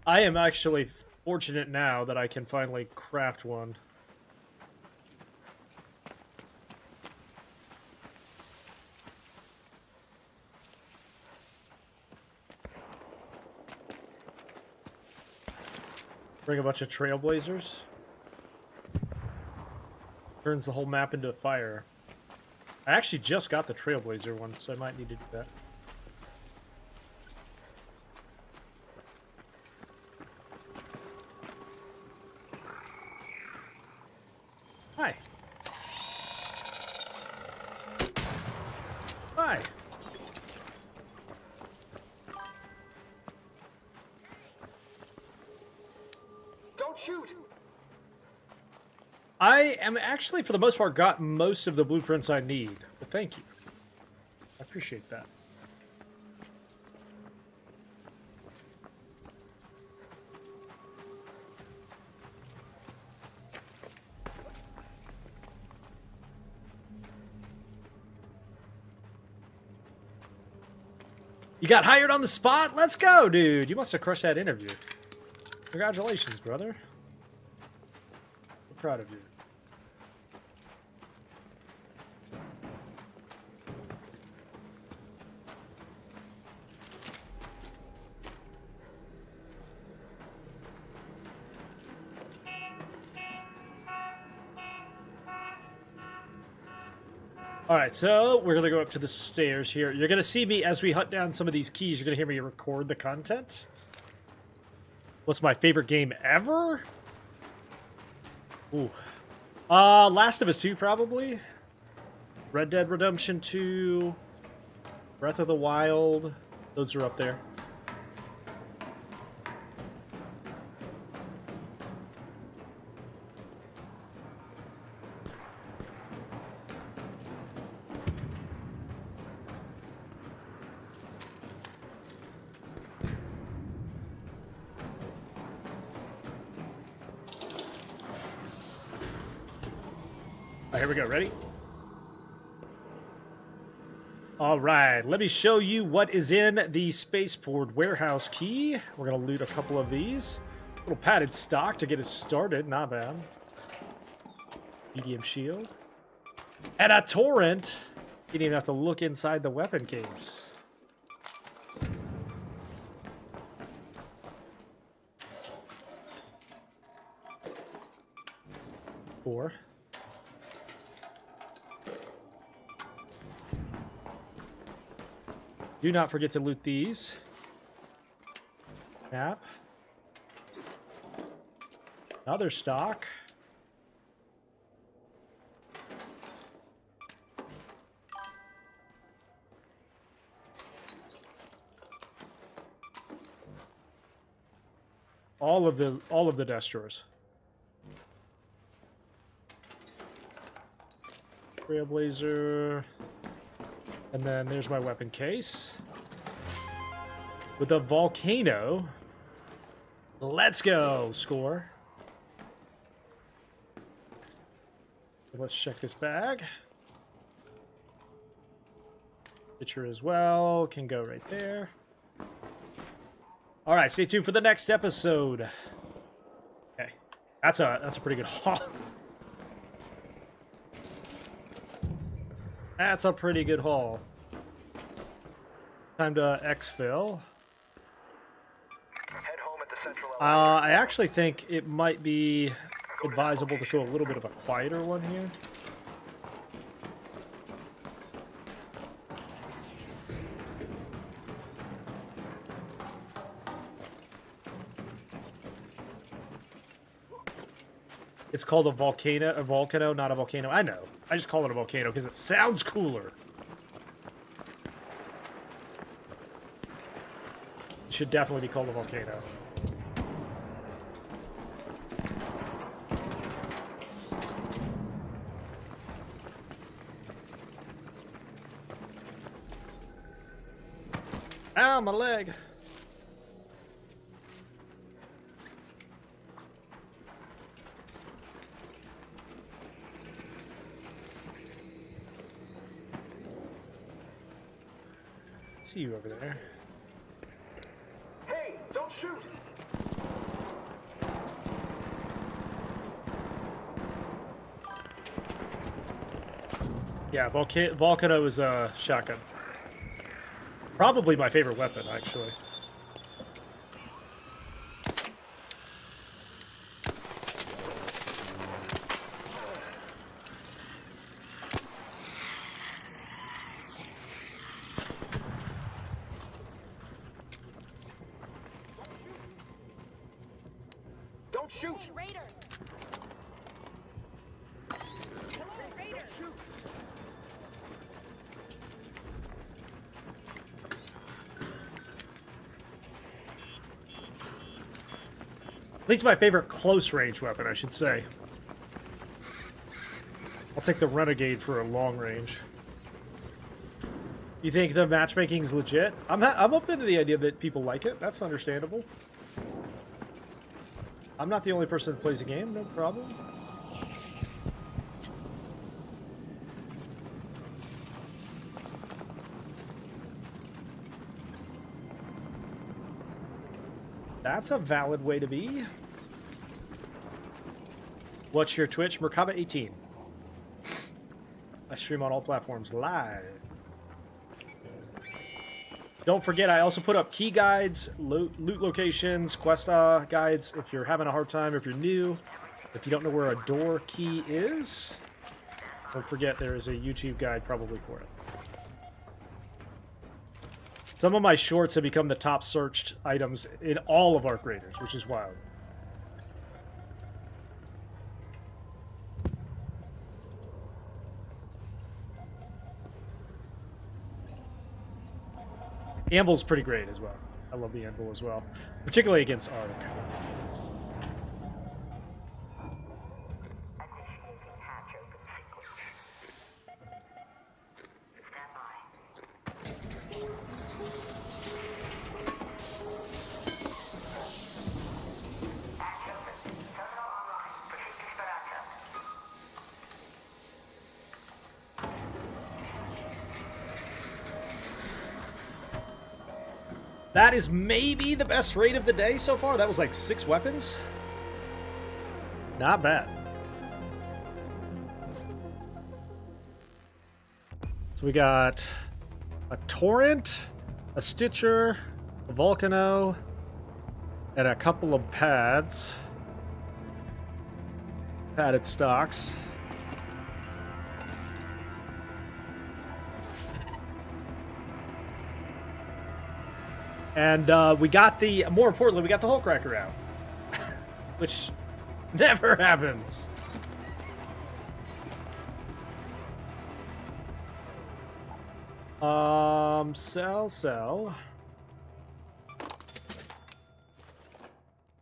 I am actually fortunate now that I can finally craft one. Bring a bunch of trailblazers. Turns the whole map into a fire. I actually just got the trailblazer one, so I might need to do that. Hi. Hi. Don't shoot! I am actually, for the most part, got most of the blueprints I need. But thank you. I appreciate that. You got hired on the spot? Let's go, dude. You must have crushed that interview. Congratulations, brother. I'm proud of you. Alright, so we're going to go up to the stairs here. You're going to see me as we hunt down some of these keys. You're going to hear me record the content. What's my favorite game ever? Ooh. Last of Us 2, probably. Red Dead Redemption 2. Breath of the Wild. Those are up there. Here we go. Ready? All right. Let me show you what is in the spaceport warehouse key. We're going to loot a couple of these. A little padded stock to get us started. Not bad. Medium shield. And a torrent. You didn't even have to look inside the weapon case. Four. Do not forget to loot these. Map. Another stock. All of the desk drawers. Trailblazer. And then there's my weapon case. With a volcano. Let's go! Score. Let's check this bag. Picture as well. Can go right there. Alright, stay tuned for the next episode. Okay. That's a pretty good haul. That's a pretty good haul. Time to exfil. Head home at the central I actually think it might be advisable to go a little bit of a quieter one here. It's called a volcano, not a volcano. I know. I just call it a volcano because it sounds cooler. It should definitely be called a volcano. Ow, my leg. See you over there. Hey, don't shoot! Yeah, volcano is a shotgun. Probably my favorite weapon, actually. Don't shoot! Raider! Raider! Shoot! At least my favorite close range weapon, I should say. I'll take the Renegade for a long range. You think the matchmaking's legit? I'm open to the idea that people like it. That's understandable. I'm not the only person that plays the game, no problem. That's a valid way to be. What's your Twitch? Merkaba18. I stream on all platforms live. Don't forget, I also put up key guides, loot locations, quest guides. If you're having a hard time, if you're new, if you don't know where a door key is, don't forget there is a YouTube guide probably for it. Some of my shorts have become the top searched items in all of Arc Raiders, which is wild. Amble's pretty great as well. I love the Anvil as well, particularly against Arc. That is maybe the best raid of the day so far. That was like 6 weapons. Not bad. So we got a Torrent, a Stitcher, a Volcano, and a couple of pads. Padded stocks. And we got the, more importantly, we got the Hulkracker out. Which never happens. Sell.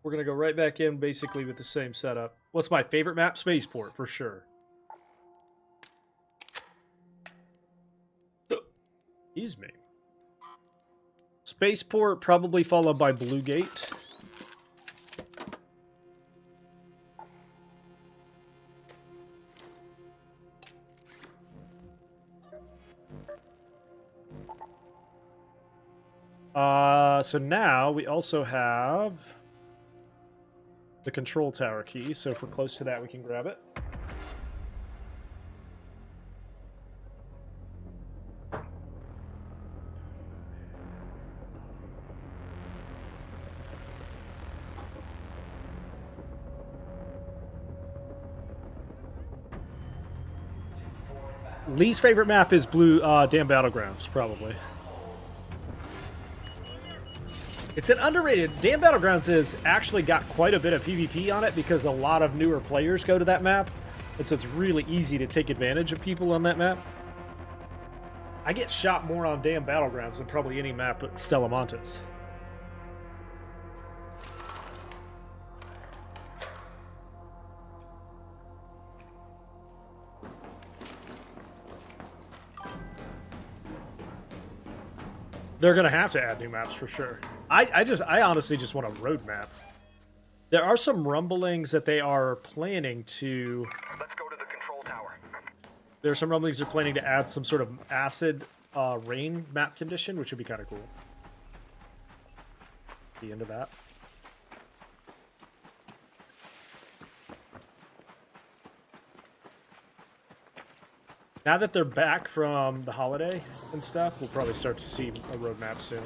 We're gonna go right back in basically with the same setup. What's my favorite map? Spaceport, for sure. Excuse me. Spaceport, probably followed by Blue Gate. So now we also have the control tower key, so if we're close to that, we can grab it. Least favorite map is Blue Damn Battlegrounds, probably. It's an underrated. Damn Battlegrounds has actually got quite a bit of PvP on it because a lot of newer players go to that map. And so it's really easy to take advantage of people on that map. I get shot more on Damn Battlegrounds than probably any map at Stella Montis. They're going to have to add new maps for sure. I honestly just want a road map. There are some rumblings that they are planning to... Let's go to the control tower. There are some rumblings they're planning to add some sort of acid rain map condition, which would be kind of cool. Be into that. Now that they're back from the holiday and stuff, we'll probably start to see a roadmap soon.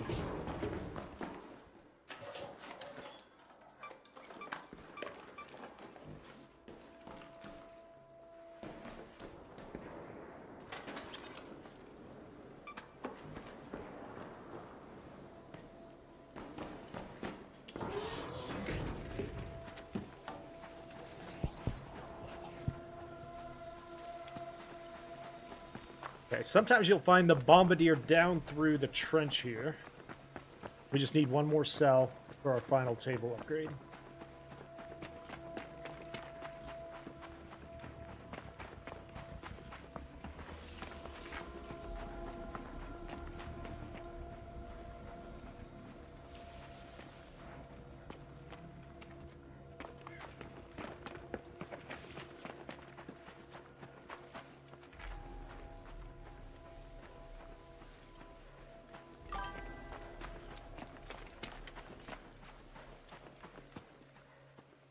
Okay, sometimes you'll find the Bombardier down through the trench here. We just need one more cell for our final table upgrade.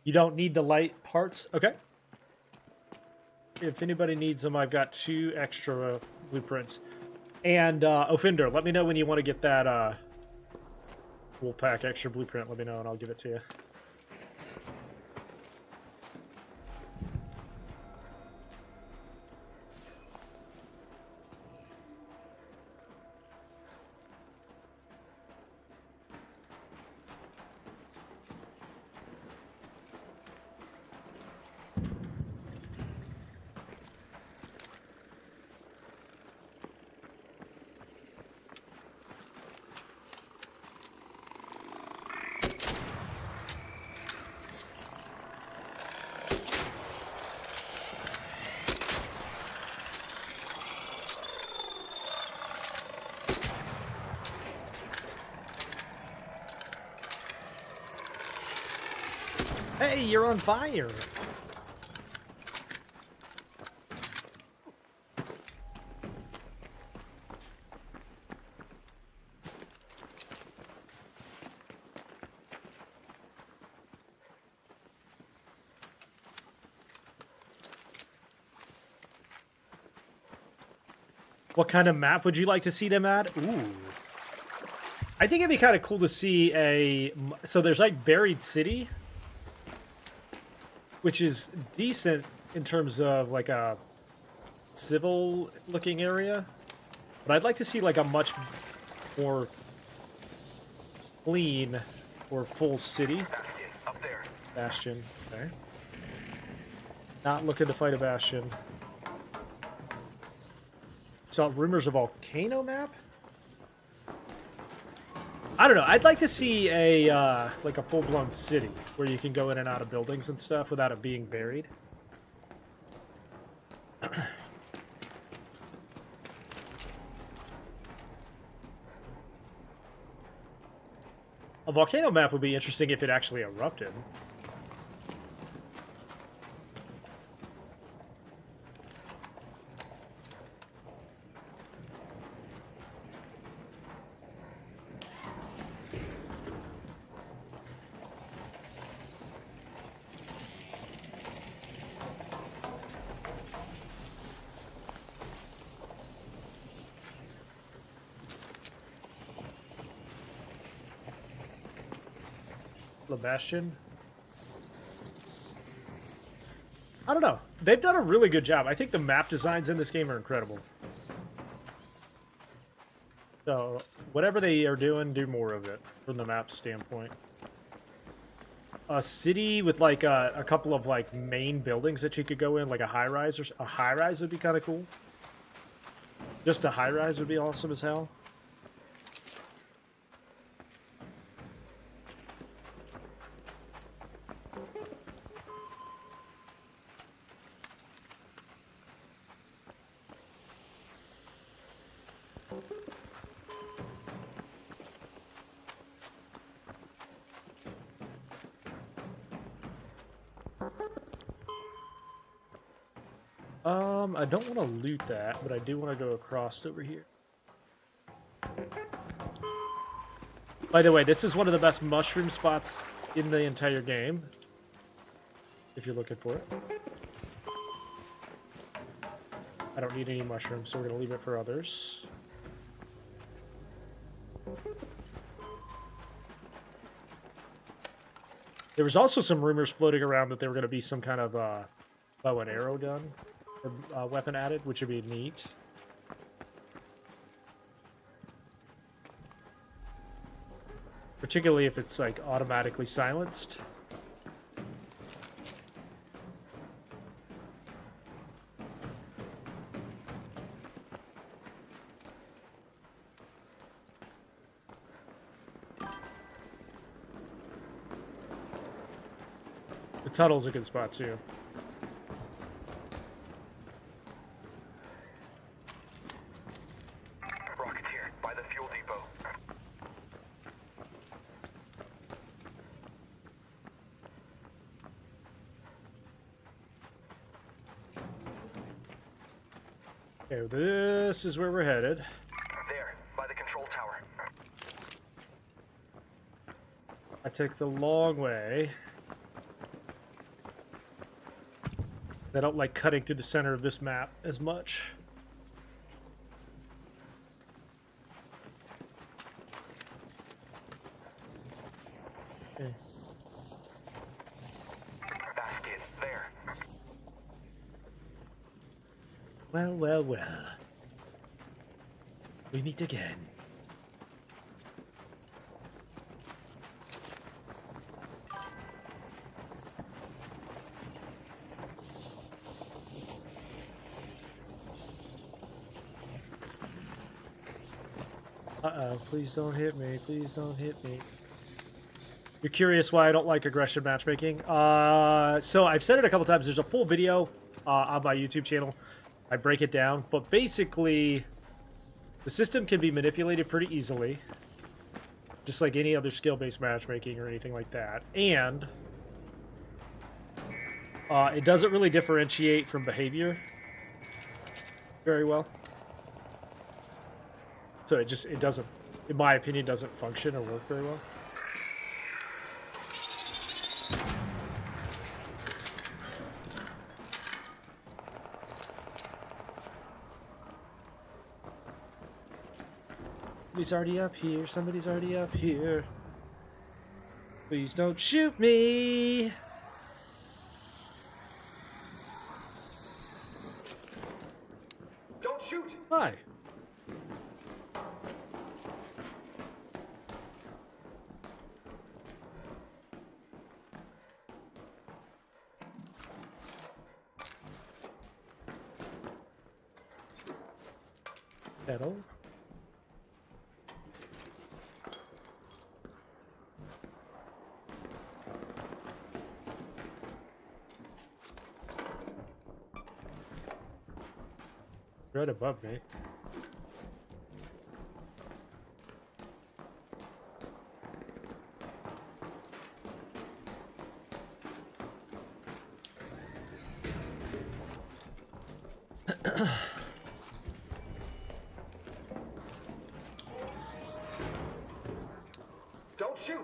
You don't need the light parts? Okay. If anybody needs them, I've got 2 extra blueprints. And Offender, let me know when you want to get that full pack extra blueprint. Let me know and I'll give it to you. Hey, you're on fire! What kind of map would you like to see them at? Ooh. I think it'd be kind of cool to see a... So there's like Buried City, which is decent in terms of like a civil looking area. But I'd like to see like a much more clean or full city. Bastion, up there. Bastion, okay. Not looking to fight a Bastion. Saw rumors of volcano map? I don't know. I'd like to see a like a full-blown city where you can go in and out of buildings and stuff without it being buried. A volcano map would be interesting if it actually erupted. Bastion. I don't know. They've done a really good job. I think the map designs in this game are incredible. So, whatever they are doing, do more of it from the map standpoint. A city with like a couple of like main buildings that you could go in, like a high rise or a high rise would be kind of cool. Just a high rise would be awesome as hell. I don't want to loot that, but I do want to go across over here. By the way, this is one of the best mushroom spots in the entire game, if you're looking for it. I don't need any mushrooms, so we're going to leave it for others. There was also some rumors floating around that there were going to be some kind of bow and arrow gun or weapon added, which would be neat. Particularly if it's like automatically silenced. The tunnel's a good spot too. Rocketeer, by the fuel depot. Okay, this is where we're headed. There, by the control tower. I took the long way. I don't like cutting through the center of this map as much. Okay. Basket, there. Well, well, well. We meet again. Uh-oh, please don't hit me. Please don't hit me. You're curious why I don't like aggression matchmaking? So I've said it a couple times. There's a full video on my YouTube channel. I break it down. But basically, the system can be manipulated pretty easily. Just like any other skill-based matchmaking or anything like that. And it doesn't really differentiate from behavior very well. So it doesn't, in my opinion, doesn't function or work very well. Somebody's already up here. Somebody's already up here. Please don't shoot me. Don't shoot! Hi. Pedal. Right above me. Don't shoot!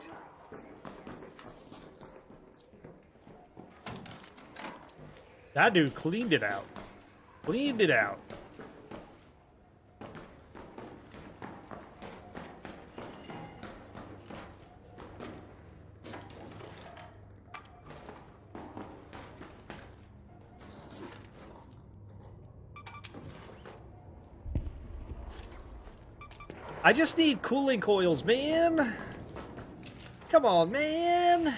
That dude cleaned it out. Cleaned it out. I just need cooling coils, man. Come on, man.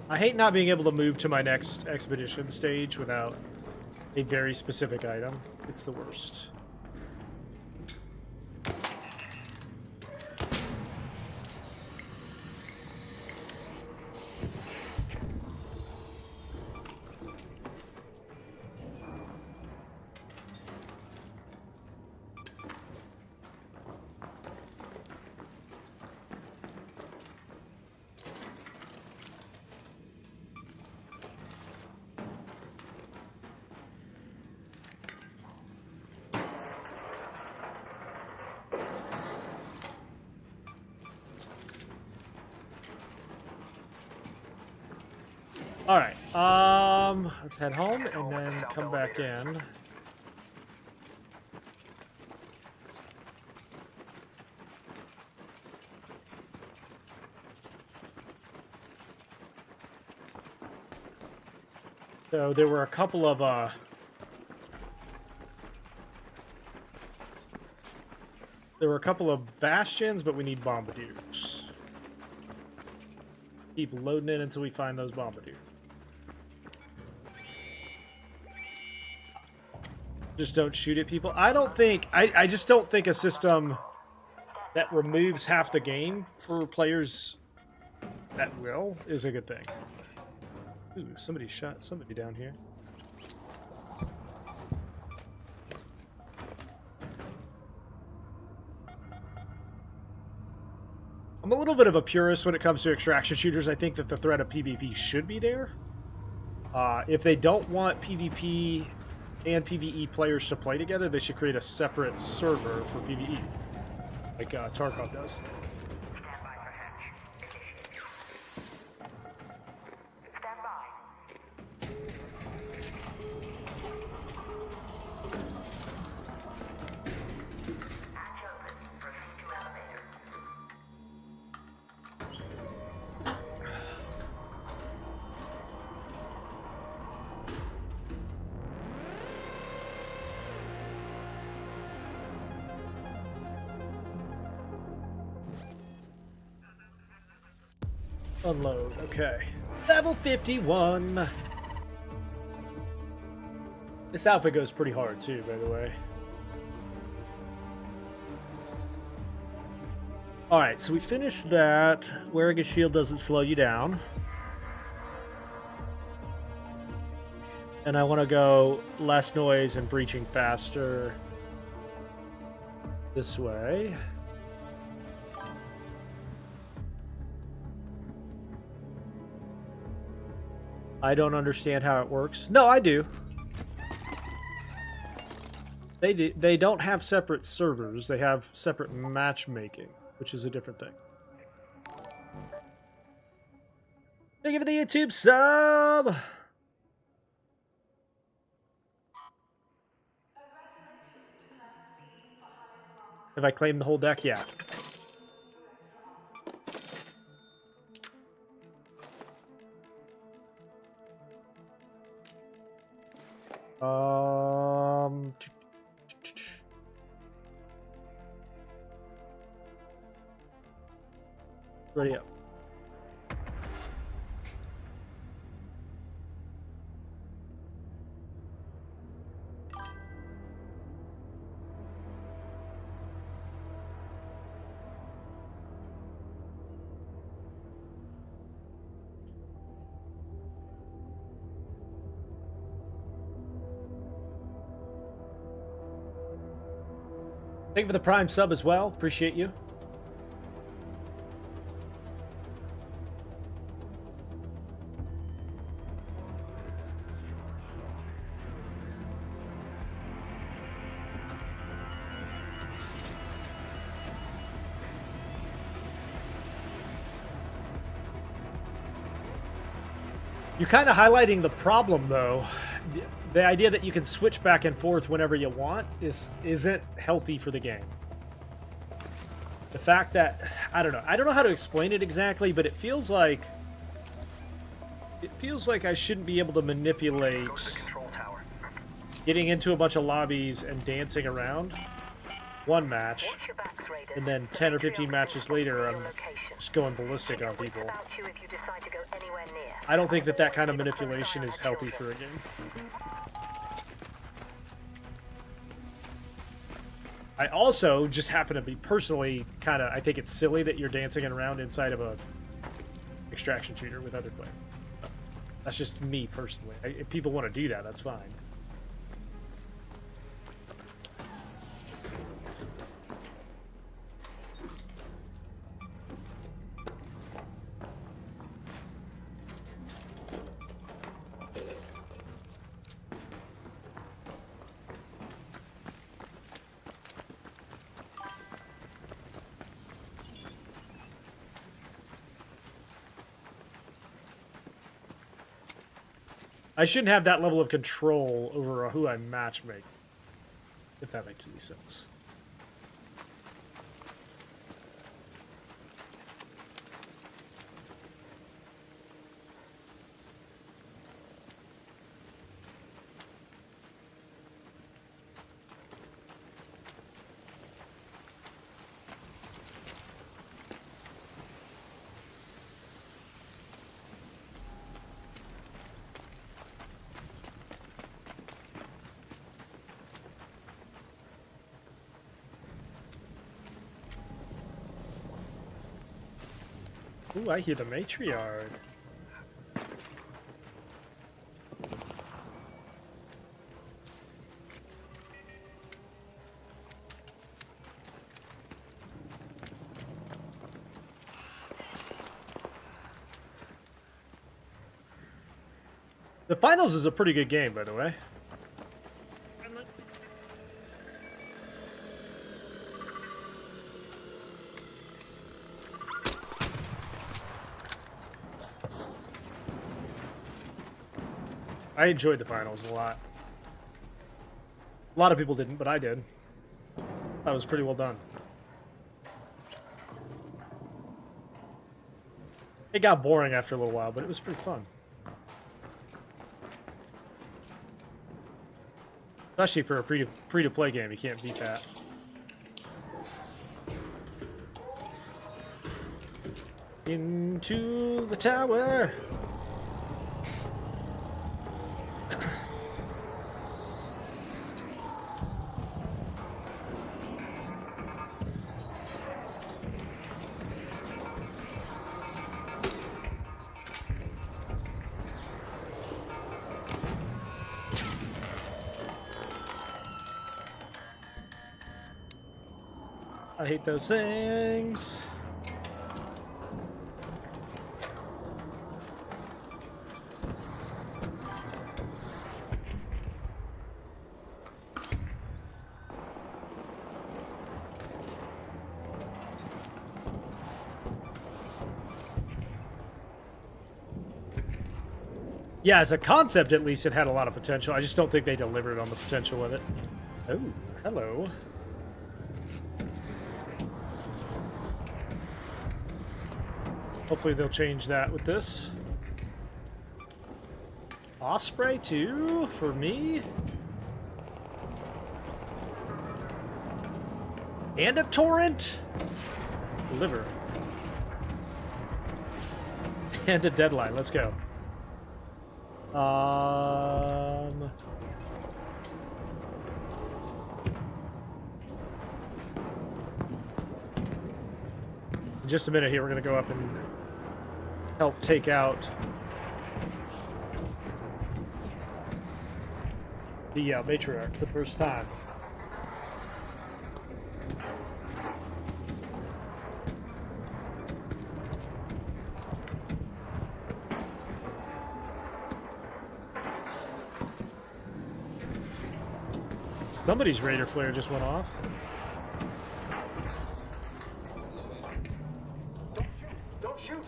I hate not being able to move to my next expedition stage without a very specific item. It's the worst. Alright, let's head home and then come back in. So there were a couple of, bastions, but we need bombardiers. Keep loading in until we find those bombardiers. Just don't shoot at people. I don't think... I just don't think a system that removes half the game for players that will is a good thing. Ooh, somebody shot somebody down here. I'm a little bit of a purist when it comes to extraction shooters. I think that the threat of PvP should be there. If they don't want PvP and PvE players to play together, they should create a separate server for PvE, like Tarkov does. Unload. Okay. Level 51. This outfit goes pretty hard too, by the way. Alright, so we finished that. Wearing a shield doesn't slow you down. And I want to go less noise and breaching faster this way. I don't understand how it works. No, I do. They don't have separate servers. They have separate matchmaking, which is a different thing. Thank you for the YouTube sub! Have I claimed the whole deck? Yeah. Ready up. Thank you for the Prime sub as well. Appreciate you. You're kind of highlighting the problem, though. The idea that you can switch back and forth whenever you want isn't healthy for the game. The fact that I don't know how to explain it exactly, but it feels like I shouldn't be able to manipulate getting into a bunch of lobbies and dancing around one match, and then 10 or 15 matches later I'm just going ballistic on people. I don't think that kind of manipulation is healthy for a game. I also just happen to be personally I think it's silly that you're dancing around inside of a extraction shooter with other players. That's just me personally. If people want to do that, that's fine. I shouldn't have that level of control over who I matchmake, if that makes any sense. Ooh, I hear the Matriarch. The finals is a pretty good game, by the way. I enjoyed the finals a lot. A lot of people didn't, but I did. That was pretty well done. It got boring after a little while, but it was pretty fun. Especially for a free-to-play game, you can't beat that. Into the tower. I hate those things. Yeah, as a concept, at least, it had a lot of potential. I just don't think they delivered on the potential of it. Oh, hello. Hopefully they'll change that with this. Osprey, too, for me. And a torrent. Deliver. And a deadline. Let's go. In just a minute here, we're going to go up and help take out the Matriarch for the first time. Somebody's Raider Flare just went off. Don't shoot!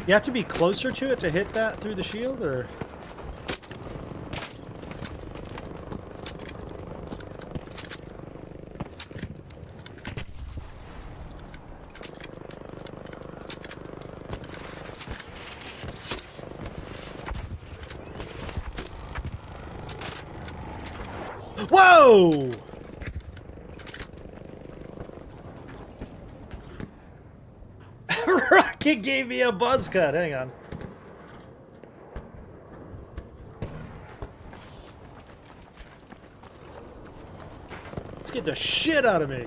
You have to be closer to it to hit that through the shield, or? Whoa! Rocket gave me a buzz cut. Hang on. Let's get the shit out of me.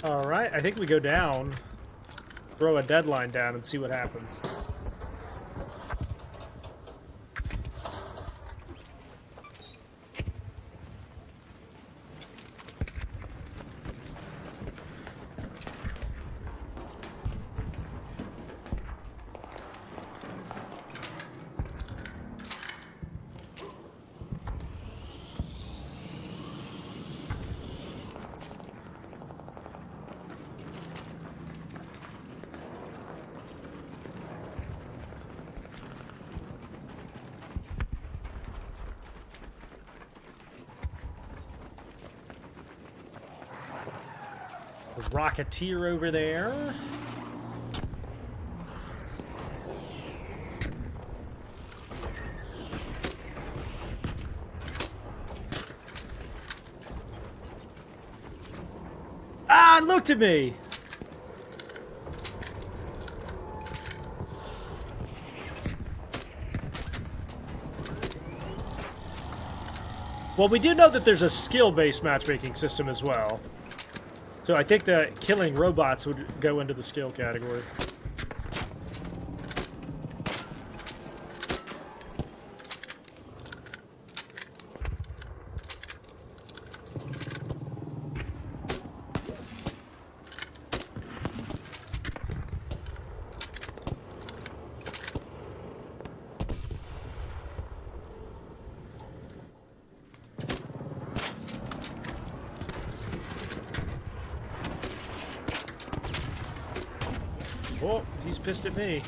All right, I think we go down, throw a deadline down, and see what happens. The Rocketeer over there. Ah, it looked at me! Well, we do know that there's a skill-based matchmaking system as well. So I think that killing robots would go into the skill category. Oh, he's pissed at me.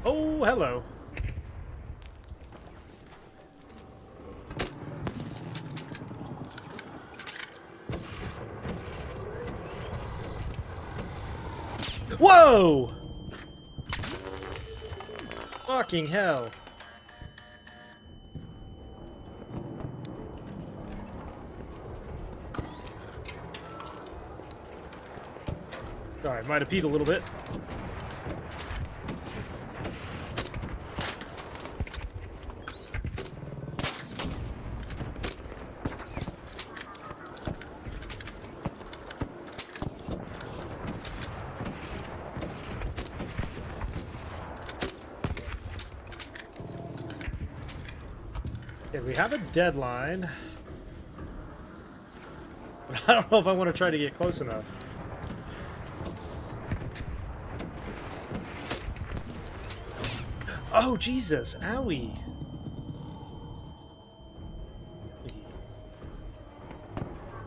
Oh, hello. Whoa! Fucking hell. Sorry, might have peed a little bit. Okay, we have a deadline. But I don't know if I want to try to get close enough. Oh, Jesus. Owie.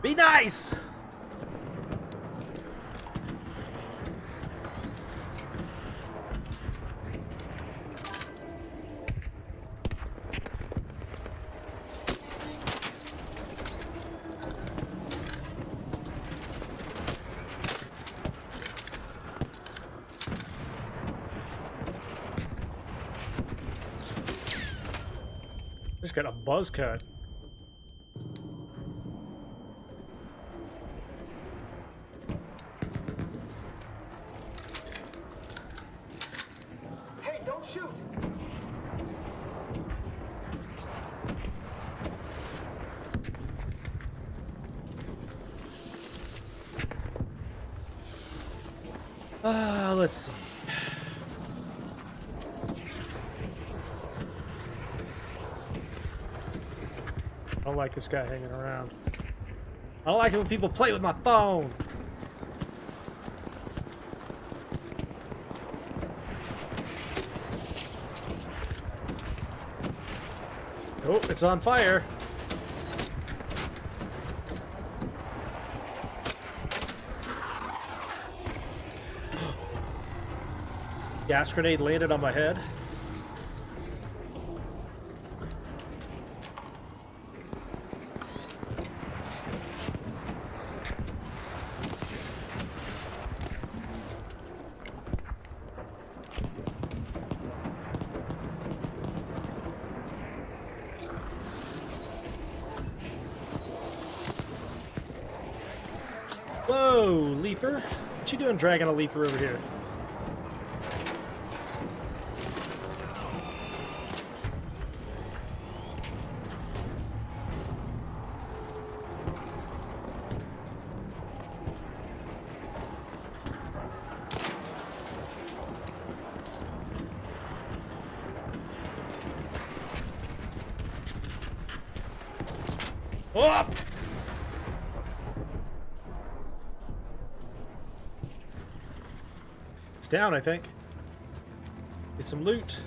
Be nice! Just got a buzz cut. Hey, don't shoot! Let's see. I don't like this guy hanging around. I don't like it when people play with my phone. Oh, it's on fire. Gas grenade landed on my head. Whoa, Leaper. What you doing dragging a Leaper over here? Oh! It's down, I think. Get some loot.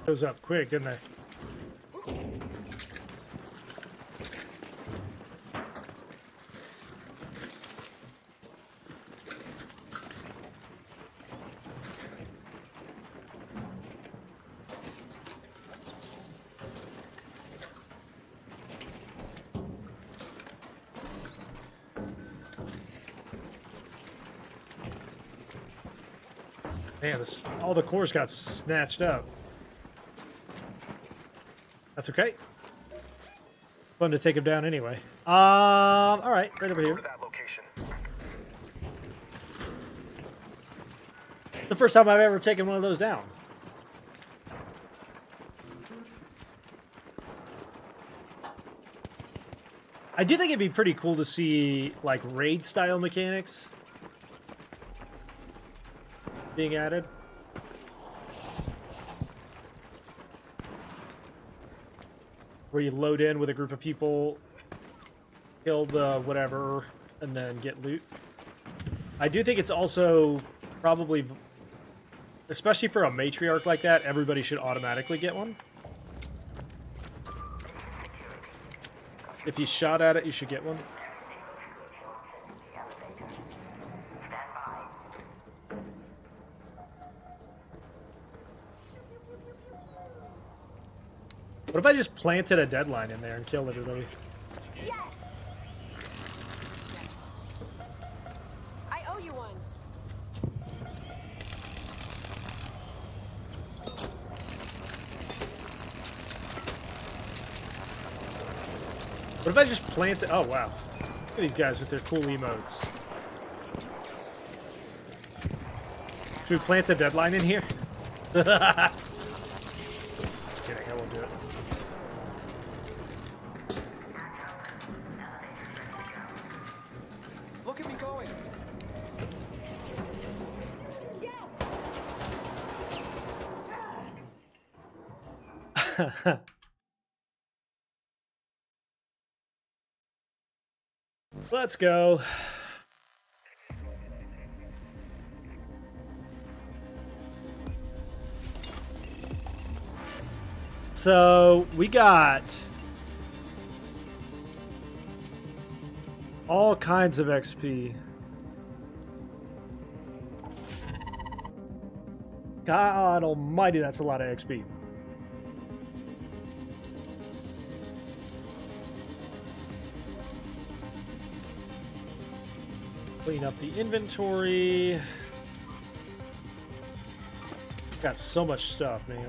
Goes up quick, didn't they? Man, all the cores got snatched up. That's okay. Fun to take him down anyway. All right, right over here. Go to that location. The first time I've ever taken one of those down. I do think it'd be pretty cool to see like raid style mechanics being added. Where you load in with a group of people, kill the whatever, and then get loot. I do think it's also probably, especially for a matriarch like that, everybody should automatically get one. If you shot at it, you should get one. What if I just planted a deadline in there and killed everybody? Yes! I owe you one. What if I just planted... Oh, wow. Look at these guys with their cool emotes. Should we plant a deadline in here? Just kidding, I won't do it. Look at me going. Let's go. So we got all kinds of XP. God almighty, that's a lot of XP. Clean up the inventory. Got so much stuff, man.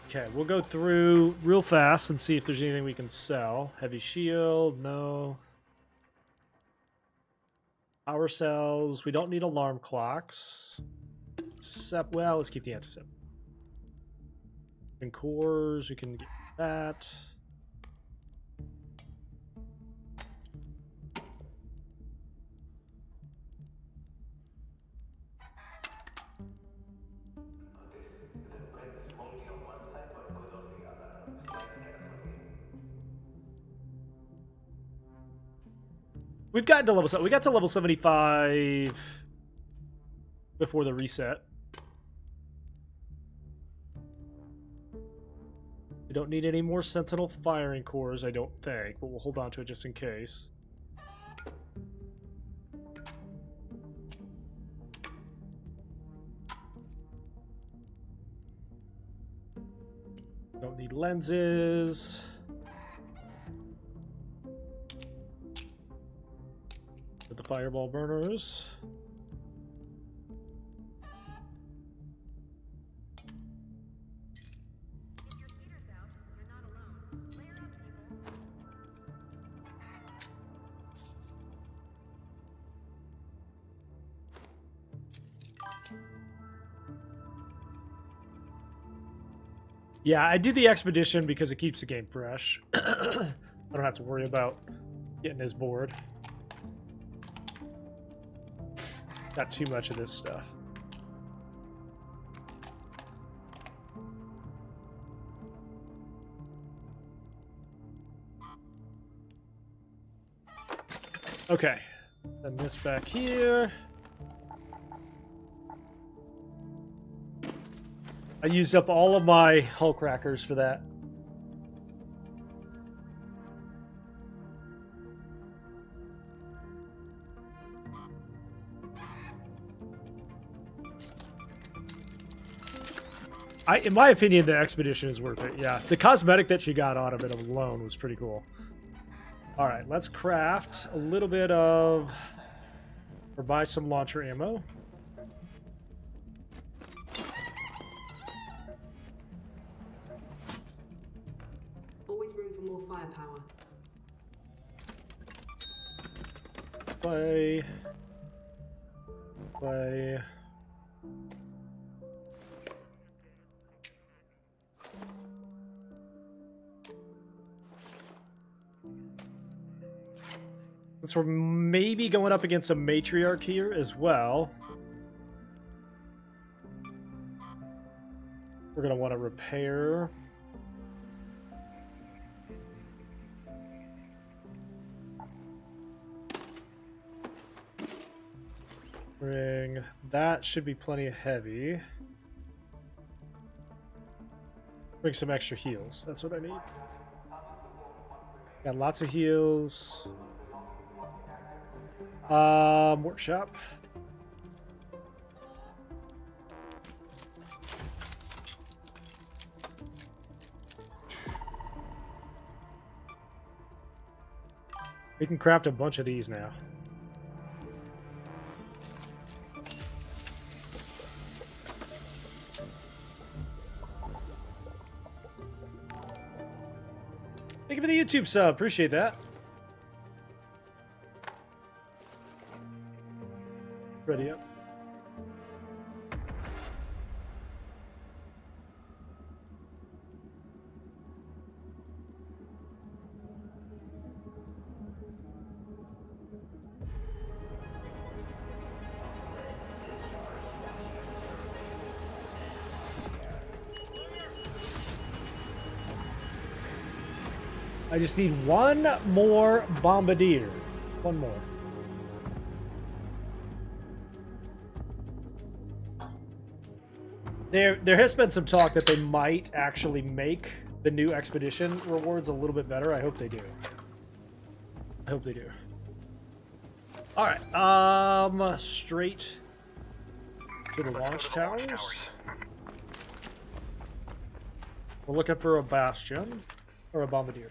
Okay, we'll go through real fast and see if there's anything we can sell. Heavy shield, no. Power cells, we don't need alarm clocks. Except, well, let's keep the antisep. And cores, we can get that. We've gotten to level 7. We got to level 75 before the reset. We don't need any more sentinel firing cores, I don't think, but we'll hold on to it just in case. Don't need lenses. With the fireball burners. Yeah, I do the expedition because it keeps the game fresh. I don't have to worry about getting as bored. Got too much of this stuff. Okay. Send this back here. I used up all of my hull crackers for that. In my opinion, the expedition is worth it. Yeah, the cosmetic that she got out of it alone was pretty cool. All right, let's craft a little bit of, or buy some launcher ammo. Always room for more firepower. Play. Since we're maybe going up against a Matriarch here as well, we're going to want to repair. Bring that, should be plenty of heavy. Bring some extra heals. That's what I need. Got lots of heals. Workshop. We can craft a bunch of these now. Thank you for the YouTube sub. Appreciate that. Ready up. I just need one more bombardier. One more. There has been some talk that they might actually make the new expedition rewards a little bit better. I hope they do. I hope they do. All right, straight to the launch towers. We're looking for a bastion or a bombardier.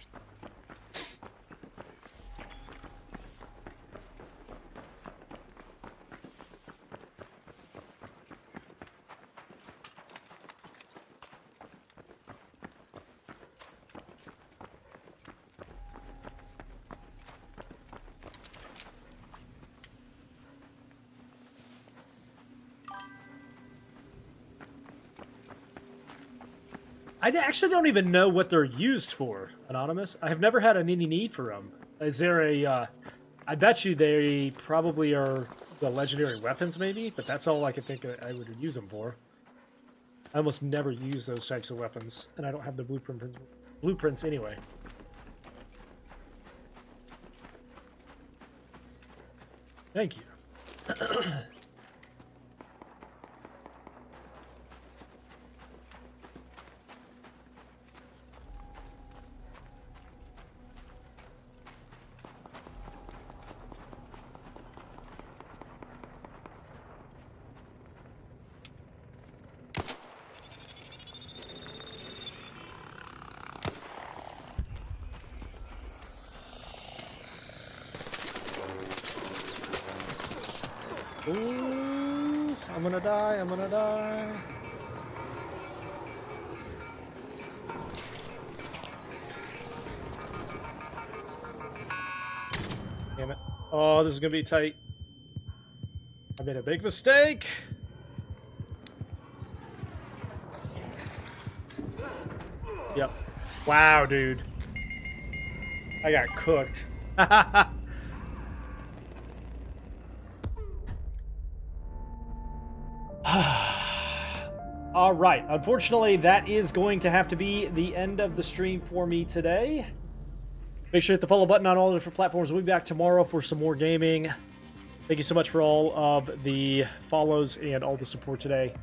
I actually don't even know what they're used for, Anonymous. I have never had any need for them. Is there a... I bet you they probably are the legendary weapons, maybe, but that's all I could think I would use them for. I almost never use those types of weapons, and I don't have the blueprints anyway. Thank you. Ooh, I'm gonna die, I'm gonna die. Damn it. Oh, this is gonna be tight. I made a big mistake. Yep. Wow, dude. I got cooked. All right, unfortunately, that is going to have to be the end of the stream for me today. Make sure to hit the follow button on all the different platforms. We'll be back tomorrow for some more gaming. Thank you so much for all of the follows and all the support today.